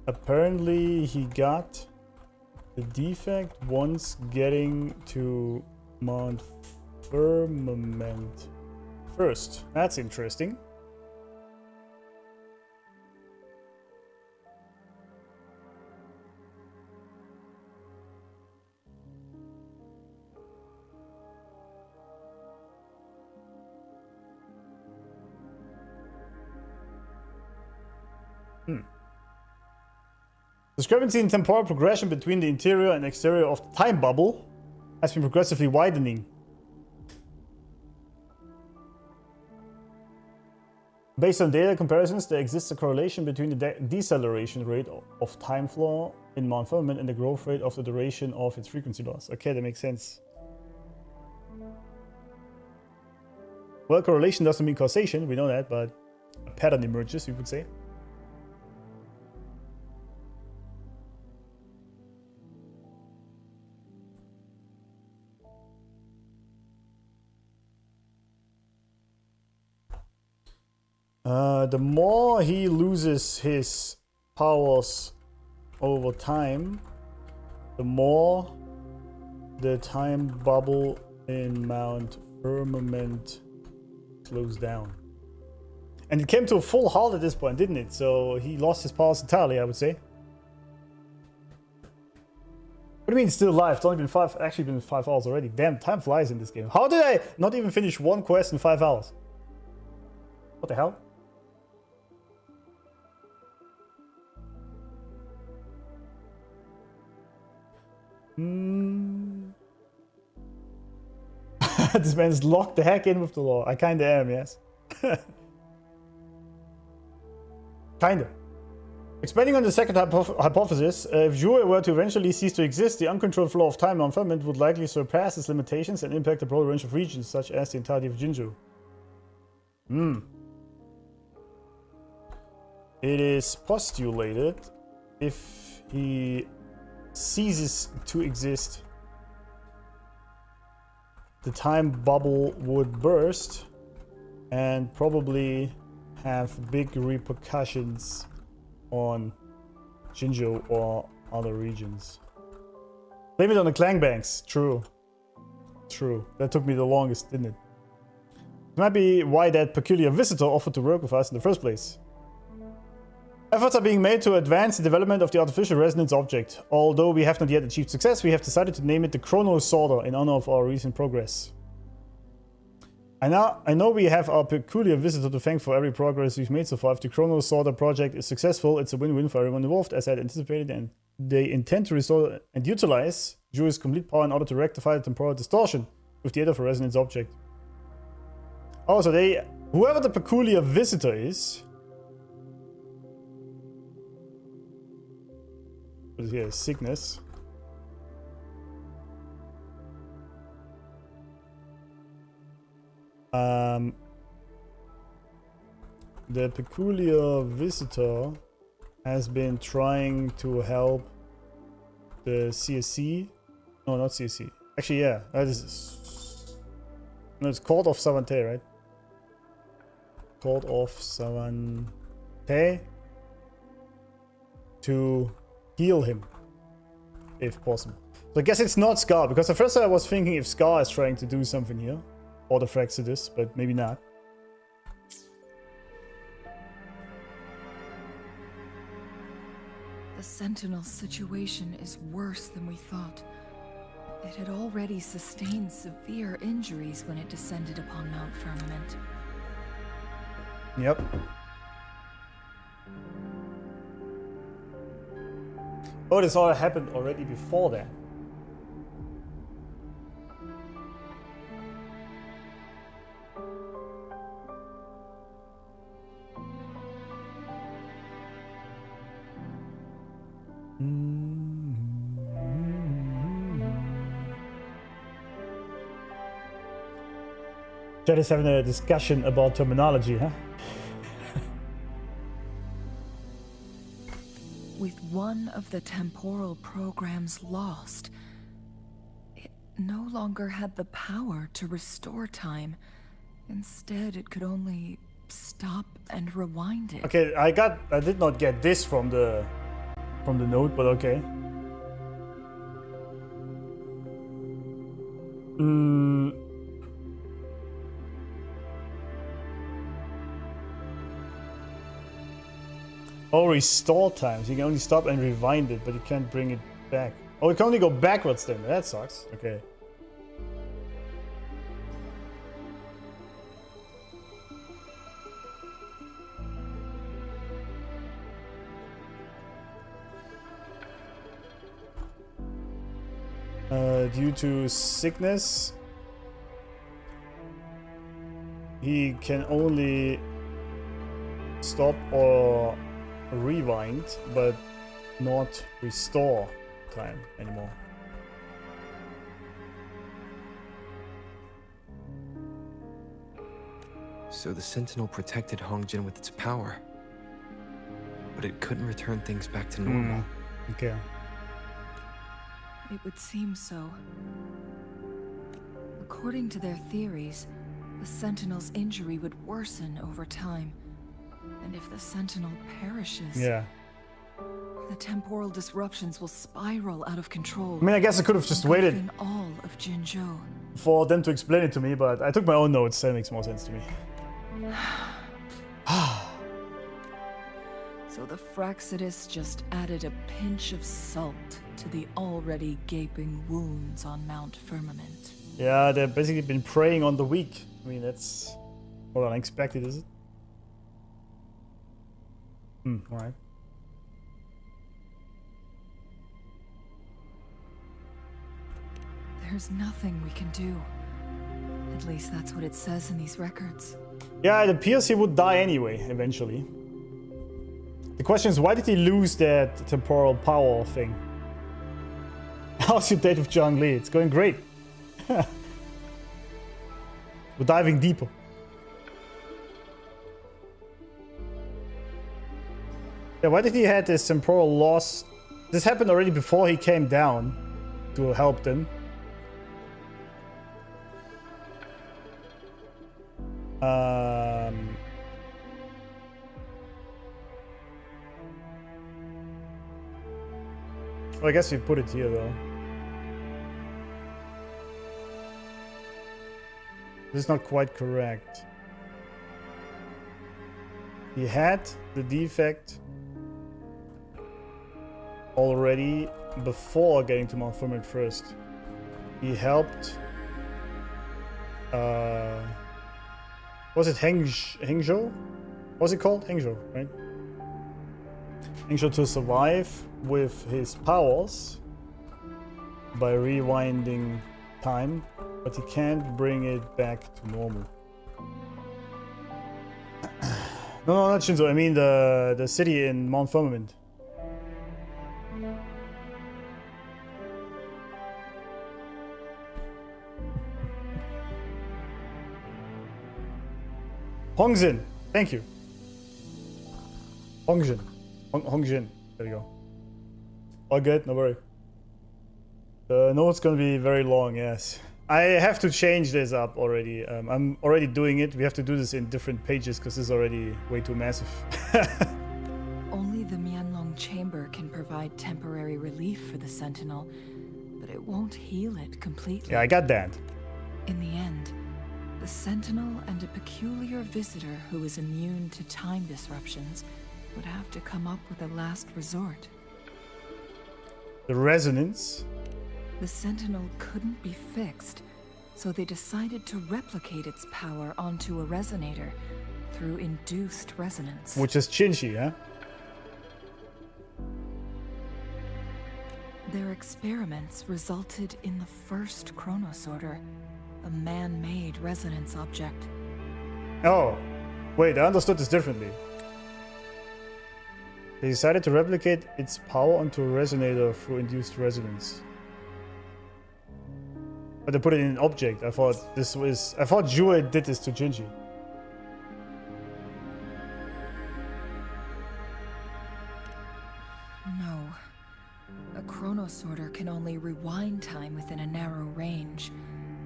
Apparently he got the defect once getting to Mount Firmament first. That's interesting. Discrepancy in temporal progression between the interior and exterior of the time bubble has been progressively widening. Based on data comparisons, there exists a correlation between the deceleration rate of time flow in Mount Firmament and the growth rate of the duration of its frequency loss. Okay, that makes sense. Well, correlation doesn't mean causation, we know that, but a pattern emerges, we would say. The more he loses his powers over time, the more the time bubble in Mount Firmament slows down. And it came to a full halt at this point, didn't it? So he lost his powers entirely, I would say. What do you mean it's still alive? It's only been actually been 5 hours already. Damn, time flies in this game. How did I not even finish one quest in 5 hours? What the hell? This man's locked the heck in with the law. I kinda am, yes. Kinda. Expanding on the second hypothesis, if Jue were to eventually cease to exist, the uncontrolled flow of time on Firmament would likely surpass its limitations and impact a broad range of regions, such as the entirety of Jinzhou. It is postulated if he ceases to exist, the time bubble would burst and probably have big repercussions on Jinzhou or other regions. Blame it on the clang bangs. True. True. That took me the longest, didn't it? It might be why that peculiar visitor offered to work with us in the first place. Efforts are being made to advance the development of the artificial resonance object. Although we have not yet achieved success, we have decided to name it the Chronosorter in honor of our recent progress. I know we have our peculiar visitor to thank for every progress we've made so far. If the Chronosorter project is successful, it's a win-win for everyone involved, as I had anticipated, and they intend to restore and utilize Jui's complete power in order to rectify the temporal distortion with the aid of a resonance object. Oh, so whoever the peculiar visitor is, What is here? Sickness. The peculiar visitor has been trying to help the CSC. No, not CSC. Actually, yeah, that is. No, it's Court of Savante, right? Court of Savante to heal him, if possible. So I guess it's not Scar, because at first I was thinking if Scar is trying to do something here, or the Fraxidus, but maybe not. The Sentinel situation is worse than we thought. It had already sustained severe injuries when it descended upon Mount Firmament. Yep. Oh, this all happened already before that. Chat is having a discussion about terminology, huh? With one of the temporal programs lost, it no longer had the power to restore time. Instead, it could only stop and rewind it. Okay, I did not get this from the note, but okay. Oh, restore times. You can only stop and rewind it, but you can't bring it back. Oh, you can only go backwards then. That sucks. Okay. Due to sickness, he can only stop or rewind, but not restore time anymore. So the Sentinel protected Hongjin with its power, but it couldn't return things back to normal. Okay. It would seem so. According to their theories, the Sentinel's injury would worsen over time. And if the Sentinel perishes, Yeah. the temporal disruptions will spiral out of control. I mean, I guess I could have just waited engulfing all of Jinzhou. for them to explain it to me, but I took my own notes. That makes more sense to me. So the Fraxidus just added a pinch of salt to the already gaping wounds on Mount Firmament. Yeah, they've basically been preying on the weak. I mean, that's not unexpected, is it? Alright. There's nothing we can do. At least that's what it says in these records. Yeah, it appears he would die anyway, eventually. The question is, why did he lose that temporal power thing? How's your date with Zhang Li? It's going great. We're diving deeper. Yeah, why did he have this temporal loss? This happened already before he came down to help them. Well, I guess we put it here though. This is not quite correct. He had the defect already before getting to Mount Firmament first. He helped. Was it Hengzhou? What's it called? Hengzhou, right? Hengzhou to survive with his powers by rewinding time, but he can't bring it back to normal. No, not Shinzo. I mean the city in Mount Firmament. Hongjin, thank you. Hongjin. Hongjin. There you go. All good, no worry. The note's gonna be very long, yes. I have to change this up already. I'm already doing it. We have to do this in different pages because this is already way too massive. Only the Mianlong chamber can provide temporary relief for the Sentinel, but it won't heal it completely. Yeah, I got that. In the end, the Sentinel and a peculiar visitor who is immune to time disruptions would have to come up with a last resort. The resonance. The Sentinel couldn't be fixed, so they decided to replicate its power onto a resonator through induced resonance. Which is Shinji, huh? Their experiments resulted in the first chronosorter, a man-made resonance object. Oh, wait, I understood this differently. They decided to replicate its power onto a resonator through induced resonance. But they put it in an object. I thought Jue did this to Shinji. No. A chronosorter can only rewind time within a narrow range.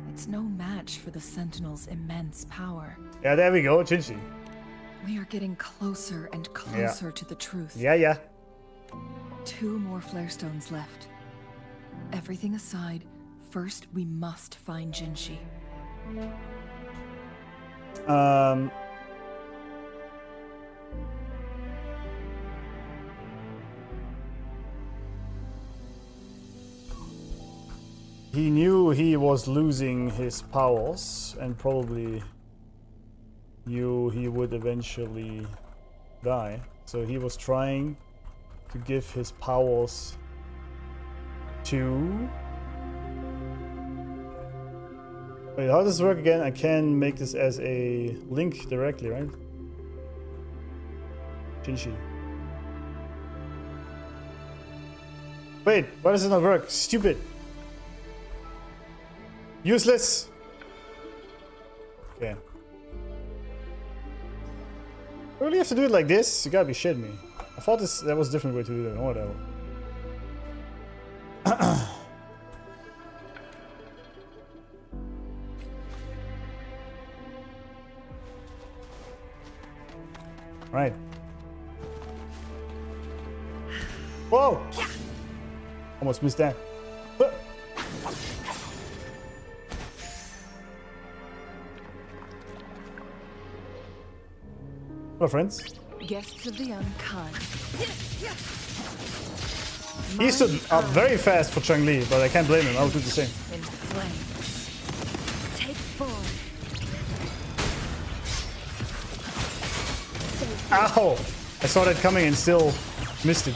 It's no match for the Sentinel's immense power. Yeah, there we go, Shinji. We are getting closer and closer to the truth. Yeah. 2 more flare stones left. Everything aside, first we must find Jinshi. He knew he was losing his powers and probably knew he would eventually die. So he was trying to give his powers to... Wait, how does this work again? I can make this as a link directly, right? Jinshi. Wait, why does it not work? Stupid. Useless. Okay. Really have to do it like this? You gotta be shitting me. I thought that was a different way to do it. Oh, whatever. Right. Whoa! Almost missed that. Hello, friends. Guests of the unkind. He stood up very fast for Chang-Li, but I can't blame him. I would do the same. In flames. Take form. Ow! I saw that coming and still missed it.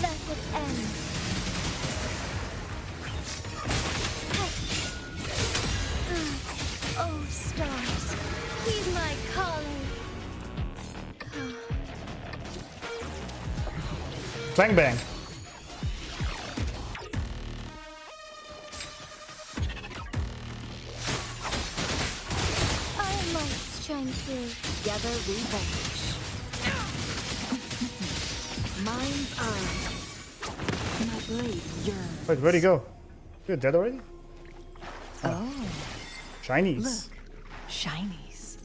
Let it end. Oh, stars, heed my calling. Bang bang. I must shine through. Gather revenge. Mind's eye. My blade yearns. Wait, where'd he go? You're dead already? Oh, Chinese. look. Shinies.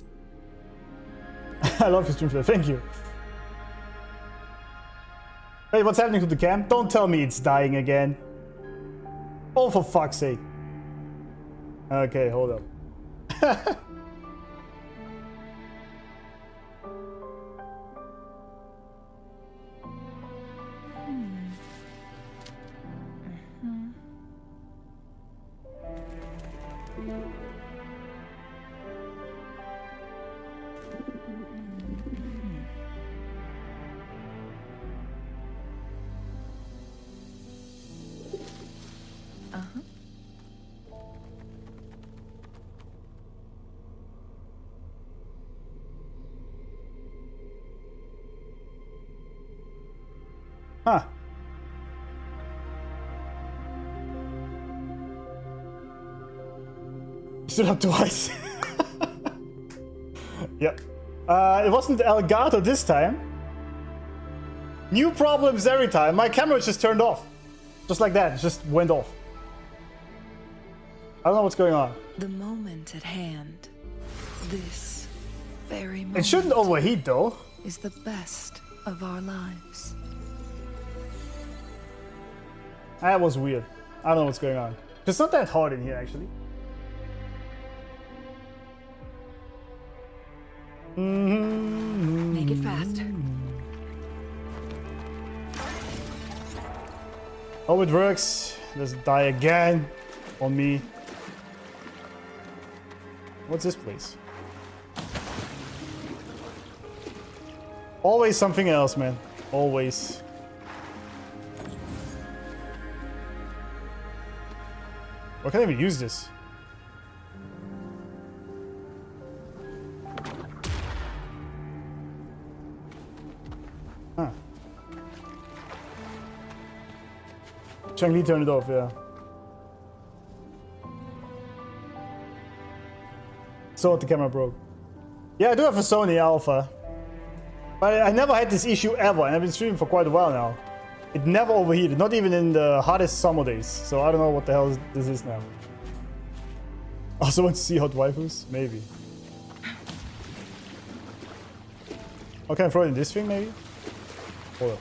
I love your stream today. Thank you. Hey, what's happening to the camp? Don't tell me it's dying again. Oh, for fuck's sake. Okay, hold up. Huh. Stood up twice. Yep. It wasn't Elgato this time. New problems every time. My camera just turned off. Just like that. It just went off. I don't know what's going on. The moment at hand. This very moment. It shouldn't overheat though. Is the best of our lives. That was weird. I don't know what's going on. It's not that hot in here actually. Make it fast. Oh, it works. Let's die again on me. What's this place? Always something else, man. Always. Why can't I even use this? Huh. Chang-Li turned it off, yeah. So the camera broke. Yeah, I do have a Sony Alpha. But I never had this issue ever, and I've been streaming for quite a while now. It never overheated, not even in the hottest summer days. So I don't know what the hell this is now. Also want to see hot waifus? Maybe. Oh, can I throw it in this thing, maybe? Hold up.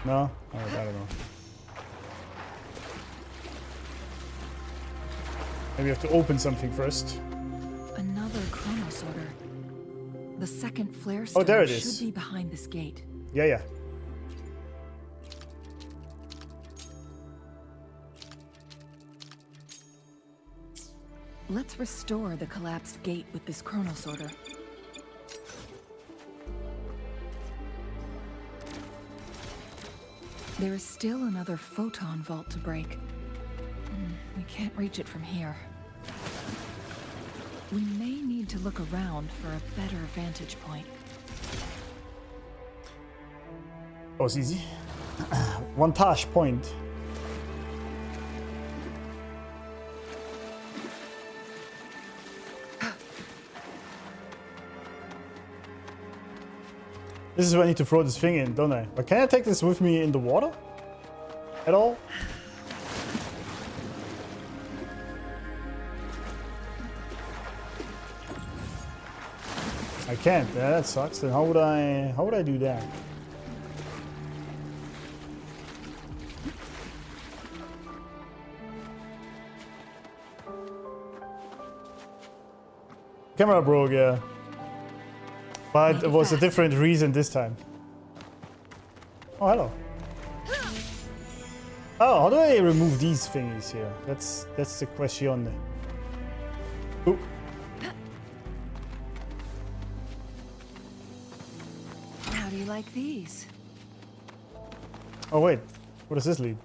No? Alright, I don't know. Maybe I have to open something first. Another chronosorter. The second flare Oh, there it stone is. should be behind this gate. Yeah, yeah. Let's restore the collapsed gate with this chronosorter. There is still another photon vault to break. We can't reach it from here. We may need to look around for a better vantage point. That was easy. Vantage point. This is where I need to throw this thing in, don't I? But can I take this with me in the water? At all? I can't. Yeah, that sucks. Then how would I do that? Camera broke, yeah. But it was a different reason this time. Oh, hello. Oh, how do I remove these thingies here? That's the question. Ooh. How do you like these? Oh wait, what does this lead?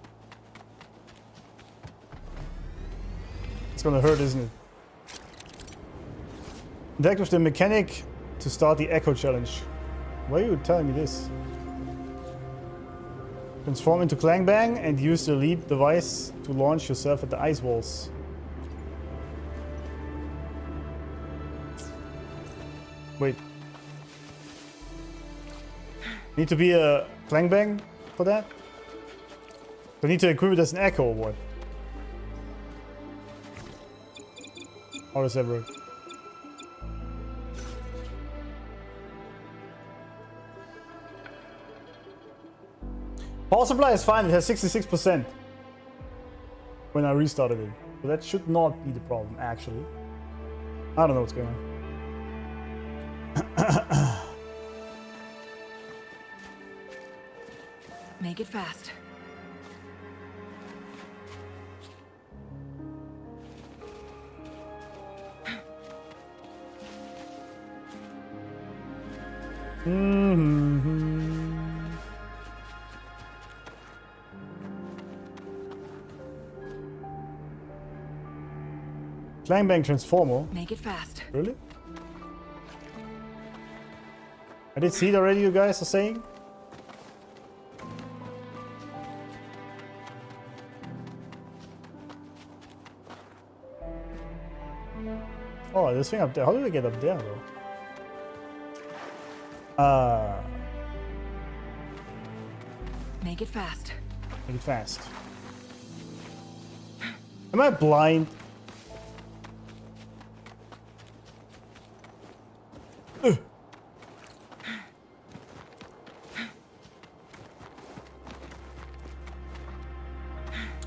It's gonna hurt, isn't it? Interact with the mechanic to start the Echo Challenge. Why are you telling me this? Transform into Clangbang and use the leap device to launch yourself at the ice walls. Wait. Need to be a Clangbang for that? Do I need to equip it as an Echo or what? How does that work? Power supply is fine, it has 66% when I restarted it. So that should not be the problem, actually. I don't know what's going on. Make it fast. Clangbang Transformer? Make it fast. Really? I did see it already, you guys are saying? Oh, this thing up there. How do we get up there, though? Make it fast. Make it fast. Am I blind? Ugh.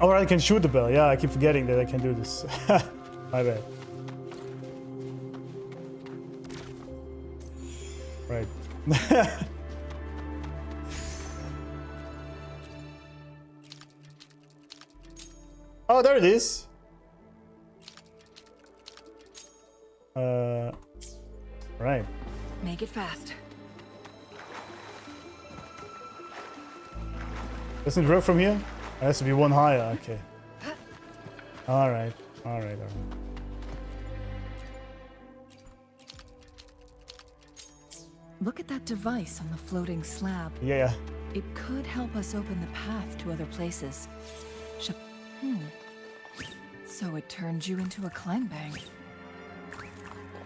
Oh, I can shoot the bell. Yeah, I keep forgetting that I can do this. My bad. Right. Oh, there it is. Right. Make it fast. Doesn't it work from here? It has to be one higher. Okay. All right. All right. All right. Look at that device on the floating slab. Yeah. It could help us open the path to other places. So it turned you into a climb bank.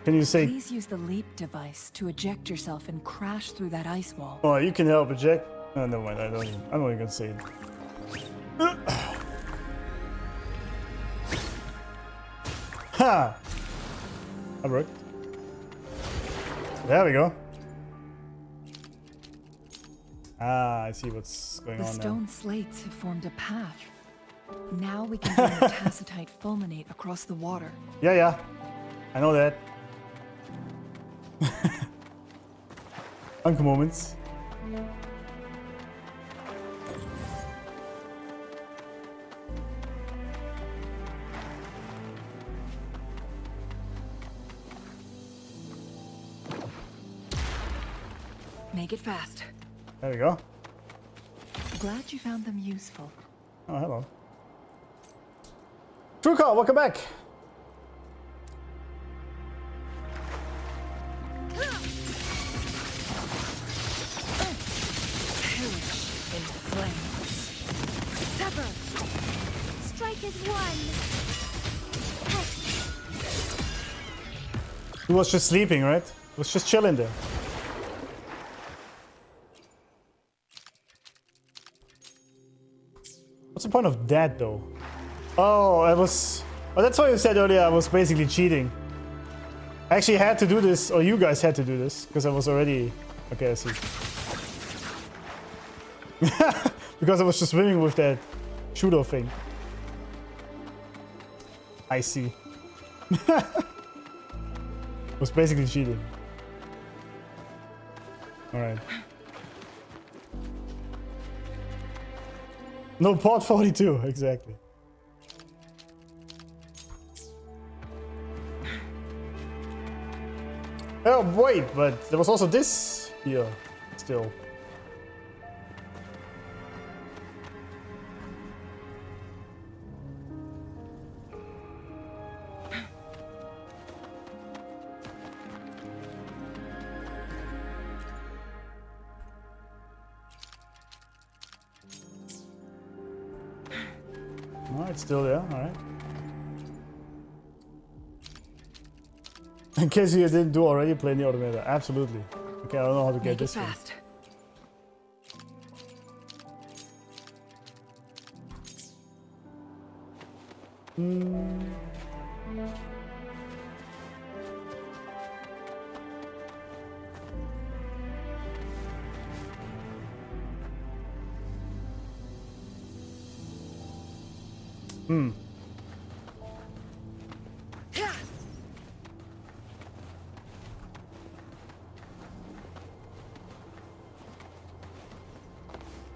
Can you say? Please use the leap device to eject yourself and crash through that ice wall. Oh, you can help eject. Oh, never mind. I'm not even gonna say it. Ha! That worked. There we go. Ah, I see what's going on now. The stone slates have formed a path. Now we can bring the tacitite fulminate across the water. Yeah. I know that. Unc moments. Make it fast. There we go. Glad you found them useful. Oh, hello. Truecar, welcome back. In flames. Sever. Strike is one. He was just sleeping, right? He was just chilling there. What's the point of that, though? Oh, that's why you said earlier I was basically cheating. I actually had to do this, or you guys had to do this, because I was already... Okay, I see. Because I was just swimming with that shooter thing. I see. Was basically cheating. Alright. No, port 42, exactly. Oh, wait, but there was also this here, still. Oh, it's still there, alright. In case you didn't do already, play the automator. Absolutely. Okay, I don't know how to get this one. Fast.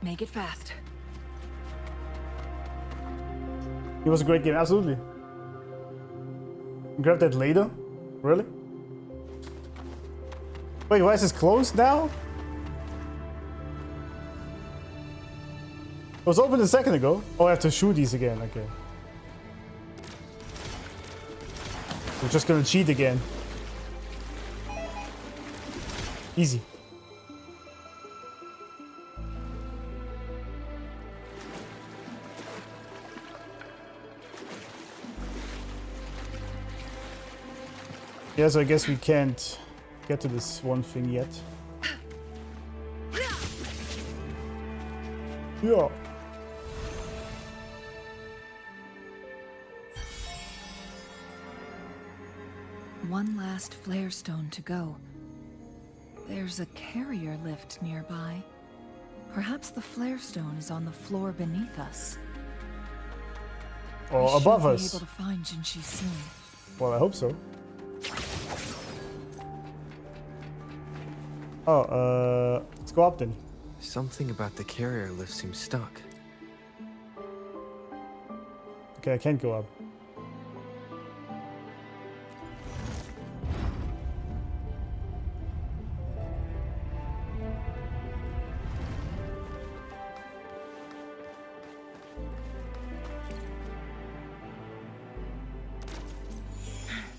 Make it fast. It was a great game, absolutely. Grab that later? Really? Wait, why is this closed now? It was open a second ago. Oh, I have to shoot these again, okay. We're just gonna cheat again. Easy. Yeah, so I guess we can't get to this one thing yet. Yeah. One last flare stone to go. There's a carrier lift nearby. Perhaps the flare stone is on the floor beneath us. Or I above should us. be able to find Jinshi soon. Well, I hope so. Oh, let's go up then. Something about the carrier lift seems stuck. Okay, I can't go up.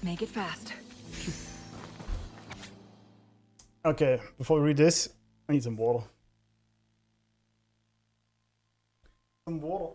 Make it fast. Okay, before we read this, I need some water. Some water.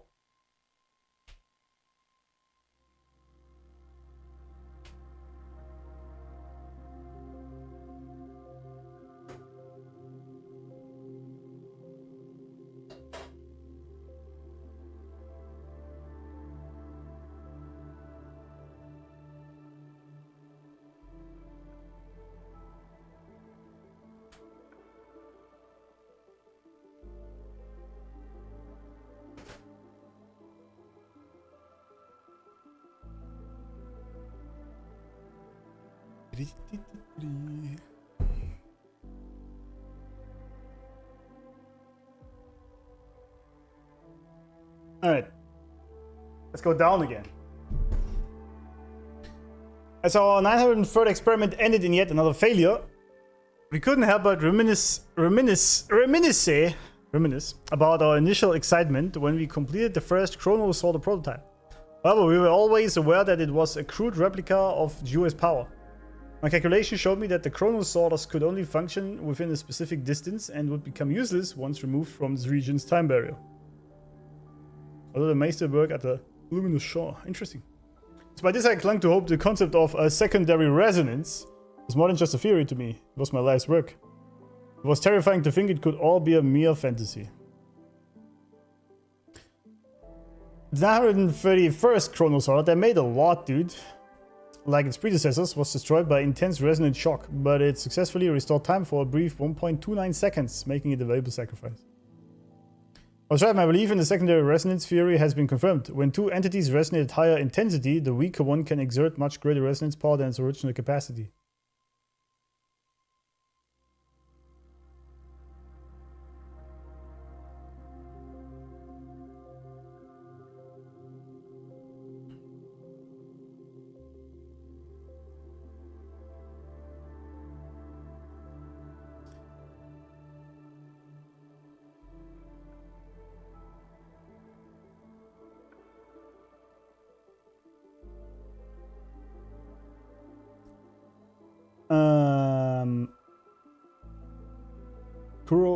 Alright. Let's go down again. As our 903rd experiment ended in yet another failure, we couldn't help but reminisce about our initial excitement when we completed the first Chrono Sorter prototype. However, we were always aware that it was a crude replica of Jue's power. My calculation showed me that the Chrono Sorters could only function within a specific distance and would become useless once removed from this region's time barrier. Although the Meister work at the luminous shore. Interesting. So by this I clung to hope the concept of a secondary resonance was more than just a theory to me. It was my life's work. It was terrifying to think it could all be a mere fantasy. The 931st Chrono Sorter, they made a lot, dude. Like its predecessors, was destroyed by intense resonant shock, but it successfully restored time for a brief 1.29 seconds, making it a valuable sacrifice. I was right, my belief in the secondary resonance theory has been confirmed. When two entities resonate at higher intensity, the weaker one can exert much greater resonance power than its original capacity.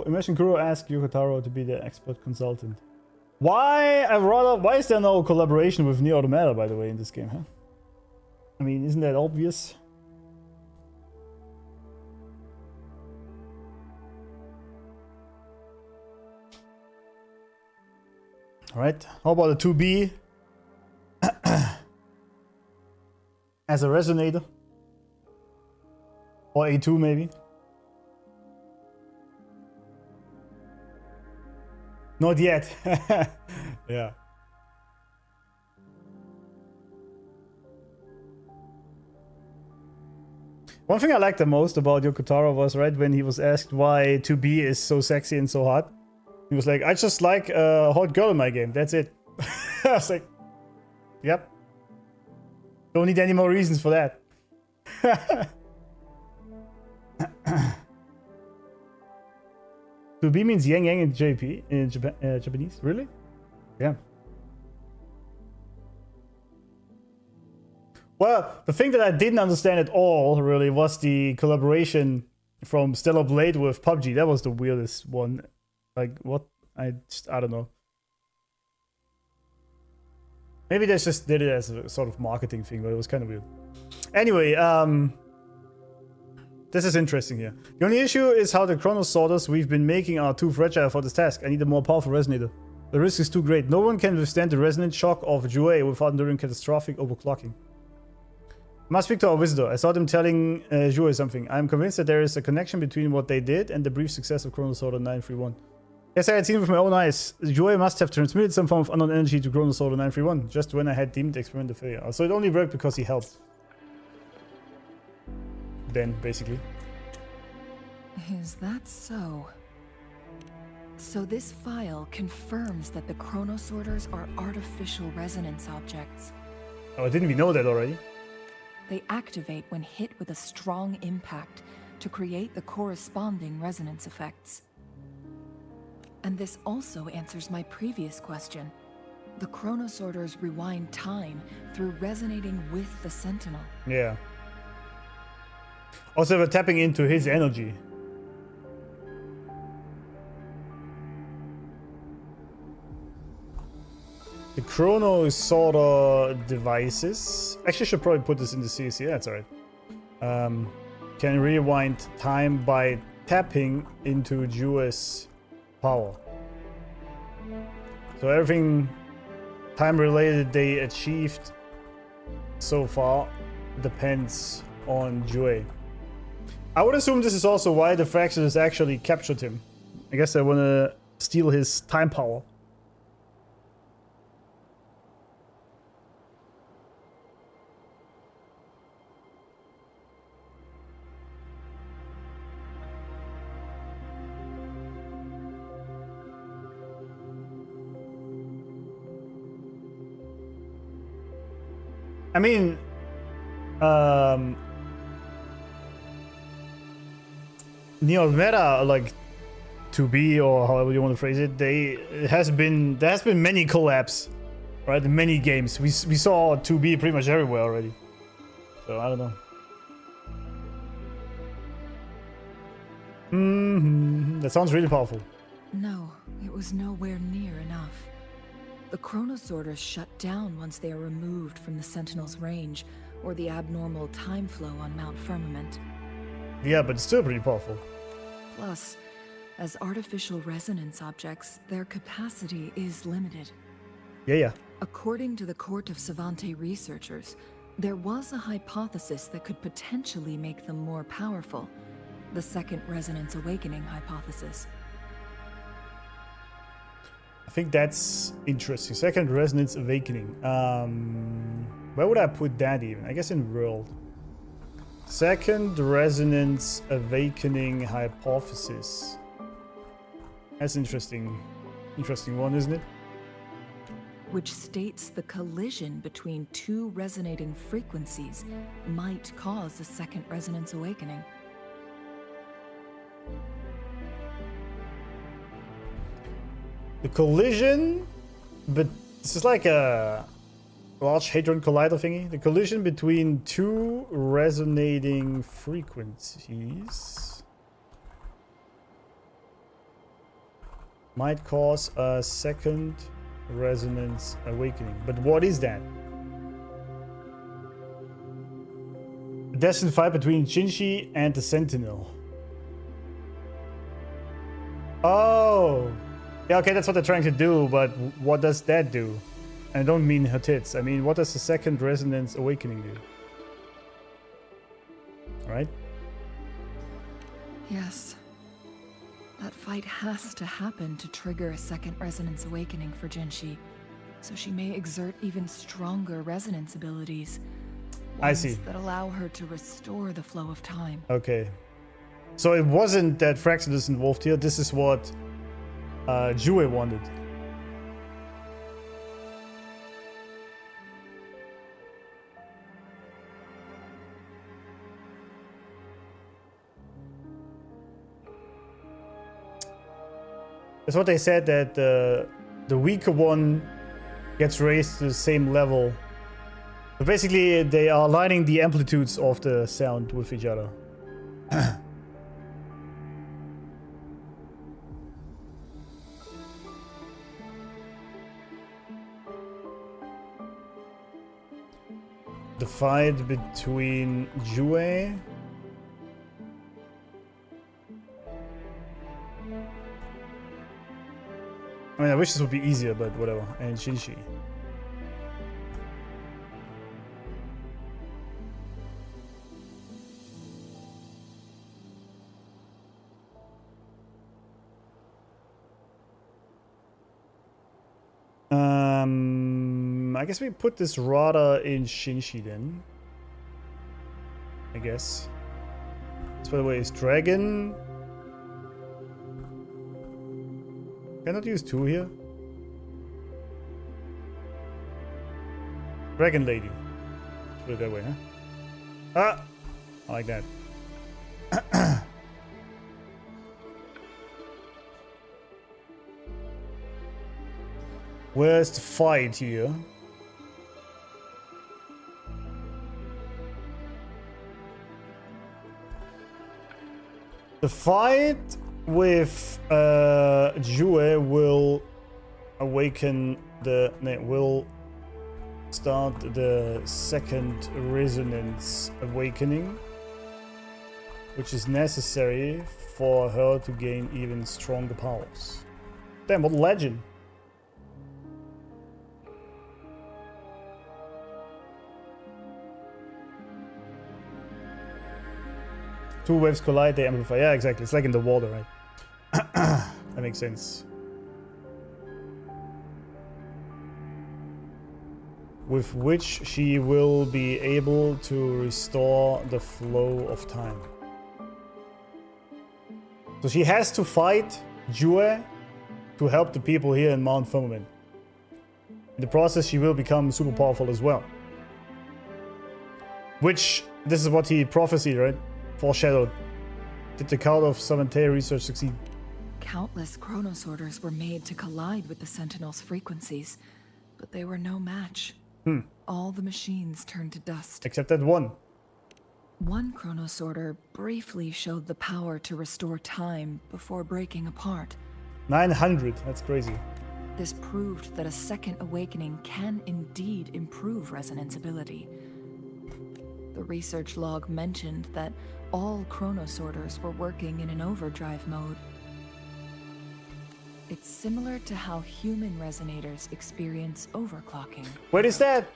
Imagine Kuro asked Yokotaro to be the expert consultant. Why is there no collaboration with Nier Automata, by the way, in this game, huh? I mean, isn't that obvious? Alright, how about a 2B? As a resonator? Or A2 maybe? Not yet. Yeah. One thing I liked the most about Yokotaro was right when he was asked why 2B is so sexy and so hot. He was like, I just like a hot girl in my game. That's it. I was like, yep. Don't need any more reasons for that. 2B means yang yang in Japanese. Really? Yeah. Well, the thing that I didn't understand at all, really, was the collaboration from Stellar Blade with PUBG. That was the weirdest one. Like, what? I don't know. Maybe they just did it as a sort of marketing thing, but it was kind of weird. Anyway, This is interesting here. The only issue is how the chronosorters we've been making are too fragile for this task. I need a more powerful resonator. The risk is too great. No one can withstand the resonant shock of Jue without enduring catastrophic overclocking. Must speak to our visitor. I saw them telling Jue something. I'm convinced that there is a connection between what they did and the brief success of Chronosorter 931. Yes, I had seen it with my own eyes. Jue must have transmitted some form of unknown energy to Chronosorter 931, just when I had deemed the experiment a failure. So it only worked because he helped. Then, basically. Is that so? So this file confirms that the chronosorters are artificial resonance objects. Oh, didn't we know that already? They activate when hit with a strong impact to create the corresponding resonance effects. And this also answers my previous question. The chronosorters rewind time through resonating with the Sentinel. Yeah. Also, we're tapping into his energy. The chronosorter devices. Actually, I should probably put this in the CC. Yeah, that's alright. Can rewind time by tapping into Jue's power. So everything time related they achieved so far depends on Jue. I would assume this is also why the Fraxidus actually captured him. I guess they want to steal his time power. I mean, Neo Meta, like 2B or however you want to phrase it, there has been many collabs, right? In many games, we saw 2B pretty much everywhere already. So I don't know. That sounds really powerful. No, it was nowhere near enough. The chronosorters shut down once they are removed from the Sentinel's range, or the abnormal time flow on Mount Firmament. Yeah, but it's still pretty powerful. Plus, as artificial resonance objects, their capacity is limited. Yeah. According to the Court of Savante researchers, there was a hypothesis that could potentially make them more powerful. The Second Resonance Awakening hypothesis. I think that's interesting. Second Resonance Awakening. Where would I put that even? I guess in World. Second Resonance Awakening hypothesis. That's interesting. Interesting one, isn't it? Which states the collision between two resonating frequencies might cause a second resonance awakening. The collision, but this is like a Large Hadron Collider thingy. The collision between two resonating frequencies might cause a second resonance awakening. But what is that? A destined fight between Jinshi and the Sentinel. Oh! Yeah, okay, that's what they're trying to do, but what does that do? I don't mean her tits. I mean, what does the second resonance awakening do? Right? Yes. That fight has to happen to trigger a second resonance awakening for Jinshi, so she may exert even stronger resonance abilities. I see. That allow her to restore the flow of time. Okay. So it wasn't that Fraxidus involved here. This is what Jue wanted. That's what they said, that the weaker one gets raised to the same level. But basically, they are aligning the amplitudes of the sound with each other. The fight between Jue I mean, I wish this would be easier, but whatever. And Shinshi. I guess we put this radar in Shinshi then. I guess. This, by the way, is Dragon. Cannot use 2 here. Dragon Lady. Put it that way, huh? Ah! I like that. Where's the fight here? The fight with Jue will awaken the... will start the second resonance awakening, which is necessary for her to gain even stronger powers. Damn, what a legend! Two waves collide, they amplify. Yeah, exactly. It's like in the water, right? That makes sense. With which she will be able to restore the flow of time. So she has to fight Jue to help the people here in Mount Firmament. In the process, she will become super powerful as well. Which, this is what he prophesied, right? Foreshadowed. Did the cult of Savante research succeed? Countless chronosorters were made to collide with the Sentinel's frequencies, but they were no match. All the machines turned to dust. Except that one. One chronosorter briefly showed the power to restore time before breaking apart. 900, that's crazy. This proved that a second awakening can indeed improve resonance ability. The research log mentioned that all chronosorters were working in an overdrive mode. It's similar to how human resonators experience overclocking. What is that?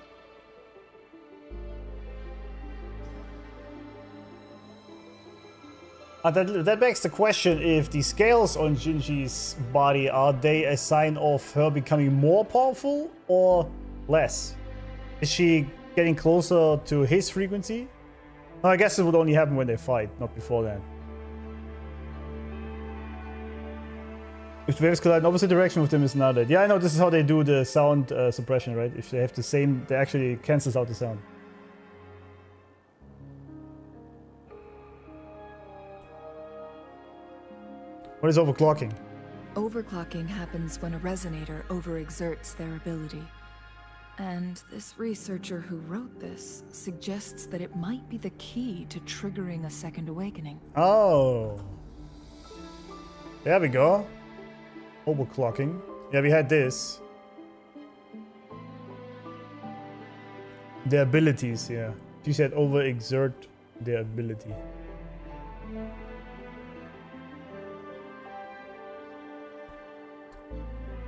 That begs the question if the scales on Shinji's body, are they a sign of her becoming more powerful or less? Is she getting closer to his frequency? No, I guess it would only happen when they fight, not before that. If the waves collide in opposite direction with them, is not it. Yeah, I know this is how they do the sound suppression, right? If they have the same, they actually cancels out the sound. What is overclocking? Overclocking happens when a resonator overexerts their ability. And this researcher who wrote this suggests that it might be the key to triggering a second awakening. Oh. There we go. Overclocking. Yeah, we had this. The abilities, yeah. She said overexert their ability.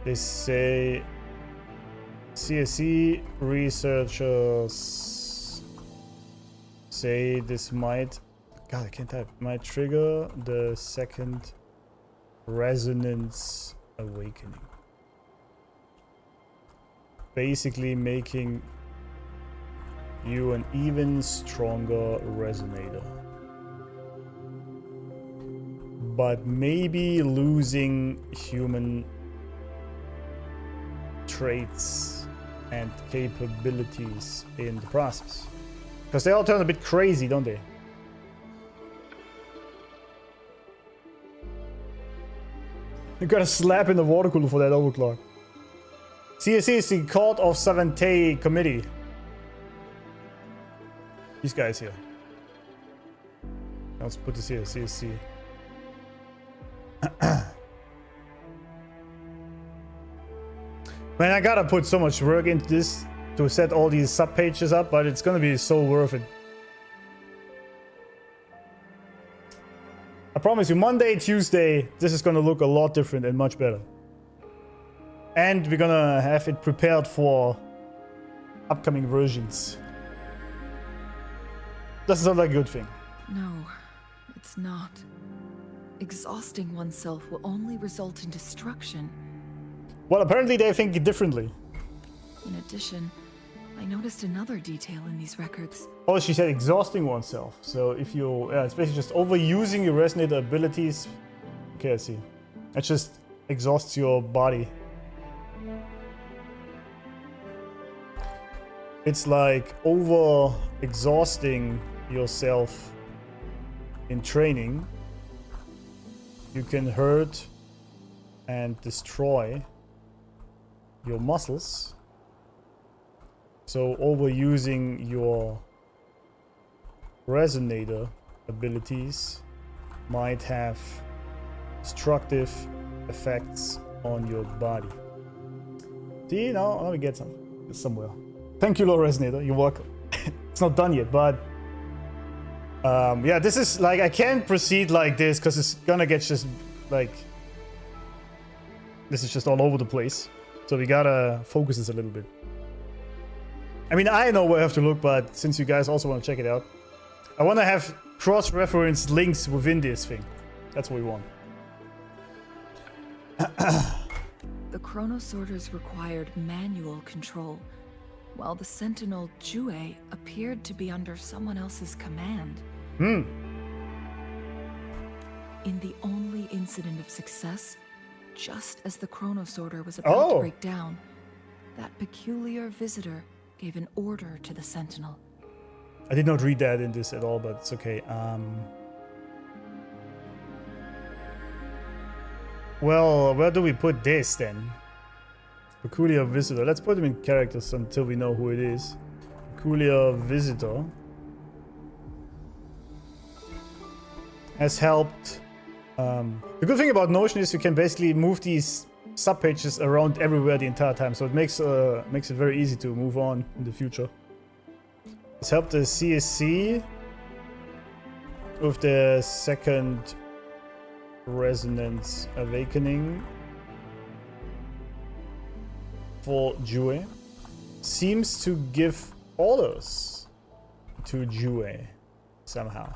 They say CSE researchers say this might, God, I can't type, might trigger the second resonance awakening. Basically making you an even stronger resonator. But maybe losing human traits and capabilities in the process. Because they all turn a bit crazy, don't they? You got a slap in the water cooler for that overclock. CSE is the Court of Savante Committee. These guys here. Let's put this here, CSC. Man, I gotta put so much work into this to set all these sub pages up, but it's gonna be so worth it. I promise you, Monday, Tuesday, this is gonna look a lot different and much better. And we're gonna have it prepared for upcoming versions. Doesn't sound like a good thing. No, it's not. Exhausting oneself will only result in destruction. Well, apparently they think differently. In addition, I noticed another detail in these records. Oh, she said exhausting oneself. So if you, yeah, it's basically just overusing your resonator abilities. Okay, I see. It just exhausts your body. It's like over exhausting yourself in training. You can hurt and destroy your muscles. So overusing your resonator abilities might have destructive effects on your body. See, now we get somewhere. Thank you, Lord Resonator. You're welcome. It's not done yet, but yeah, this is like, I can't proceed like this because it's gonna get just like, this is just all over the place. So we gotta focus this a little bit. I mean, I know where I have to look, but since you guys also want to check it out, I want to have cross-reference links within this thing. That's what we want. The chronosorters required manual control, while the Sentinel Jue appeared to be under someone else's command. In the only incident of success, just as the chronosorter was about to break down, that peculiar visitor gave an order to the Sentinel. I did not read that in this at all, but it's okay. Well, where do we put this then? Peculiar visitor. Let's put him in characters until we know who it is. Peculiar visitor has helped. The good thing about Notion is you can basically move these subpages around everywhere the entire time, so it makes it very easy to move on in the future. It's helped the CSC with the second resonance awakening for Jue. Seems to give orders to Jue somehow.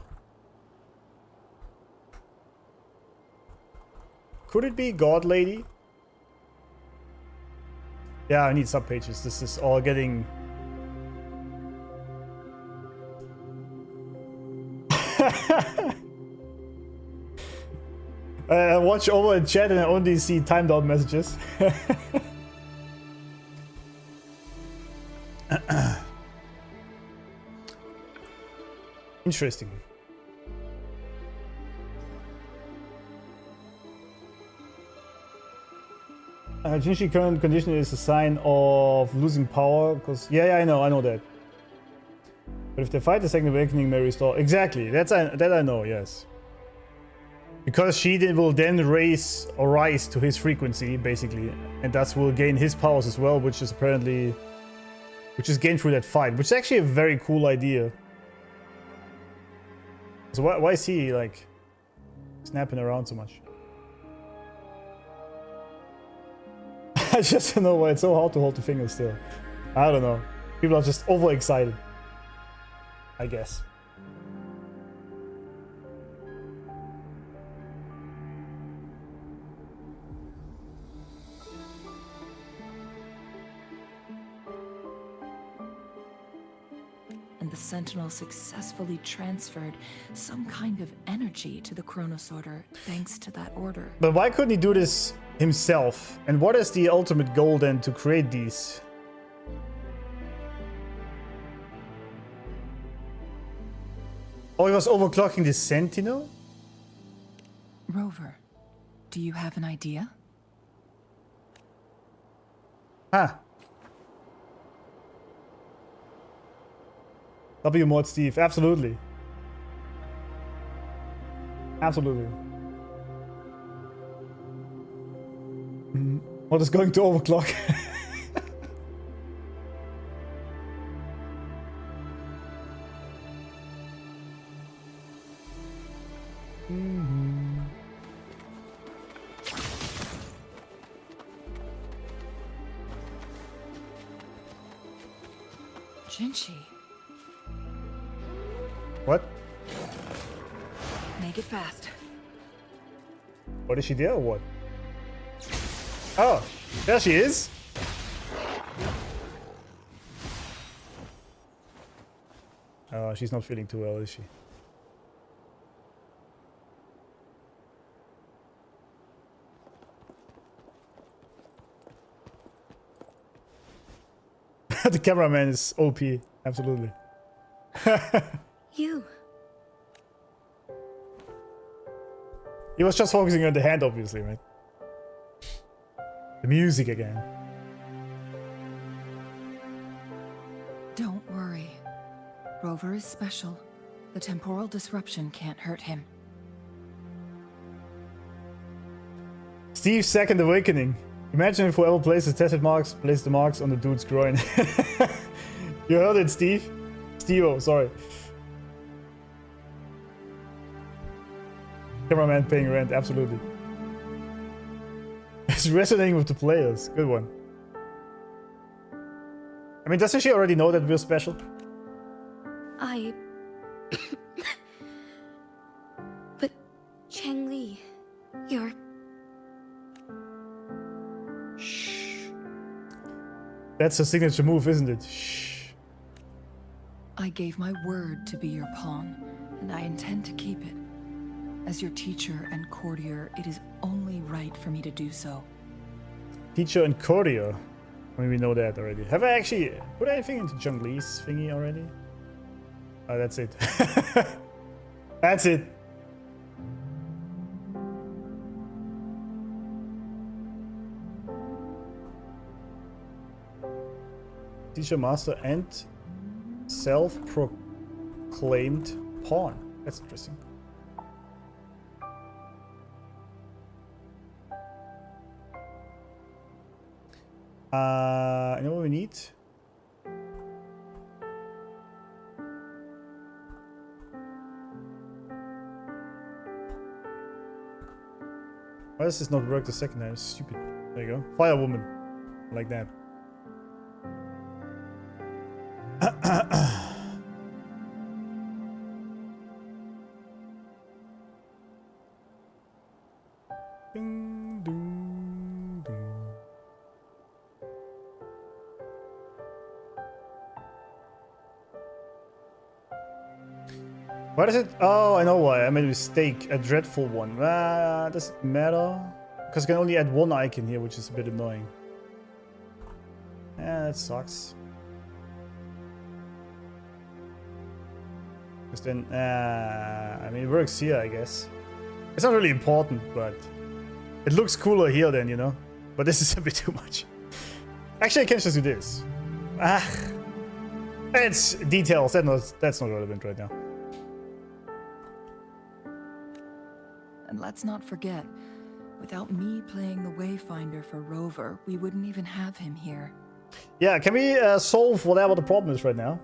Could it be God Lady? Yeah, I need subpages. This is all getting... I watch over in chat and I only see timed out messages. Interesting. Changing current condition is a sign of losing power, because yeah, I know that. But if they fight, the second awakening may restore. Exactly, that I know, yes. Because she will then rise to his frequency, basically, and thus will gain his powers as well, which is apparently, which is gained through that fight, which is actually a very cool idea. So why is he like snapping around so much? I just don't know why it's so hard to hold the finger still. I don't know. People are just overexcited, I guess. And the Sentinel successfully transferred some kind of energy to the chronosorter thanks to that order. But why couldn't he do this himself? And what is the ultimate goal then to create these? Oh, he was overclocking the Sentinel? Rover, do you have an idea? Ah. W-mod Steve, absolutely. Absolutely. What is going to overclock? Jinchi, What? make it fast. What is she there or what? Oh, there she is. Oh, she's not feeling too well, is she? The cameraman is OP, absolutely. You. He was just focusing on the hand, obviously, right? The music again. Don't worry. Rover is special. The temporal disruption can't hurt him. Steve's second awakening. Imagine if whoever places tested marks, place the marks on the dude's groin. You heard it, Steve? Steve-O, sorry. Cameraman paying rent, absolutely. It's resonating with the players. Good one. I mean, doesn't she already know that we're special? But Changli, you're... Shh. That's a signature move, isn't it? Shh. I gave my word to be your pawn, and I intend to keep it. As your teacher and courtier, it is only right for me to do so. Teacher and courtier. I mean, we know that already. Have I actually put anything into Zhongli's thingy already? Oh, that's it. That's it. Teacher, master, and self-proclaimed pawn. That's interesting. You know what we need? Why does this not work the second time? It's stupid. There you go. Firewoman. Like that. Ding, ding, ding. Why does it? Oh, I know why. I made a mistake. A dreadful one. Does it matter? Because I can only add one icon here, which is a bit annoying. Yeah, that sucks. Because then, I mean, it works here, I guess. It's not really important, but it looks cooler here then, you know? But this is a bit too much. Actually, I can just do this. It's details. That's not relevant right now. And let's not forget, without me playing the Wayfinder for Rover, we wouldn't even have him here. Yeah, can we solve whatever the problem is right now?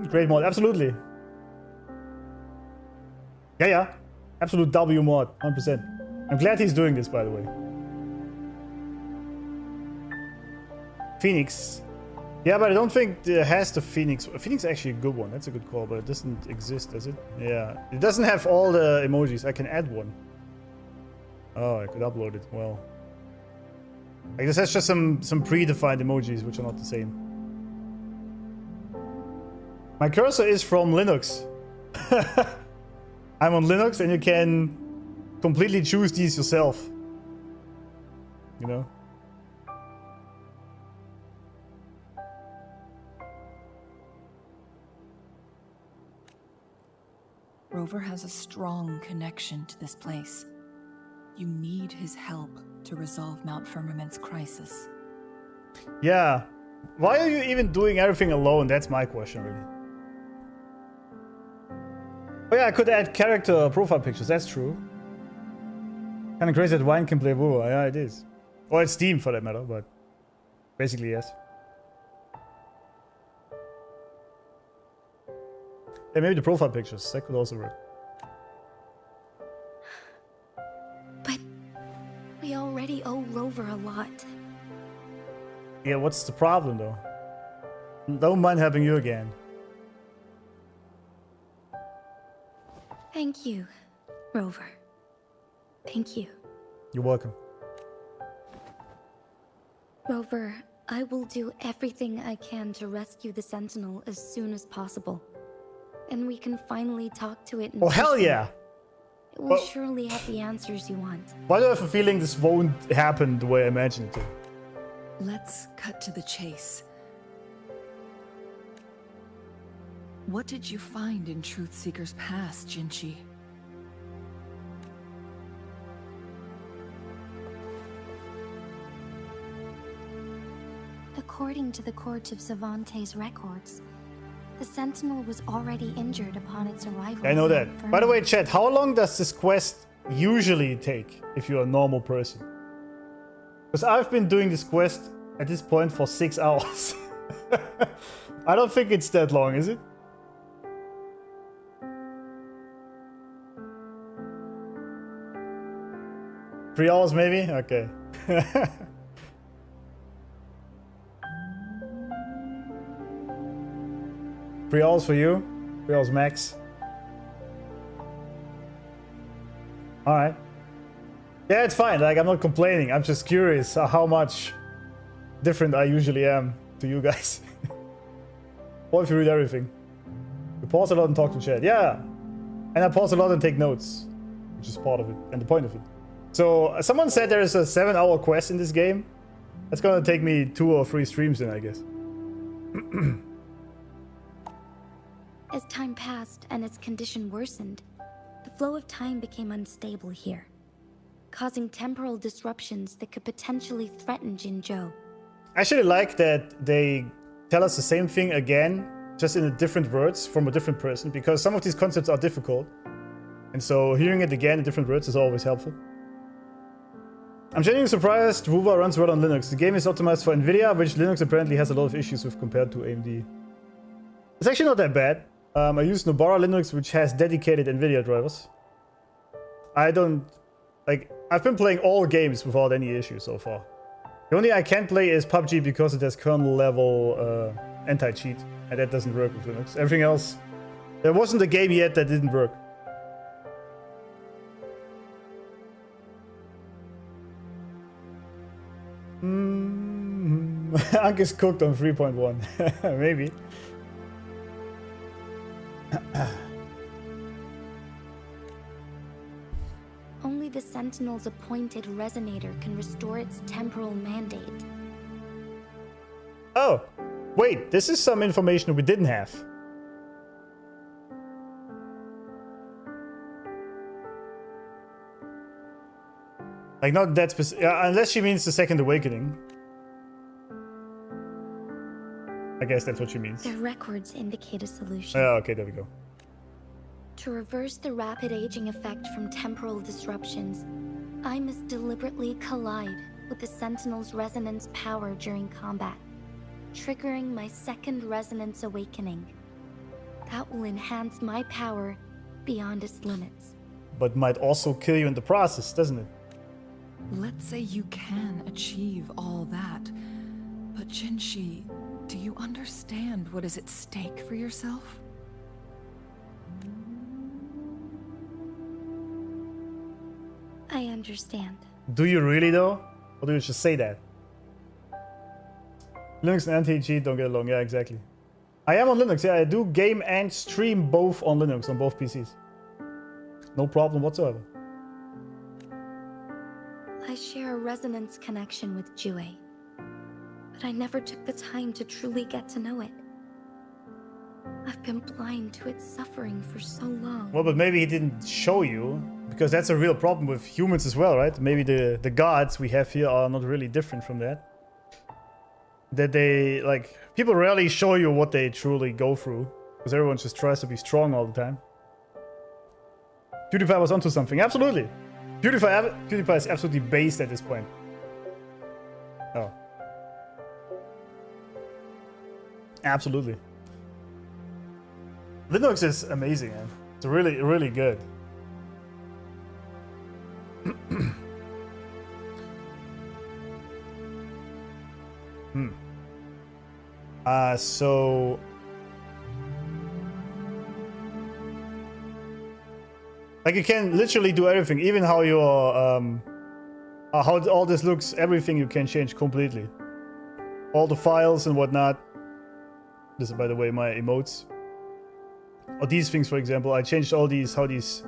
Great mod, absolutely. Yeah. Absolute W mod, 100%. I'm glad he's doing this, by the way. Phoenix. Yeah, but I don't think it has the Phoenix. Phoenix is actually a good one. That's a good call, but it doesn't exist, does it? Yeah. It doesn't have all the emojis. I can add one. Oh, I could upload it. Well. I guess that's just some predefined emojis, which are not the same. My cursor is from Linux. I'm on Linux, and you can completely choose these yourself. You know? Rover has a strong connection to this place. You need his help to resolve Mount Firmament's crisis. Yeah. Why are you even doing everything alone? That's my question, really. Oh yeah, I could add character profile pictures. That's true. Kinda crazy that Wine can play WoW. Yeah, it is. Or it's Steam, for that matter, but basically, yes. Yeah, maybe the profile pictures. That could also work. But we already owe Rover a lot. Yeah, what's the problem though? Don't mind helping you again. Thank you, Rover. Thank you. You're welcome. Rover, I will do everything I can to rescue the Sentinel as soon as possible. And we can finally talk to it in Oh, hell person. yeah! It will surely have the answers you want. Why do I have a feeling this won't happen the way I imagined it to? Let's cut to the chase. What did you find in Truthseeker's past, Jinchi? According to the Court of Savante's records, the Sentinel was already injured upon its arrival. I know in that. Firmament. By the way, chat, how long does this quest usually take if you're a normal person? Because I've been doing this quest at this point for 6 hours. I don't think it's that long, is it? Three hours maybe? Okay. 3 hours for you. 3 hours max. Alright. Yeah, it's fine. Like, I'm not complaining. I'm just curious how much different I usually am to you guys. Or if you read everything. You pause a lot and talk to chat. Yeah. And I pause a lot and take notes. Which is part of it. And the point of it. So, someone said there is a 7-hour quest in this game. That's gonna take me 2 or 3 streams then, I guess. As time passed and its condition worsened, the flow of time became unstable here, causing temporal disruptions that could potentially threaten Jinzhou. I actually like that they tell us the same thing again, just in a different words from a different person, because some of these concepts are difficult. And so hearing it again in different words is always helpful. I'm genuinely surprised Wuva runs well on Linux. The game is optimized for Nvidia, which Linux apparently has a lot of issues with compared to AMD. It's actually not that bad. I use Nobara Linux, which has dedicated Nvidia drivers. I don't... like, I've been playing all games without any issues so far. The only I can't play is PUBG because it has kernel level anti-cheat, and that doesn't work with Linux. Everything else... there wasn't a game yet that didn't work. Unc is cooked on 3.1. Maybe. Only the Sentinel's appointed resonator can restore its temporal mandate. Oh, wait, this is some information we didn't have. Like, not that specific, unless she means the Second Awakening. I guess that's what she means. Their records indicate a solution. Oh, okay, there we go. To reverse the rapid aging effect from temporal disruptions, I must deliberately collide with the Sentinel's resonance power during combat, triggering my second resonance awakening. That will enhance my power beyond its limits. But might also kill you in the process, doesn't it? Let's say you can achieve all that, but Jinshi, do you understand what is at stake for yourself? I understand. Do you really though? Or do you just say that? Linux and anti-cheat don't get along. Yeah, exactly. I am on Linux. Yeah, I do game and stream both on Linux, on both PCs. No problem whatsoever. I share a resonance connection with Jue, but I never took the time to truly get to know it. I've been blind to its suffering for so long. Well, but maybe he didn't show you, because that's a real problem with humans as well, right? Maybe the gods we have here are not really different from that. That they, like, people rarely show you what they truly go through, because everyone just tries to be strong all the time. PewDiePie was onto something, absolutely. PewDiePie is absolutely based at this point. Oh. Absolutely. Linux is amazing, man. It's really, really good. So like you can literally do everything, even how your how all this looks, everything you can change completely. All the files and whatnot. This is, by the way, my emotes. Or these things, for example, I changed all these, how these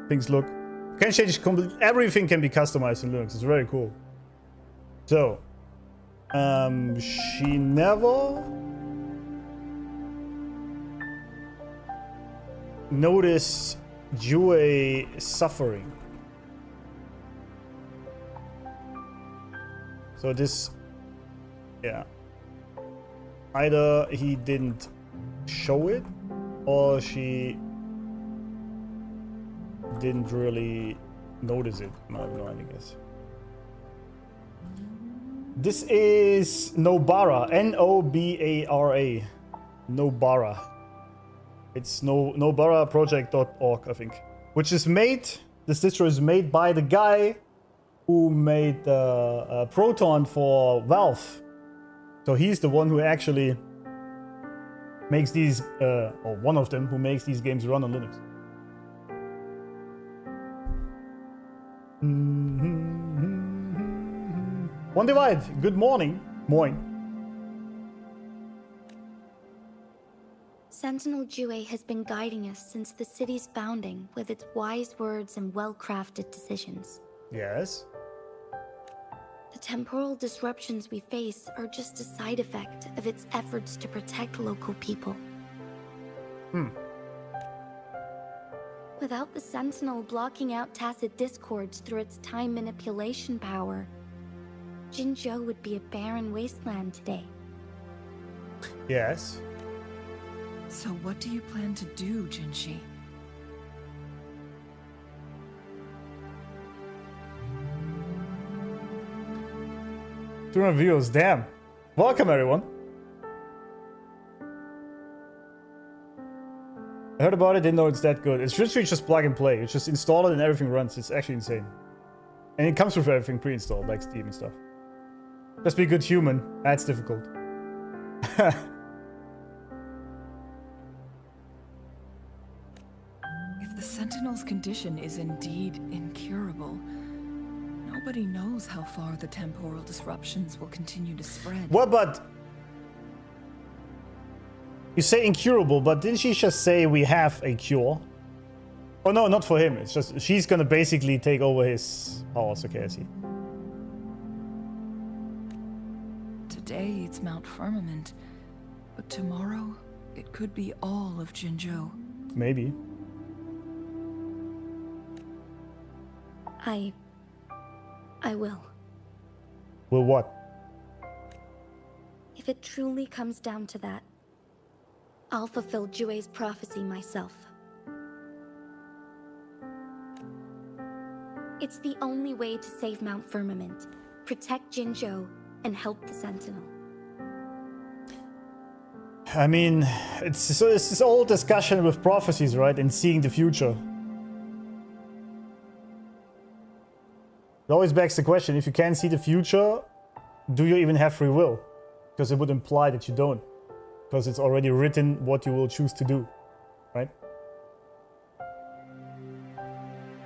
things look. You can change completely, everything can be customized in Linux. It's very cool. So, she never noticed Jue suffering. So this, yeah. Either he didn't show it, or she didn't really notice it. I have no idea, I guess. This is Nobara, N-O-B-A-R-A, Nobara. It's nobaraproject.org, I think. Which is made, this distro is made by the guy who made Proton for Valve. So he's the one who actually makes these, or one of them who makes these games run on Linux. One Divide, good morning. Moin. Sentinel Jue has been guiding us since the city's founding with its wise words and well-crafted decisions. Yes. The temporal disruptions we face are just a side effect of its efforts to protect local people. Without the Sentinel blocking out tacit discords through its time manipulation power, Jinzhou would be a barren wasteland today. Yes. So what do you plan to do, Jinshi? Two reviews, damn. Welcome, everyone. I heard about it, didn't know it's that good. It's literally just plug and play. You just install it and everything runs. It's actually insane. And it comes with everything pre-installed, like Steam and stuff. Just be a good human. That's difficult. If the Sentinel's condition is indeed incurable, nobody knows how far the temporal disruptions will continue to spread. What, but... You say incurable, but didn't she just say we have a cure? Oh no, not for him. It's just, she's gonna basically take over his powers. Okay, I see. Today it's Mount Firmament, but tomorrow it could be all of Jinzhou. Maybe. I will. Will what? If it truly comes down to that, I'll fulfill Jue's prophecy myself. It's the only way to save Mount Firmament, protect Jinzhou, and help the Sentinel. I mean, it's this old discussion with prophecies, right? And seeing the future. It always begs the question, if you can't see the future, do you even have free will? Because it would imply that you don't. Because it's already written what you will choose to do, right?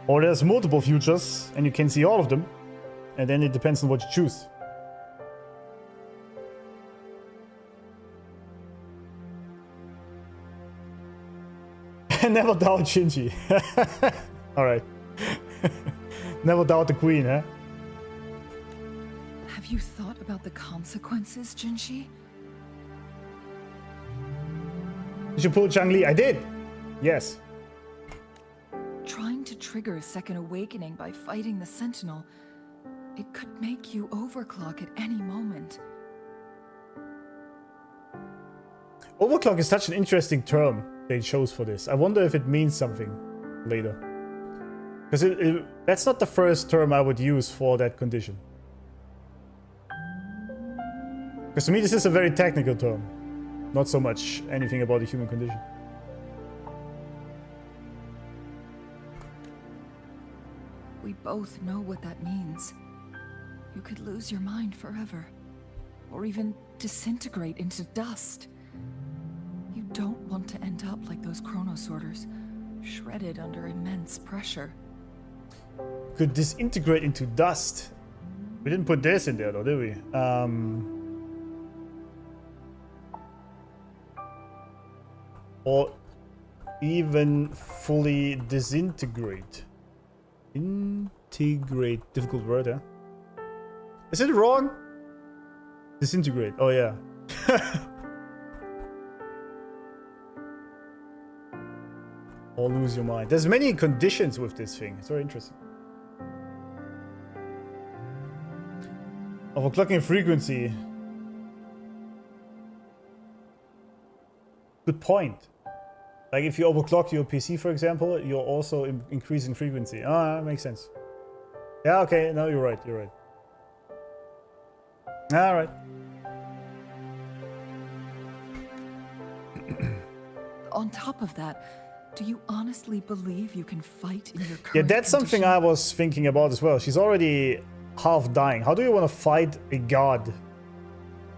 Or there's multiple futures, and you can see all of them, and then it depends on what you choose. Never doubt Shinji. Alright. Never doubt the queen, huh? Have you thought about the consequences, Jinshi? Did you pull Zhangli? I did! Yes. Trying to trigger a second awakening by fighting the Sentinel, it could make you overclock at any moment. Overclock is such an interesting term they chose for this. I wonder if it means something later. Because that's not the first term I would use for that condition. Because to me this is a very technical term. Not so much anything about the human condition. We both know what that means. You could lose your mind forever. or even disintegrate into dust. You don't want to end up like those chronosorters, shredded under immense pressure. Could disintegrate into dust. We didn't put this in there though, did we? Or even fully disintegrate. Integrate. Difficult word, huh? Is it wrong? Disintegrate. Oh yeah. Or lose your mind. There's many conditions with this thing. It's very interesting. Overclocking frequency. Good point. Like if you overclock your PC, for example, you're also increasing frequency. Ah, that makes sense. Yeah, okay. No, you're right. You're right. All right. On top of that, do you honestly believe you can fight in your current Yeah, that's something condition? I was thinking about as well. She's already half dying. How do you want to fight a god?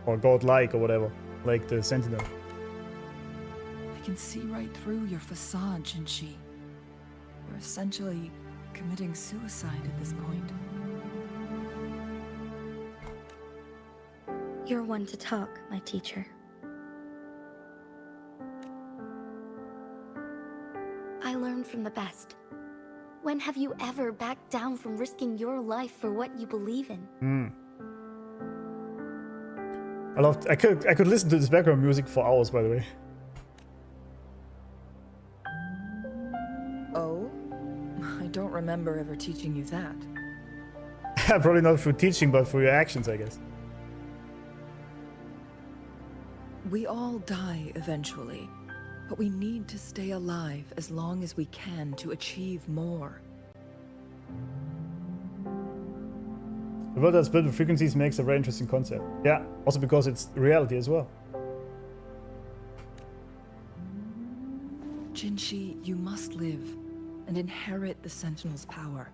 Or godlike or whatever. Like the Sentinel. I can see right through your facade, Jinshi. You're essentially committing suicide at this point. You're one to talk, my teacher. I learned from the best. When have you ever backed down from risking your life for what you believe in? I could listen to this background music for hours, by the way. Oh? I don't remember ever teaching you that. Probably not through teaching, but through your actions, I guess. We all die eventually, but we need to stay alive as long as we can to achieve more. The world that's built with frequencies makes a very interesting concept. Yeah, also because it's reality as well. Jinshi, you must live and inherit the Sentinel's power.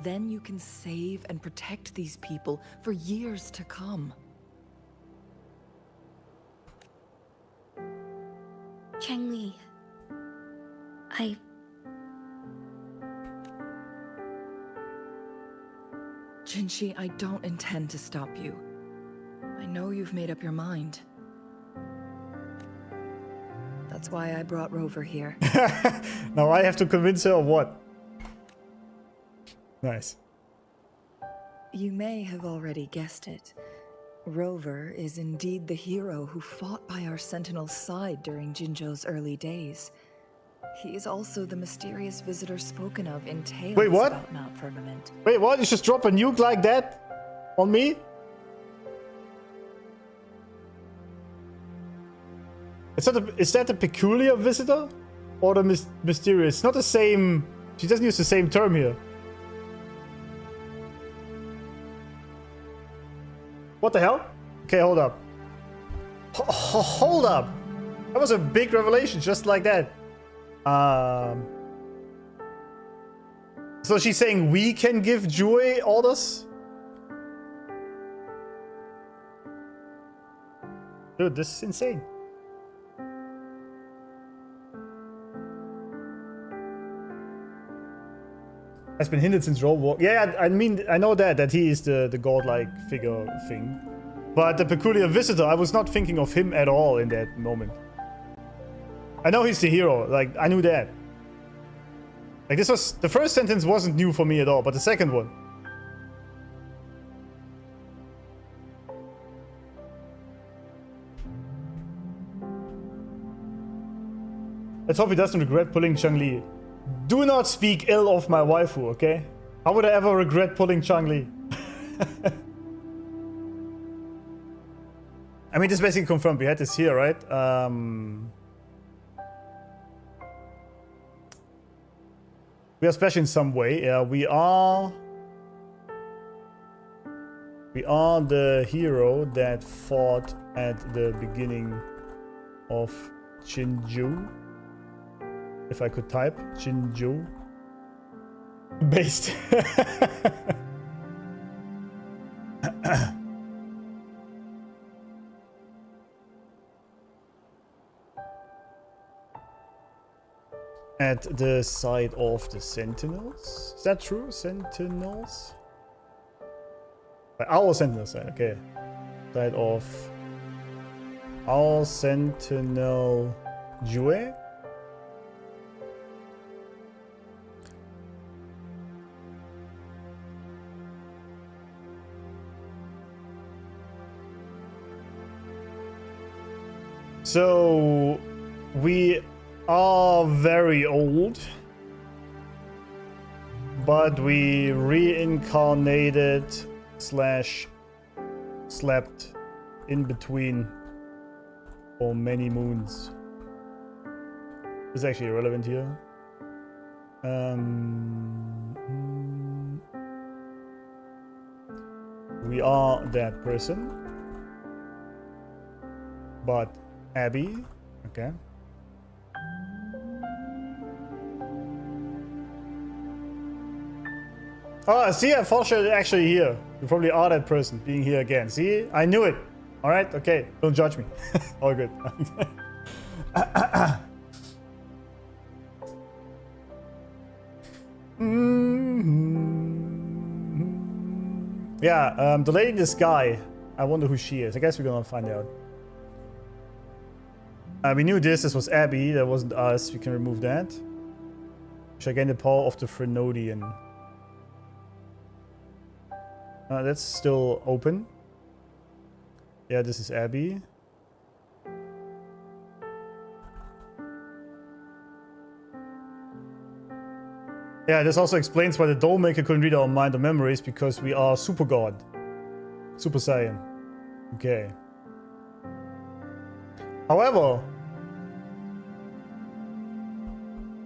Then you can save and protect these people for years to come. Changli, Jinshi, I don't intend to stop you. I know you've made up your mind. That's why I brought Rover here. Now I have to convince her of what? Nice. You may have already guessed it. Rover is indeed the hero who fought by our Sentinel's side during Jinzhou's early days. He is also the mysterious visitor spoken of in tales Wait, what? about Mount Firmament. Wait, what? You just drop a nuke like that? On me? Is that the peculiar visitor? Or the mysterious? It's not the same... She doesn't use the same term here. What the hell? Okay, hold up. Hold up! That was a big revelation, just like that. So she's saying we can give Jue orders? Dude, this is insane. Has been hinted since Roll Walk. Yeah, I mean, I know that he is the godlike figure thing. But the peculiar visitor, I was not thinking of him at all in that moment. I know he's the hero, like, I knew that. Like, this was... The first sentence wasn't new for me at all, but the second one. Let's hope he doesn't regret pulling Changli. Do not speak ill of my waifu, okay? How would I ever regret pulling Changli? I mean, this basically confirmed. We had this here, right? We are special in some way. Yeah, we are the hero that fought at the beginning of Jinzhou. If I could type Jinzhou. Based. at the side of the Sentinels. Is that true? Sentinels? Our Sentinel side, okay. Side of our Sentinel Jue. So we are very old, but we reincarnated slash slept in between for many moons. This is actually irrelevant here. We are that person, but Abby, okay. Oh, see, I thought you're actually here. You probably are that person being here again. See, I knew it. All right, okay, don't judge me. All good. Yeah, the lady in the sky. I wonder who she is. I guess we're gonna find out. We knew this was Abby, that wasn't us. We can remove that. Should I gain the power of the Frenodian? That's still open. Yeah, this is Abby. Yeah, this also explains why the Dollmaker couldn't read our mind or memories, because we are Super God. Super Saiyan. Okay. However,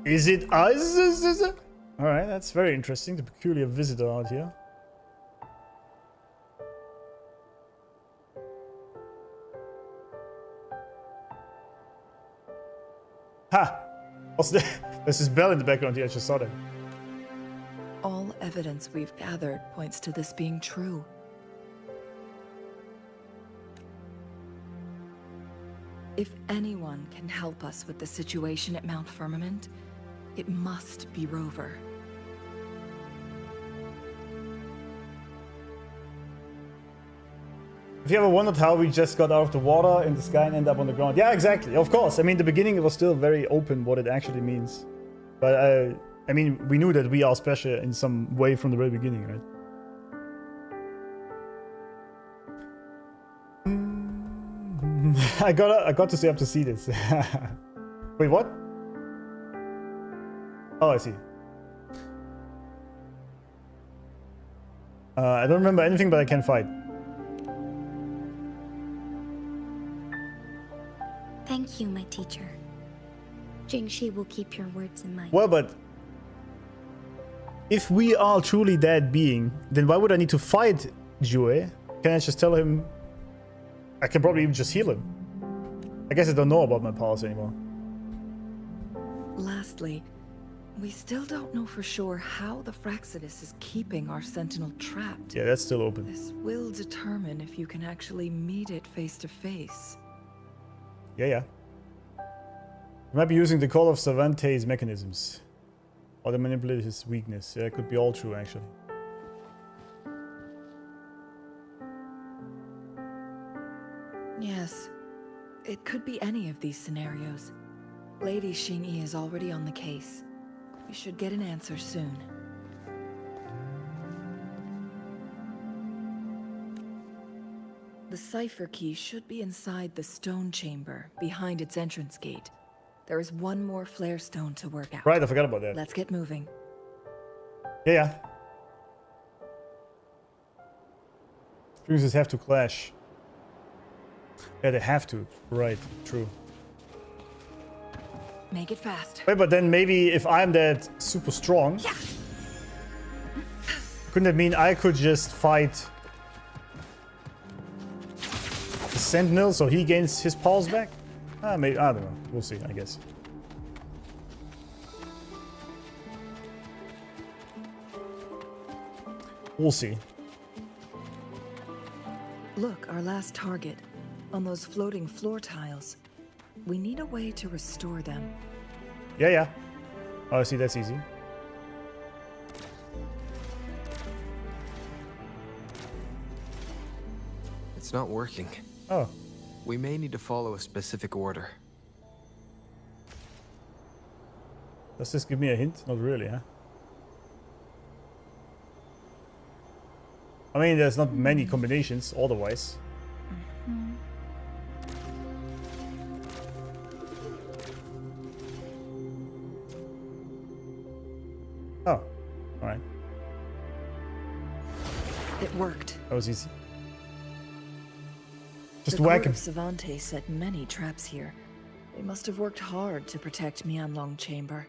is it us? Alright, that's very interesting. The peculiar visitor out here. Ha! What's that? There's this bell in the background here. I just saw that. All evidence we've gathered points to this being true. If anyone can help us with the situation at Mount Firmament, it must be Rover. Have you ever wondered how we just got out of the water in the sky and end up on the ground? Yeah, exactly. Of course. I mean, the beginning it was still very open what it actually means. But I mean, we knew that we are special in some way from the very beginning, right? I got to stay up to see this. Wait, what? Oh, I see. I don't remember anything, but I can fight. Thank you, my teacher. Jingshi will keep your words in mind. Well, but if we are truly that being, then why would I need to fight Jue? Can I just tell him? I can probably even just heal him. I guess I don't know about my powers anymore. Lastly, we still don't know for sure how the Fraxidus is keeping our Sentinel trapped. Yeah, that's still open. This will determine if you can actually meet it face to face. Yeah. You might be using the Call of Cervantes mechanisms. Or to manipulate his weakness. Yeah, it could be all true, actually. Yes, it could be any of these scenarios. Lady Xingyi is already on the case. We should get an answer soon. The cipher key should be inside the stone chamber, behind its entrance gate. There is one more flare stone to work out. Right, I forgot about that. Let's get moving. Yeah. Fuses have to clash. Yeah, they have to. Right, true. Make it fast. Wait, but then maybe if I'm that super strong, couldn't that mean I could just fight the Sentinel so he gains his powers back? Maybe, I don't know. We'll see, I guess. We'll see. Look, our last target. On those floating floor tiles. We need a way to restore them. Yeah. Oh, see, that's easy. It's not working. Oh. We may need to follow a specific order. Does this give me a hint? Not really, huh? I mean, there's not many combinations otherwise. Oh, alright. It worked. That was easy. Just the whack court him. of Savante set many traps here. They must have worked hard to protect me on Long Chamber.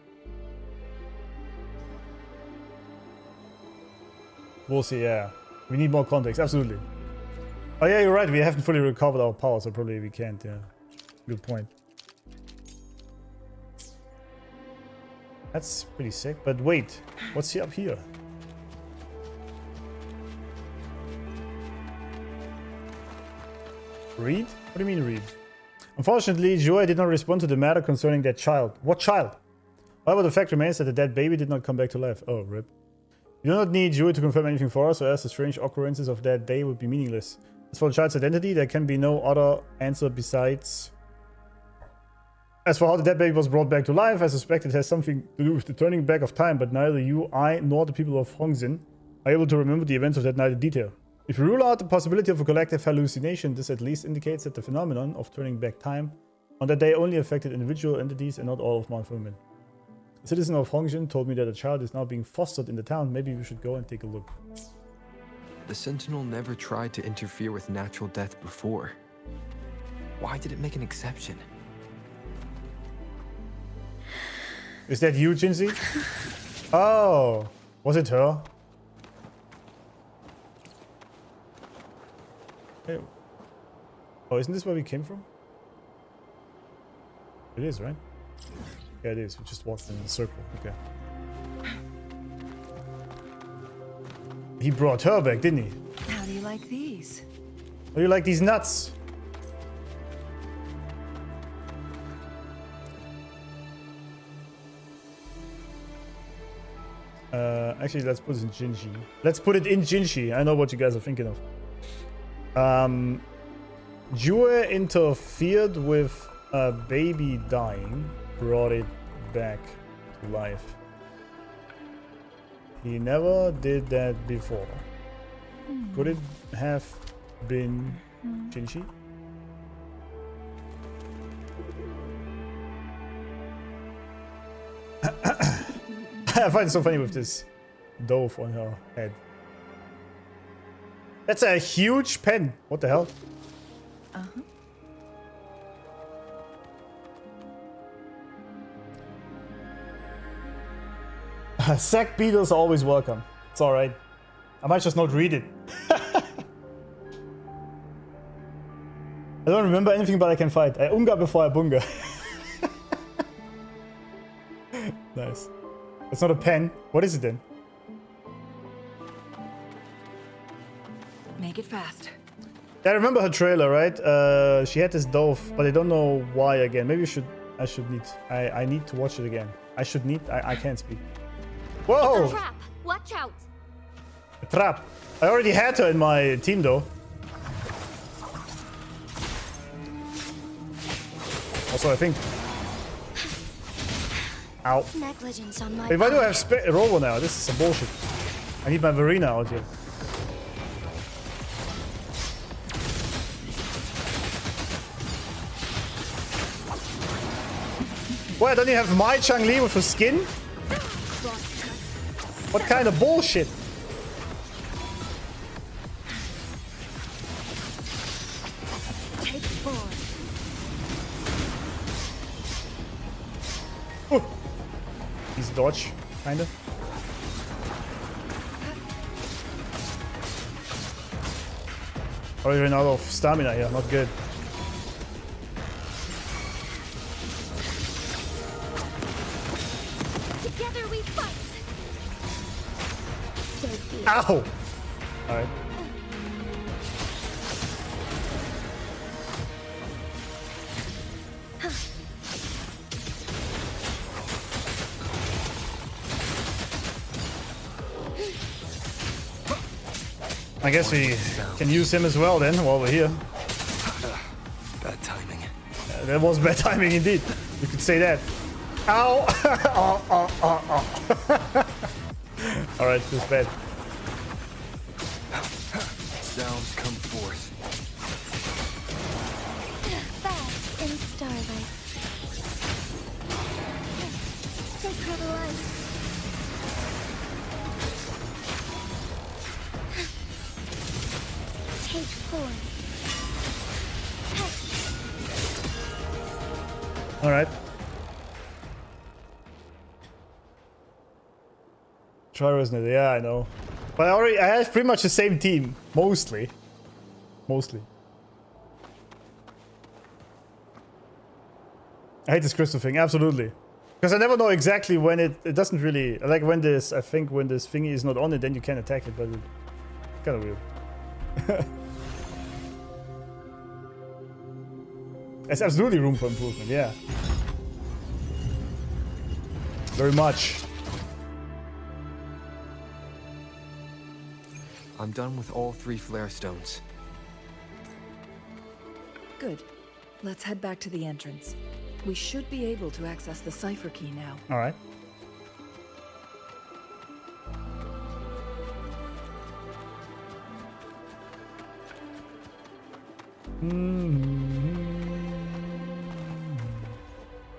We'll see, yeah. We need more context, absolutely. Oh yeah, you're right, we haven't fully recovered our power, so probably we can't, yeah. Good point. That's pretty sick, but wait, what's here up here? Read? What do you mean read? Unfortunately, Joy did not respond to the matter concerning that child. What child? However, the fact remains that the dead baby did not come back to life. Oh, rip. You do not need Joy to confirm anything for us, or else the strange occurrences of that day would be meaningless. As for the child's identity, there can be no other answer besides... As for how the dead baby was brought back to life, I suspect it has something to do with the turning back of time, but neither you, I, nor the people of Hongzin are able to remember the events of that night in detail. If you rule out the possibility of a collective hallucination, this at least indicates that the phenomenon of turning back time on that day only affected individual entities and not all of Mount Firmament. A citizen of Hongzin told me that a child is now being fostered in the town. Maybe we should go and take a look. The Sentinel never tried to interfere with natural death before. Why did it make an exception? Is that you, Jinsey? Oh, was it her? Hey. Oh, isn't this where we came from? It is, right? Yeah, it is. We just walked in a circle. Okay. He brought her back, didn't he? How do you like these? How do you like these nuts? Actually, let's put it in Jinshi. Let's put it in Jinshi. I know what you guys are thinking of. Jue interfered with a baby dying, brought it back to life. He never did that before. Could it have been Jinshi? I find it so funny with this dove on her head. That's a huge pen. What the hell? Sack beetles are always welcome. It's alright. I might just not read it. I don't remember anything, but I can fight. I unga before I bunga. Nice. It's not a pen. What is it then? Make it fast. I remember her trailer, right? She had this dove, but I don't know why again. Maybe I need to watch it again. I can't speak. Whoa! It's a trap. Watch out. A trap. I already had her in my team though. Also, I think... Ow. Negligence on my If I do have Robo now, this is some bullshit. I need my Verena out here. What, don't you have my Chang-Li with her skin? What kind of bullshit? Take four. He's dodge, kind of. Oh, you're out of stamina here, not good. Together we fight. So be it. Ow! Alright. I guess we can use him as well then while we're here. Bad timing. That was bad timing indeed. You could say that. Ow! Alright, feels bad. Sounds come forth. Fast in starlight. Sacred light. Take form. Alright. Try resonator, yeah, I know. But I have pretty much the same team. Mostly. I hate this crystal thing, absolutely. Because I never know exactly when it doesn't really... Like when this, I think when this thingy is not on it, then you can attack it, but it's kind of weird. There's absolutely room for improvement, yeah. Very much. I'm done with all 3 flare stones. Good. Let's head back to the entrance. We should be able to access the cipher key now. Alright.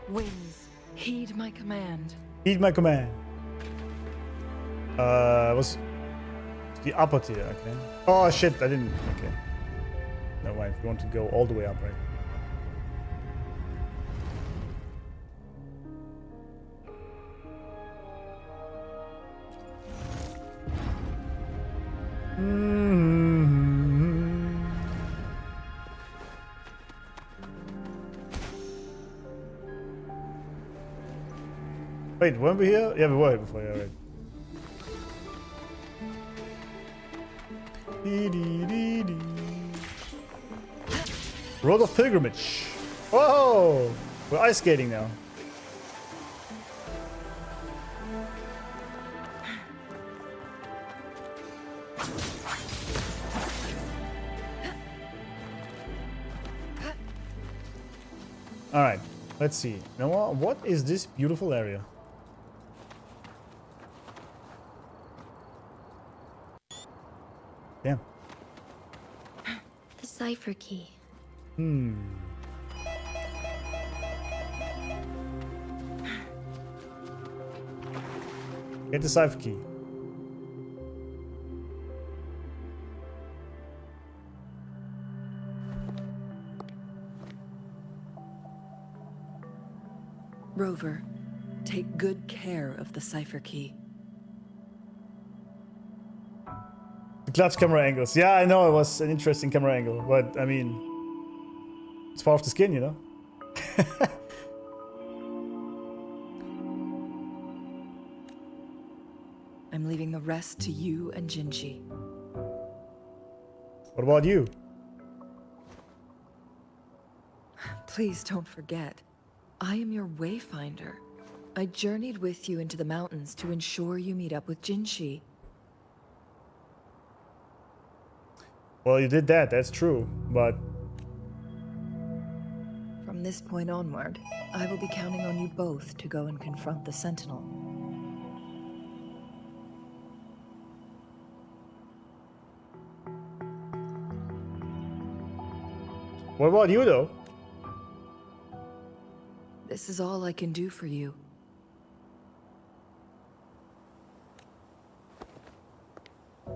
Winds, heed my command. Heed my command. Was the upper tier, okay. Oh shit, I didn't, okay. Never mind, we want to go all the way up, right? Wait, weren't we here? Yeah, we were here before, yeah, right. Road of Pilgrimage. Whoa! We're ice skating now. Alright, let's see. Now, what is this beautiful area? Damn. The cipher key. Get the cipher key. Rover, take good care of the cipher key. The clutch camera angles. Yeah, I know it was an interesting camera angle, but I mean, it's part of the skin, you know? I'm leaving the rest to you and Jinji. What about you? Please don't forget, I am your wayfinder. I journeyed with you into the mountains to ensure you meet up with Jinji. Well, you did that, that's true, but... From this point onward, I will be counting on you both to go and confront the Sentinel. What about you, though? This is all I can do for you.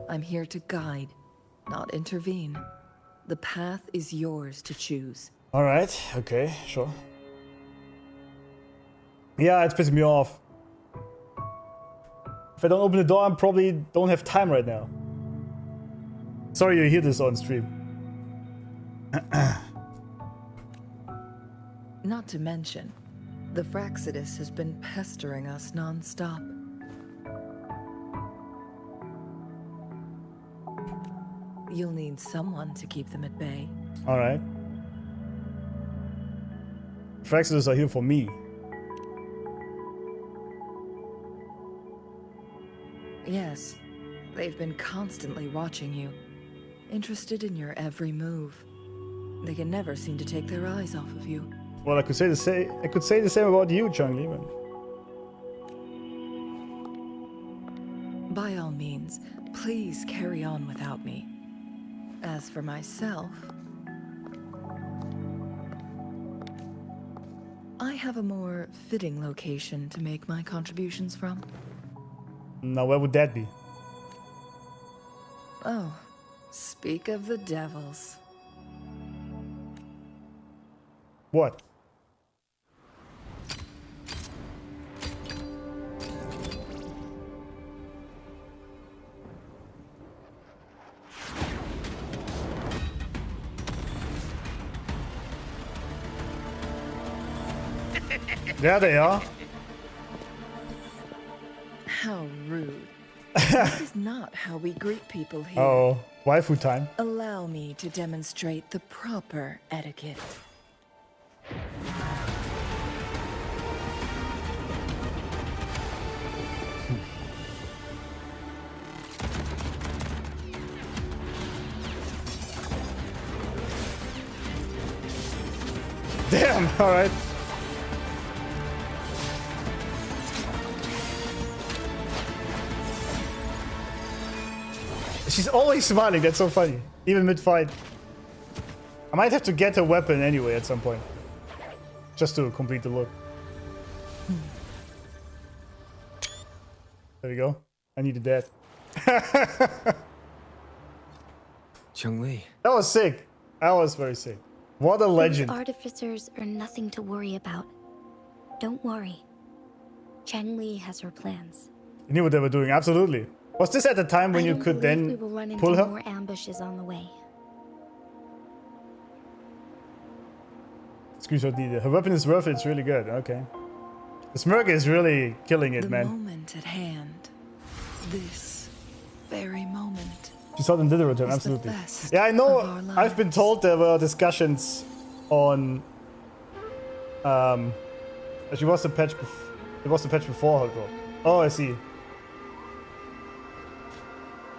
I'm here to guide, not intervene. The path is yours to choose. Alright, okay, sure. Yeah, it's pissing me off. If I don't open the door, I probably don't have time right now. Sorry you hear this on stream. Not to mention, the Fraxidus has been pestering us non-stop. You'll need someone to keep them at bay. Alright. Fraxidus are here for me. Yes, they've been constantly watching you. interested in your every move. They can never seem to take their eyes off of you. Well, I could say the same. I could say the same about you, Chun-Li. But... By all means, please carry on without me. As for myself, I have a more fitting location to make my contributions from. Now, where would that be? Oh, speak of the devils. What? There they are. How rude. This is not how we greet people here. Oh, waifu time. Allow me to demonstrate the proper etiquette. Damn, alright. She's always smiling, that's so funny. Even mid-fight. I might have to get her weapon anyway at some point. Just to complete the look. There we go. I needed that. Chun-Li. That was sick. That was very sick. What a legend. Those artificers are nothing to worry about. Don't worry. Chang-Li has her plans. You knew what they were doing, absolutely. Was this at the time when you could then we will run into pull her? more ambushes on the way. Screenshot needed. Her weapon is worth it, it's really good. Okay. The smirk is really killing it, The man. moment at hand. This very moment. She saw them did the return, It's the absolutely. best Yeah, I know. of our I've been told there were discussions on. She was the patch. It was the patch before her drop. Oh, I see.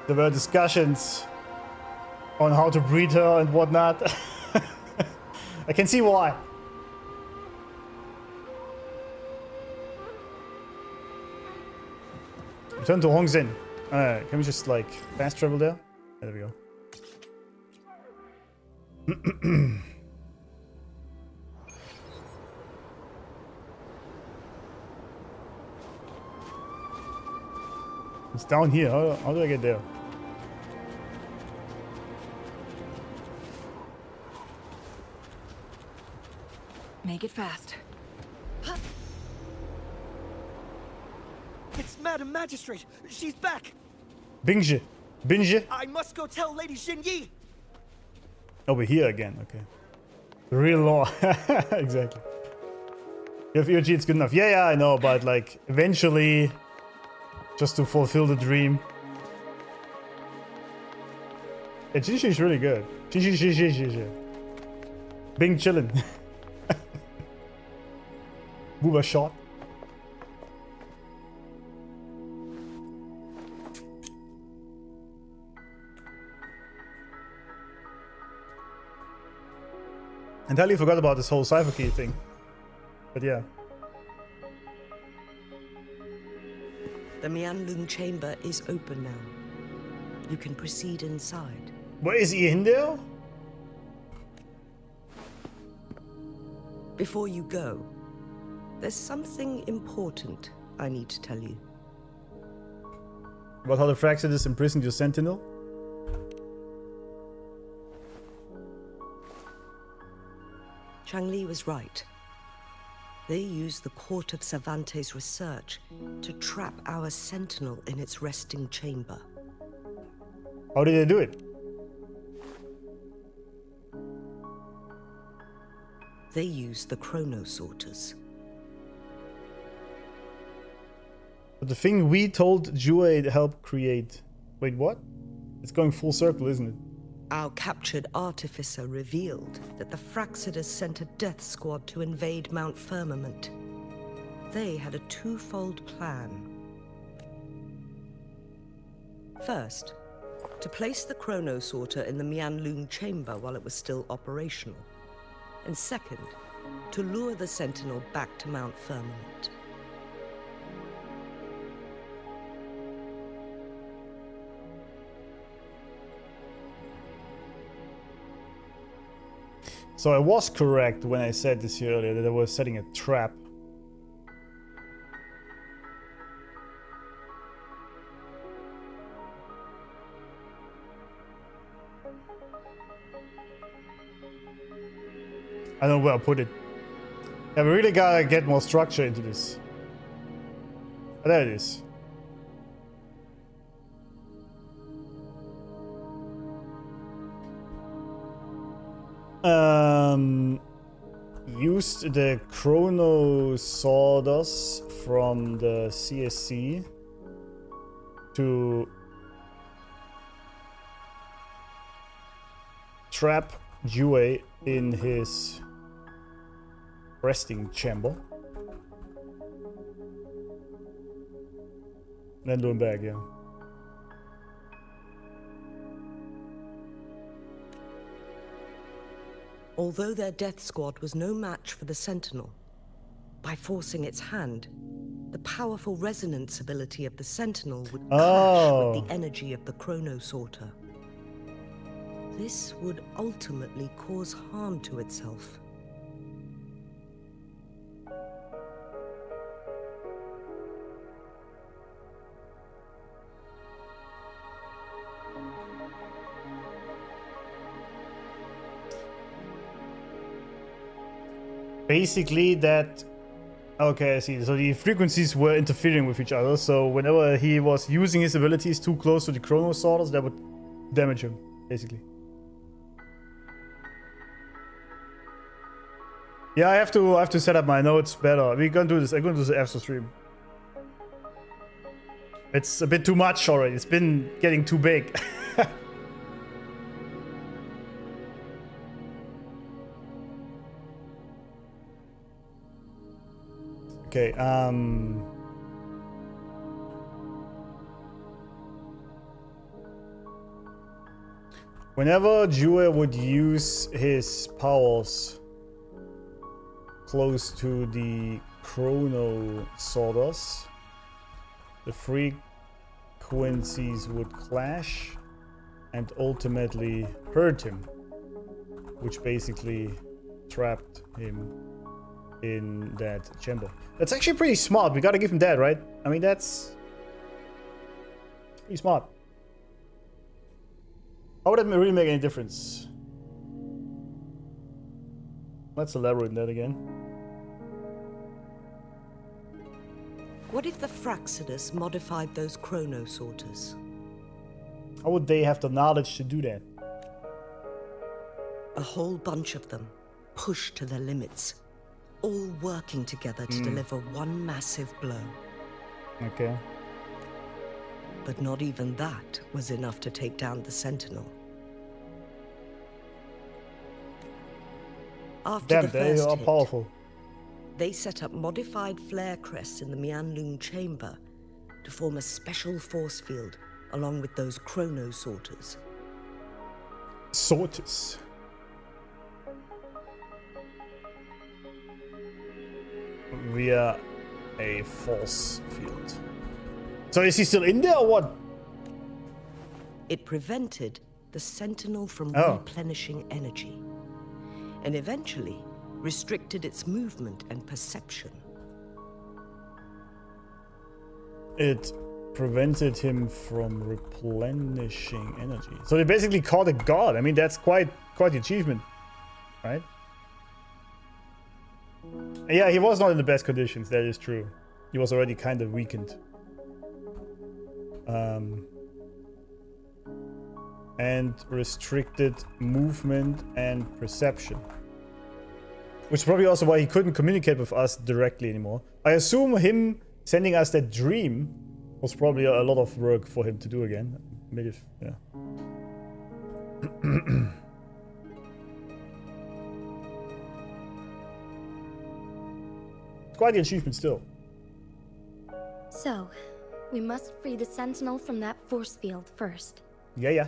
There were discussions on how to breed her and whatnot. I can see why. Return to Hongzhen. Can we just like fast travel there? There we go. It's down here. How do I get there? Make it fast. It's Madam Magistrate. She's back. Bingji. Bingji? I must go tell Lady Xinyi. Oh, we're here again. Okay. The real law. Exactly. If EOG, it's good enough. Yeah, I know, but like eventually, just to fulfill the dream. Yeah, Xinyi is really good. Xinyi. Bing chillin'. Booba shot. Entirely forgot about this whole cipher key thing. But yeah. The Mianlun chamber is open now. You can proceed inside. What, is he in there? Before you go, there's something important I need to tell you. About how the Fraxidus imprisoned your Sentinel? Chang-Li was right. They used the Court of Cervantes' research to trap our Sentinel in its resting chamber. How did they do it? They used the chronosorters. But the thing we told Jue helped create... Wait, what? It's going full circle, isn't it? Our captured artificer revealed that the Fraxidus sent a death squad to invade Mount Firmament. They had a twofold plan. First, To place the chrono sorter in the Mianlun chamber while it was still operational. And second, to lure the Sentinel back to Mount Firmament. So I was correct when I said this here earlier, that I was setting a trap. I don't know where I put it. Yeah, we really gotta get more structure into this. Oh, there it is. Used the chrono sawdust from the CSC to trap Jue in his resting chamber. Then do him back, yeah. Although their death squad was no match for the Sentinel, by forcing its hand, the powerful resonance ability of the Sentinel would clash with the energy of the chrono sorter. This would ultimately cause harm to itself. Basically that... Okay, I see. So the frequencies were interfering with each other, so whenever he was using his abilities too close to the chrono sorters, that would damage him, basically. Yeah, I have to set up my notes better. We're gonna do this. I'm gonna do this after stream. It's a bit too much already. It's been getting too big. Okay, whenever Jue would use his powers close to the chrono sawdust, the frequencies would clash and ultimately hurt him, which basically trapped him in that chamber. That's actually pretty smart. We gotta give him that, right? I mean, that's pretty smart. How would that really make any difference? Let's elaborate on that again. What if the Fraxidus modified those chrono sorters? How would they have the knowledge to do that? A whole bunch of them, pushed to their limits, all working together to deliver one massive blow. Okay. But not even that was enough to take down the Sentinel. After Damn, the they first are hit, powerful. they set up modified flare crests in the Mianlun chamber to form a special force field along with those chrono sorters. Sorters. Via a force field. So is he still in there or what? It prevented the Sentinel from replenishing energy, and eventually restricted its movement and perception. It prevented him from replenishing energy. So they basically caught a god. I mean, that's quite the achievement, right? Yeah, he was not in the best conditions, that is true. He was already kind of weakened. And restricted movement and perception. Which is probably also why he couldn't communicate with us directly anymore. I assume him sending us that dream was probably a lot of work for him to do again. Maybe if, yeah. Quite the achievement still. So, we must free the Sentinel from that force field first. Yeah.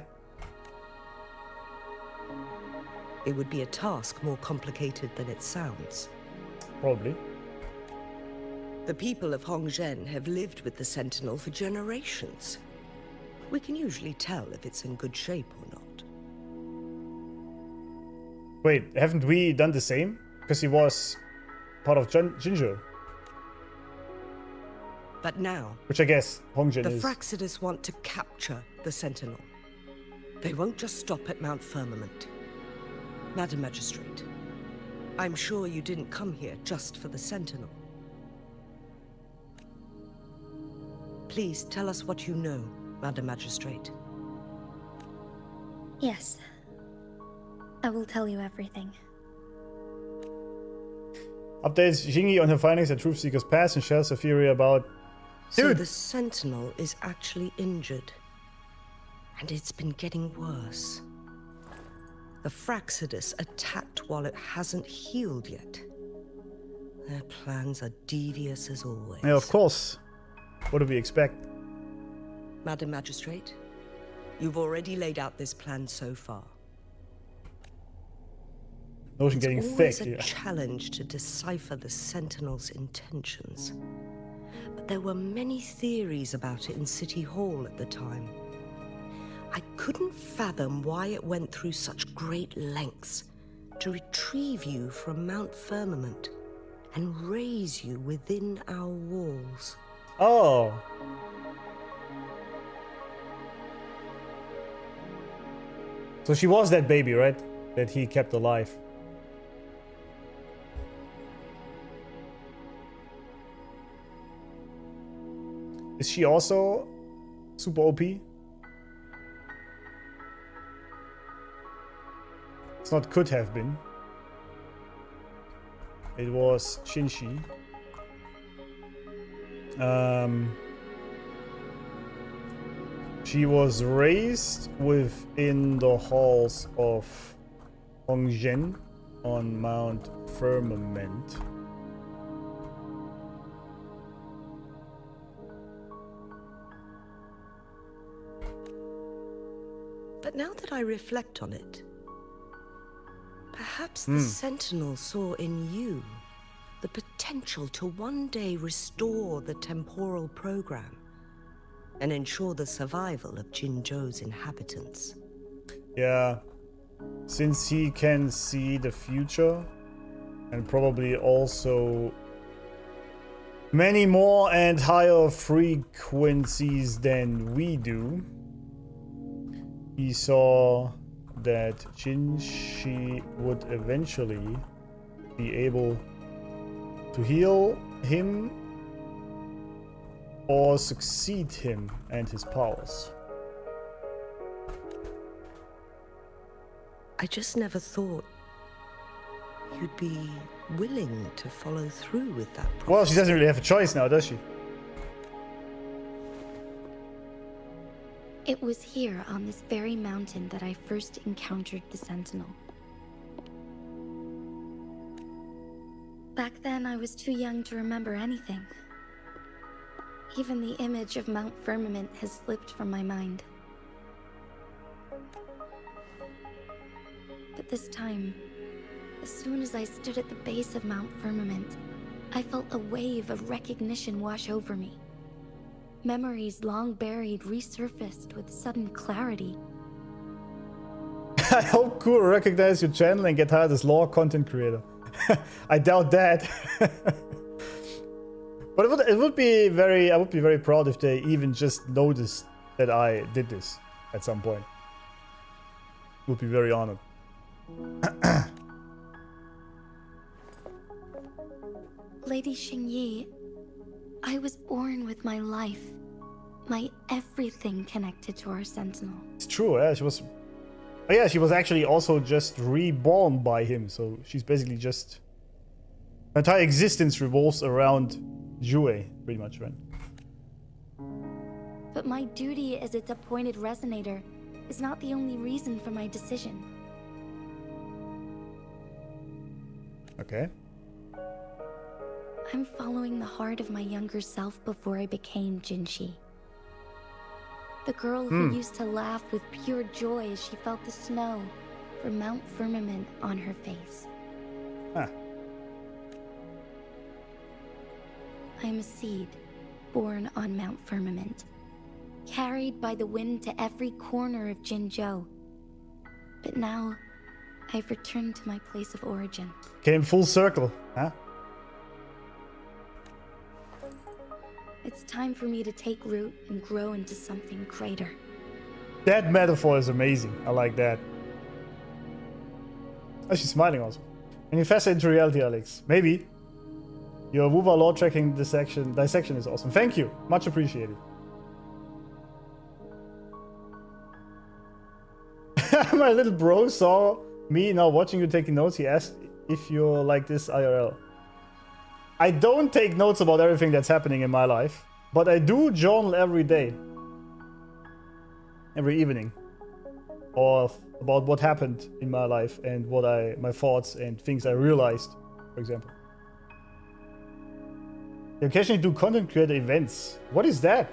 It would be a task more complicated than it sounds. Probably. The people of Hongzhen have lived with the Sentinel for generations. We can usually tell if it's in good shape or not. Wait, haven't we done the same? Because he was part of Jinzhou. But now, Which I guess Hongzhen the is. Fraxidus want to capture the Sentinel. They won't just stop at Mount Firmament. Madam Magistrate, I'm sure you didn't come here just for the Sentinel. Please tell us what you know, Madam Magistrate. Yes. I will tell you everything. Updates Jingi on her findings at Truth Seeker's Pass and shares a theory about. So Dude! the Sentinel is actually injured. And it's been getting worse. The Fraxidus attacked while it hasn't healed yet. Their plans are devious as always. Yeah, of course. What do we expect? Madam Magistrate, you've already laid out this plan so far. Notion It's getting always thick. a Yeah. challenge to decipher the Sentinel's intentions. But there were many theories about it in City Hall at the time. I couldn't fathom why it went through such great lengths to retrieve you from Mount Firmament and raise you within our walls. Oh. So she was that baby, right? That he kept alive. Is she also super OP? It's not could have been. It was Shinshi. She was raised within the halls of Hongzhen on Mount Firmament. But now that I reflect on it, perhaps the Sentinel saw in you the potential to one day restore the temporal program and ensure the survival of Jinzhou's inhabitants. Yeah, since he can see the future and probably also many more and higher frequencies than we do, he saw that Jinshi would eventually be able to heal him or succeed him and his powers. I just never thought you'd be willing to follow through with that prophecy. Well, she doesn't really have a choice now, does she? It was here on this very mountain that I first encountered the Sentinel. Back then, I was too young to remember anything. Even the image of Mount Firmament has slipped from my mind. But this time, as soon as I stood at the base of Mount Firmament, I felt a wave of recognition wash over me. Memories long buried resurfaced with sudden clarity. I hope Kur recognize your channel and get hired as lore content creator. I doubt that. But it would be very, I would be very proud if they even just noticed that I did this at some point. Would be very honored. Lady Xingyi, I was born with my life, my everything connected to our Sentinel. It's true, yeah, she was... Oh yeah, she was actually also just reborn by him, so she's basically just... Her entire existence revolves around Jue, pretty much, right? But my duty as its appointed resonator is not the only reason for my decision. Okay. I'm following the heart of my younger self before I became Jinshi. The girl who used to laugh with pure joy as she felt the snow from Mount Firmament on her face. Huh. I am a seed, born on Mount Firmament, carried by the wind to every corner of Jinzhou. But now, I've returned to my place of origin. Came full circle, huh? It's time for me to take root and grow into something greater. That metaphor is amazing. I like that. Oh, she's smiling also. And you fast into reality, Alex. Maybe. Your Wuba law tracking dissection is awesome. Thank you. Much appreciated. My little bro saw me now watching you taking notes. He asked if you're like this IRL. I don't take notes about everything that's happening in my life, but I do journal every day. Every evening. Or about what happened in my life and my thoughts and things I realized, for example. They occasionally do content creator events. What is that?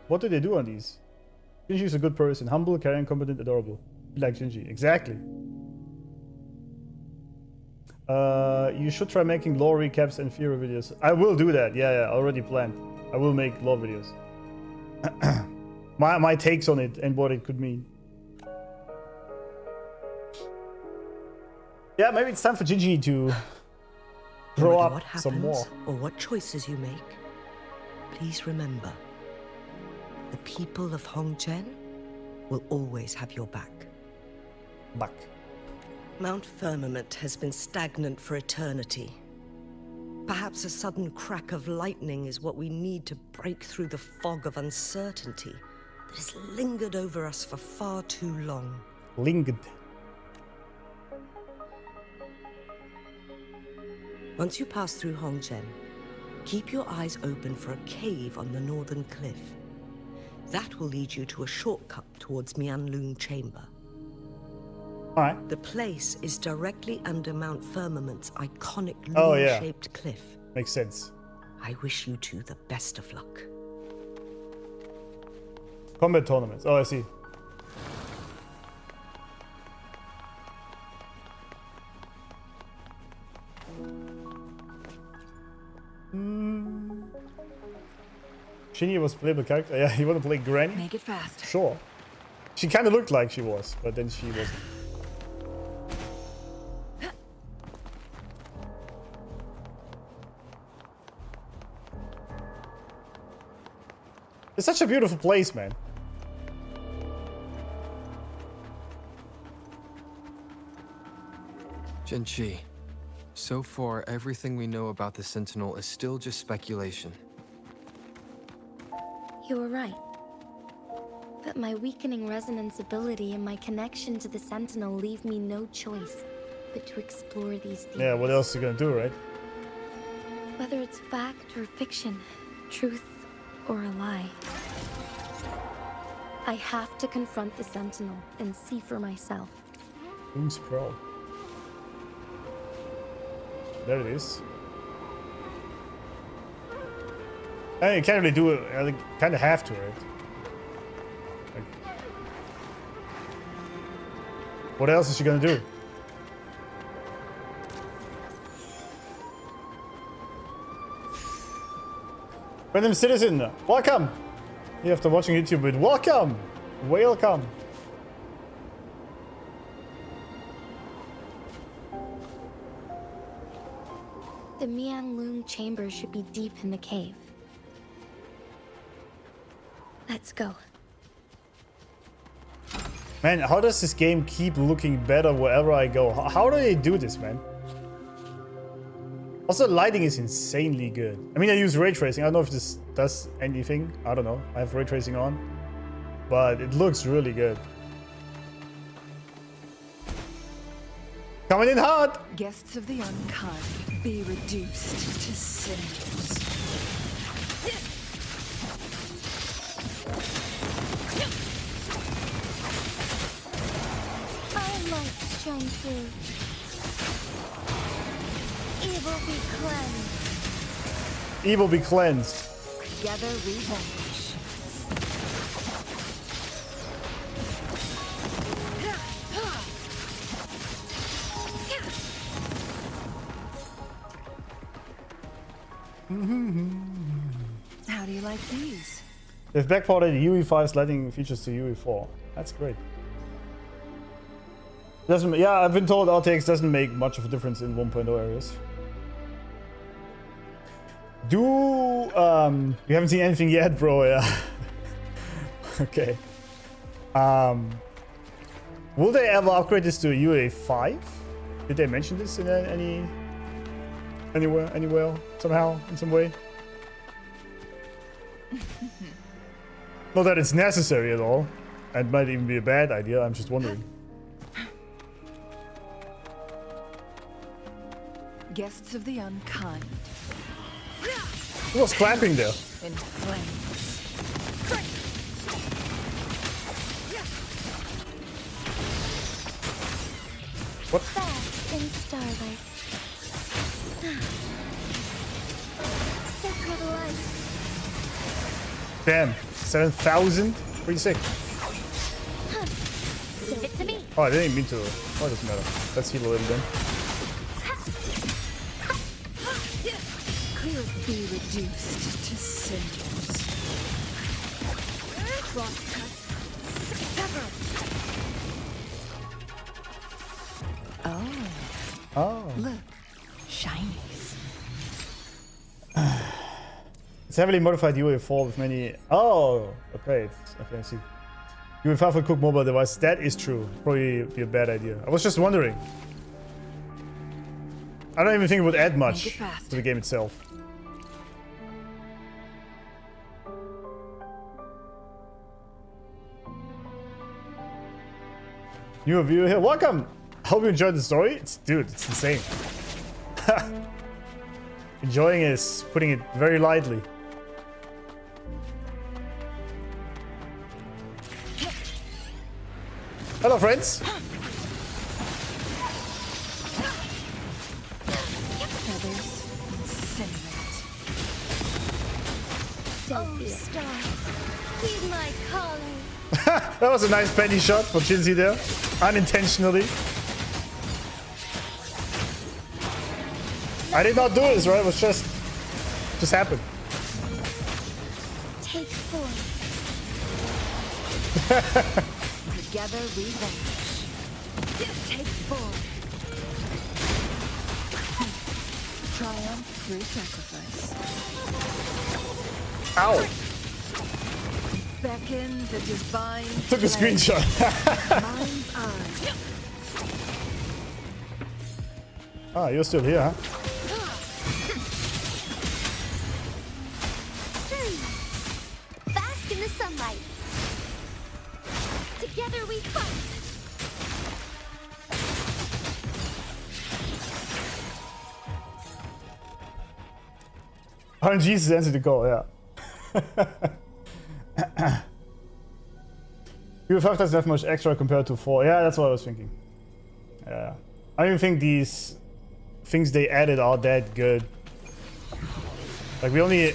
What do they do on these? Shinji is a good person. Humble, caring, competent, adorable. You like Shinji. Exactly. You should try making lore recaps and theory videos. I will do that. Yeah, already planned. I will make lore videos. my takes on it and what it could mean. Yeah, maybe it's time for Shinji to grow up some more. Or what choices you make, please remember, the people of Hongzhen will always have your back. Back. Mount Firmament has been stagnant for eternity. Perhaps a sudden crack of lightning is what we need to break through the fog of uncertainty that has lingered over us for far too long. Lingered. Once you pass through Hongzhen, keep your eyes open for a cave on the northern cliff. That will lead you to a shortcut towards Mianlun Chamber. Alright. The place is directly under Mount Firmament's iconic loom-shaped cliff. Makes sense. I wish you two the best of luck. Combat tournaments. Oh, I see. Shinji was a playable character. Yeah, you want to play Granny? Make it fast. Sure. She kind of looked like she was, but then she wasn't. It's such a beautiful place, man. Jinchi, so far everything we know about the Sentinel is still just speculation. You were right. But my weakening resonance ability and my connection to the Sentinel leave me no choice but to explore these theories. Yeah, what else are you gonna do, right? Whether it's fact or fiction, truth or a lie, I have to confront the Sentinel and see for myself. Who's pro? There it is. And you can't really do it. I kind of have to, right? Like, what else is she gonna do? Random citizen, welcome. You after watching YouTube, but welcome, welcome. The Mianlun Chamber should be deep in the cave. Let's go. Man, how does this game keep looking better wherever I go? How do they do this, man? Also, the lighting is insanely good. I mean, I use ray tracing. I don't know if this does anything. I don't know. I have ray tracing on. But it looks really good. Coming in hot! Guests of the unkind, be reduced to cinders. Our light shine through. Evil be cleansed. Evil be cleansed. Together we vanish. How do you like these? They've backported UE5 sliding features to UE4. That's great. Doesn't, yeah, I've been told RTX doesn't make much of a difference in 1.0 areas. You haven't seen anything yet, bro, yeah. Okay. Will they ever upgrade this to UE5? Did they mention this in anywhere, somehow, in some way? Not that it's necessary at all. It might even be a bad idea, I'm just wondering. Guests of the unkind. Who was clapping there? In flames. What? Fast in starlight. Sacred light. Damn, 7,000? Pretty sick. Give it to me. Oh, I didn't mean to. Oh, it doesn't matter. Let's heal a little then. Could be reduced to cinders. Crosscut. Sever. Oh. Look. Shinies. It's heavily modified UE4 with many... Oh, okay. Okay, I see. UE5 for cook mobile device. That is true. Probably be a bad idea. I was just wondering. I don't even think it would add much to the game itself. New viewer here. Welcome! Hope you enjoyed the story. Dude, it's insane. Enjoying is putting it very lightly. Hello, friends. Feathers incinerate. Oh, stars. Heed my calling. That was a nice penny shot for Chinzy there. Unintentionally. I did not do this, right? It was just happened. Take form. Together we vanish. Take form. Triumph through sacrifice. Ow! Beckon the divine. Took a screenshot. Mind's eye. Ah, you're still here, huh? Bask in the sunlight. Together we fight. Jesus answered the call, yeah. UE5 doesn't have much extra compared to 4. Yeah, that's what I was thinking. Yeah. I don't even think these things they added are that good. Like, we only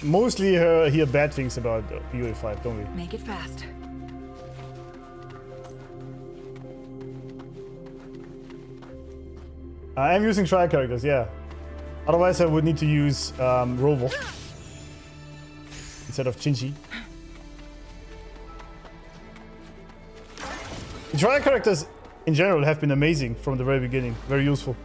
mostly hear bad things about UE5, don't we? Make it fast. I am using trial characters, yeah. Otherwise, I would need to use Rover instead of Chinchi. The trial characters in general have been amazing from the very beginning. Very useful.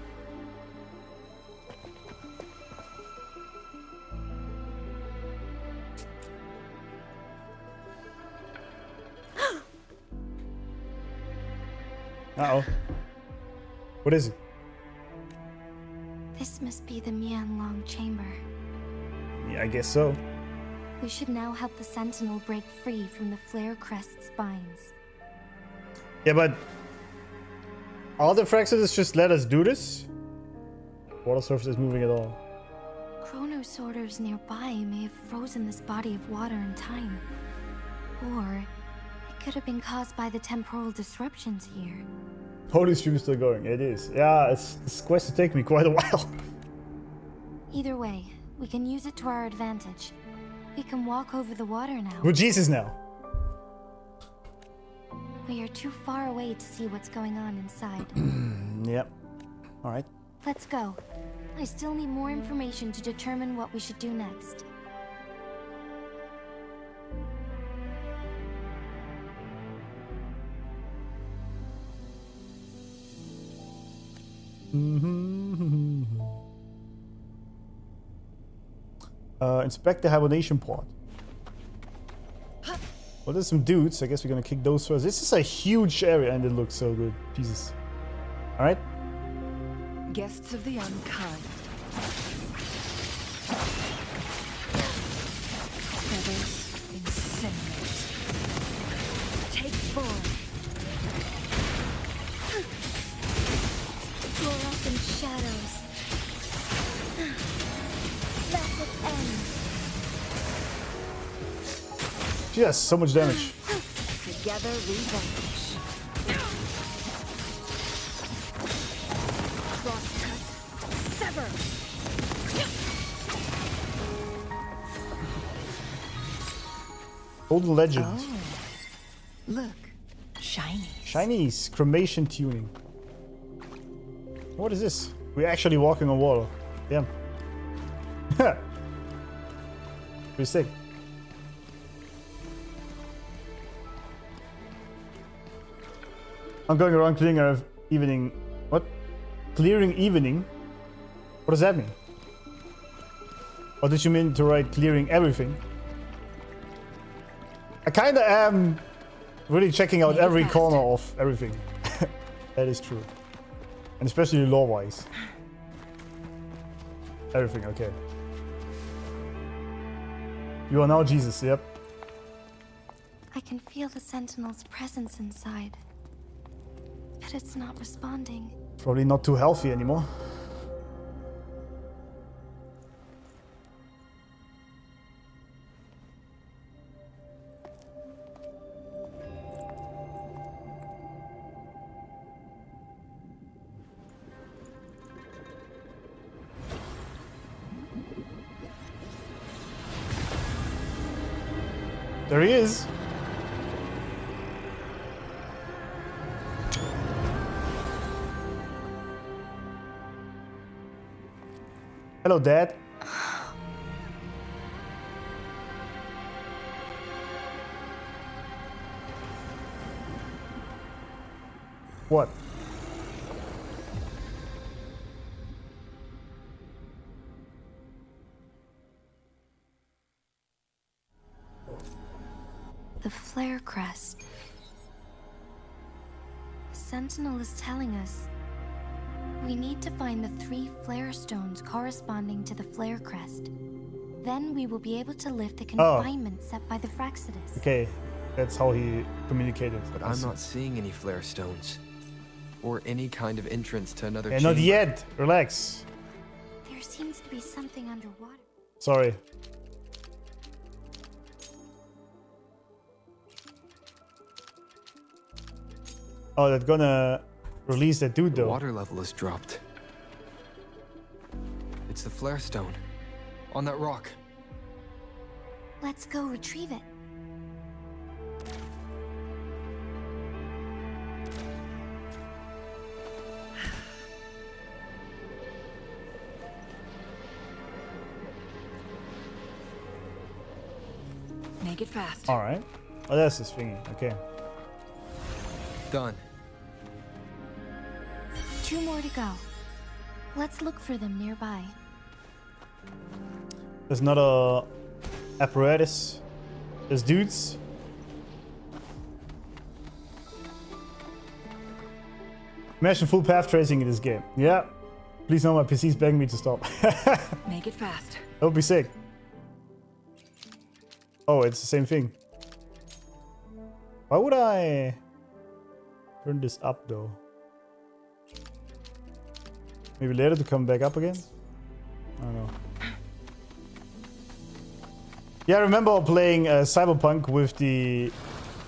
Uh-oh. What is it? This must be the Mianlong chamber. Yeah, I guess so. We should now help the Sentinel break free from the flare crest spines. Yeah, but all the Fraxidus just let us do this? Water surface is moving at all. Chronosorters nearby may have frozen this body of water in time. Or it could have been caused by the temporal disruptions here. Holy stream is still going. It is. Yeah, this quest will take me quite a while. Either way, we can use it to our advantage. We can walk over the water now. With Jesus now. We are too far away to see what's going on inside. Yep. Alright. Let's go. I still need more information to determine what we should do next. Inspect the hibernation pod. Well, there's some dudes. I guess we're gonna kick those first. This is a huge area and it looks so good. Jesus. Alright. Guests of the unkind. Feathers incinerate. Take form. Fluorescent shadows. Let it end. She has so much damage. Together we vanish. Crosscut. Sever. Golden Legend. Oh. Look. Shiny. Shinies. Cremation tuning. What is this? We're actually walking on water. Damn. Pretty sick. I'm going around clearing our evening. What? Clearing evening? What does that mean? Or did you mean to write clearing everything? I kinda am really checking out every corner of everything. That is true. And especially lore-wise. Everything, okay. You are now Jesus, yep. I can feel the Sentinel's presence inside. But it's not responding. Probably not too healthy anymore. There he is. Hello, Dad. What? The flare crest. The Sentinel is telling us we need to find the 3 flare stones corresponding to the flare crest. Then we will be able to lift the confinement set by the Fraxidus. Okay, that's how he communicated. But I'm not seeing any flare stones. Or any kind of entrance to another Yeah, chamber. not yet. Relax. There seems to be something underwater. Sorry. Oh, they're gonna release that dude The though. water level has dropped. It's the flare stone. On that rock. Let's go retrieve it. Make it fast. Alright. Oh, that's his thingy. Okay. Done. 2 more to go. Let's look for them nearby. There's another apparatus. There's dudes. Imagine full path tracing in this game. Yeah. Please no, my PC's begging me to stop. Make it fast. That would be sick. Oh, it's the same thing. Why would I turn this up though? Maybe later to come back up again? I don't know. Yeah, I remember playing Cyberpunk with the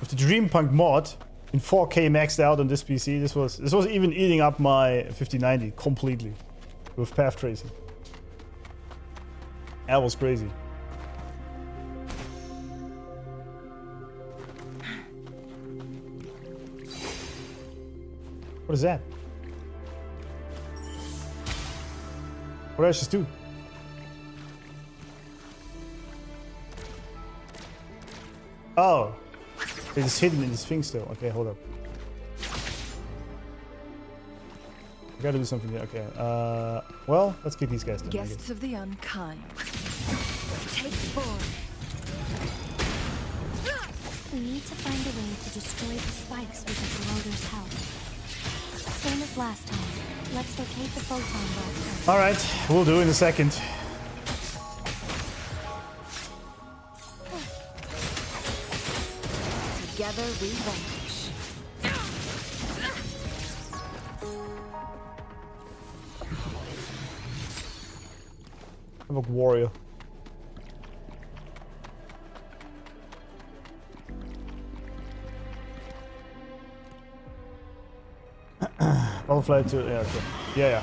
Dreampunk mod in 4K maxed out on this PC. This was even eating up my 5090 completely with path tracing. That was crazy. What is that? What did I just do? Oh. It's hidden in this thing still. Okay, hold up. I gotta do something here. Okay. Well, let's kick these guys down. Guests of the unkind. Take form. We need to find a way to destroy the spikes with the corroder's help. Same as last time. Let's locate the photon bolt first. Alright, we'll do in a second. Together we vanish. Havoc Warrior. Butterfly to yeah, okay. Yeah.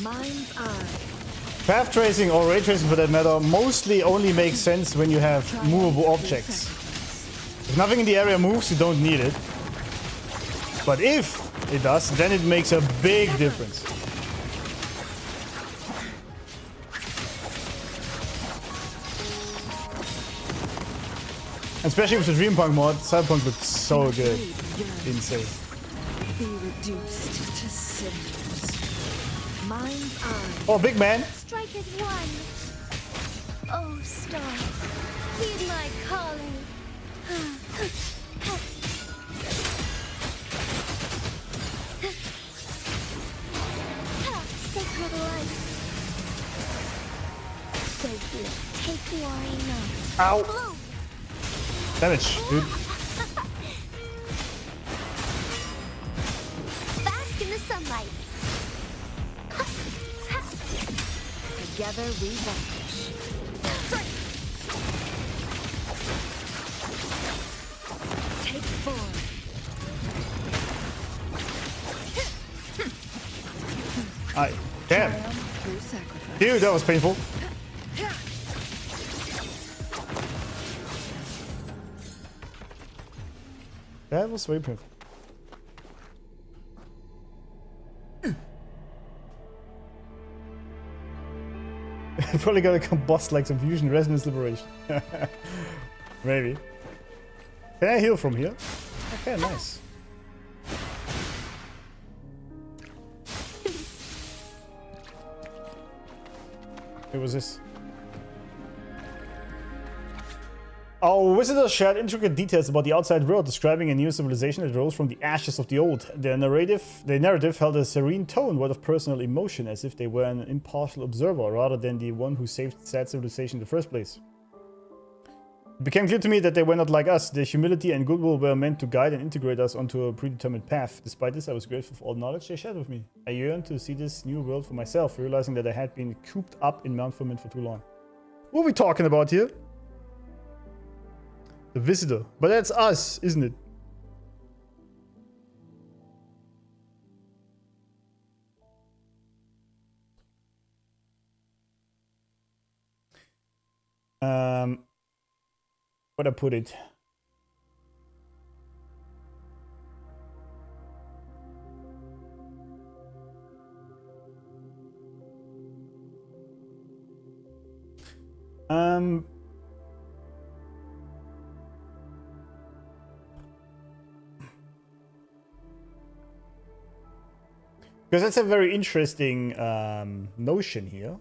Mind's eye. Path tracing or ray tracing for that matter mostly only makes sense when you have movable objects. If nothing in the area moves, you don't need it. But if it does, then it makes a big difference. Especially with the Dreampunk mod, Cyberpunk looks so good. Insane. Be reduced to cinders. Mind's eye. Oh, big man. Strike is one. Oh, stars, heed my calling. Sacred light. Sacred, take warring note. Ow. Bloom. Damage, dude. Bask in the sunlight. Together we vanish. Take form. Damn. Through sacrifice. Dude, that was painful. That was very painful. Probably gonna combust like some fusion resonance liberation. Maybe. Can I heal from here? Okay, nice. What was this? Our visitors shared intricate details about the outside world, describing a new civilization that rose from the ashes of the old. Their narrative held a serene tone, void of personal emotion, as if they were an impartial observer, rather than the one who saved said civilization in the first place. It became clear to me that they were not like us. Their humility and goodwill were meant to guide and integrate us onto a predetermined path. Despite this, I was grateful for all knowledge they shared with me. I yearned to see this new world for myself, realizing that I had been cooped up in Mount Firmament for too long. What are we talking about here? The visitor. But that's us, isn't it? Where'd I put it? Because that's a very interesting notion here.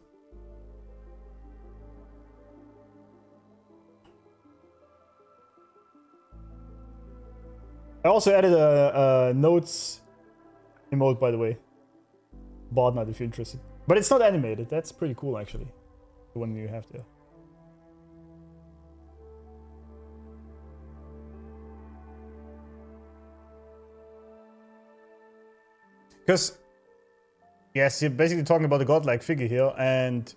I also added a notes emote, by the way. Bard Knight, if you're interested. But it's not animated. That's pretty cool, actually. The one you have there. Because, yes, you're basically talking about a godlike figure here, and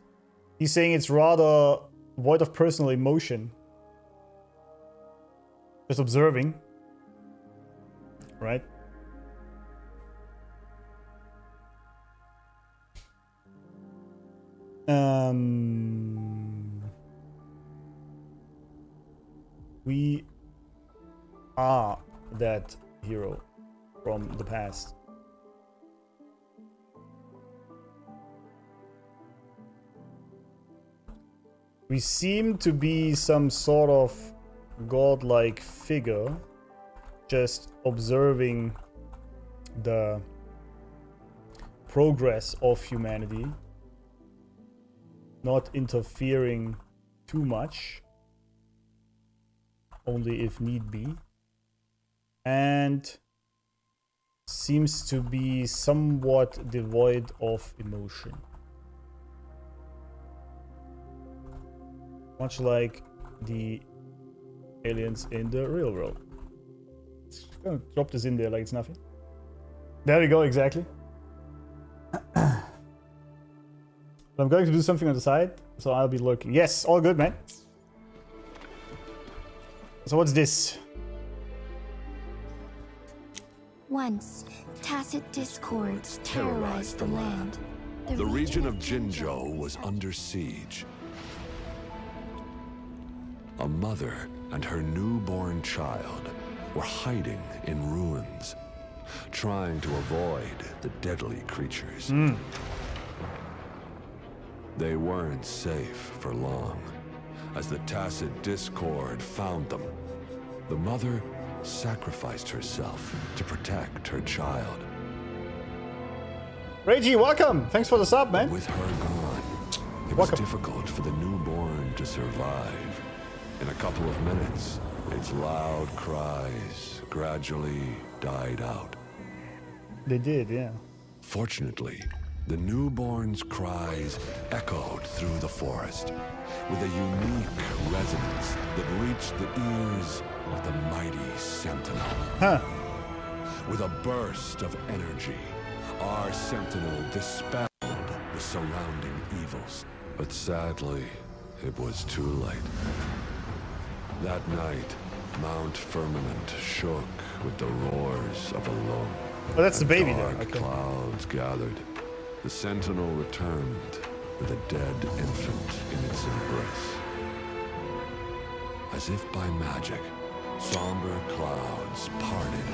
he's saying it's rather void of personal emotion. Just observing. Right? We are that hero from the past. We seem to be some sort of godlike figure, just observing the progress of humanity, not interfering too much, only if need be, and seems to be somewhat devoid of emotion. Much like the aliens in the real world. Just gonna drop this in there like it's nothing. There we go, exactly. I'm going to do something on the side, so I'll be lurking. Yes, all good, man. So what's this? Once, tacit discords terrorized the land. The region of Jinzhou was under siege. A mother and her newborn child were hiding in ruins, trying to avoid the deadly creatures. They weren't safe for long, as the tacit discord found them. The mother sacrificed herself to protect her child. Reggie, welcome! Thanks for the sub, man. With her gone, it was difficult for the newborn to survive. In a couple of minutes, its loud cries gradually died out. They did, yeah. Fortunately, the newborn's cries echoed through the forest with a unique resonance that reached the ears of the mighty Sentinel. With a burst of energy, our Sentinel dispelled the surrounding evils. But sadly, it was too late. That night, Mount Firmament shook with the roars of a lull. Oh, that's the baby there. Dark clouds gathered. The Sentinel returned with a dead infant in its embrace. As if by magic, somber clouds parted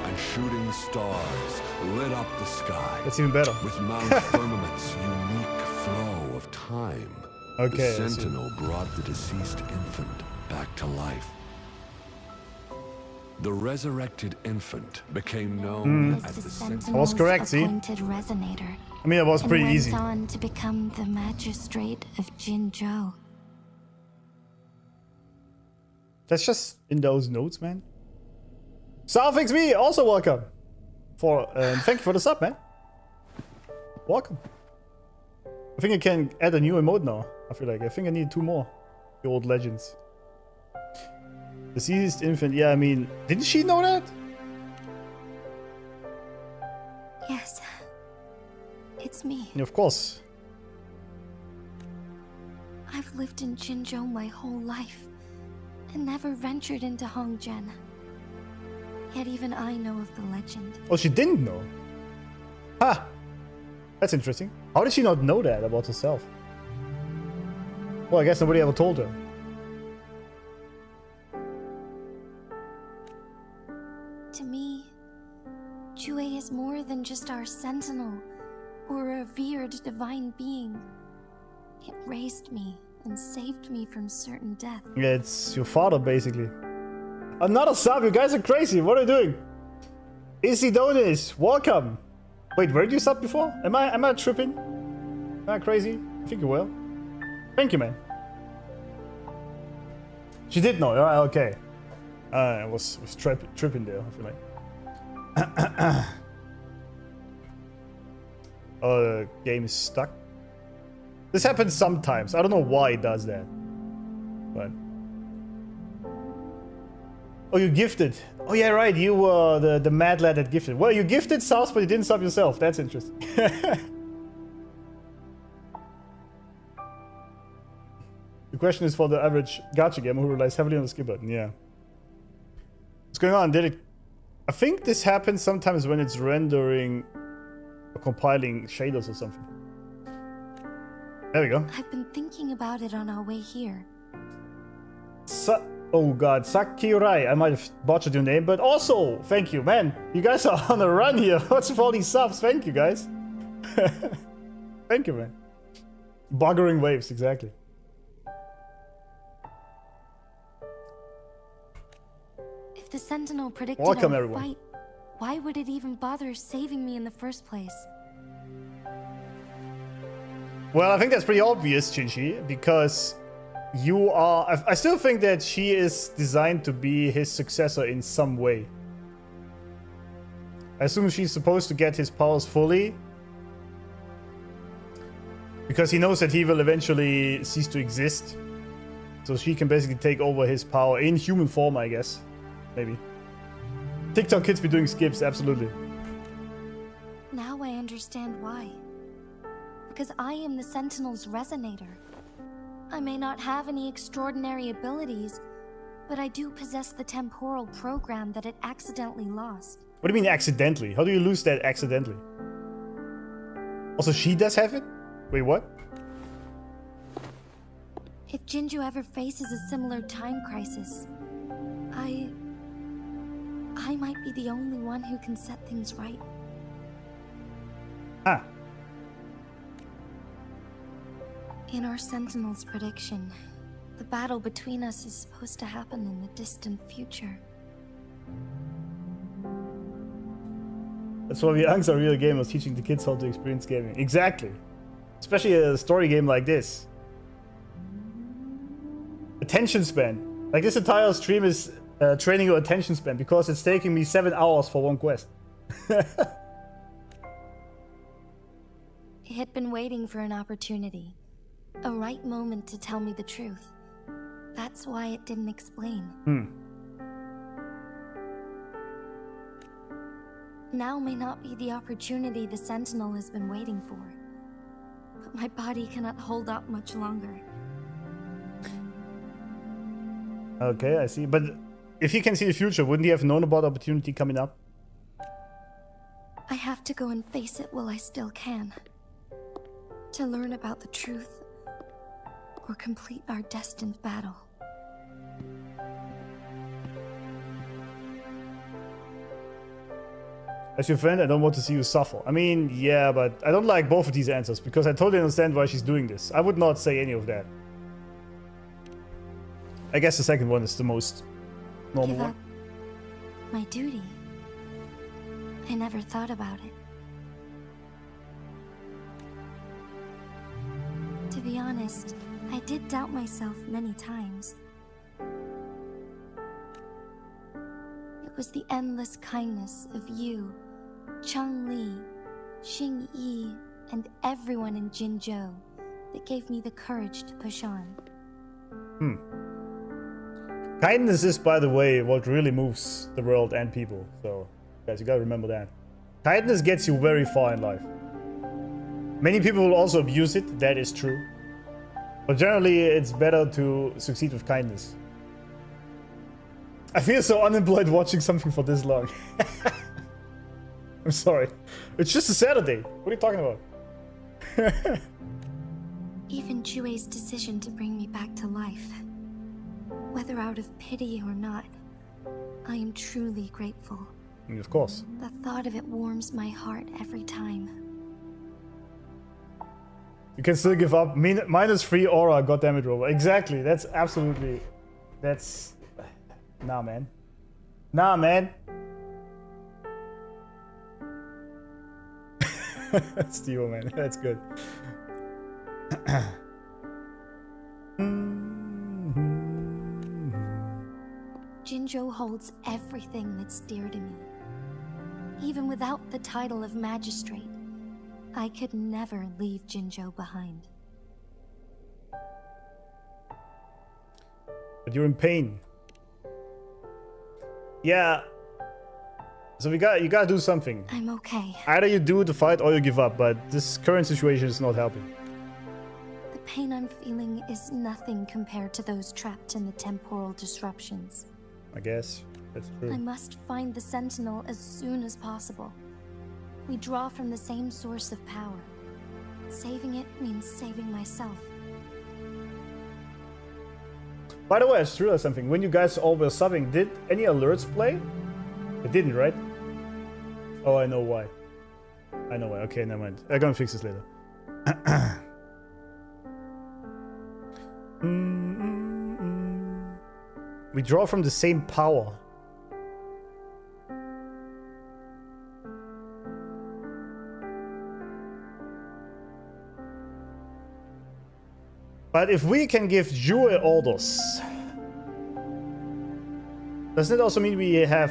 and shooting stars lit up the sky. That's even better. With Mount Firmament's unique flow of time, okay, the Sentinel brought the deceased infant back to life. The resurrected infant became known as the Sentinel. I was correct, see? Resonator. I mean, it was pretty easy. Went on to become the magistrate of Jinzhou. That's just in those notes, man. Salfix me, also welcome. Thank you for the sub, man. Welcome. I think I can add a new emote now. I think I need 2 more. The old legends. Deceased infant, yeah, I mean, didn't she know that? Yes. It's me. Yeah, of course. I've lived in Jinzhou my whole life and never ventured into Hongzhen. Yet even I know of the legend. Oh, she didn't know? Ha! That's interesting. How did she not know that about herself? Well, I guess nobody ever told her. To me, Jue is more than just our sentinel or a revered divine being. It raised me and saved me from certain death. Yeah, it's your father, basically. Another sub, you guys are crazy. What are you doing? Isidonis, welcome. Wait, where did you sub before? Am I tripping? Am I crazy? I think you will. Thank you, man. She did know, alright, okay. I was tripping there, I feel like. Oh, the game is stuck. This happens sometimes. I don't know why it does that. But... Oh, you gifted. Oh, yeah, right. You were the mad lad that gifted. Well, you gifted subs, but you didn't sub yourself. That's interesting. The question is for the average gacha gamer who relies heavily on the skip button. Yeah. What's going on? I think this happens sometimes when it's rendering or compiling shaders or something. There we go. I've been thinking about it on our way here. Oh god, Sakurai. I might have botched your name, but also, thank you, man. You guys are on a run here. What's with all these subs? Thank you, guys. Thank you, man. Buggering waves, exactly. Sentinel predicted Welcome, our everyone. fight, why would it even bother saving me in the first place? Well, I think that's pretty obvious, Shinji, because you are... I still think that she is designed to be his successor in some way. I assume she's supposed to get his powers fully, because he knows that he will eventually cease to exist. So she can basically take over his power in human form, I guess. Maybe. TikTok kids be doing skips, absolutely. Now I understand why. Because I am the Sentinel's resonator. I may not have any extraordinary abilities, but I do possess the temporal program that it accidentally lost. What do you mean accidentally? How do you lose that accidentally? Also, she does have it? Wait, what? If Jinju ever faces a similar time crisis, I might be the only one who can set things right. Ah. In our Sentinel's prediction, the battle between us is supposed to happen in the distant future. That's why we uncs are real gamers, teaching the kids how to experience gaming. Exactly. Especially a story game like this. Attention span. Like this entire stream is training your attention span because it's taking me 7 hours for one quest. It had been waiting for an opportunity. A right moment to tell me the truth. That's why it didn't explain. Now may not be the opportunity the Sentinel has been waiting for. But my body cannot hold up much longer. Okay, I see. But if he can see the future, wouldn't he have known about the opportunity coming up? I have to go and face it while I still can. To learn about the truth, or complete our destined battle. As your friend, I don't want to see you suffer. I mean, yeah, but I don't like both of these answers because I totally understand why she's doing this. I would not say any of that. I guess the second one is the most normal Give one. up my duty. I never thought about it. To be honest, I did doubt myself many times. It was the endless kindness of you, Chang-Li, Xing-Yi, and everyone in Jinzhou that gave me the courage to push on. Kindness is, by the way, what really moves the world and people. So, guys, you gotta remember that. Kindness gets you very far in life. Many people will also abuse it, that is true. But generally, it's better to succeed with kindness. I feel so unemployed watching something for this long. I'm sorry. It's just a Saturday. What are you talking about? Even Jue's decision to bring me back to life, whether out of pity or not, I am truly grateful. Of course. The thought of it warms my heart every time. You can still give up. -3 aura, goddammit, Rover. Exactly. That's absolutely... That's... Nah, man. Nah, man. Steve, man. That's good. Jinzhou holds everything that's dear to me. Even without the title of magistrate, I could never leave Jinzhou behind. But you're in pain. Yeah. So you gotta do something. I'm okay. Either you do the fight or you give up, but this current situation is not helping. The pain I'm feeling is nothing compared to those trapped in the temporal disruptions. I guess that's I true. must find the Sentinel as soon as possible. We draw from the same source of power. Saving it means saving myself. By the way, I just realized something. When you guys all were subbing, did any alerts play? It didn't, right? Oh, I know why. I know why. Okay, never mind. I'm gonna fix this later. We draw from the same power. But if we can give Jewel orders, doesn't it also mean we have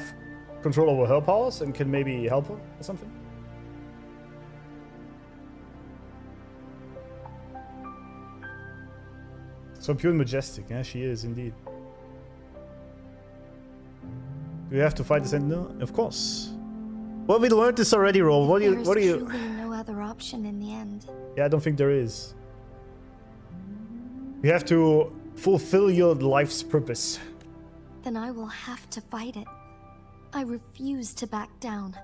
control over her powers and can maybe help her or something? So pure and majestic, yeah, she is indeed. Do we have to fight the Sentinel? Of course. Well, we learned this already, Roll. What do you? There's truly no other option in the end. Yeah, I don't think there is. You have to fulfill your life's purpose. Then I will have to fight it. I refuse to back down.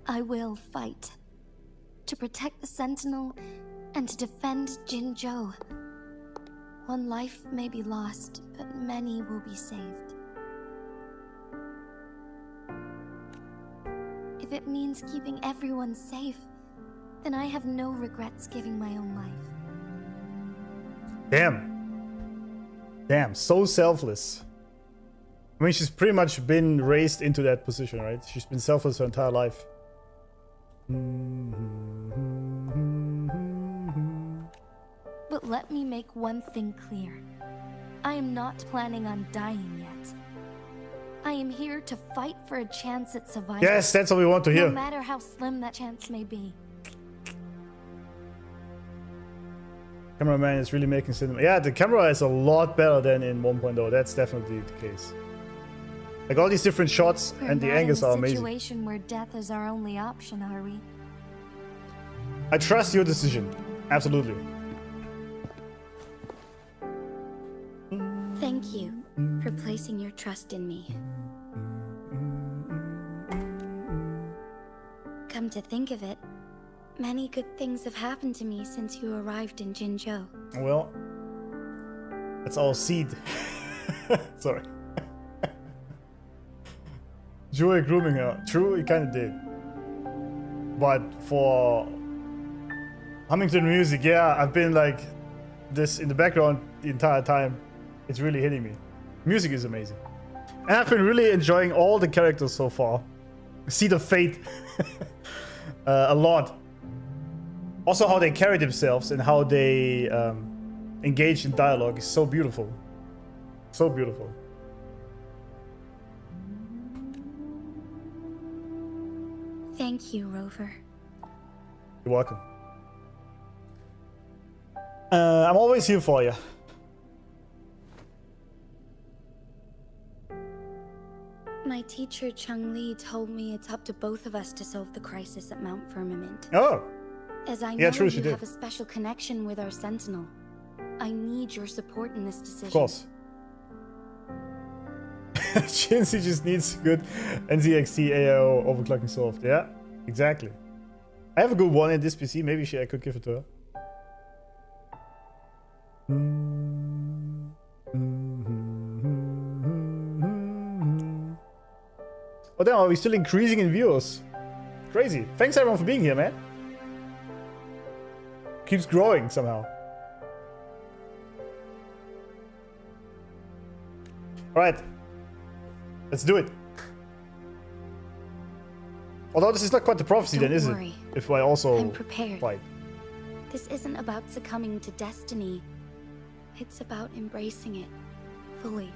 I will fight. To protect the Sentinel and to defend Jinzhou. One life may be lost, but many will be saved. If it means keeping everyone safe, then I have no regrets giving my own life. Damn, so selfless. I mean, she's pretty much been raised into that position, right? She's been selfless her entire life. But let me make one thing clear. I am not planning on dying yet. I am here to fight for a chance at survival. Yes, that's what we want to hear. No matter how slim that chance may be. Cameraman is really making cinema. Yeah, the camera is a lot better than in 1.0. That's definitely the case. Like all these different shots and the angles are amazing. We're not in a situation where death is our only option, are we? I trust your decision. Absolutely. Thank you for placing your trust in me. Come to think of it, many good things have happened to me since you arrived in Jinzhou. Well, that's our seed. Sorry. Joy grooming her. True, it kind of did. But for Huntington music, yeah, I've been like this in the background the entire time. It's really hitting me. Music is amazing. And I've been really enjoying all the characters so far. Seed of Fate. A lot. Also how they carry themselves and how they engage in dialogue is so beautiful. So beautiful. Thank you, Rover. You're welcome. I'm always here for you. My teacher, Chung Li, told me it's up to both of us to solve the crisis at Mount Firmament. Oh! As I know Yeah, true, she you did. have a special connection with our Sentinel, I need your support in this decision. Of course. Shinzi just needs good NZXT AIO overclocking soft. Yeah, exactly. I have a good one in this PC. Maybe I could give it to her. Oh damn, are we still increasing in viewers? Crazy. Thanks everyone for being here, man. Keeps growing somehow. Alright. Let's do it. Although this is not quite the prophecy then, is it? If I also I'm prepared. fight. This isn't about succumbing to destiny. It's about embracing it fully.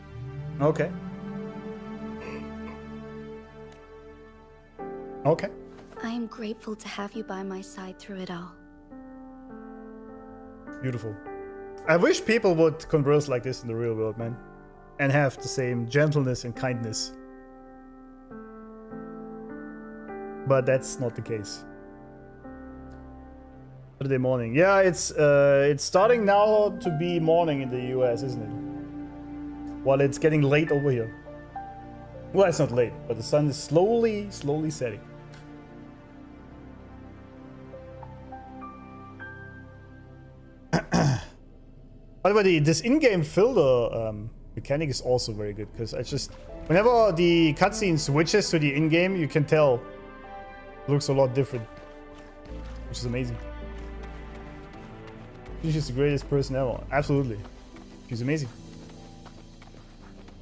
Okay. Okay. I am grateful to have you by my side through it all. Beautiful. I wish people would converse like this in the real world, man. And have the same gentleness and kindness. But that's not the case. Saturday morning. Yeah, it's starting now to be morning in the US, isn't it? While it's getting late over here. Well, it's not late, but the sun is slowly setting. By the way, this in-game filter mechanic is also very good, because I just... Whenever the cutscene switches to the in-game, you can tell it looks a lot different. Which is amazing. She's the greatest person ever. Absolutely. She's amazing.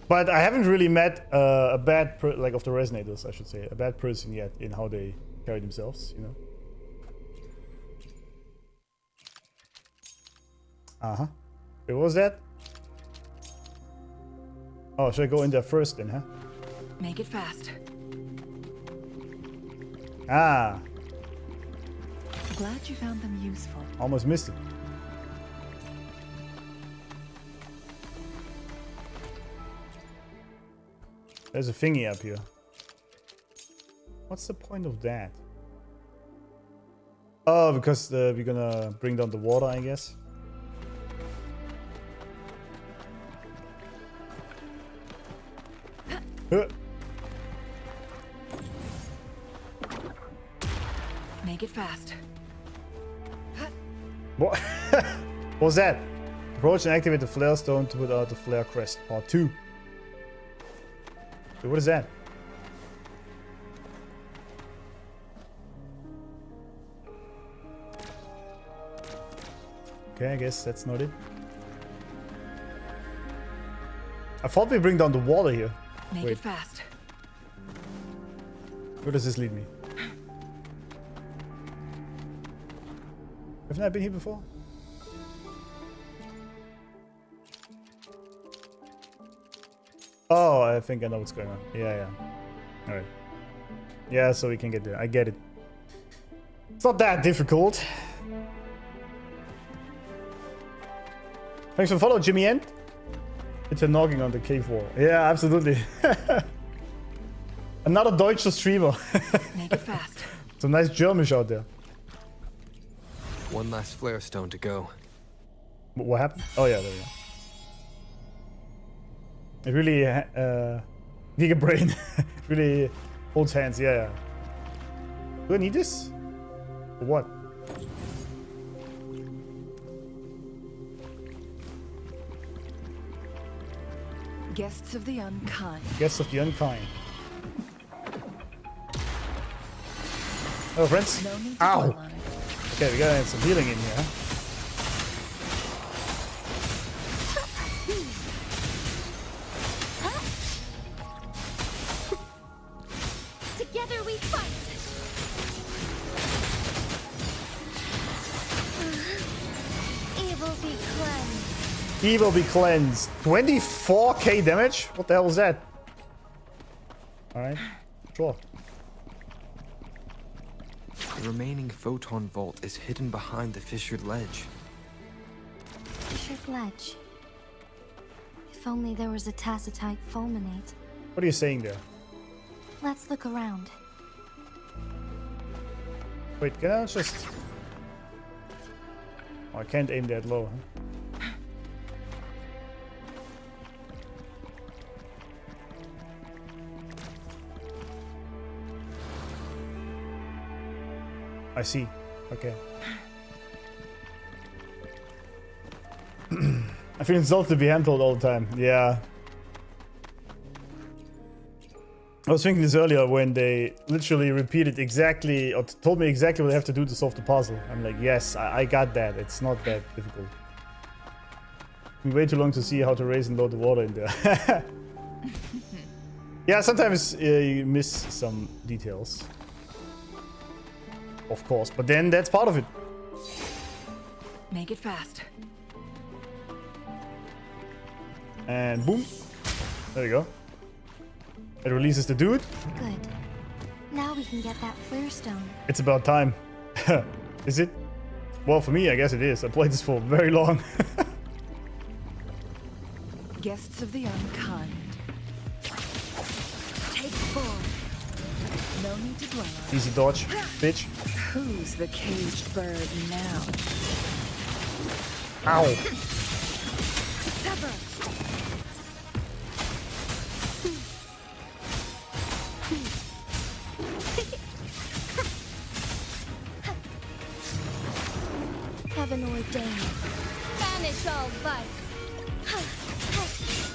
But I haven't really met a bad... like, of the resonators, I should say. A bad person yet in how they carry themselves, you know? Uh-huh. Wait, what was that? Oh, should I go in there first then, huh? Make it fast. Ah, Glad you found them useful. almost missed it. There's a thingy up here. What's the point of that? Oh, because we're gonna bring down the water, I guess. Make it fast. What? What was that? Approach and activate the flare stone to put out the flare crest. Part 2. Wait, what is that? Okay, I guess that's not it. I thought we bring down the water here. Make Wait, it fast. where does this lead me? Haven't I been here before? Oh, I think I know what's going on. Yeah. Alright. Yeah, so we can get there. I get it. It's not that difficult. Thanks for follow, Jimmy Ent. It's a knocking on the cave wall. Yeah, absolutely. Another Deutscher streamer. Make it fast. Some nice Germish out there. One last flare stone to go. What happened? Oh yeah, there we go. It really, Giga Brain really holds hands. Yeah. Do I need this? For what? Guests of the unkind. Guests of the unkind. Oh, friends. No need to Ow. dwell on it. Okay, we gotta have some healing in here. Together we fight. Evil be cleansed. Evil be cleansed. 24k damage? What the hell was that? Alright, sure. The remaining photon vault is hidden behind the fissured ledge. Fissured ledge. If only there was a tacitite fulminate. What are you saying there? Let's look around. Wait, can I just... Oh, I can't aim that low, huh? I see. Okay. I feel insulted to be hand-told all the time. Yeah. I was thinking this earlier when they literally repeated exactly, or told me exactly what I have to do to solve the puzzle. I'm like, yes, I got that. It's not that difficult. We wait too long to see how to raise and load the water in there. Yeah, sometimes you miss some details. Of course, but then that's part of it. Make it fast. And boom. There you go. It releases the dude. Good. Now we can get that flare stone. It's about time. Is it? Well, for me, I guess it is. I played this for very long. Guests of the unkind. Take form. No need to dwell on. Easy dodge, bitch. Who's the caged bird now? Ow. Sever. Heaven ordained. Banish all vice.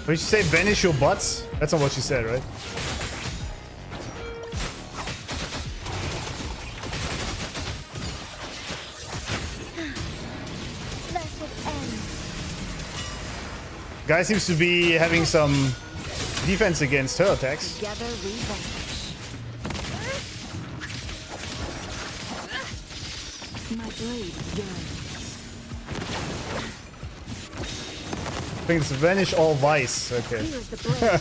Did she say banish your butts? That's not what she said, right? Guy seems to be having some defense against her attacks. Together we vanish. My blade yearns. think it's vanish all vice. Okay. Here's the blade.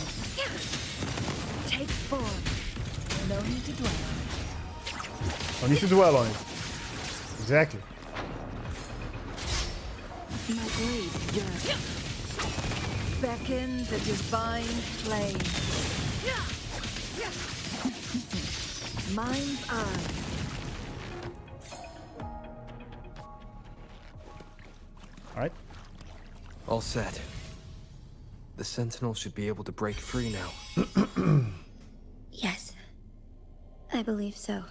Take form. No need to dwell on it. I need to dwell on it. Exactly. My blade yearns. Beckon the divine flame. Mind's eye. Alright. All set. The Sentinel should be able to break free now. Yes. I believe so.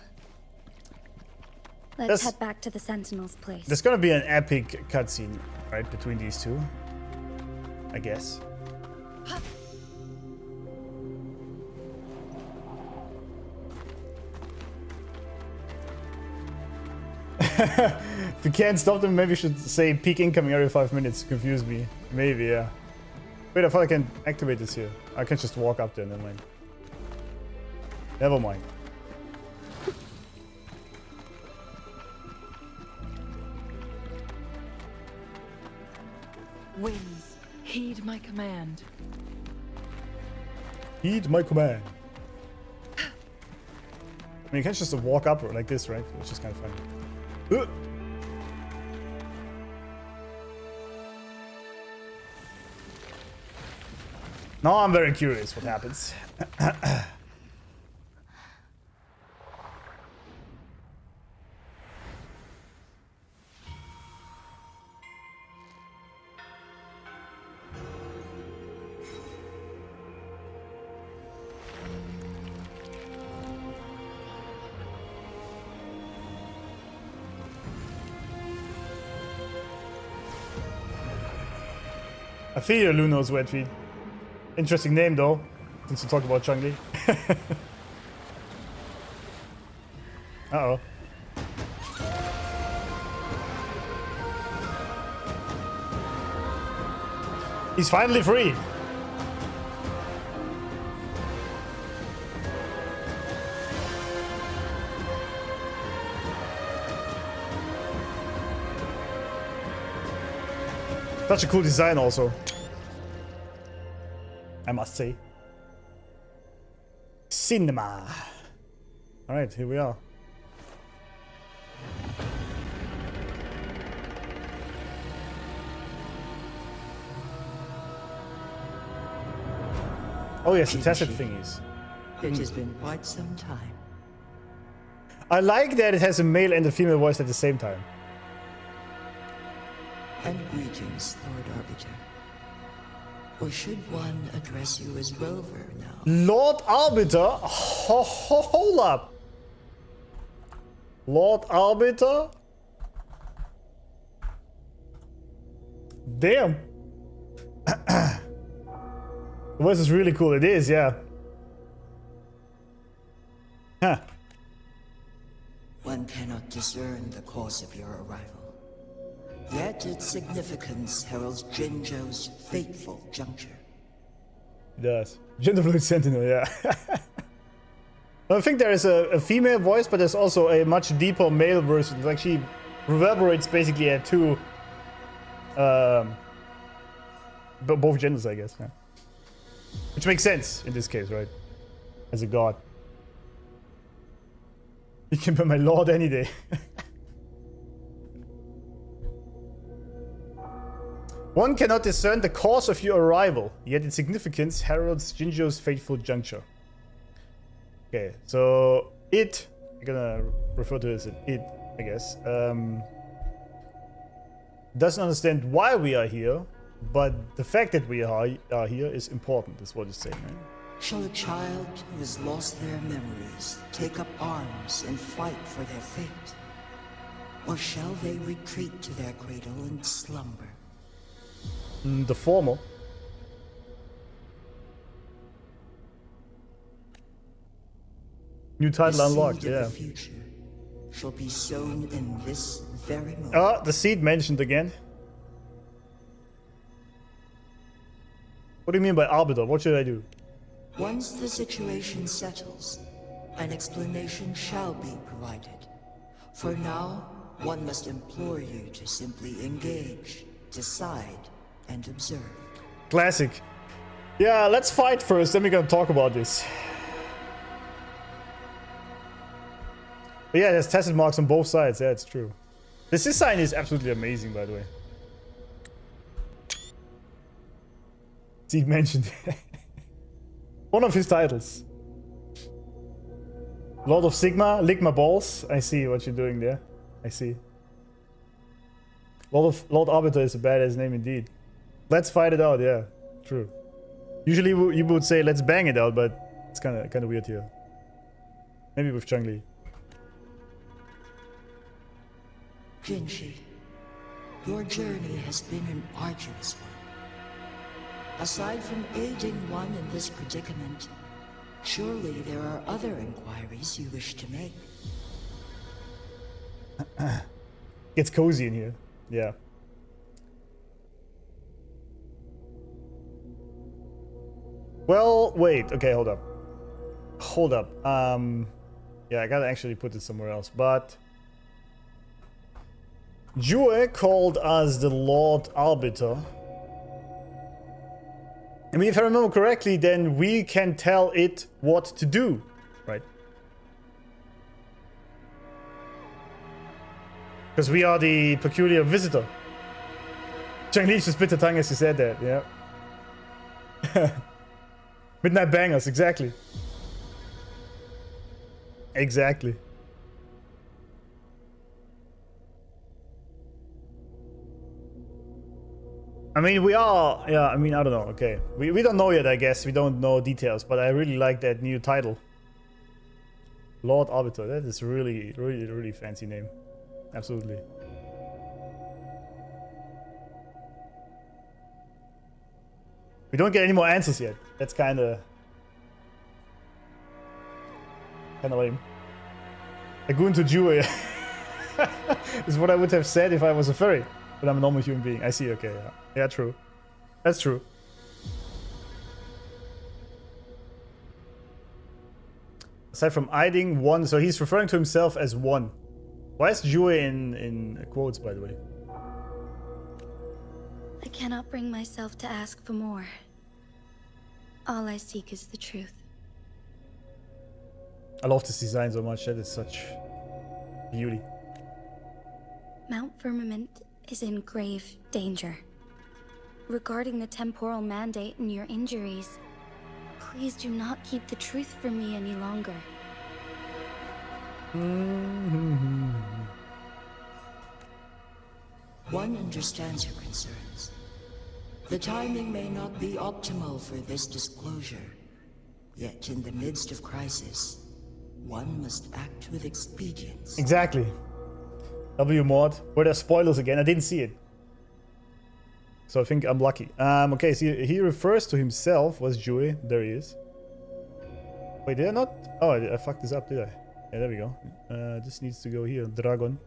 Let's That's- head back to the Sentinel's place. There's gonna be an epic cutscene, right, between these two. I guess. If you can't stop them, maybe you should say peak incoming every 5 minutes. Confuse me. Maybe, yeah. Wait, I thought I can activate this here. I can just walk up there, never mind. Never mind. Winds, heed my command. Heed my command. I mean, you can't just walk up like this, right? It's just kind of funny. Now I'm very curious what happens. I feel your Luno's wet feet. Interesting name though, since you talk about Chun-Li. Uh-oh. He's finally free. Such a cool design also, I must say. Cinema. Alright, here we are. Oh yes, the tacit thingies. It has been quite some time. I like that it has a male and a female voice at the same time. And greetings, Lord Arbiter. Or should one address you as Rover now? Lord Arbiter? Hold up. Lord Arbiter? Damn. The voice is really cool. It is, yeah. Huh. One cannot discern the cause of your arrival. Yet its significance heralds Jinzhou's fateful juncture. It does. Gender fluid Sentinel, yeah. I think there is a female voice, but there's also a much deeper male version. Like she reverberates basically at two, both genders, I guess. Yeah. Which makes sense in this case, right? As a god. You can be my lord any day. One cannot discern the cause of your arrival, yet its significance heralds Jinzhou's fateful juncture. Okay, so it, I'm gonna refer to it as an it, I guess, doesn't understand why we are here, but the fact that we are here is important, is what it's saying, right? Shall a child who has lost their memories take up arms and fight for their fate? Or shall they retreat to their cradle and slumber? The former. New title unlocked, yeah. The future shall be sown in this very moment. Ah, the seed mentioned again. What do you mean by arbiter? What should I do? Once the situation settles, an explanation shall be provided. For now, one must implore you to simply engage, decide, and observe. Classic. Yeah, let's fight first, then we're gonna talk about this. But yeah, there's tacit marks on both sides. Yeah, it's true. This design is absolutely amazing, by the way. Steve mentioned one of his titles. Lord of Sigma, Ligma Balls. I see what you're doing there. I see. Lord Arbiter is a badass name indeed. Let's fight it out. Yeah, true. Usually you would say let's bang it out, but it's kind of weird here. Maybe with Chun-Li. Jinshi, your journey has been an arduous one. Aside from aiding one in this predicament, surely there are other inquiries you wish to make. Gets cozy in here. Yeah. Well, wait. Okay, hold up. Hold up. Yeah, I gotta actually put it somewhere else, but Jue called us the Lord Arbiter. I mean, if I remember correctly, then we can tell it what to do, right? Because we are the peculiar visitor. Chang-Li just bit the tongue as he said that, yeah. Midnight Bangers, exactly. Exactly. I mean, we are, yeah, I mean, I don't know, okay. We don't know yet, I guess. We don't know details, but I really like that new title. Lord Arbiter, that is really, really, really fancy name. Absolutely. We don't get any more answers yet. That's kind of lame. Lagoon to Jewel is what I would have said if I was a furry, but I'm a normal human being. I see. Okay, yeah, yeah, true. That's true. Aside from hiding one, so he's referring to himself as one. Why is Jewel in quotes, by the way? I cannot bring myself to ask for more. All I seek is the truth. I love this design so much. That is such beauty. Mount Firmament is in grave danger. Regarding the temporal mandate and your injuries, please do not keep the truth from me any longer. One understands your concerns. The timing may not be optimal for this disclosure. Yet in the midst of crisis, one must act with expedience. Exactly. W mod. Were there spoilers again? I didn't see it. So I think I'm lucky. Okay, so he refers to himself. Was Jue? There he is. Wait, did I not? Oh, I fucked this up, did I? Yeah, there we go. This needs to go here. Dragon.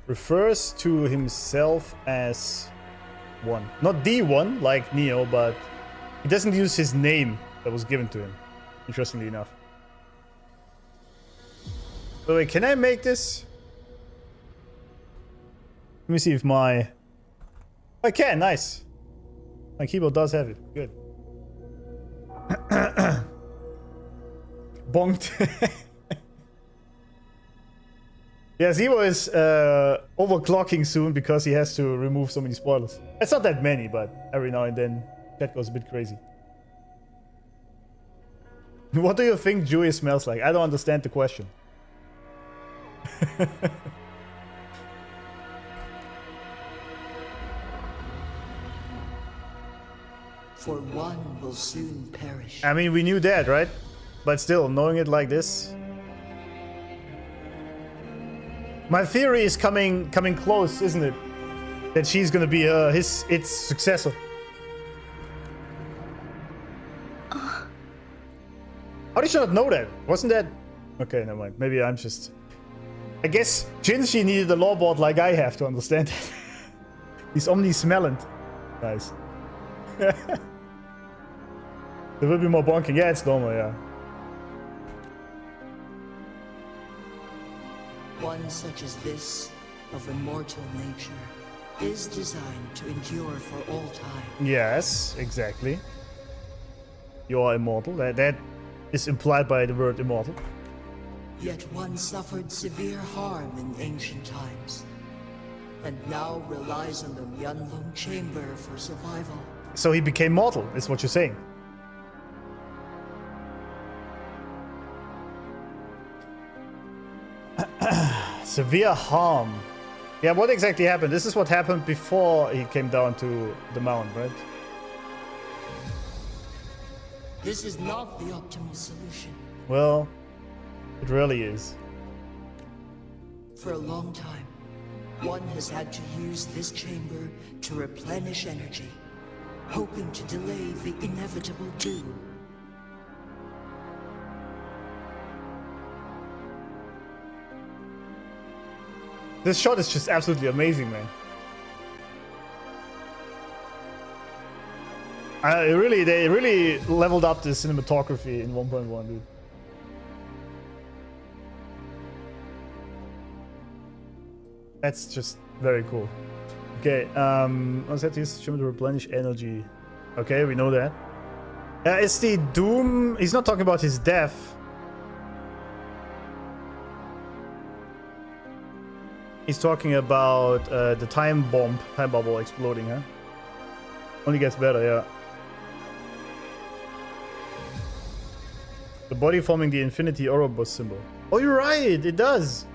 Refers to himself as one. Not the one, like Neo, but he doesn't use his name that was given to him. Interestingly enough. So wait, can I make this? Let me see if my... I can, nice. My keyboard does have it, good. Bonked. Yeah, Zero is overclocking soon because he has to remove so many spoilers. It's not that many, but every now and then that goes a bit crazy. What do you think Joey smells like? I don't understand the question. For one will soon perish. I mean, we knew that, right? But still, knowing it like this... My theory is coming close, isn't it? That she's gonna be its successor. How did you not know that? Wasn't that... Okay, never mind. Maybe I'm just... I guess Jinshi needed a lawboard like I have to understand that. He's omnismellant. Nice. There will be more bonking. Yeah, it's normal, yeah. One such as this, of immortal nature, is designed to endure for all time. Yes, exactly. You are immortal. That is implied by the word immortal. Yet one suffered severe harm in ancient times, and now relies on the Myanlung chamber for survival. So he became mortal, is what you're saying. Severe harm. Yeah, what exactly happened? This is what happened before he came down to the mountain, right? This is not the optimal solution. Well, it really is. For a long time, one has had to use this chamber to replenish energy, hoping to delay the inevitable doom. This shot is just absolutely amazing, man. They really leveled up the cinematography in 1.1, dude. That's just very cool. Okay, I set this to replenish energy. Okay, we know that. It's the doom. He's not talking about his death. He's talking about the time bubble exploding, huh? Only gets better, yeah. The body forming the infinity Ouroboros symbol. Oh, you're right, it does.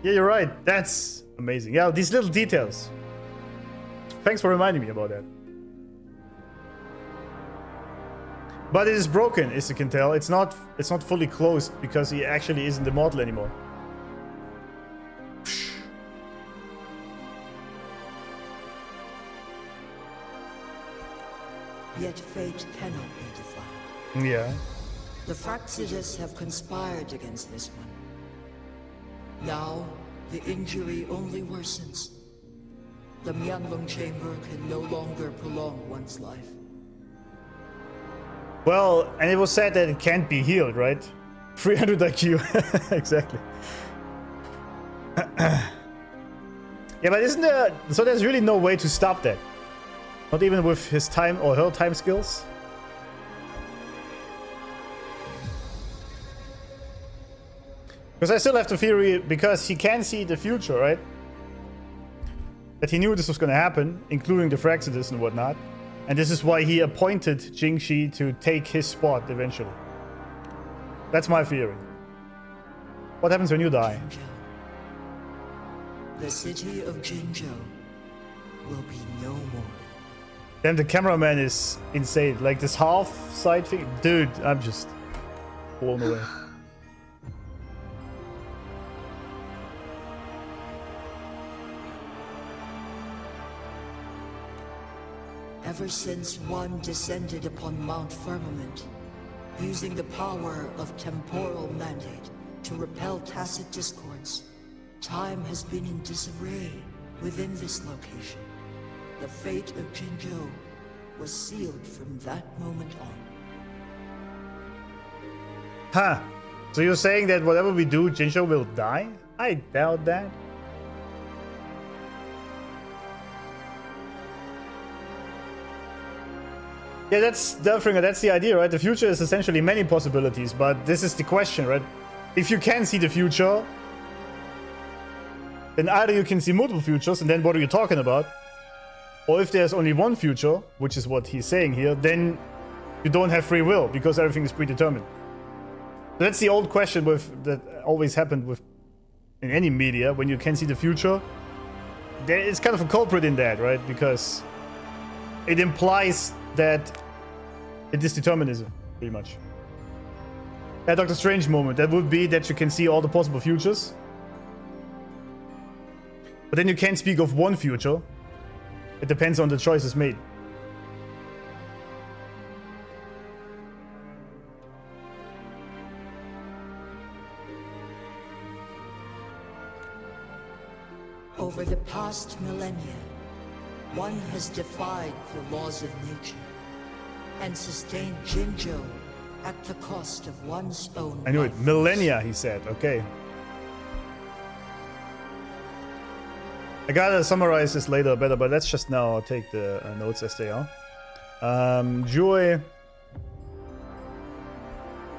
Yeah, you're right. That's amazing. Yeah, these little details. Thanks for reminding me about that. But it is broken, as you can tell. It's not fully closed because he actually isn't immortal anymore. Yet fate cannot be defied. Yeah. The Fraxidas have conspired against this one. Now, the injury only worsens. The Myanlung chamber can no longer prolong one's life. Well, and it was said that it can't be healed, right? 300 IQ. Exactly. Yeah, but isn't there... So there's really no way to stop that. Not even with his time or her time skills. Because I still have the theory, because he can see the future, right? That he knew this was going to happen, including the Fraxidas and whatnot. And this is why he appointed Jingxi to take his spot eventually. That's my theory. What happens when you die? The city of Jinzhou will be no more. Then the cameraman is insane. Like this half side thing. Dude, I'm just blown away. Ever since one descended upon Mount Firmament, using the power of temporal mandate to repel tacit discords, time has been in disarray within this location. The fate of Jinzhou was sealed from that moment on. Huh. So you're saying that whatever we do, Jinzhou will die? I doubt that. Yeah, that's the idea, right? The future is essentially many possibilities, but this is the question, right? If you can see the future, then either you can see multiple futures, and then what are you talking about? Or if there's only one future, which is what he's saying here, then you don't have free will, because everything is predetermined. So that's the old question that always happened with in any media. When you can see the future, there is kind of a culprit in that, right? Because it implies that it is determinism, pretty much. That Doctor Strange moment, that would be that you can see all the possible futures. But then you can't speak of one future. It depends on the choices made. Over the past millennia, one has defied the laws of nature and sustained Jinzhou at the cost of one's own I knew it. life. Millennia, he said. Okay. I gotta summarize this later better, but let's just now take the notes as they are. Joy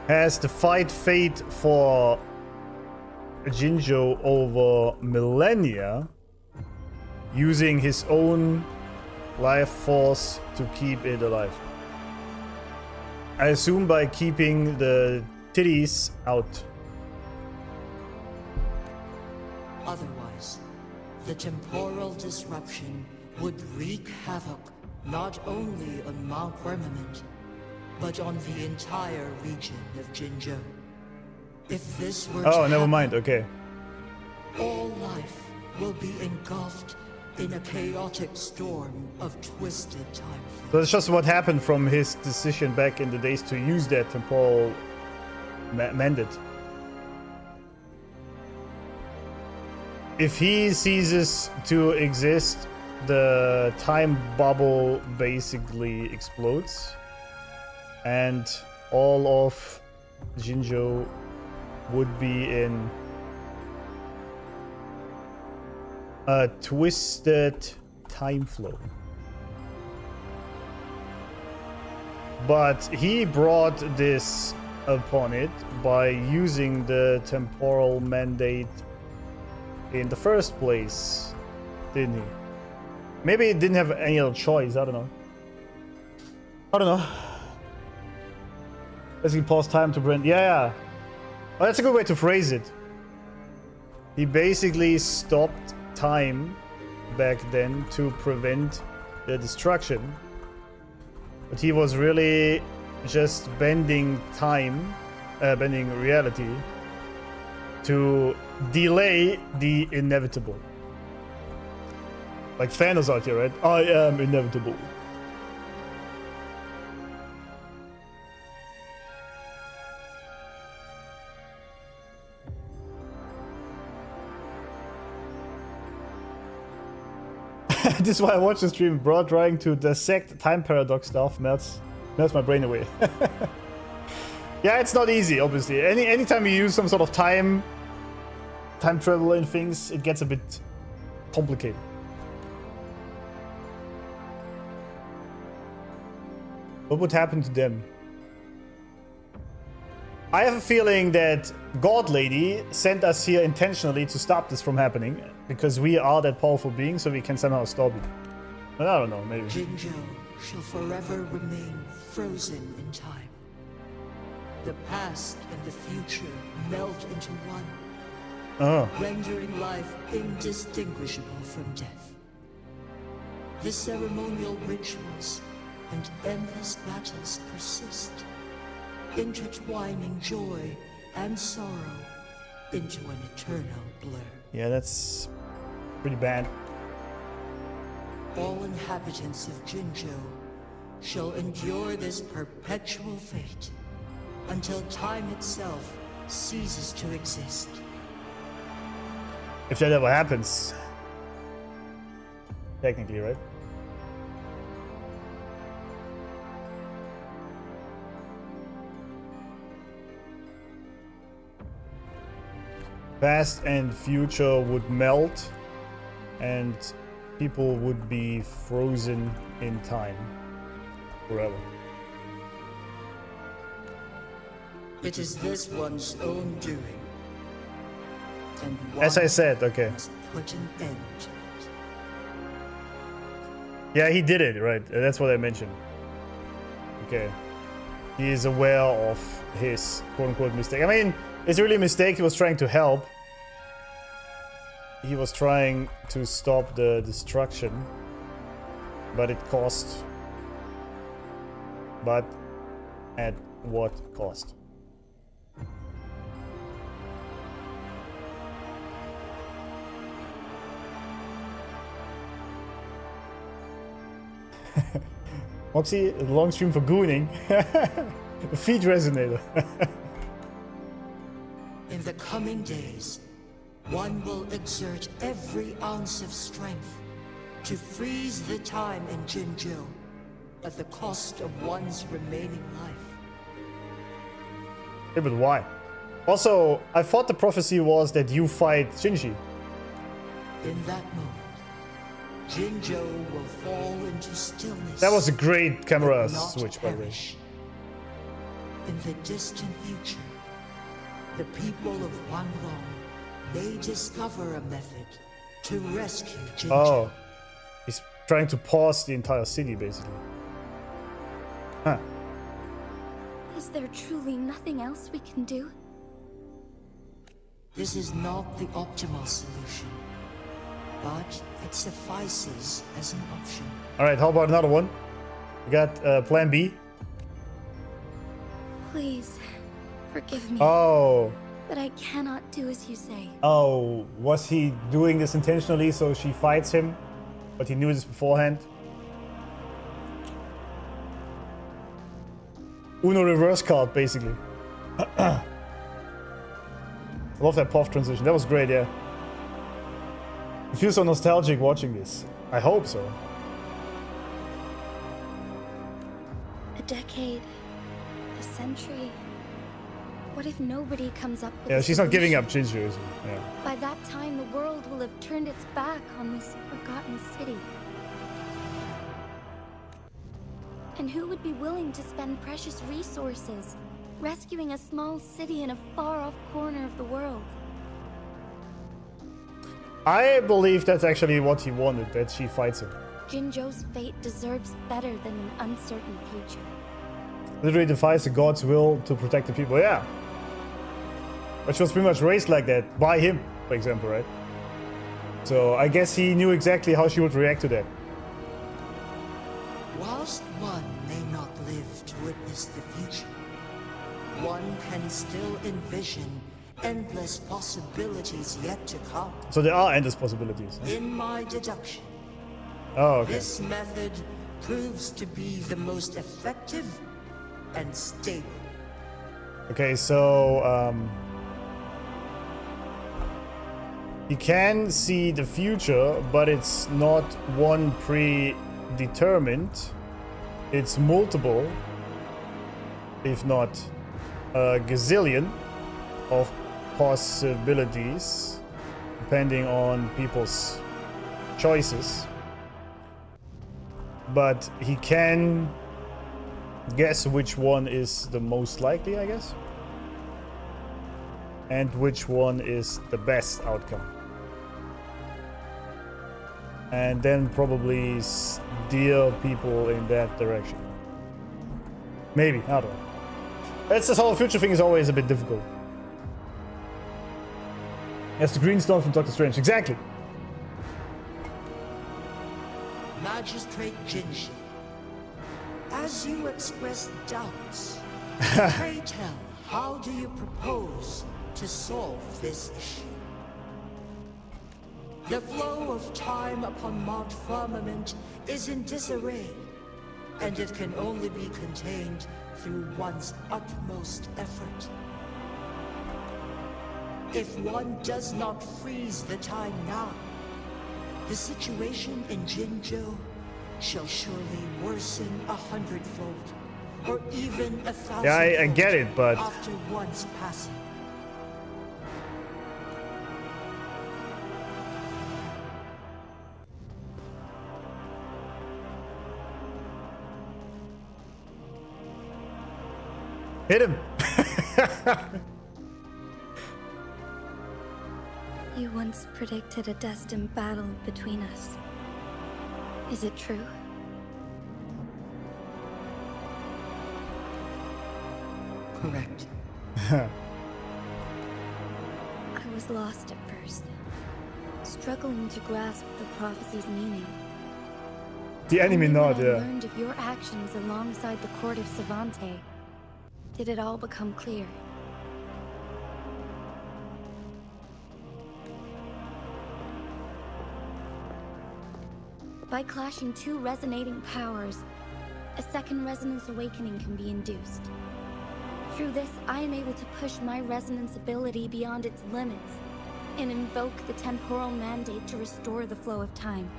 has defied fate for Jinzhou over millennia, using his own life force to keep it alive. I assume by keeping the titties out. Otherwise, the temporal disruption would wreak havoc not only on Mount Firmament, but on the entire region of Jinzhou. If this were Oh, to never happen, mind. Okay. all life will be engulfed in a chaotic storm of twisted time. So that's just what happened from his decision back in the days to use that temporal mandate. If he ceases to exist, the time bubble basically explodes, and all of Jinzhou would be in a twisted time flow. But he brought this upon it by using the temporal mandate in the first place, didn't he? Maybe he didn't have any other choice, I don't know. I don't know. Basically pause time to Brent. Yeah. Oh, that's a good way to phrase it. He basically stopped time back then to prevent the destruction. But he was really just bending time, bending reality to delay the inevitable. Like Thanos out here, right? I am inevitable. This is why I watch the stream, bro. Trying to dissect time paradox stuff melts my brain away. Yeah, it's not easy, obviously. Anytime you use some sort of time travel in things, it gets a bit complicated. What would happen to them? I have a feeling that God Lady sent us here intentionally to stop this from happening, because we are that powerful being, so we can somehow stop it. But I don't know, maybe. Jinzhou shall forever remain frozen in time. The past and the future melt into one, rendering life indistinguishable from death. The ceremonial rituals and endless battles persist, intertwining joy and sorrow into an eternal blur. Yeah, that's pretty bad. All inhabitants of Jinzhou shall endure this perpetual fate until time itself ceases to exist. If that ever happens. Technically, right? Past and future would melt, and people would be frozen in time forever. It is this one's own doing. And As I said, okay. must put an end to it. Yeah, he did it, right? That's what I mentioned. Okay. He is aware of his quote-unquote mistake. I mean, it's really a mistake. He was trying to help. He was trying to stop the destruction. But it cost. But at what cost? Moxie, a long stream for gooning. The feed resonator. In the coming days, one will exert every ounce of strength to freeze the time in Jinzhou at the cost of one's remaining life. Yeah, but why? Also, I thought the prophecy was that you fight Shinji. In that moment, Jinzhou will fall into stillness. That was a great camera but not switch, by the way. perish. In the distant future, the people of Wanlong may discover a method to rescue Jinzhou. Oh, he's trying to pause the entire city, basically. Huh. Is there truly nothing else we can do? This is not the optimal solution, but it suffices as an option. All right, how about another one? We got Plan B. Please, forgive me. Oh. But I cannot do as you say. Oh, was he doing this intentionally so she fights him? But he knew this beforehand? Uno reverse card, basically. I love that POV transition. That was great, yeah. I feel so nostalgic watching this. I hope so. A decade, a century. What if nobody comes up with Yeah, a she's not giving solution? up Jinzhou, is she? Yeah. By that time, the world will have turned its back on this forgotten city. And who would be willing to spend precious resources rescuing a small city in a far-off corner of the world? I believe that's actually what he wanted, that she fights him. Jinzhou's fate deserves better than an uncertain future. Literally defies the god's will to protect the people, yeah. But she was pretty much raised like that by him, for example, right? So I guess he knew exactly how she would react to that. Whilst one may not live to witness the future, one can still envision endless possibilities yet to come. So there are endless possibilities. Huh? In my deduction, Oh, okay. this method proves to be the most effective and stable. Okay, so you can see the future, but it's not one predetermined. It's multiple, if not a gazillion of possibilities, depending on people's choices. But he can guess which one is the most likely, I guess, and which one is the best outcome, and then probably steer people in that direction. Maybe, I don't know. That's this whole future thing is always a bit difficult. That's the green stone from Doctor Strange, exactly. Magistrate Jinshi, as you express doubts, pray tell, how do you propose to solve this issue? The flow of time upon Mount Firmament is in disarray, and it can only be contained through one's utmost effort. If one does not freeze the time now, the situation in Jinzhou shall surely worsen 100-fold, or even 1,000-fold. Yeah, I get it, but after one's passing. hit him. You once predicted a destined battle between us. Is it true? Correct. I was lost at first, struggling to grasp the prophecy's meaning. The enemy Only nod, when I yeah. learned of your actions alongside the court of Savante, did it all become clear. By clashing two resonating powers, a second resonance awakening can be induced. Through this, I am able to push my resonance ability beyond its limits and invoke the temporal mandate to restore the flow of time.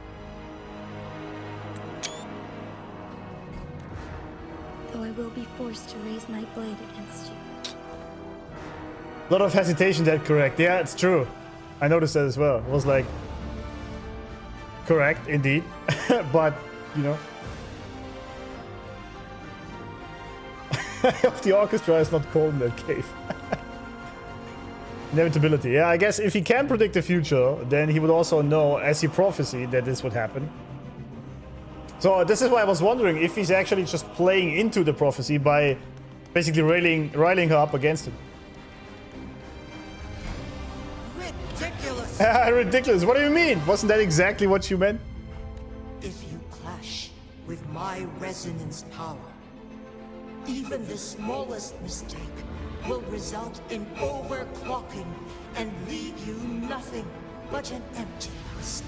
Though I will be forced to raise my blade against you. A lot of hesitation, that correct. Yeah, it's true. I noticed that as well. It was like, correct, indeed. But, you know. If the orchestra is not cold in that cave. Inevitability. Yeah, I guess if he can predict the future, then he would also know, as he prophesied, that this would happen. So this is why I was wondering if he's actually just playing into the prophecy by basically riling her up against it. Ridiculous! Ridiculous. What do you mean? Wasn't that exactly what you meant? If you clash with my resonance power, even the smallest mistake will result in overclocking and leave you nothing but an empty husk.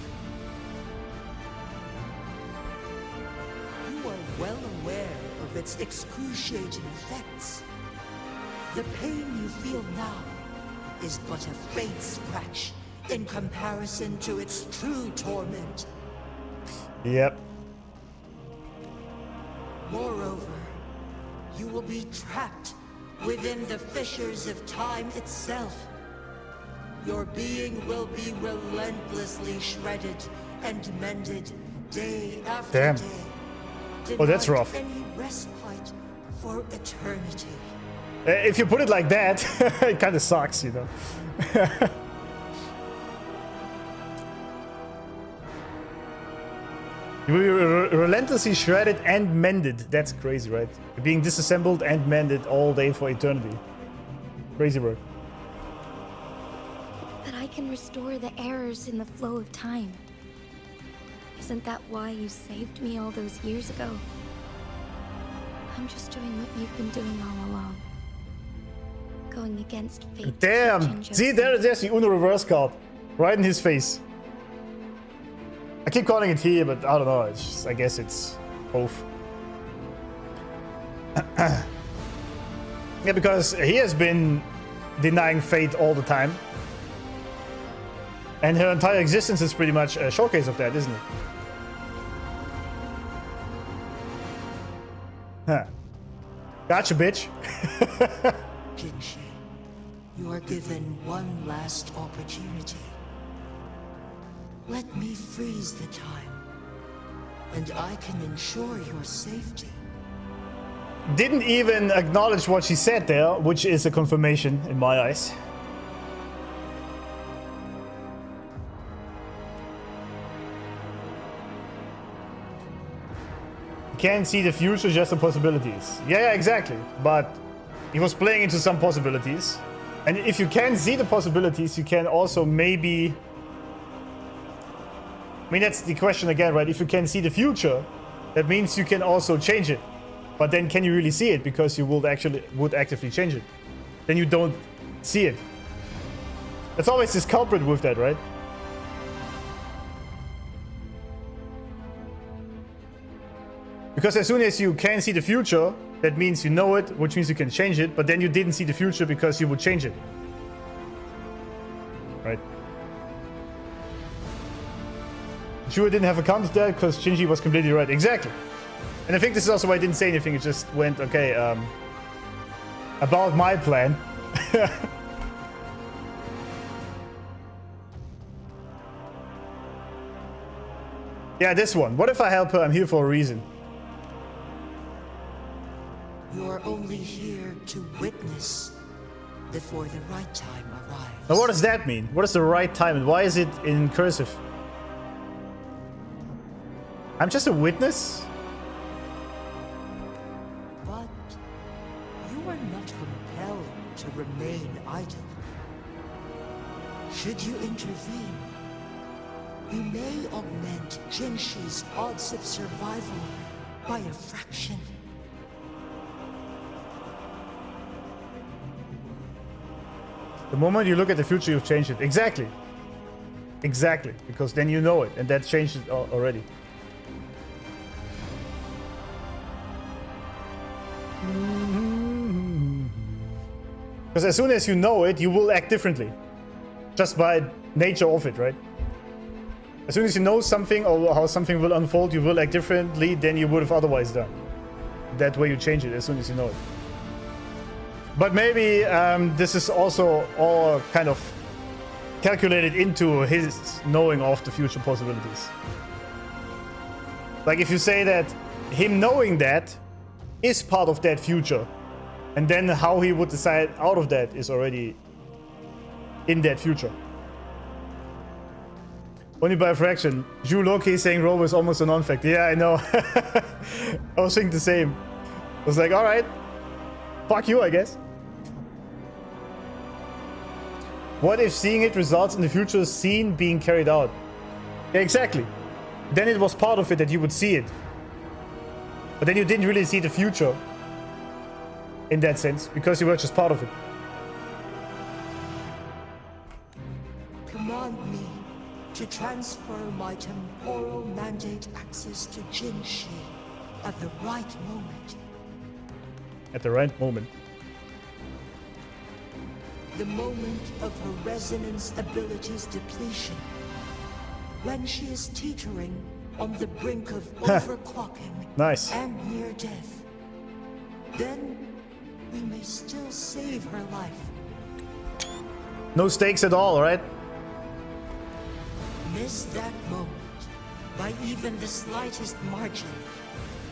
You are well aware of its excruciating effects. The pain you feel now is but a faint scratch in comparison to its true torment. Yep. Moreover, you will be trapped within the fissures of time itself. Your being will be relentlessly shredded and mended day after Damn. day. Oh, that's denied rough. Any respite for eternity. If you put it like that, it kind of sucks, you know. You will be relentlessly shredded and mended. That's crazy, right? Being disassembled and mended all day for eternity. Crazy work. But I can restore the errors in the flow of time. Isn't that why you saved me all those years ago? I'm just doing what you've been doing all along. Going against fate. Damn! See, there's the Uno reverse card. Right in his face. I keep calling it here, but I don't know. It's just, I guess it's both. Yeah, because he has been denying fate all the time. And her entire existence is pretty much a showcase of that, isn't it? Huh. Gotcha, bitch. Jinshi, you are given one last opportunity. Let me freeze the time, and I can ensure your safety. Didn't even acknowledge what she said there, which is a confirmation in my eyes. Can't see the future, just the possibilities. Yeah, exactly. But he was playing into some possibilities. And if you can see the possibilities, you can also maybe... I mean, that's the question again, right? If you can see the future, that means you can also change it. But then can you really see it? Because you would actively change it. Then you don't see it. That's always this culprit with that, right? Because as soon as you can see the future, that means you know it, which means you can change it, but then you didn't see the future because you would change it. Right? Sure, didn't have a counter there because Shinji was completely right. Exactly. And I think this is also why I didn't say anything. It just went, okay, about my plan. Yeah, this one. What if I help her? I'm here for a reason. You're only here to witness before the right time arrives. Now, what does that mean? What is the right time and why is it in cursive? I'm just a witness? But you are not compelled to remain idle. Should you intervene, you may augment Jinshi's odds of survival by a fraction. The moment you look at the future, you've changed it. Exactly. Exactly. Because then you know it, and that changed it already. Because as soon as you know it, you will act differently. Just by nature of it, right? As soon as you know something or how something will unfold, you will act differently than you would have otherwise done. That way you change it as soon as you know it. But maybe this is also all kind of calculated into his knowing of the future possibilities. Like if you say that him knowing that is part of that future, and then how he would decide out of that is already in that future. Only by a fraction. Ju Loki saying Rover is almost a non-fact. Yeah, I know. I was thinking the same. I was like, alright. Fuck you, I guess. What if seeing it results in the future scene being carried out? Yeah, exactly. Then it was part of it that you would see it. But then you didn't really see the future. In that sense, because you were just part of it. Command me to transfer my temporal mandate access to Jinshi at the right moment. At the right moment. The moment of her resonance abilities depletion. When she is teetering on the brink of overclocking nice. And near death. Then we may still save her life. No stakes at all, right? Miss that moment by even the slightest margin,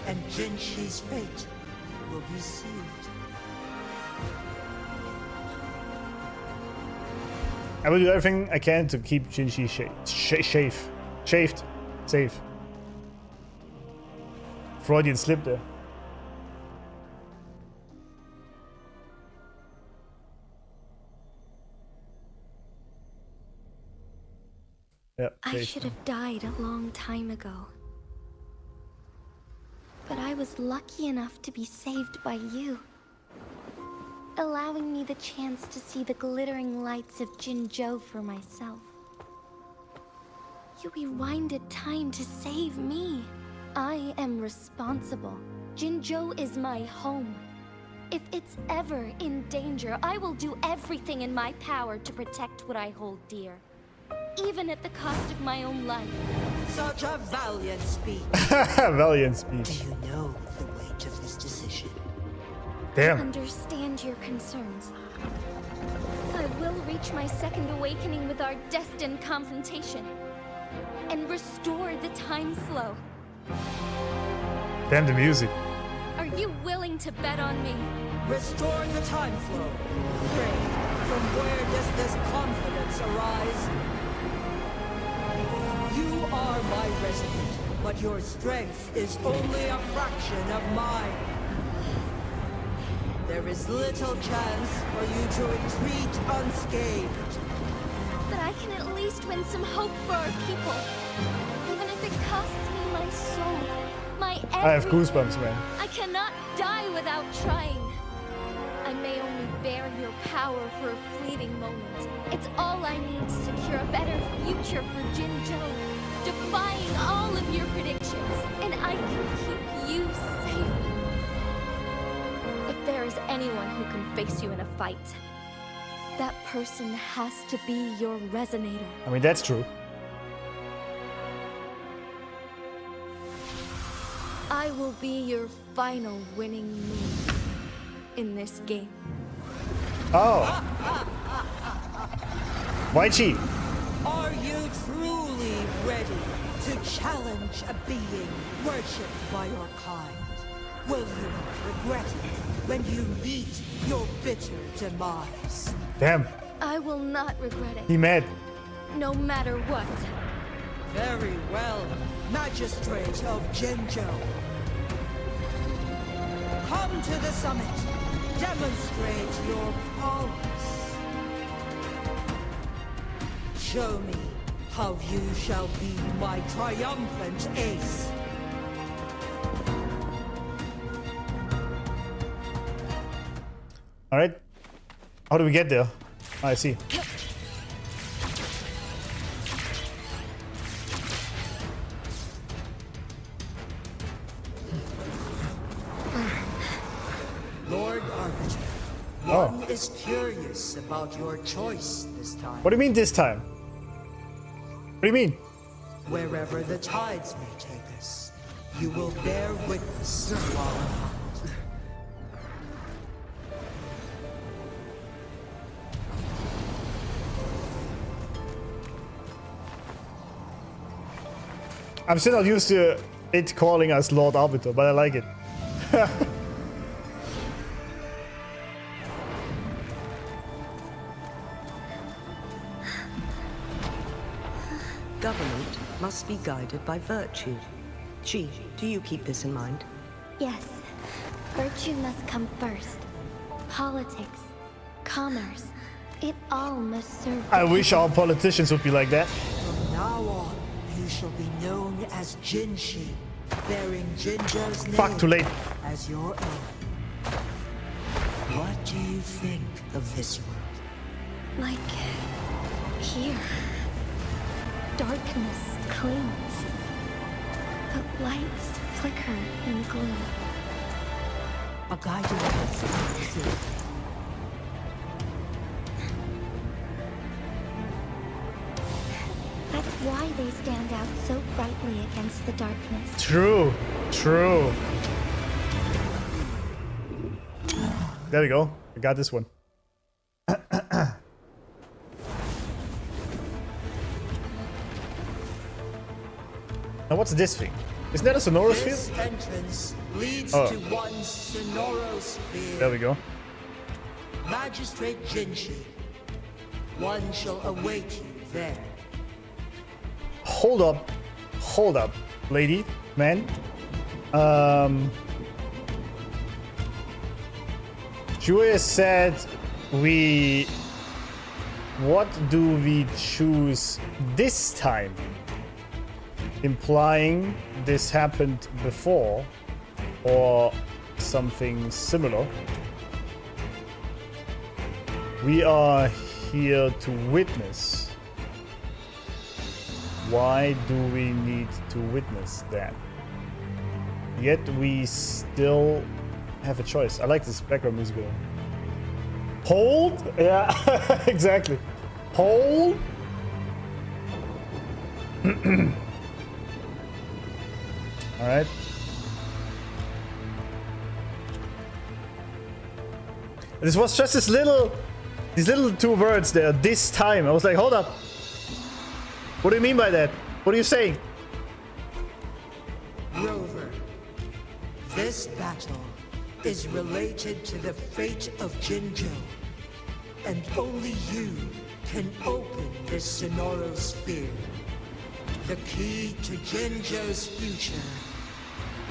and Jinshi's fate will be sealed. I will do everything I can to keep Jinshi shaved. Safe. Freudian slip there. Yeah, I should have died a long time ago. But I was lucky enough to be saved by you, allowing me the chance to see the glittering lights of Jinzhou for myself. You rewinded time to save me. I am responsible. Jinzhou is my home. If it's ever in danger, I will do everything in my power to protect what I hold dear. Even at the cost of my own life. Such a valiant speech. Valiant speech. Do you know the weight of this decision? Damn. I understand your concerns. I will reach my second awakening with our destined confrontation. And restore the time flow. Damn the music. Are you willing to bet on me? Restore the time flow. Pray, from where does this confidence arise? You are my resident, but your strength is only a fraction of mine. There is little chance for you to retreat unscathed. But I can at least win some hope for our people. Even if it costs me my soul, my everything. I have goosebumps, man. I cannot die without trying. I may only bear your power for a fleeting moment. It's all I need to secure a better future for Jinzhou, defying all of your predictions, and I can keep you safe. If there is anyone who can face you in a fight, that person has to be your resonator. I mean, that's true. I will be your final winning move in this game. Oh. Why cheat? Are you truly ready to challenge a being worshipped by your kind? Will you regret it when you meet your bitter demise? Damn. I will not regret it. He mad. No matter what. Very well, magistrate of Jinzhou. Come to the summit. Demonstrate your prowess. Show me how you shall be my triumphant ace. All right. How do we get there? Oh, I see. Lord Arbiter, one is curious about your choice this time. What do you mean this time? What do you mean? Wherever the tides may take us, you will bear witness to our heart. I'm still not used to it calling us Lord Arbiter, but I like it. Government must be guided by virtue. Chi, do you keep this in mind? Yes, virtue must come first. Politics, commerce, it all must serve. I wish our politicians would be like that. From now on, you shall be known as Jinshi, bearing Jinjo's name Fuck, too late. as your own. What do you think of this world? Like here. Darkness clings, but lights flicker in the gloom. A guiding principle. That's why they stand out so brightly against the darkness. True, true. There we go. I got this one. Now what's this thing? Isn't that a Sonoros This field? entrance leads Oh. to one's Sonoros sphere. There we go. Magistrate Jinshi. One shall await you there. Hold up, lady, man. Julia said what do we choose this time? Implying this happened before or something similar. We are here to witness. Why do we need to witness that? Yet we still have a choice. I like this background music. Hold? Yeah, exactly. Hold? Alright. This was just these little two words there, this time. I was like, hold up. What do you mean by that? What are you saying? Rover, this battle is related to the fate of Jinjo, and only you can open this Sonoros sphere. The key to Jinjo's future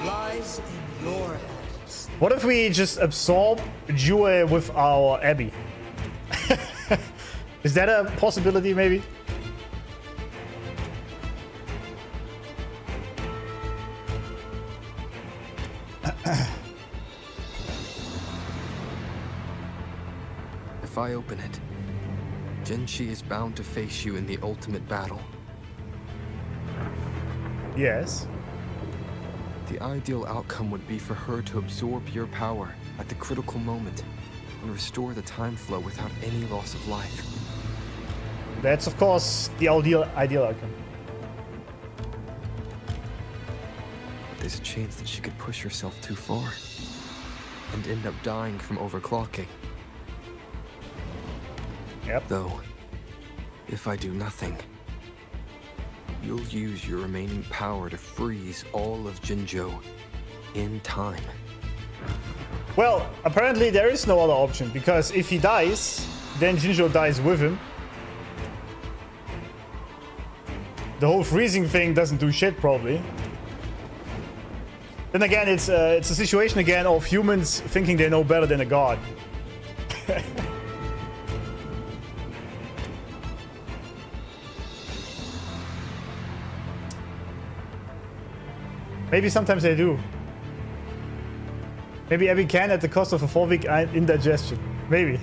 lies in your hands. What if we just absorb Jue with our Abby? Is that a possibility, maybe? If I open it, Jinshi is bound to face you in the ultimate battle. Yes. The ideal outcome would be for her to absorb your power at the critical moment and restore the time flow without any loss of life. That's, of course, the ideal outcome. There's a chance that she could push herself too far and end up dying from overclocking. Yep. Though, if I do nothing, you'll use your remaining power to freeze all of Jinjo in time. Well, apparently there is no other option, because if he dies, then Jinjo dies with him. The whole freezing thing doesn't do shit, probably. Then again, it's a situation again of humans thinking they know better than a god. Maybe sometimes they do. Maybe Abby can at the cost of a 4-week indigestion. Maybe.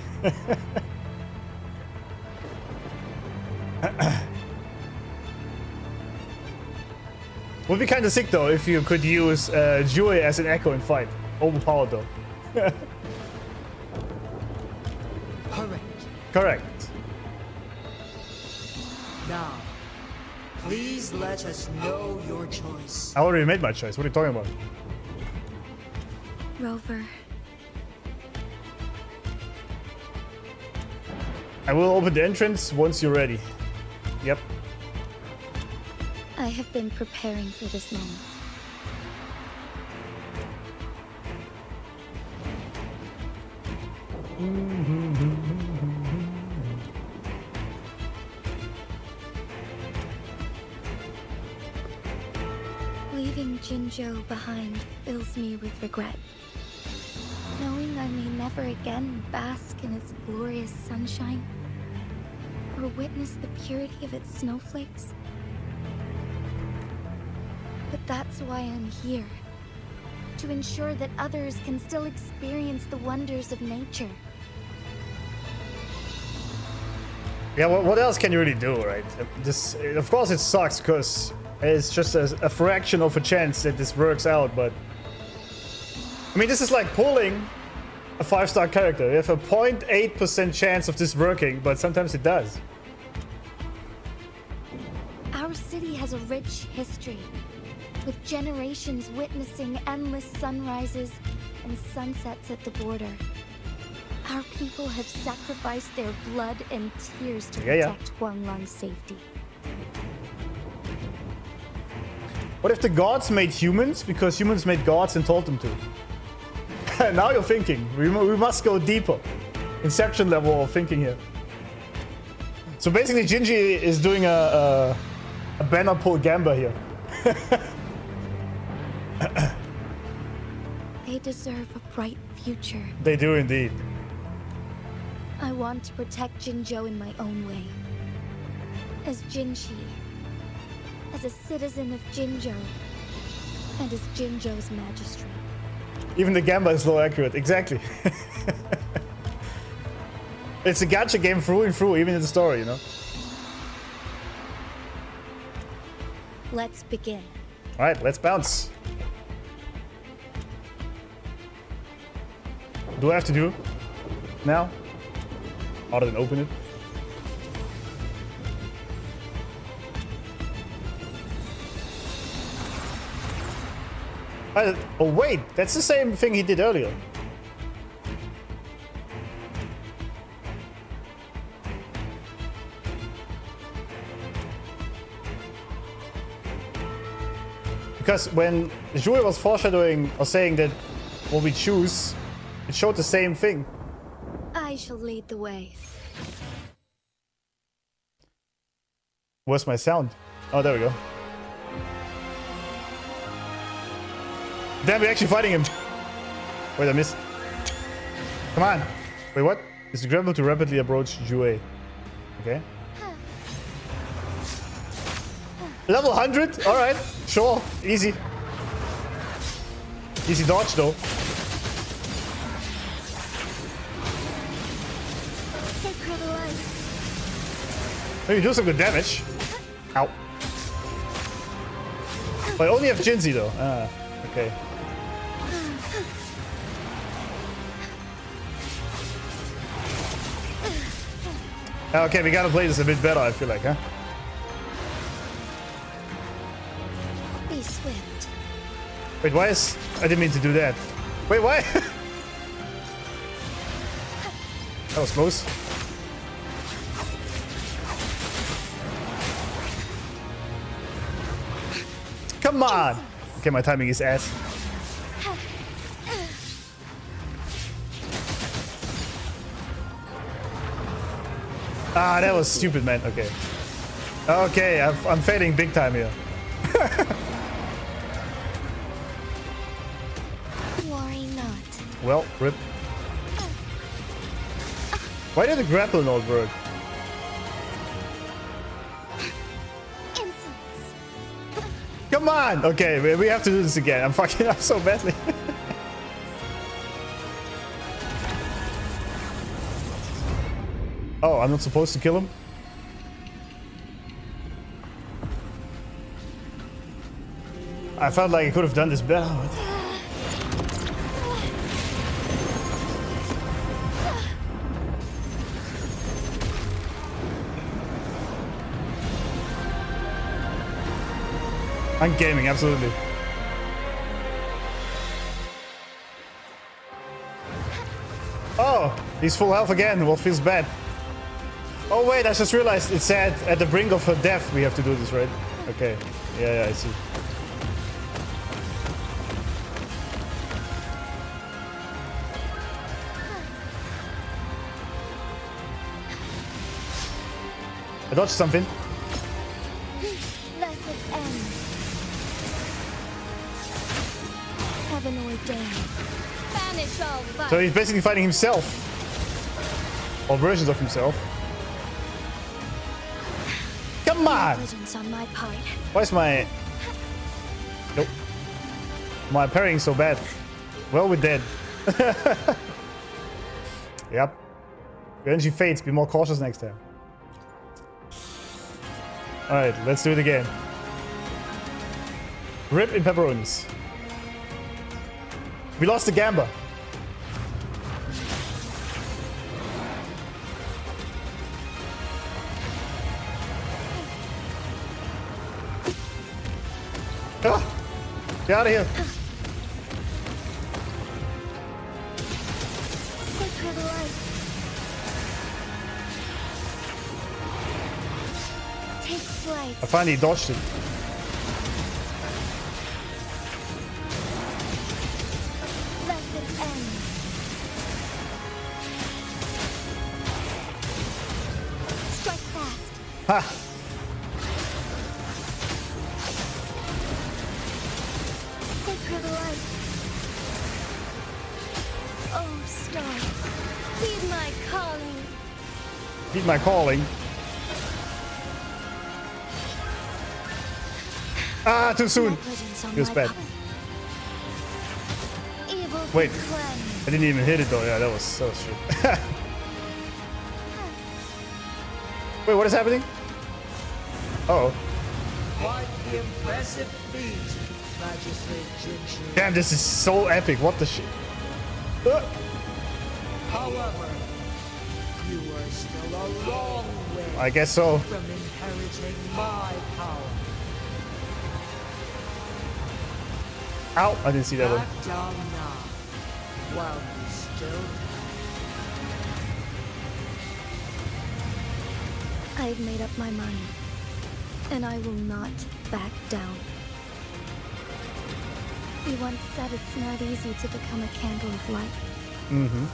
Would be kind of sick though if you could use Jue as an echo in fight. Overpowered though. Correct. Correct. Now, please let us know your choice. I already made my choice. What are you talking about? Rover, I will open the entrance once you're ready. Yep. I have been preparing for this moment. Leaving Jinzhou behind fills me with regret. Knowing I may never again bask in its glorious sunshine, or witness the purity of its snowflakes. But that's why I'm here. To ensure that others can still experience the wonders of nature. Yeah, what else can you really do, right? This, of course it sucks, because it's just a fraction of a chance that this works out, but... I mean, this is like pulling a 5-star character. You have a 0.8% chance of this working, but sometimes it does. Our city has a rich history, with generations witnessing endless sunrises and sunsets at the border. Our people have sacrificed their blood and tears to protect Huanglang's safety. What if the gods made humans because humans made gods and told them to? Now you're thinking. We must go deeper. Inception level of thinking here. So basically Jinji is doing a banner pull gamba here. They deserve a bright future. They do indeed. I want to protect Jinzhou in my own way. As Jinshi. As a citizen of Jinzhou. And as Jinzhou's magistrate. Even the gamba is low accurate. Exactly. It's a gacha game through and through, even in the story, you know? Let's begin. Alright, let's bounce. What do I have to do now? Other than open it. Oh wait, that's the same thing he did earlier. Because when Jue was foreshadowing or saying that what we choose, it showed the same thing. I shall lead the way. Where's my sound? Oh, there we go. Damn, we're actually fighting him. Wait, I missed. Come on. Wait, what? Is the grapple to rapidly approach Jue. Okay. Level 100? Alright, sure. Easy. Easy dodge, though. Maybe do some good damage. Ow. But I only have Jinzi, though. Ah, okay. Okay, we gotta play this a bit better, I feel like, huh? Be swift. Wait, why is... I didn't mean to do that. Wait, why? That was close. Come on! Okay, my timing is ass. Ah, that was stupid, man. Okay. Okay, I'm failing big time here. Worry not. Well, rip. Why did the grapple not work? Come on! Okay, we have to do this again. I'm fucking up so badly. Oh, I'm not supposed to kill him? I felt like I could have done this better. I'm gaming, absolutely. Oh, he's full health again. What feels bad? Oh wait, I just realized it said at the brink of her death we have to do this, right? Okay. Yeah, I see. I dodged something. Let it end. Heaven ordained. Banish all violence. So he's basically fighting himself. Or versions of himself. Come on! Negligence on my part. Why is my... Nope. My parrying so bad? Well, we're dead. Yep. Your energy fades. Be more cautious next time. Alright, let's do it again. Rip in pepperonis. We lost the gamba. Ah, get out of here. Sacred light. Take flight. I finally dodged it. Let it end. Strike fast. Ha! Sacred light. Oh, stars. Heed my calling. Heed my calling. Ah, too soon. Negligence on Feels my bad. part. Evil be Wait. cleansed. I didn't even hit it though. Yeah, that was shit. Wait, what is happening? Uh-oh. Quite the impressive feat, Magistrate Jinshi. Damn, this is so epic. What the shit? However, you are still a long way I guess so. from inheriting my power. Ow, I didn't see that one. Back down now, while you still I've made up my mind, and I will not back down. You once said it's not easy to become a candle of light, Mm-hmm.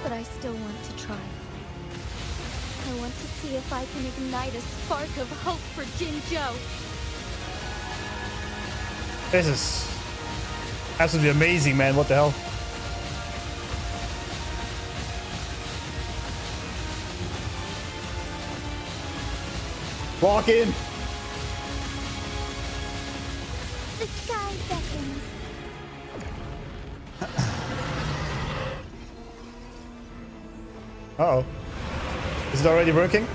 but I still want to try. I want to see if I can ignite a spark of hope for Jinzhou. This is absolutely amazing, man. What the hell? Walk in. The sky beckons. Uh-oh. Is it already working?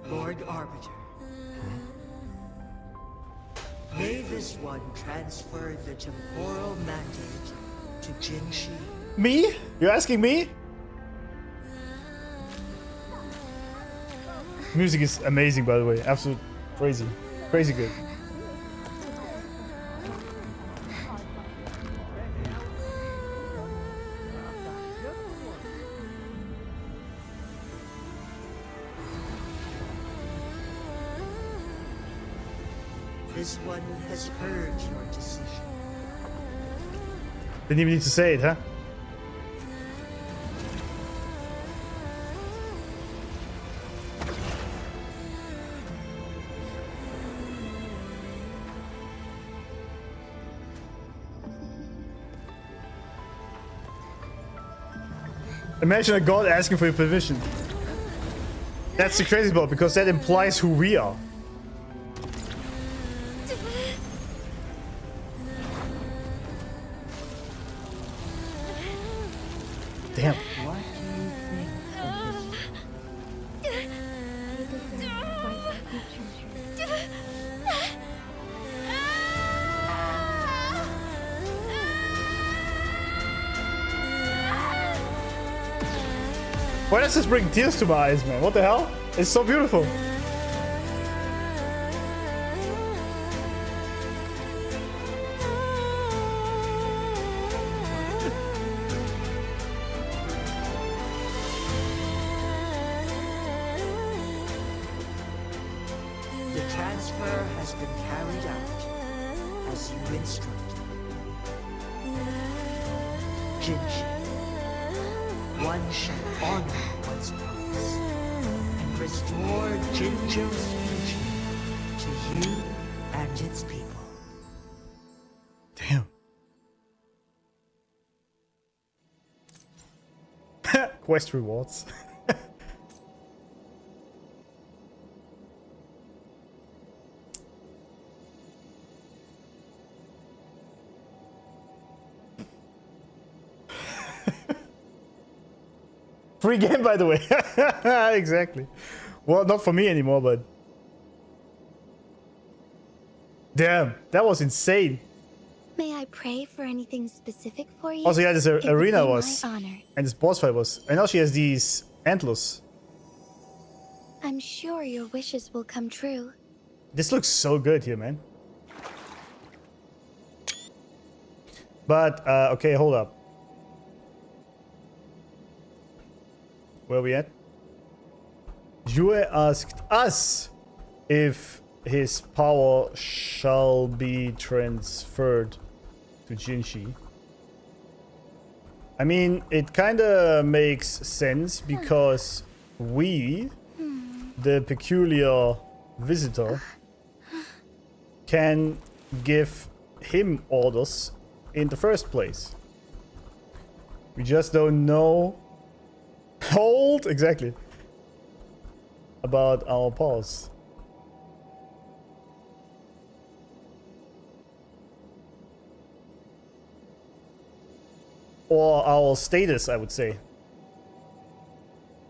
Lord Arbiter. May this one transfer the temporal mandate to Jinshi. Me? You're asking me? Music is amazing, by the way. Absolute crazy. Crazy good. This one has heard your decision. Didn't even need to say it, huh? Imagine a god asking for your permission. That's the crazy part, because that implies who we are. Damn. What do you think of this? Why does this bring tears to my eyes, man? What the hell? It's so beautiful. The transfer has been carried out as you instructed. Jinji, one shall honor one's promise and restore Jinjo's future to you and its people. Damn. Quest rewards. Free game, by the way. Exactly. Well, not for me anymore, but... Damn, that was insane. May I pray for anything specific for you? Also, yeah, this It would arena be my was... honor. And this boss fight was... And now she has these antlers. I'm sure your wishes will come true. This looks so good here, man. But, okay, hold up. Where are we at? Yue asked us if his power shall be transferred to Jinshi. I mean, it kinda makes sense because we, the peculiar visitor, can give him orders in the first place. We just don't know. Hold exactly about our powers. Or our status, I would say.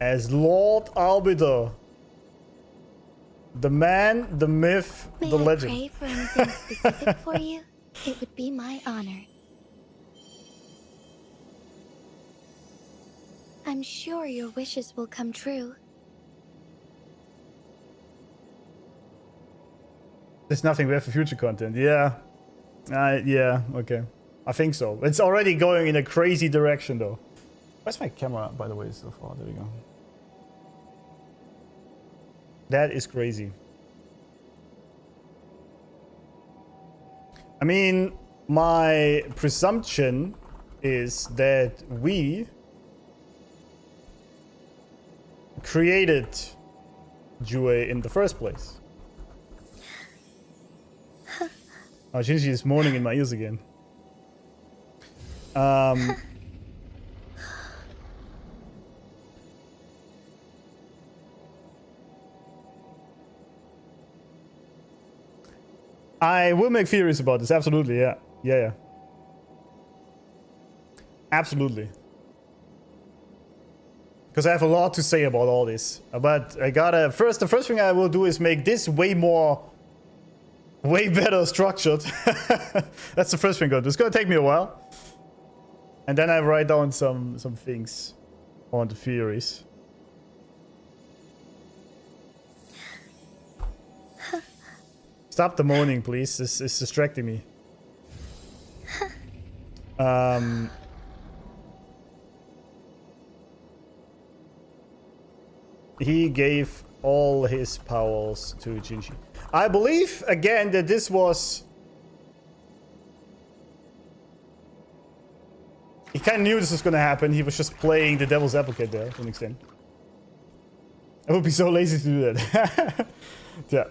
As Lord Arbiter. The man, the myth, May the I legend. pray for anything specific for you? It would be my honor. I'm sure your wishes will come true. There's nothing left for future content. Yeah. Yeah, okay. I think so. It's already going in a crazy direction, though. Where's my camera, by the way, so far? There we go. That is crazy. I mean, my presumption is that we created Jue in the first place. Oh, Shinji is moaning in my ears again. I will make theories about this, absolutely, yeah. Yeah. Absolutely. Because I have a lot to say about all this. But I gotta... the first thing I will do is make this way better structured. That's the first thing I'm gonna do. It's gonna take me a while. And then I write down some things on the theories. Stop the moaning, please. This is distracting me. He gave all his powers to Jinji. I believe, again, that this was... He kind of knew this was going to happen. He was just playing the devil's advocate there, to an extent. I would be so lazy to do that. Yeah.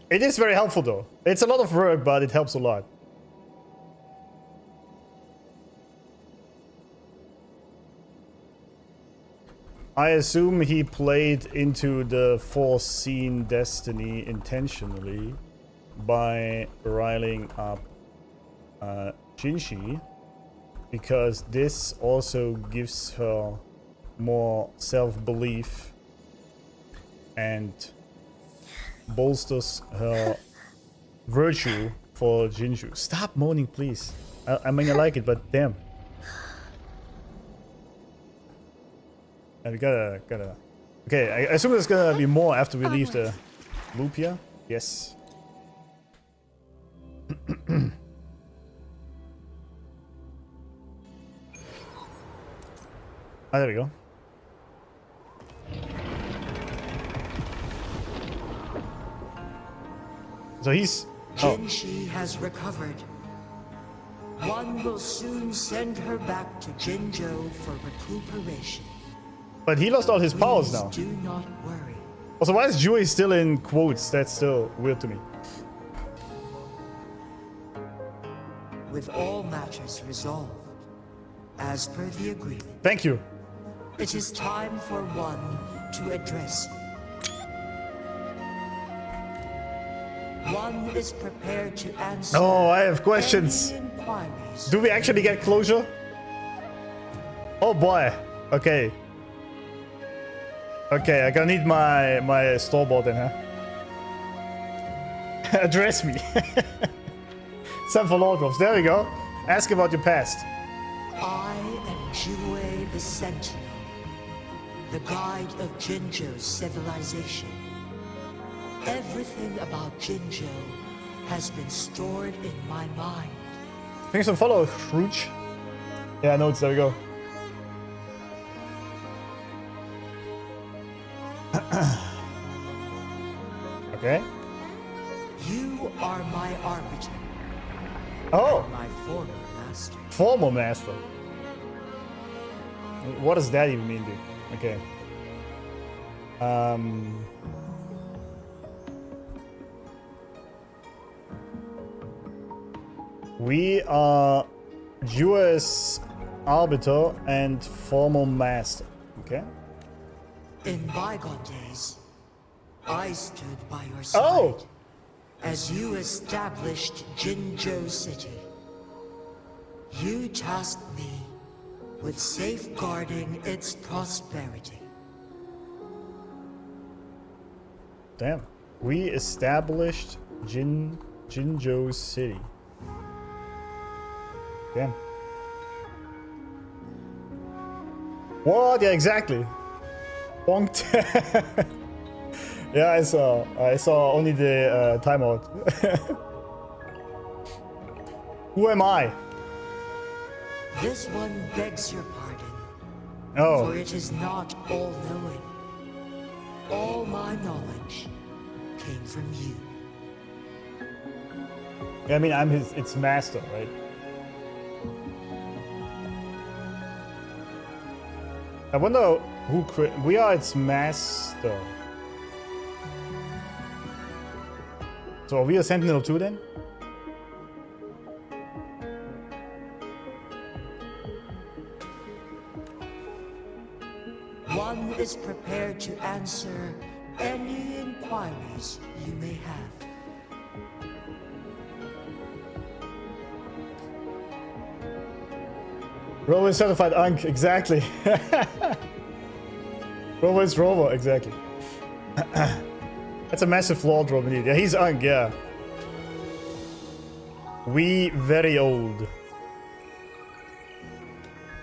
It is very helpful, though. It's a lot of work, but it helps a lot. I assume he played into the foreseen destiny intentionally by riling up Jinshi, because this also gives her more self-belief and bolsters her virtue for Jinju. Stop moaning, please. I mean, I like it, but damn. And we gotta. Okay, I assume there's gonna be more after we leave the loop here. Yes. Ah, there we go. So he's... Jinshi has recovered. One will soon send her back to Jinzhou for recuperation. But he lost all his powers now. Do not worry. Also, why is Joey still in quotes? That's still weird to me. With all matters resolved, as per the agreement. Thank you. It is time for one to address you. One is prepared to answer. Oh, I have questions. Do we actually get closure? Oh boy. Okay. Okay, I'm gonna need my store-bought then, huh? Address me. Some for Lord Drops. There we go. Ask about your past. I am Jue the Sentinel, the guide of Jinzhou's civilization. Everything about Jinzhou has been stored in my mind. Thanks for follow, Scrooge. Yeah, notes. There we go. Okay. You are my arbiter. Oh. And my former master. Former master. What does that even mean, dude? Okay. We are US arbiter and former master. Okay. In bygone days, I stood by your side as you established Jinzhou City. You tasked me with safeguarding its prosperity. Damn. We established Jinzhou City. Damn. What? Yeah, exactly. Bonked. Yeah, I saw only the timeout. Who am I? This one begs your pardon. Oh. For it is not all-knowing. All my knowledge came from you. Yeah, I mean, I'm its master, right? I wonder who we are its master. So are we a Sentinel too then? One is prepared to answer any inquiries you may have. Rover is certified unc, exactly. Rover is Rover, exactly. That's a massive flaw drop indeed. Yeah, he's unc, yeah. We very old.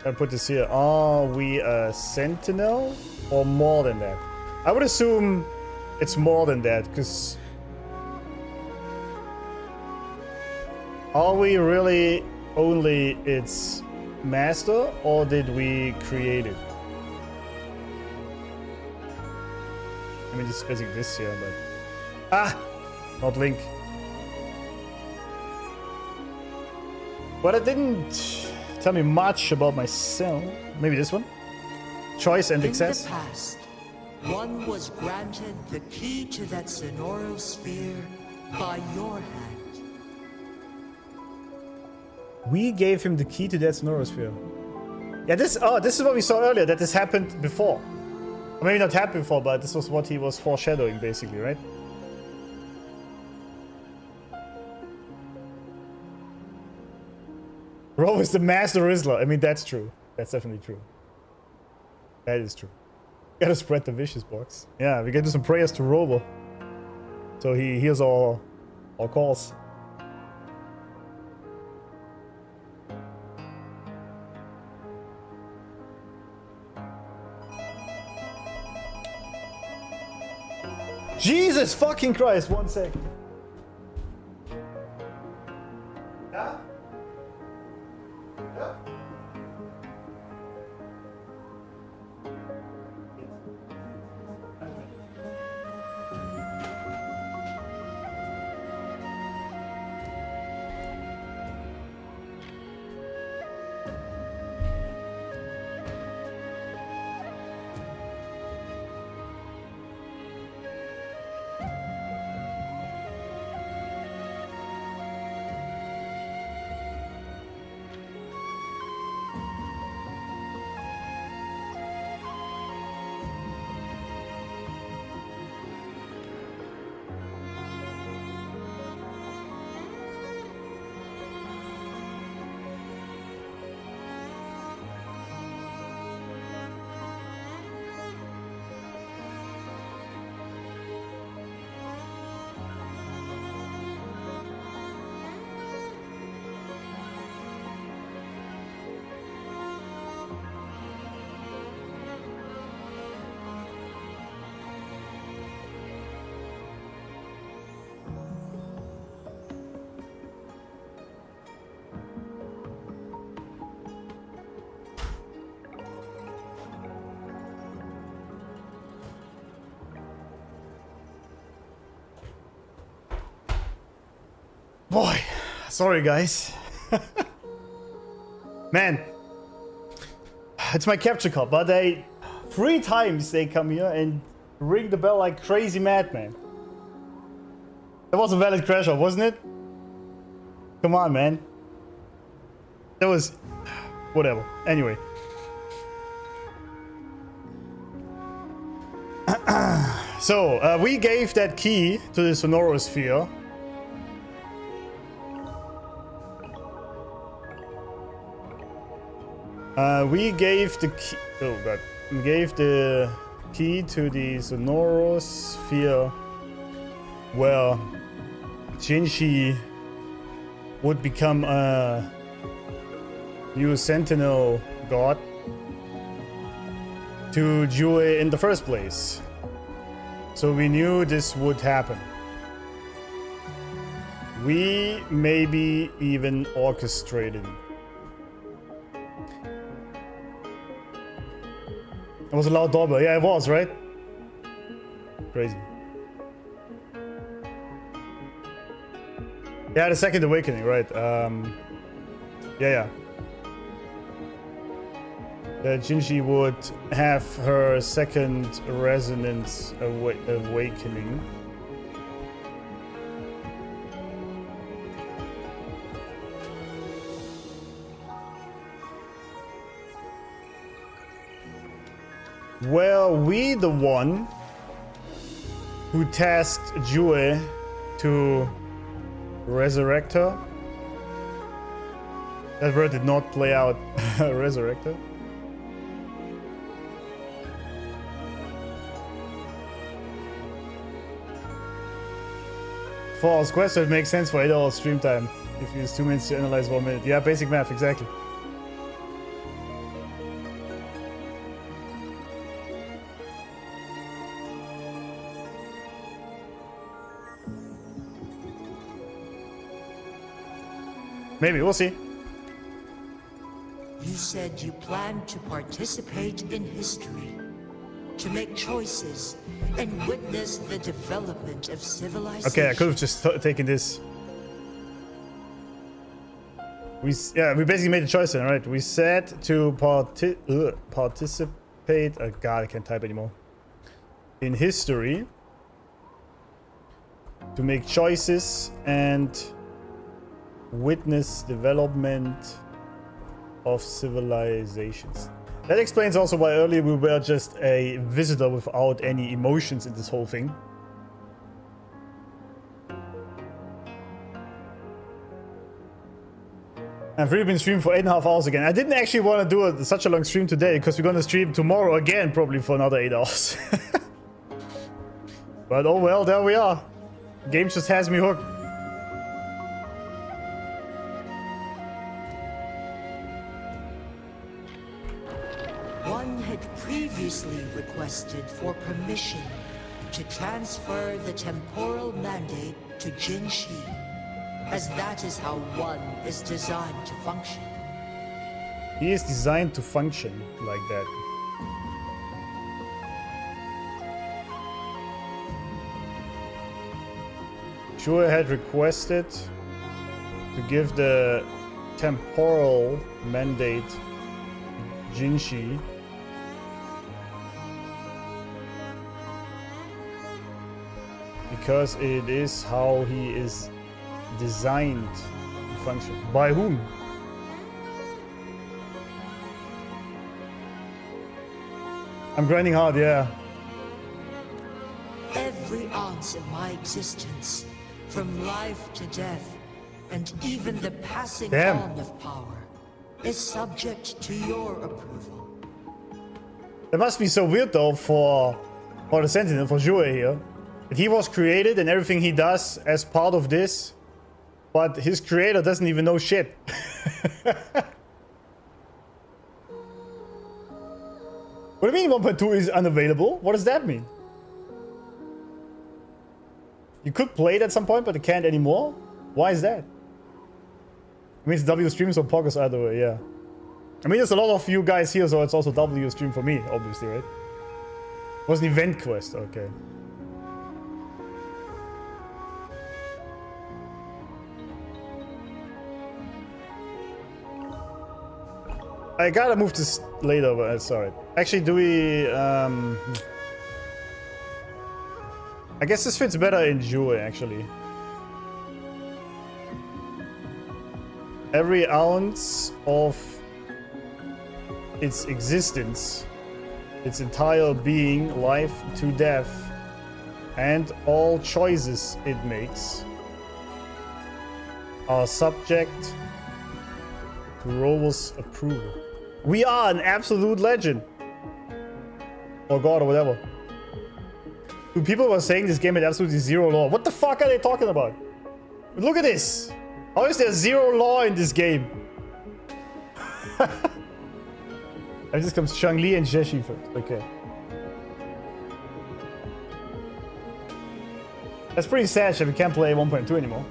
I put this here. Are we a Sentinel or more than that? I would assume it's more than that, because are we really only its master, or did we create it? I mean, just specing this here, but not Link. But it didn't tell me much about myself. Maybe this one? Choice and access? In the past, one was granted the key to that Sonoral sphere by your hand. We gave him the key to that Sonorosphere. Yeah, this is what we saw earlier, that this happened before. Or maybe not happened before, but this was what he was foreshadowing, basically, right? Ro is the master Rizzler. I mean, that's true. That's definitely true. That is true. Gotta spread the vicious box. Yeah, we gotta do some prayers to Robo, so he hears our calls. Jesus fucking Christ, 1 second. Yeah? Yeah? Boy, sorry guys. Man, it's my capture card, but 3 times they come here and ring the bell like crazy madman. That was a valid crash out, wasn't it? Come on, man. That was... whatever. Anyway. So, we gave that key to the sonorosphere. We gave the key. Oh god. We gave the key to the sonorosphere where Jinshi would become a new Sentinel god to Jue in the first place. So we knew this would happen. We maybe even orchestrated. It was a loud doorbell. Yeah, it was, right? Crazy. Yeah, the second awakening, right? Yeah. Jinshi would have her second resonance awakening. Were we the one who tasked Jue to resurrect her? That word did not play out. Resurrect her? For our quest, it makes sense for 8 hours stream time. If you use 2 minutes to analyze 1 minute. Yeah, basic math, exactly. Maybe, we'll see. You said you planned to participate in history, to make choices, and witness the development of civilization. Okay, I could have just taken this. We basically made a choice then, right? We said to participate. Oh god, I can't type anymore. In history, to make choices and witness development of civilizations. That explains also why earlier we were just a visitor without any emotions in this whole thing. I've really been streaming for 8.5 hours again. I didn't actually want to do such a long stream today because we're going to stream tomorrow again, probably for another 8 hours. But oh well, there we are. Game just has me hooked. One had previously requested for permission to transfer the temporal mandate to Jinshi, as that is how one is designed to function. He is designed to function like that. Shure had requested to give the temporal mandate to Jinshi. Because it is how he is designed to function. By whom? I'm grinding hard, yeah. Every ounce of my existence, from life to death, and even the passing on of power, is subject to your approval. That must be so weird though for the Sentinel, for Jue here. That he was created and everything he does as part of this, but his creator doesn't even know shit. What do you mean 1.2 is unavailable? What does that mean? You could play it at some point, but you can't anymore? Why is that? I mean, it's W streams or Poggers either way, yeah. I mean, there's a lot of you guys here, so it's also W stream for me, obviously, right? It was an event quest, okay. I gotta move this later, but it's alright. Actually, do we... I guess this fits better in Jue, actually. Every ounce of its existence, its entire being, life to death, and all choices it makes are subject to Rover's approval. We are an absolute legend. Or god or whatever. Dude, people were saying this game had absolutely zero law. What the fuck are they talking about? Look at this. How is there zero law in this game? And this comes Chang-Li and Jeshi first. Okay. That's pretty sad that we can't play 1.2 anymore.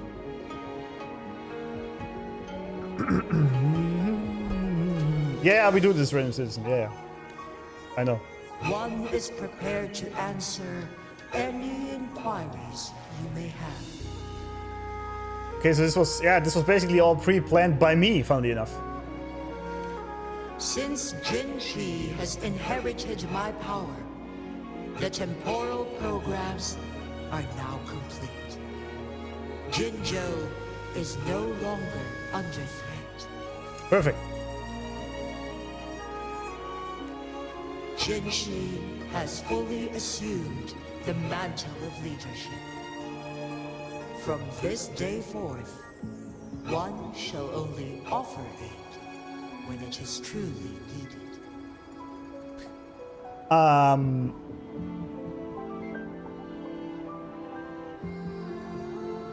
Yeah, we do this, Random Citizen. Yeah. I know. One is prepared to answer any inquiries you may have. Okay, so this was basically all pre-planned by me, funnily enough. Since Jinshi has inherited my power, the temporal programs are now complete. Jinzhou is no longer under threat. Perfect. Jinshi has fully assumed the mantle of leadership. From this day forth, one shall only offer aid when it is truly needed.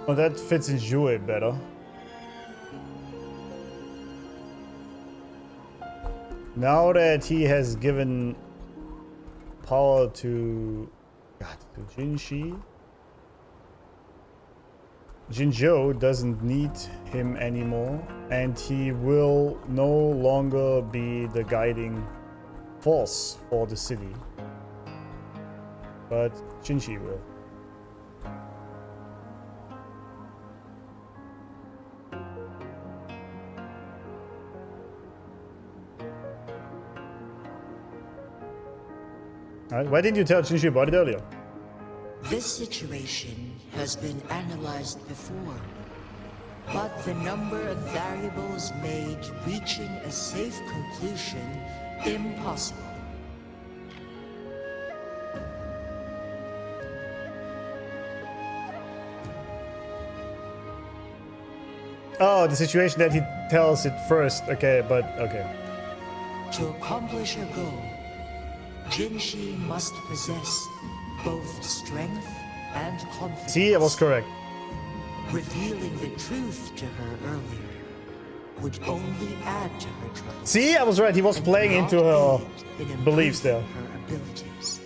Well, that fits in Jue better. Now that he has given power to Jinshi, Jinzhou doesn't need him anymore, and he will no longer be the guiding force for the city, but Jinshi will. Why didn't you tell Jinshi about it earlier? This situation has been analyzed before, but the number of variables made reaching a safe conclusion impossible. Oh, the situation that he tells it first. Okay, but okay. To accomplish a goal, Jinshi must possess both strength and confidence. See, I was correct. Revealing the truth to her earlier would only add to her trouble. See, I was right. He was playing into her beliefs there. Her abilities.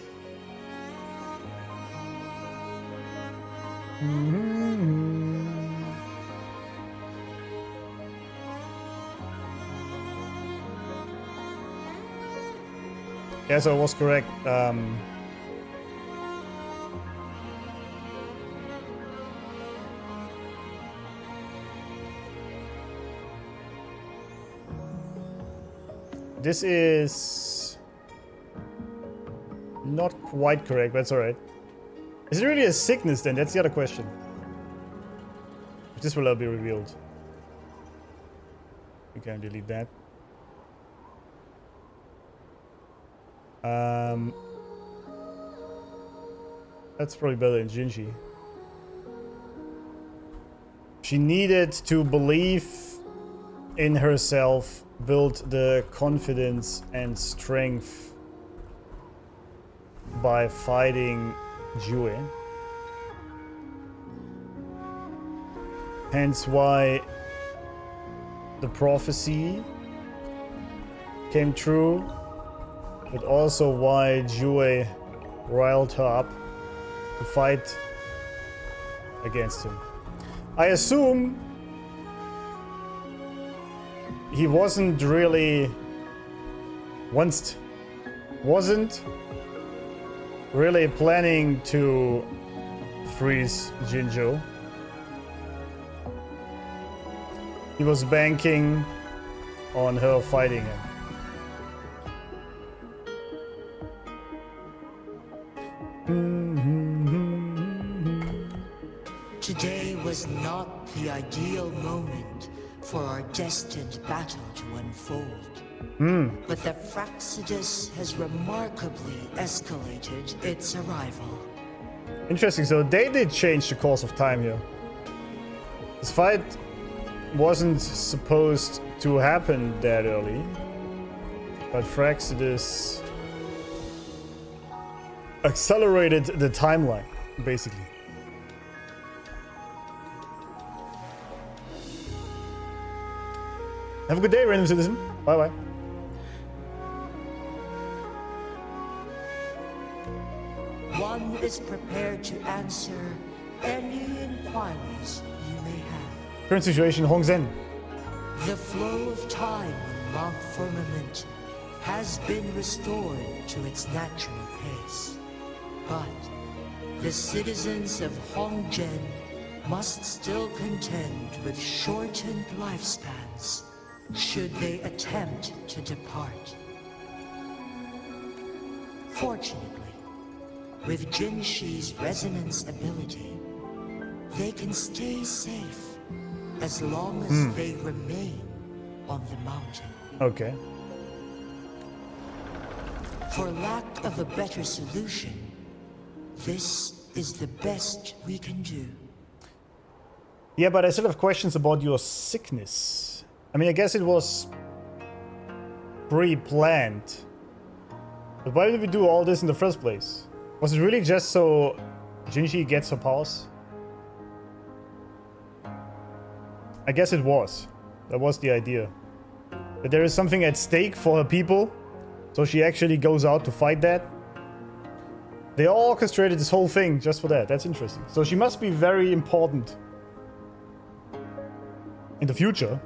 Yeah, so I was correct. This is not quite correct, but it's alright. Is it really a sickness then? That's the other question. If this will ever be revealed. We can delete that. That's probably better than Jinji. She needed to believe in herself, build the confidence and strength by fighting Jue. Hence why the prophecy came true, but also why Jue riled her up to fight against him. I assume he wasn't really wasn't really planning to freeze Jinjo. He was banking on her fighting him. Today was not the ideal moment for our destined battle to unfold. But the Fraxidus has remarkably escalated its arrival. Interesting, so they did change the course of time here. This fight wasn't supposed to happen that early, but Fraxidus accelerated the timeline, basically. Have a good day, random citizen. Bye-bye. One is prepared to answer any inquiries you may have. Current situation, Hongzen. The flow of time on Mount Firmament has been restored to its natural pace. But the citizens of Hongzhen must still contend with shortened lifespans should they attempt to depart. Fortunately, with Jinshi's resonance ability, they can stay safe as long as they remain on the mountain. Okay. For lack of a better solution, this is the best we can do. Yeah, but I still have questions about your sickness. I mean, I guess it was pre-planned. But why did we do all this in the first place? Was it really just so Jinshi gets her powers? I guess it was. That was the idea. That there is something at stake for her people, so she actually goes out to fight that. They all orchestrated this whole thing just for that. That's interesting. So she must be very important in the future.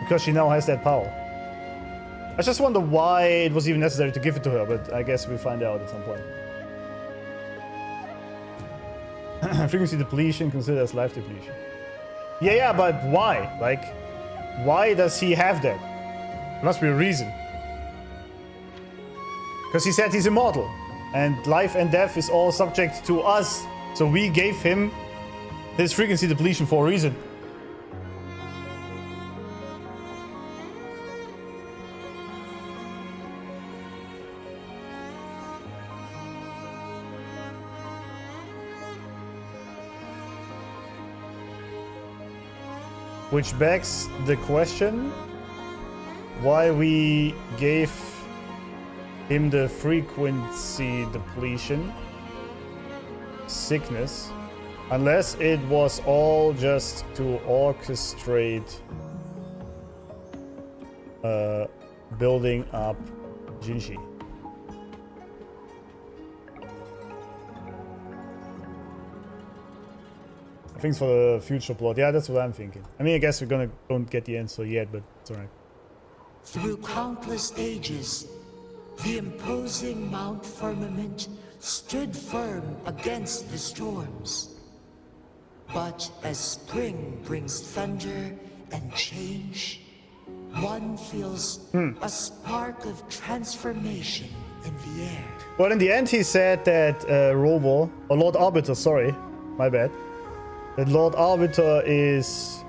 Because she now has that power. I just wonder why it was even necessary to give it to her, but I guess we'll find out at some point. Frequency depletion considered as life depletion. Yeah, but why? Like, why does he have that? There must be a reason. Because he said he's immortal. And life and death is all subject to us. So we gave him his frequency depletion for a reason. Which begs the question why we gave him the frequency depletion sickness, unless it was all just to orchestrate building up Jinshi. Things for the future plot. Yeah, that's what I'm thinking. I mean, I guess we don't get the answer yet, but it's alright. Through countless ages, the imposing Mount Firmament stood firm against the storms. But as spring brings thunder and change, one feels a spark of transformation in the air. Well, in the end, he said that Rover, or Lord Arbiter, sorry, my bad, that Lord Arbiter is...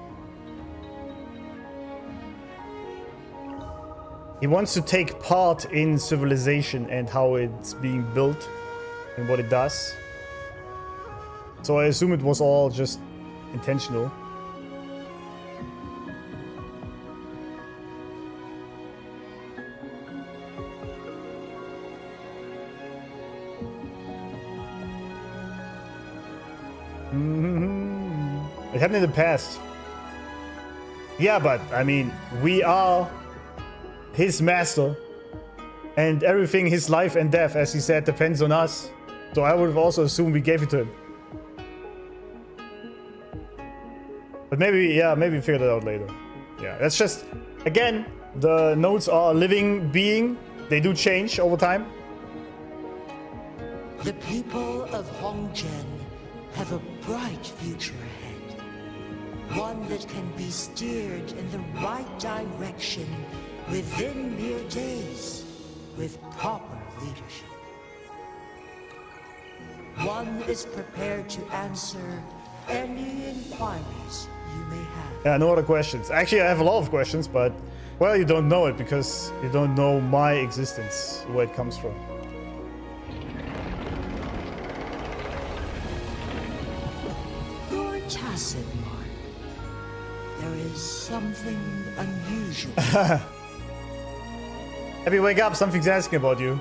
He wants to take part in civilization and how it's being built and what it does. So I assume it was all just intentional. It happened in the past. Yeah, but I mean, we are his master, and everything, his life and death, as he said, depends on us. So I would have also assumed we gave it to him. But maybe, yeah, maybe we figured it out later. Yeah, that's just, again, the nodes are a living being. They do change over time. The people of Honggen have a bright future ahead. One that can be steered in the right direction within mere days with proper leadership. One is prepared to answer any inquiries you may have. Yeah, no other questions. Actually, I have a lot of questions, but, well, you don't know it because you don't know my existence, where it comes from. Your tacit mark. There is something unusual. Abby, wake up, something's asking about you.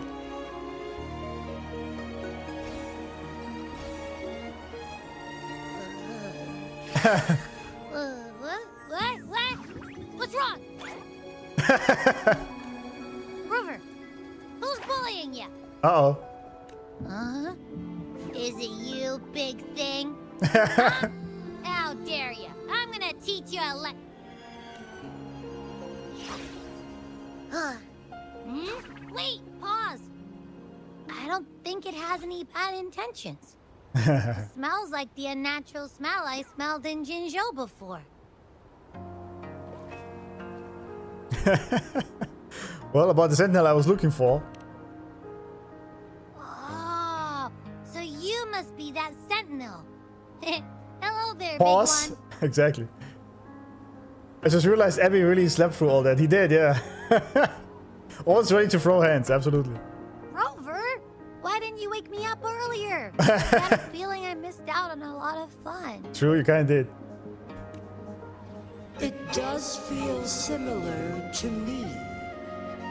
What? What's wrong? Rover, who's bullying you? Uh-oh. Is it you, big thing? Huh? How dare you? I'm gonna teach you a Wait, pause. I don't think it has any bad intentions. It smells like the unnatural smell I smelled in Jinzhou before. Well, about the Sentinel I was looking for. Oh, so you must be that Sentinel. Hello there, Pause. big one. Exactly. I just realized Abby really slept through all that. He did, yeah. Always ready to throw hands, absolutely. Rover, why didn't you wake me up earlier? I had a feeling I missed out on a lot of fun. True, you kind of did. It does feel similar to me,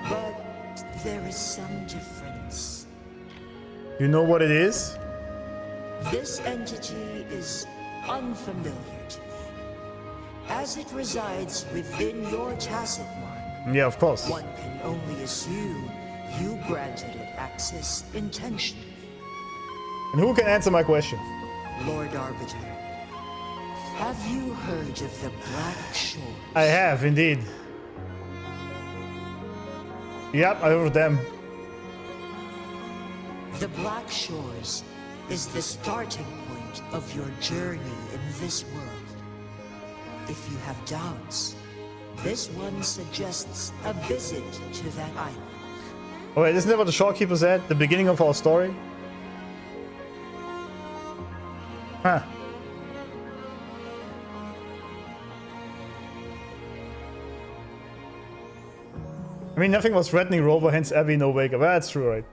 but there is some difference. You know what it is? This entity is unfamiliar to me, as it resides within your tacit mark. Yeah, of course. One can only assume you granted it access intentionally. And who can answer my question? Lord Arbiter, have you heard of the Black Shores? I have, indeed. Yep, I heard of them. The Black Shores is the starting point of your journey in this world. If you have doubts, this one suggests a visit to that island. Oh wait, isn't that what the shopkeeper said? The beginning of our story? Huh. I mean, nothing was threatening Rover, hence Abby no wake up. That's true, right?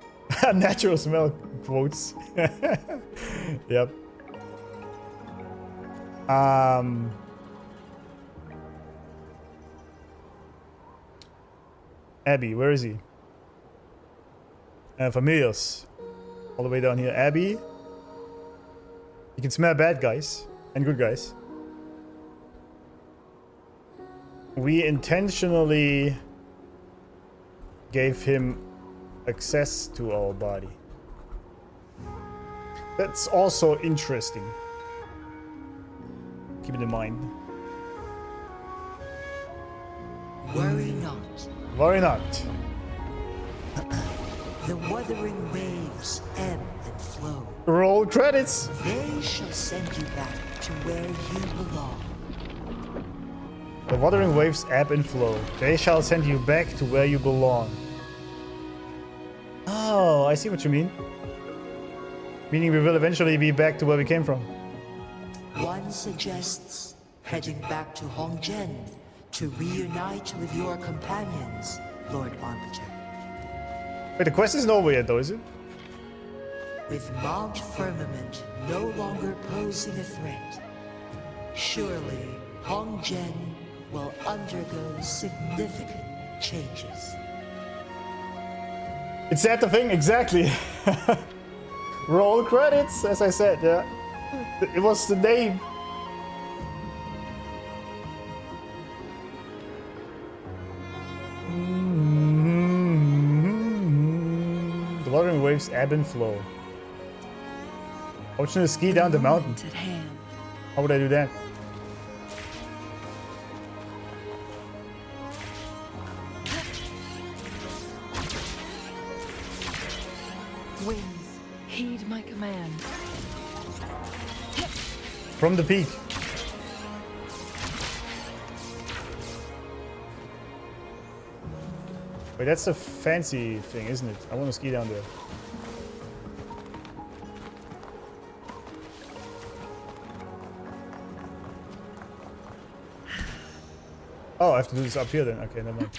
Natural smell quotes. Yep. Abby, where is he? Familiars. All the way down here. Abby. You can smell bad guys and good guys. We intentionally gave him access to our body. That's also interesting. Keep it in mind. Worry not. Worry not. The wuthering waves ebb and flow. Roll credits. They shall send you back to where you belong. The wuthering waves ebb and flow. They shall send you back to where you belong. Oh, I see what you mean. Meaning we will eventually be back to where we came from. One suggests heading back to Hongzhen to reunite with your companions, Lord Arbiter. Wait, the quest isn't over yet though, is it? With Mount Firmament no longer posing a threat, surely Hongzhen will undergo significant changes. It's that the thing, exactly. Roll credits, as I said, yeah. It was the name. The wuthering waves ebb and flow. Option to ski down the mountain. At hand. How would I do that? Winds, heed my command. From the peak. Wait, that's a fancy thing, isn't it? I want to ski down there. Oh, I have to do this up here then. Okay, never mind.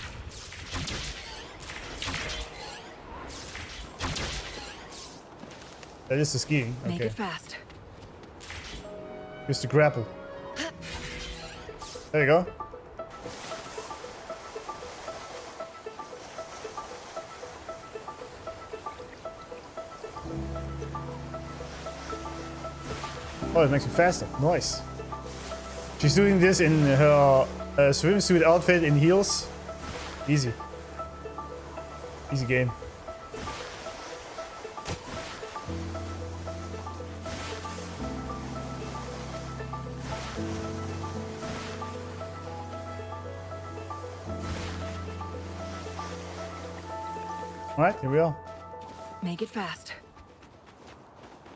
That is the skiing. Okay. Make it fast. Just to grapple. There you go. Oh, it makes it faster. Nice. She's doing this in her swimsuit outfit in heels. Easy. Easy game. Alright, here we are. Make it fast.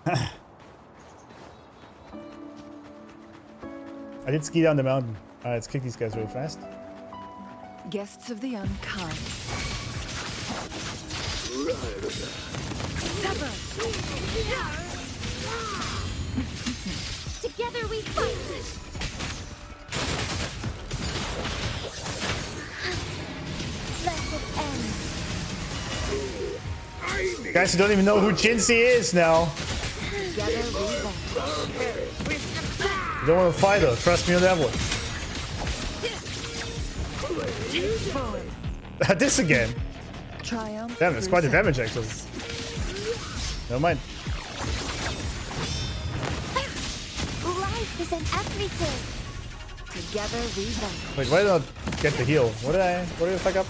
I did ski down the mountain. Alright, let's kick these guys real fast. Guests of the unkind. Together we fight! Let it end. Guys, you don't even know who Jinsey is now. Together we fight. You don't want to fight her. Trust me on that one. This again. Triumph. Damn, that's quite the damage actually. Never mind. Life is in everything. Together we fight. Wait, why did I not get the heal? What did I fuck up?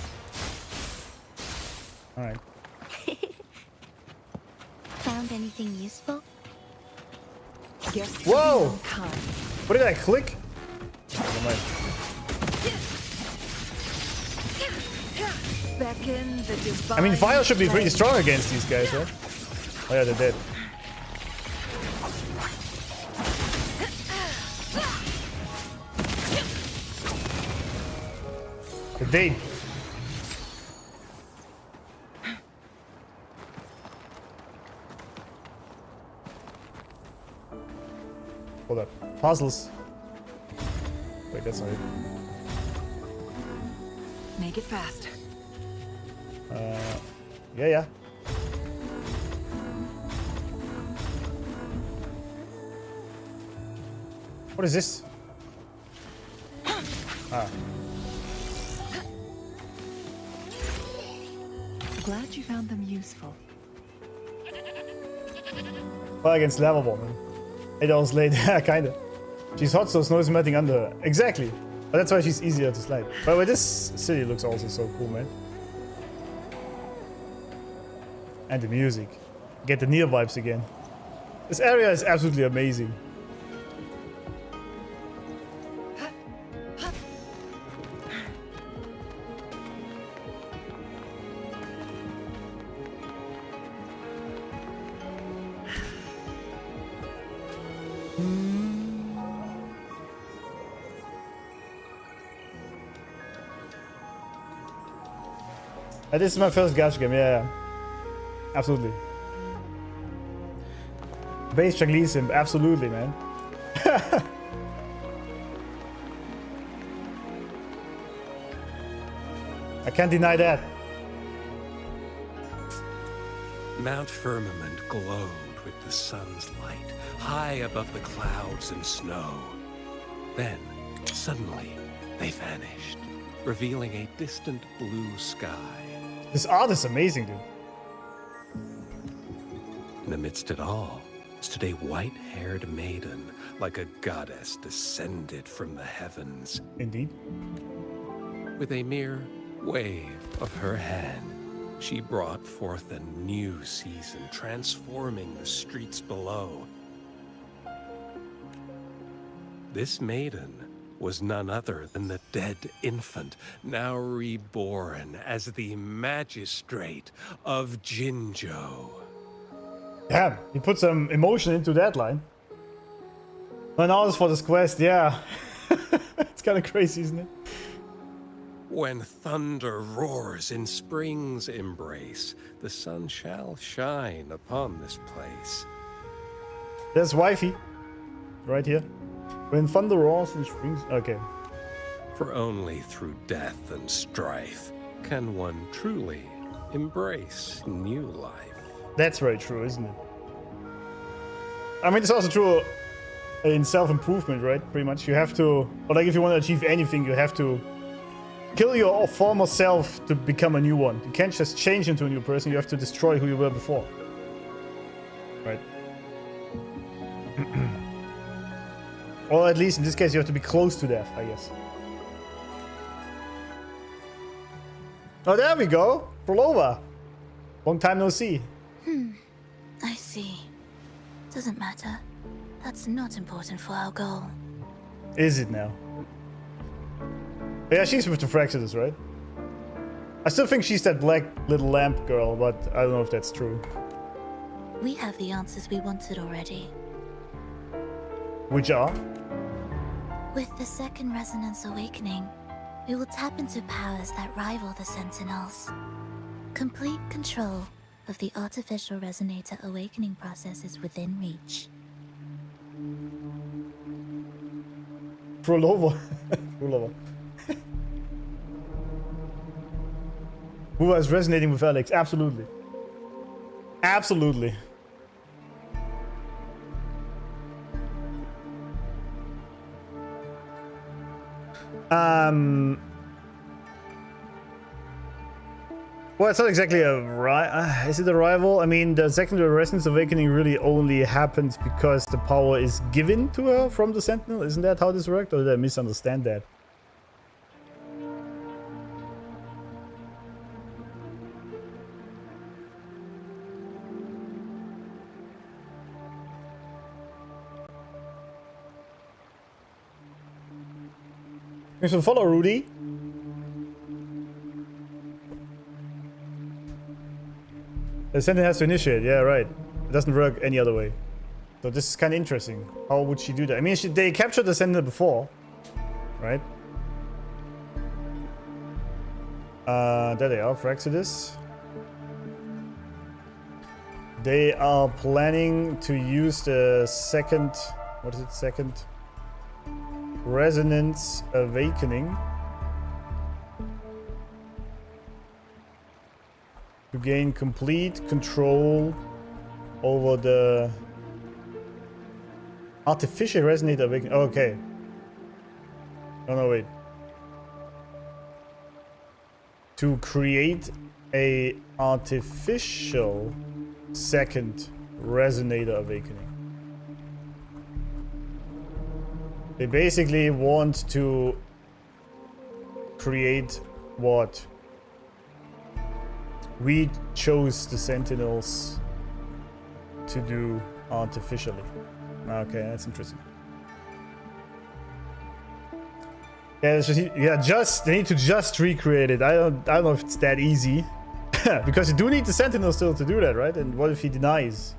Alright. Found anything useful? Guests Whoa! of the unkind. What did I click? Never mind. Beckon the divine. I mean, fire should be pretty flame. strong against these guys, right? Oh yeah, they're dead. They're dead. Hold up. Puzzles. Wait, that's not it. Make it fast. Yeah. What is this? Ah. Glad you found them useful. Well, against lava woman. 8 hours late. Kinda. She's hot, so snow's melting under her. Exactly. But that's why she's easier to slide. By the way, this city looks also so cool, man. And the music. Get the Nier vibes again. This area is absolutely amazing. This is my first gacha game, yeah. Absolutely. Base Changlisim, absolutely, man. I can't deny that. Mount Firmament glowed with the sun's light, high above the clouds and snow. Then, suddenly, they vanished, revealing a distant blue sky. This art is amazing, dude. And amidst it all, stood a white-haired maiden, like a goddess descended from the heavens. Indeed. With a mere wave of her hand, she brought forth a new season, transforming the streets below. This maiden was none other than the dead infant, now reborn as the magistrate of Jinzhou. Damn, he put some emotion into that line. And all this for this quest, yeah. It's kind of crazy, isn't it? When thunder roars in spring's embrace, the sun shall shine upon this place. There's wifey. Right here. When thunder roars in springs. Okay. For only through death and strife can one truly embrace new life. That's very true, isn't it? I mean, it's also true in self-improvement, right? Pretty much. You have to, or like if you want to achieve anything, you have to kill your former self to become a new one. You can't just change into a new person, you have to destroy who you were before. Right? Or at least in this case, you have to be close to death, I guess. Oh, there we go! Prolova! Long time no see. I see. Doesn't matter. That's not important for our goal. Is it now? Yeah, she's with the Fraxidus, right? I still think she's that black little lamp girl, but I don't know if that's true. We have the answers we wanted already. Which are? With the second resonance awakening, we will tap into powers that rival the Sentinels. Complete control of the artificial resonator awakening process is within reach. Prolova. Prolova. Who was resonating with Alex? Absolutely. Absolutely. Well, it's not exactly a is it a rival? I mean, the secondary resonance awakening really only happens because the power is given to her from the Sentinel. Isn't that how this worked, or did I misunderstand that? Thanks for follow, Rudy. The Sentinel has to initiate, yeah, right. It doesn't work any other way. So this is kind of interesting. How would she do that? I mean, they captured the Sentinel before, right? There they are, Fraxidus. They are planning to use the second, what is it, second resonance awakening to gain complete control over the artificial resonator awakening. Oh, okay. Oh no, wait. To create a artificial second resonator awakening. They basically want to create what we chose the Sentinels to do artificially. Okay, that's interesting. Yeah, it's just, they need to just recreate it. I don't know if it's that easy. Because you do need the Sentinel still to do that, right? And what if he denies?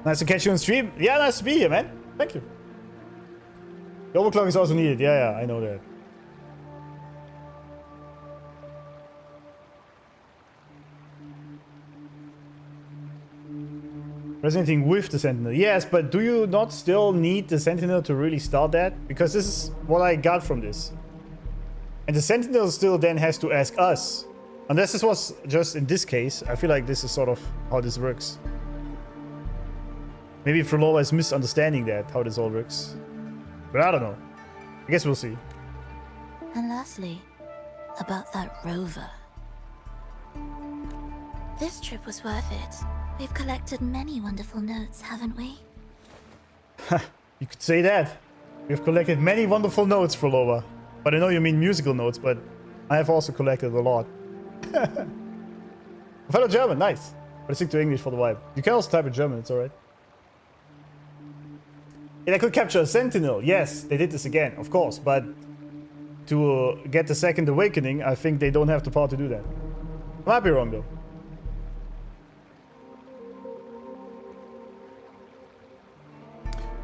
Nice to catch you on stream. Yeah, nice to be here, man. Thank you. The overclock is also needed. Yeah, I know that. Resonating with the Sentinel. Yes, but do you not still need the Sentinel to really start that? Because this is what I got from this. And the Sentinel still then has to ask us. Unless this was just in this case. I feel like this is sort of how this works. Maybe Frolova is misunderstanding that, how this all works. But I don't know. I guess we'll see. And lastly, about that rover. This trip was worth it. We've collected many wonderful notes, haven't we? You could say that. We've collected many wonderful notes, Frolova. But I know you mean musical notes, but I have also collected a lot. Fellow German, nice. But I stick to English for the vibe. You can also type in German, it's alright. And I could capture a Sentinel. Yes, they did this again, of course. But to get the second awakening, I think they don't have the power to do that. I might be wrong, though.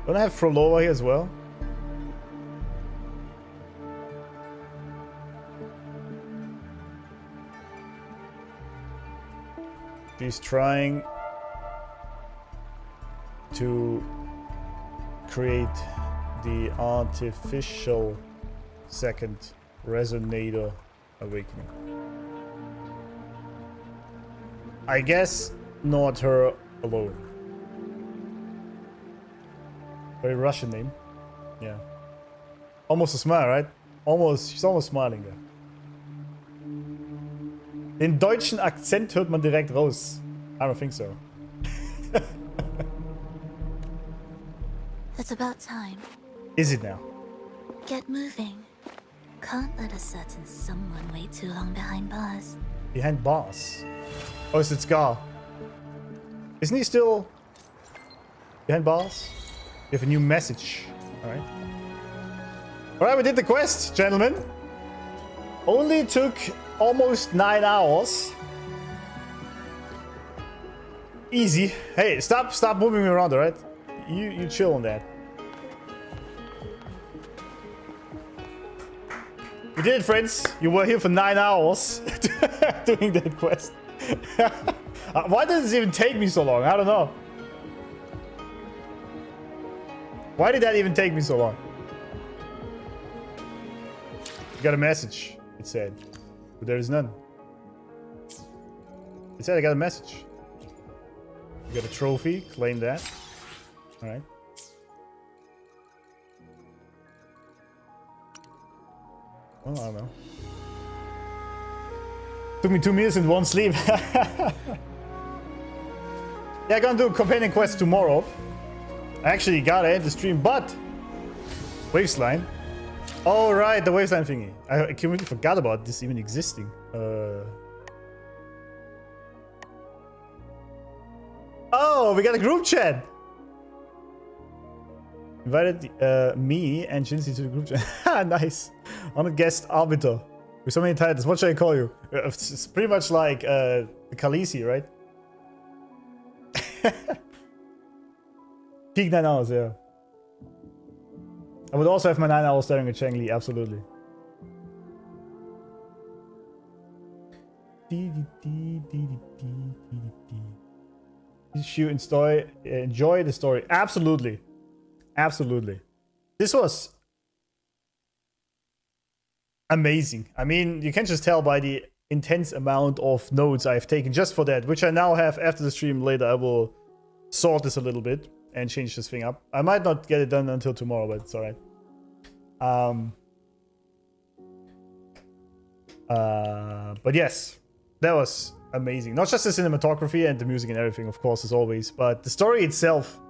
Don't I have Frolova here as well? She's trying to create the artificial second resonator awakening. I guess not her alone. Very Russian name. Yeah. Almost a smile, right? Almost, she's almost smiling there. Den deutschen Akzent hört man direkt raus. I don't think so. It's about time. Is it now? Get moving. Can't let a certain someone wait too long behind bars. Behind bars? Oh, is it Scar? Isn't he still behind bars? We have a new message. Alright. Alright, we did the quest, gentlemen. Only took almost 9 hours. Easy. Hey, stop moving me around, alright? You chill on that. You did it, friends. You were here for 9 hours doing that quest. Why does it even take me so long? I don't know. Why did that even take me so long? You got a message, it said. But there is none. It said I got a message. You got a trophy, claim that. Alright. Well, I don't know. Took me 2 minutes in one sleep. Yeah, I'm gonna do a companion quest tomorrow. I actually gotta end the stream, but Waveline. Oh right, the Waveline thingy. I completely forgot about this even existing. Oh, we got a group chat. Invited me and Jinsey to the group chat. Nice. On a guest arbiter. With so many titles. What should I call you? It's pretty much like the Khaleesi, right? Peak 9 hours, yeah. I would also have my 9 hours staring at Changli, absolutely. Did you enjoy the story? Absolutely. Absolutely. This was amazing. I mean, you can just tell by the intense amount of notes I've taken just for that, which I now have after the stream later. I will sort this a little bit and change this thing up. I might not get it done until tomorrow, but it's alright. But yes, that was amazing. Not just the cinematography and the music and everything, of course, as always, but the story itself.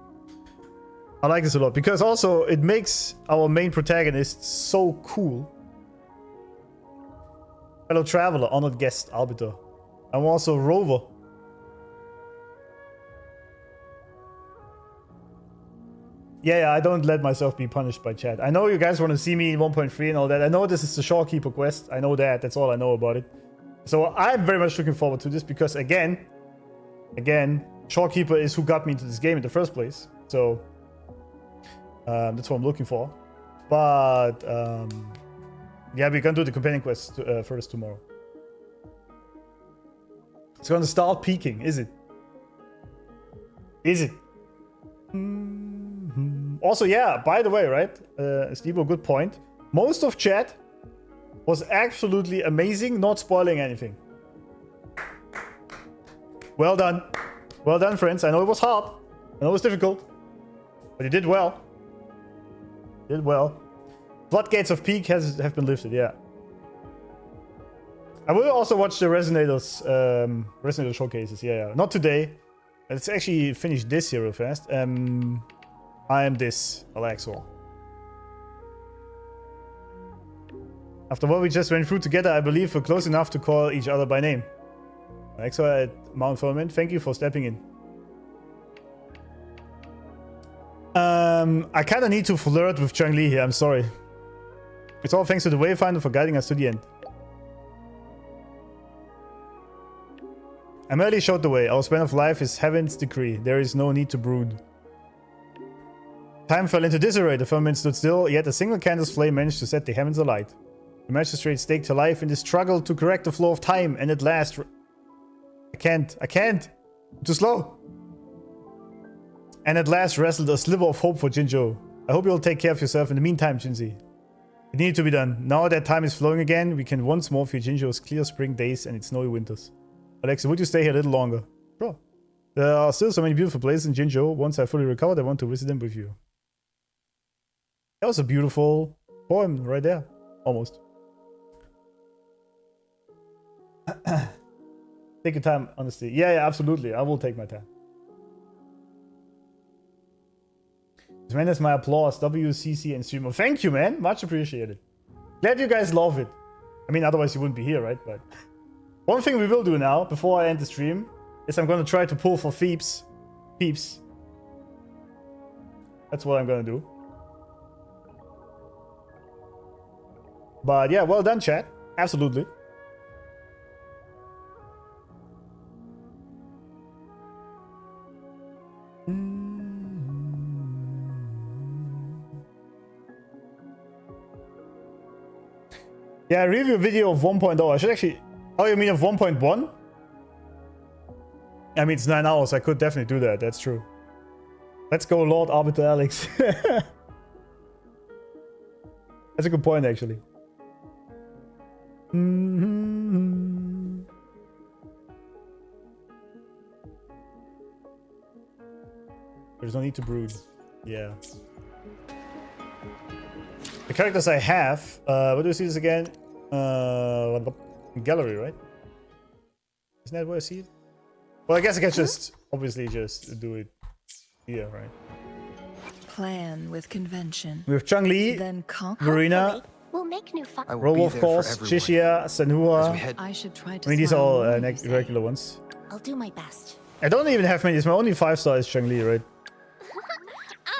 I like this a lot because also it makes our main protagonist so cool. Fellow traveler, honored guest, arbiter. I'm also rover. Yeah, I don't let myself be punished by chat. I know you guys want to see me in 1.3 and all that. I know this is the Shorekeeper quest. I know that. That's all I know about it. So I'm very much looking forward to this because again, Shorekeeper is who got me into this game in the first place. So that's what I'm looking for. But yeah, we're gonna do the companion quest first tomorrow. It's gonna start peaking, is it? Is it? Also, yeah, by the way, right? Steve, a good point. Most of chat was absolutely amazing, not spoiling anything. Well done. Well done, friends. I know it was hard. I know it was difficult. But you did well. Did well. Floodgates of Peak have been lifted, yeah. I will also watch the resonators, resonator showcases, yeah. Not today. Let's actually finish this here real fast. I am this, Alexor. After what we just went through together, I believe we're close enough to call each other by name. Alexor at Mount Firmament, thank you for stepping in. I kind of need to flirt with Chang-Li here, I'm sorry. It's all thanks to the Wayfinder for guiding us to the end. I merely showed the way. Our span of life is heaven's decree. There is no need to brood. Time fell into disarray. The firmament stood still, yet a single candle's flame managed to set the heavens alight. The magistrate staked her life in the struggle to correct the flow of time, and at last... I can't. I'm too slow. And at last wrestled a sliver of hope for Jinzhou. I hope you'll take care of yourself in the meantime, Jinzi. It needed to be done. Now that time is flowing again, we can once more feel Jinzhou's clear spring days and its snowy winters. Alexa, would you stay here a little longer? Sure. There are still so many beautiful places in Jinzhou. Once I fully recovered, I want to visit them with you. That was a beautiful poem right there. Almost. Take your time, honestly. Yeah, absolutely. I will take my time. Tremendous my applause, WCC and streamer. Thank you, man. Much appreciated. Glad you guys love it. I mean, otherwise you wouldn't be here, right? But one thing we will do now, before I end the stream, is I'm going to try to pull for Peeps. That's what I'm going to do. But yeah, well done, chat. Absolutely. Yeah, review video of 1.0. I should actually... Oh, you mean of 1.1? I mean, it's 9 hours. I could definitely do that. That's true. Let's go, Lord Arbiter Alex. That's a good point, actually. There's no need to brood. Yeah. The characters I have, what do we see this again? Gallery, right? Isn't that where I see it? Well, I guess I can just, obviously just do it here, right? Plan with convention. We have Chang-Li, then Marina, We'll make new fun. Robo, of course, Shishia, Senhua. I should try to. I mean, these are all regular ones. I'll do my best. I don't even have many. It's my only 5-star is Chang-Li, right?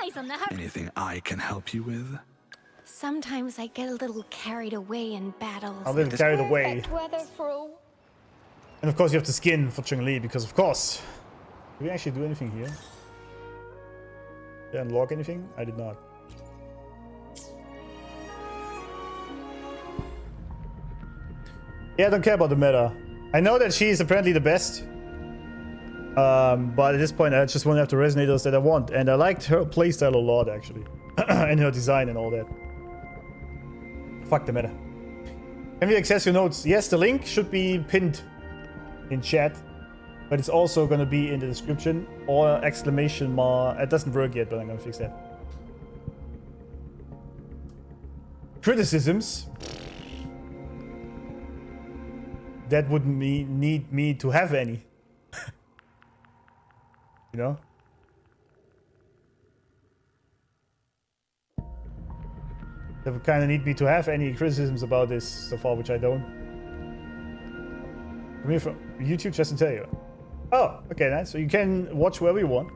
Eyes on the house. Anything I can help you with? Sometimes I get a little carried away in battles. A little carried away. Weather through. And of course you have the skin for Chang-Li, because of course. Did we actually do anything here? Did I unlock anything? I did not. Yeah, I don't care about the meta. I know that she is apparently the best. But at this point I just want to have the resonators that I want. And I liked her playstyle a lot, actually. And her design and all that. Fuck the meta. Can we access your notes? Yes, the link should be pinned in chat. But it's also going to be in the description. Or exclamation mark. It doesn't work yet, but I'm going to fix that. Criticisms. That wouldn't need me to have any. You know? That would kind of need me to have any criticisms about this so far, which I don't. Come here from YouTube just to tell you. Oh, okay, nice. So you can watch wherever you want.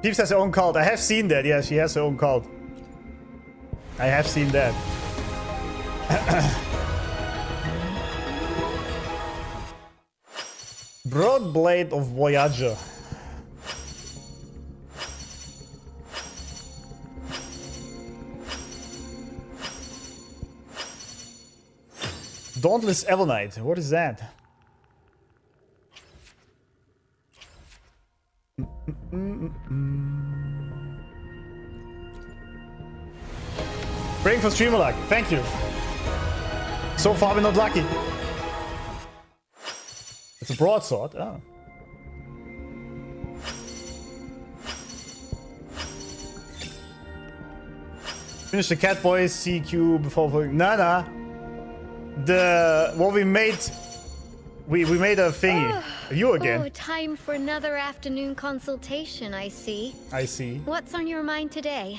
Peeps has her own cult. I have seen that. Yeah, she has her own cult. I have seen that. Broad Blade of Voyager. Dauntless Evernight. What is that? Praying for streamer luck. Thank you. So far, we're not lucky. It's a broadsword. Oh. Finish the Catboy CQ before. Nah. What we made. We made a thingy. You again. Oh, time for another afternoon consultation, I see. I see. What's on your mind today?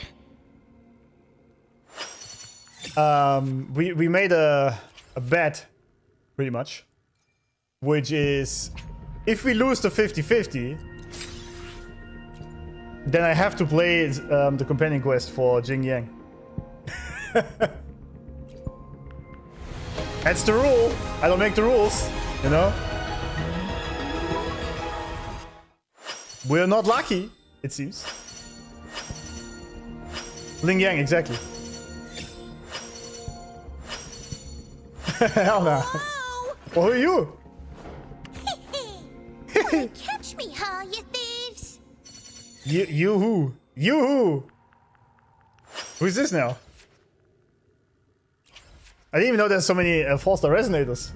We made a bet, pretty much. Which is, if we lose the 50-50, then I have to play the companion quest for Jing Yang. That's the rule. I don't make the rules, you know? We're not lucky, it seems. Ling Yang, exactly. Hell no. Well, who are you? Wanna catch me, huh, you thieves? You who? You who? Who's this now? I didn't even know there's so many 4-star resonators.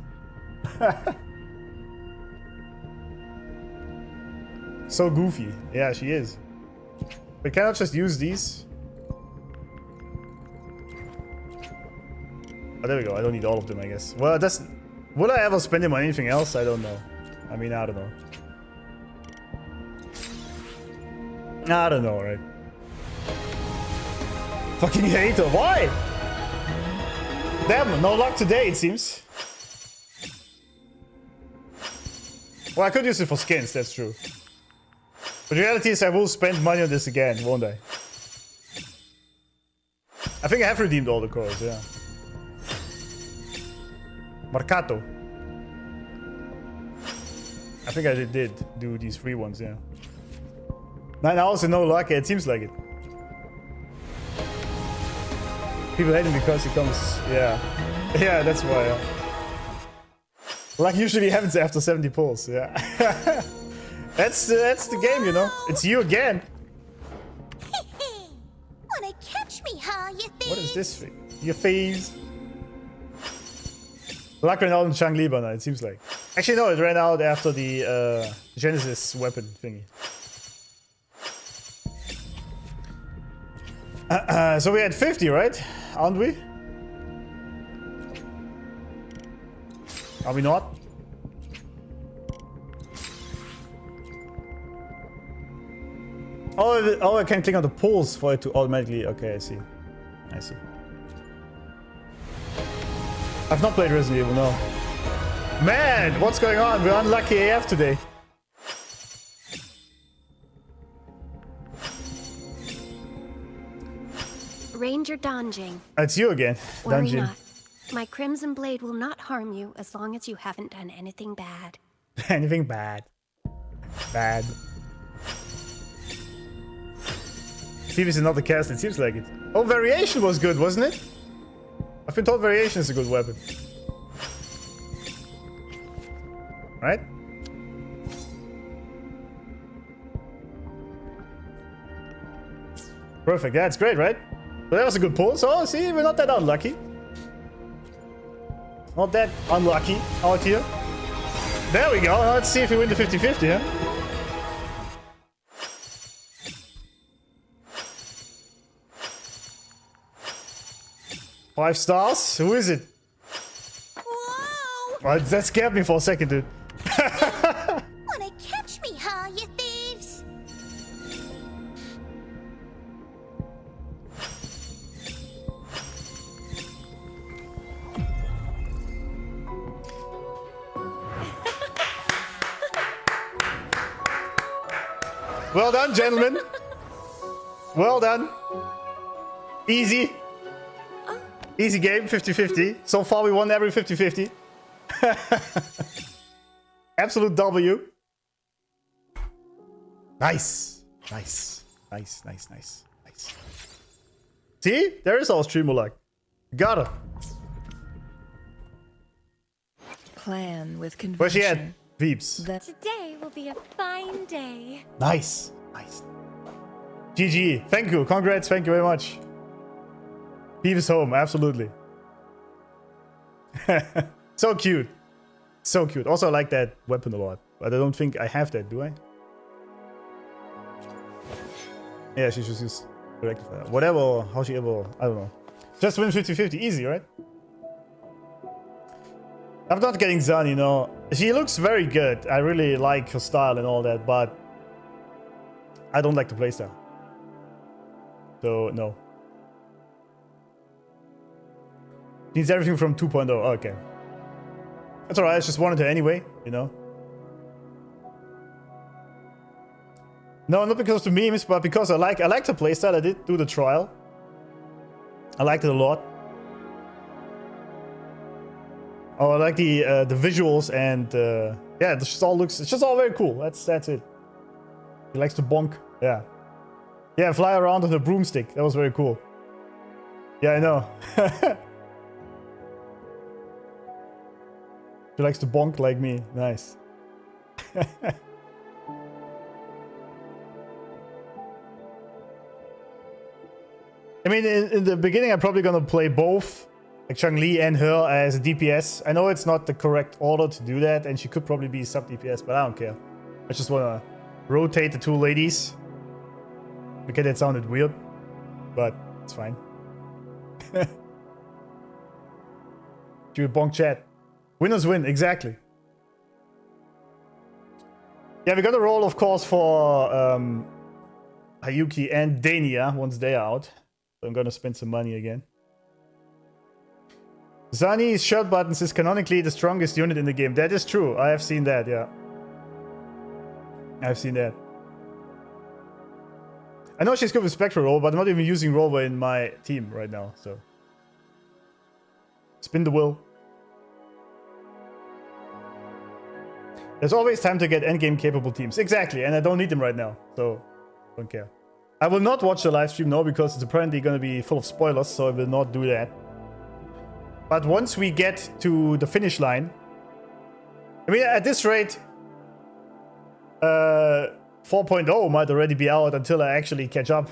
So goofy. Yeah, she is. We cannot just use these. Oh, there we go. I don't need all of them, I guess. Well, that's... Will I ever spend them on anything else? I don't know. I mean, I don't know. I don't know, right? Fucking hater. Why? Damn, no luck today, it seems. Well, I could use it for skins, that's true. But the reality is I will spend money on this again, won't I? I think I have redeemed all the cores, yeah. Marcato. I think I did do these free ones, yeah. 9 hours and no luck, it seems like it. People hate him because he comes, yeah. Yeah, that's why. Luck usually happens after 70 pulls, yeah. That's the game, you know. It's you again. Wanna catch me, huh, you thieves? What is this thing? Your thieves. Luck ran out in Changli by now, it seems like. Actually, no, it ran out after the Genesis weapon thingy. So we had 50, right? Aren't we? Are we not? Oh, I can click on the pulls for it to automatically... Okay, I see. I see. I've not played Resident Evil, no. Man, what's going on? We're unlucky AF today. Ranger Donjing. It's you again, Worry Dungeon. not. My Crimson Blade will not harm you as long as you haven't done anything bad. Anything bad. Bad. Steve is another cast, it seems like it. Oh, Variation was good, wasn't it? I've been told Variation is a good weapon. Right? Perfect, yeah, it's great, right? But that was a good pull, so see, we're not that unlucky. Not that unlucky out here. There we go, now let's see if we win the 50-50, huh? Five stars? Who is it? Whoa! Well, that scared me for a second, dude. Wanna catch me, huh, you thieves? Well done, gentlemen. Well done. Easy. Easy game, 50-50. So far we won every 50-50. Absolute W. Nice. Nice. Nice, nice, nice, nice. See? There is our streamer luck. Got her. Plan with conviction. Where's she at? Veeps. Today will be a fine day. Nice. Nice. GG. Thank you. Congrats. Thank you very much. Peeves home, absolutely. So cute. So cute. Also, I like that weapon a lot. But I don't think I have that, do I? Yeah, she should use rectifier. Whatever, how she ever... I don't know. Just win 50-50. Easy, right? I'm not getting Zan, you know. She looks very good. I really like her style and all that, but... I don't like the playstyle. So, no. Needs everything from 2.0. Oh, okay. That's alright, I just wanted her anyway, you know. No, not because of the memes, but because I liked her playstyle. I did do the trial. I liked it a lot. Oh, I like the visuals and yeah, it just all looks. It's just all very cool. That's it. He likes to bonk. Yeah, yeah, fly around on a broomstick. That was very cool. Yeah, I know. He likes to bonk like me. Nice. I mean, in the beginning, I'm probably gonna play both, like Chang-Li and her as a DPS. I know it's not the correct order to do that, and she could probably be sub-DPS, but I don't care. I just wanna rotate the two ladies. Okay, that sounded weird, but it's fine. Do bonk chat. Winners win, exactly. Yeah, we got a roll, of course, for Hayuki and Dania once they are out. So I'm gonna spend some money again. Zani's shirt buttons is canonically the strongest unit in the game. That is true. I have seen that, yeah. I've seen that. I know she's good with Spectral Roll, but I'm not even using Rover in my team right now, so. Spin the wheel. There's always time to get endgame capable teams. Exactly, and I don't need them right now, so don't care. I will not watch the live stream now because it's apparently going to be full of spoilers, so I will not do that. But once we get to the finish line... I mean, at this rate... 4.0 might already be out until I actually catch up.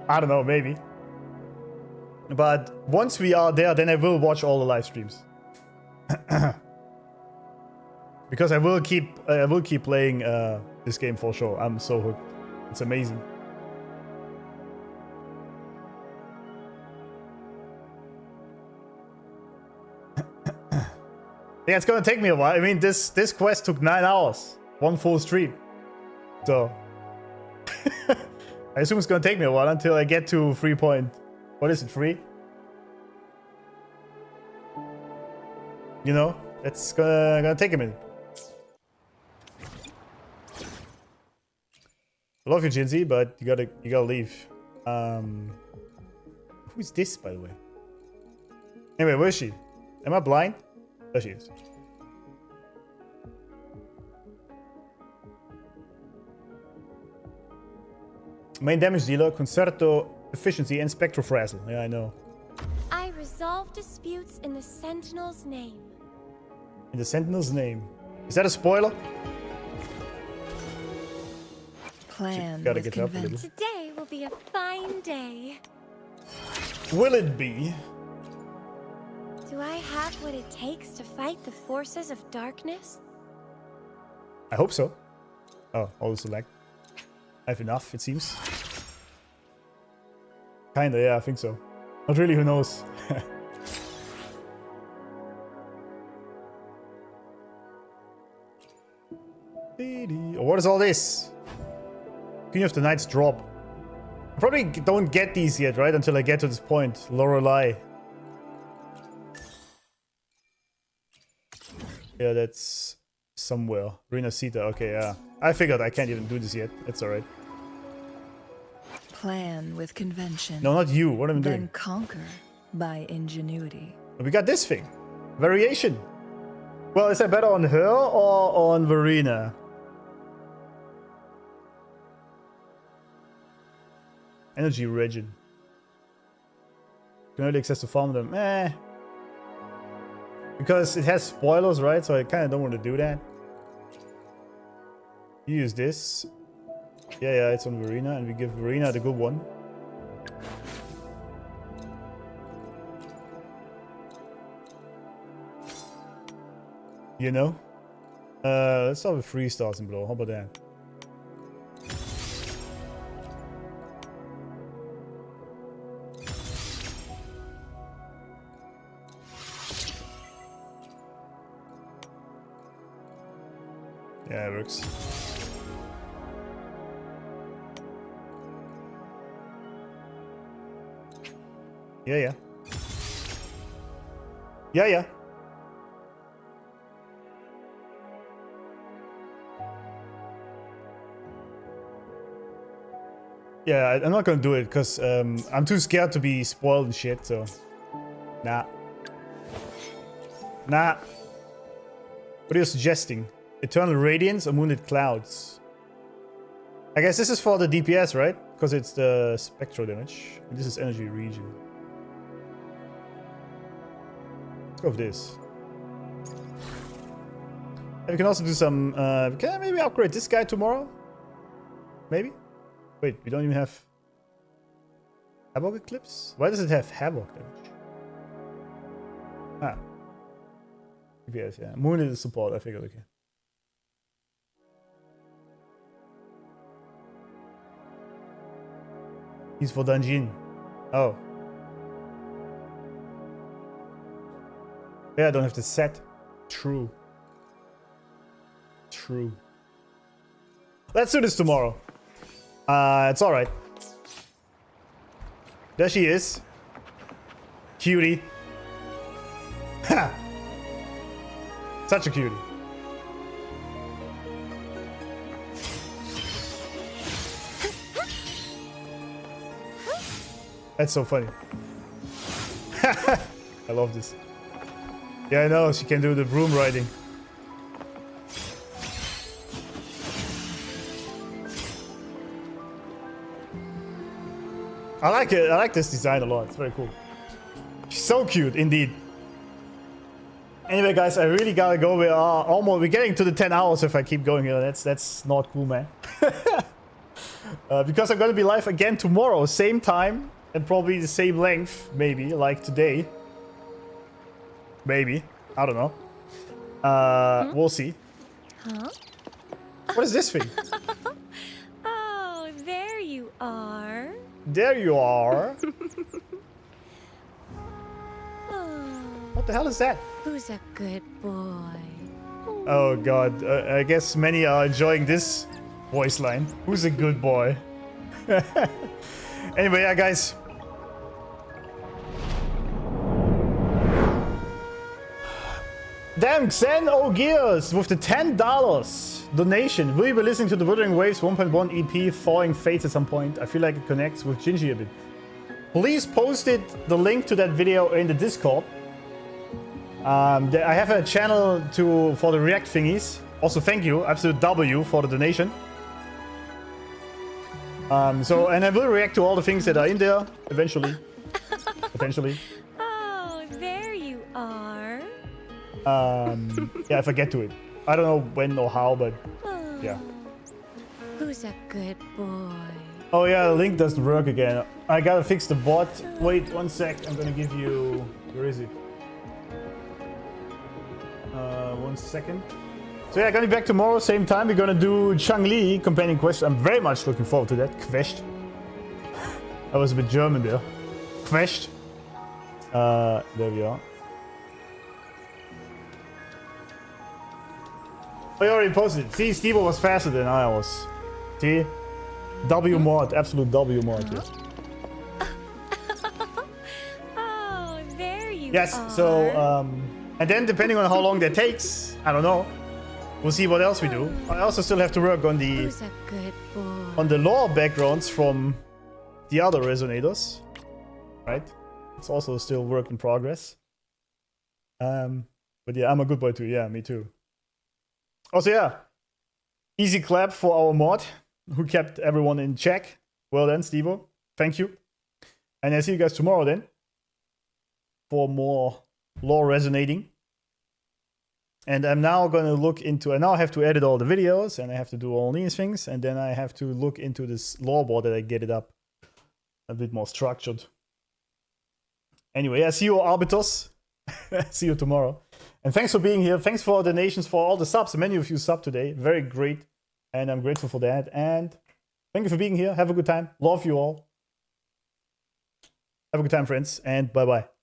I don't know, maybe. But once we are there, then I will watch all the live streams. Because I will keep playing this game for sure. I'm so hooked. It's amazing. Yeah, it's gonna take me a while. I mean, this quest took 9 hours. One full stream. So... I assume it's gonna take me a while until I get to 3 point... What is it, 3? You know? It's gonna take a minute. I love you, Jinzi, but you gotta leave. Who is this, by the way? Anyway, where is she? Am I blind? There she is. Main damage dealer, Concerto, Efficiency, and Spectrofrazzle. Yeah, I know. I resolve disputes in the Sentinel's name. In the Sentinel's name. Is that a spoiler? Plan gotta with get up a little. Today will be a fine day. Will it be? Do I have what it takes to fight the forces of darkness? I hope so. Oh, all the select. I have enough, it seems. Kinda, yeah, I think so. Not really, who knows? Oh, what is all this? Queen of the Knights drop. I probably don't get these yet, right? Until I get to this point. Lorelei. Yeah, that's somewhere. Rena Sita, okay, yeah. I figured I can't even do this yet. That's alright. Plan with convention. No, not you. What am I doing? Then conquer by ingenuity. We got this thing. Variation. Well, is that better on her or on Verena? Energy Regen. Can only access to farm them. Because it has spoilers, right? So I kind of don't want to do that. You use this. Yeah, it's on Verena, and we give Verena the good one. You know? Let's start with 3 stars and below. How about that? Yeah, it works. Yeah. Yeah. Yeah, I'm not gonna do it because I'm too scared to be spoiled and shit, so... Nah. What are you suggesting? Eternal Radiance or Moonlit Clouds? I guess this is for the DPS, right? Because it's the spectral damage. And this is energy region. Let's go with this. And we can also do some... can I maybe upgrade this guy tomorrow? Maybe? Wait, we don't even have... Havoc Eclipse? Why does it have Havoc damage? Ah. DPS, yeah. Moon is support, I figured, okay. He's for Dungeon. Oh. Yeah, I don't have the set. True. Let's do this tomorrow. It's alright. There she is. Cutie. Ha! Such a cutie. That's so funny. I love this. Yeah, I know, she can do the broom riding. I like it. I like this design a lot. It's very cool. She's so cute, indeed. Anyway, guys, I really gotta go. We're getting to the 10 hours if I keep going here. That's not cool, man. Because I'm gonna be live again tomorrow, same time and probably the same length, maybe like today. Maybe, I don't know. We'll see. Huh? What is this thing? Oh, there you are. There you are. What the hell is that? Who's a good boy? Oh god, I guess many are enjoying this voice line. Who's a good boy? Anyway, yeah, guys. Damn, Xen O'Gears with the $10 donation. Will you be listening to the Wuthering Waves 1.1 EP Thawing Fates at some point? I feel like it connects with Gingy a bit. Please post the link to that video in the Discord. I have a channel for the React thingies. Also, thank you, Absolute W, for the donation. And I will react to all the things that are in there eventually. Potentially. Oh, there you are. Yeah, if I get to it. I don't know when or how, but yeah. Who's a good boy? Oh yeah, the link doesn't work again. I gotta fix the bot. Wait 1 sec, I'm gonna give you... Where is it? 1 second. So yeah, gonna be back tomorrow, same time. We're gonna do Changli companion quest. I'm very much looking forward to that. Quest. I was a bit German there. Quest. There we are. Oh, you already posted it. See, Steve was faster than I was. See? W mod, absolute W mod. Yeah. Oh, there you Yes, are. so, and then depending on how long that takes, I don't know. We'll see what else we do. I also still have to work on the Who's a good boy? on the lore backgrounds from the other resonators. Right? It's also still work in progress. But yeah, I'm a good boy too. Yeah, me too. Also, yeah. Easy clap for our mod who kept everyone in check. Well done, Stevo. Thank you. And I'll see you guys tomorrow then for more lore resonating. And I'm now going to look into... I now have to edit all the videos and I have to do all these things. And then I have to look into this lore board that I get it up a bit more structured. Anyway, I see you, Arbiters. See you tomorrow. And thanks for being here. Thanks for all the donations, for all the subs. Many of you subbed today. Very great. And I'm grateful for that. And thank you for being here. Have a good time. Love you all. Have a good time, friends. And bye-bye.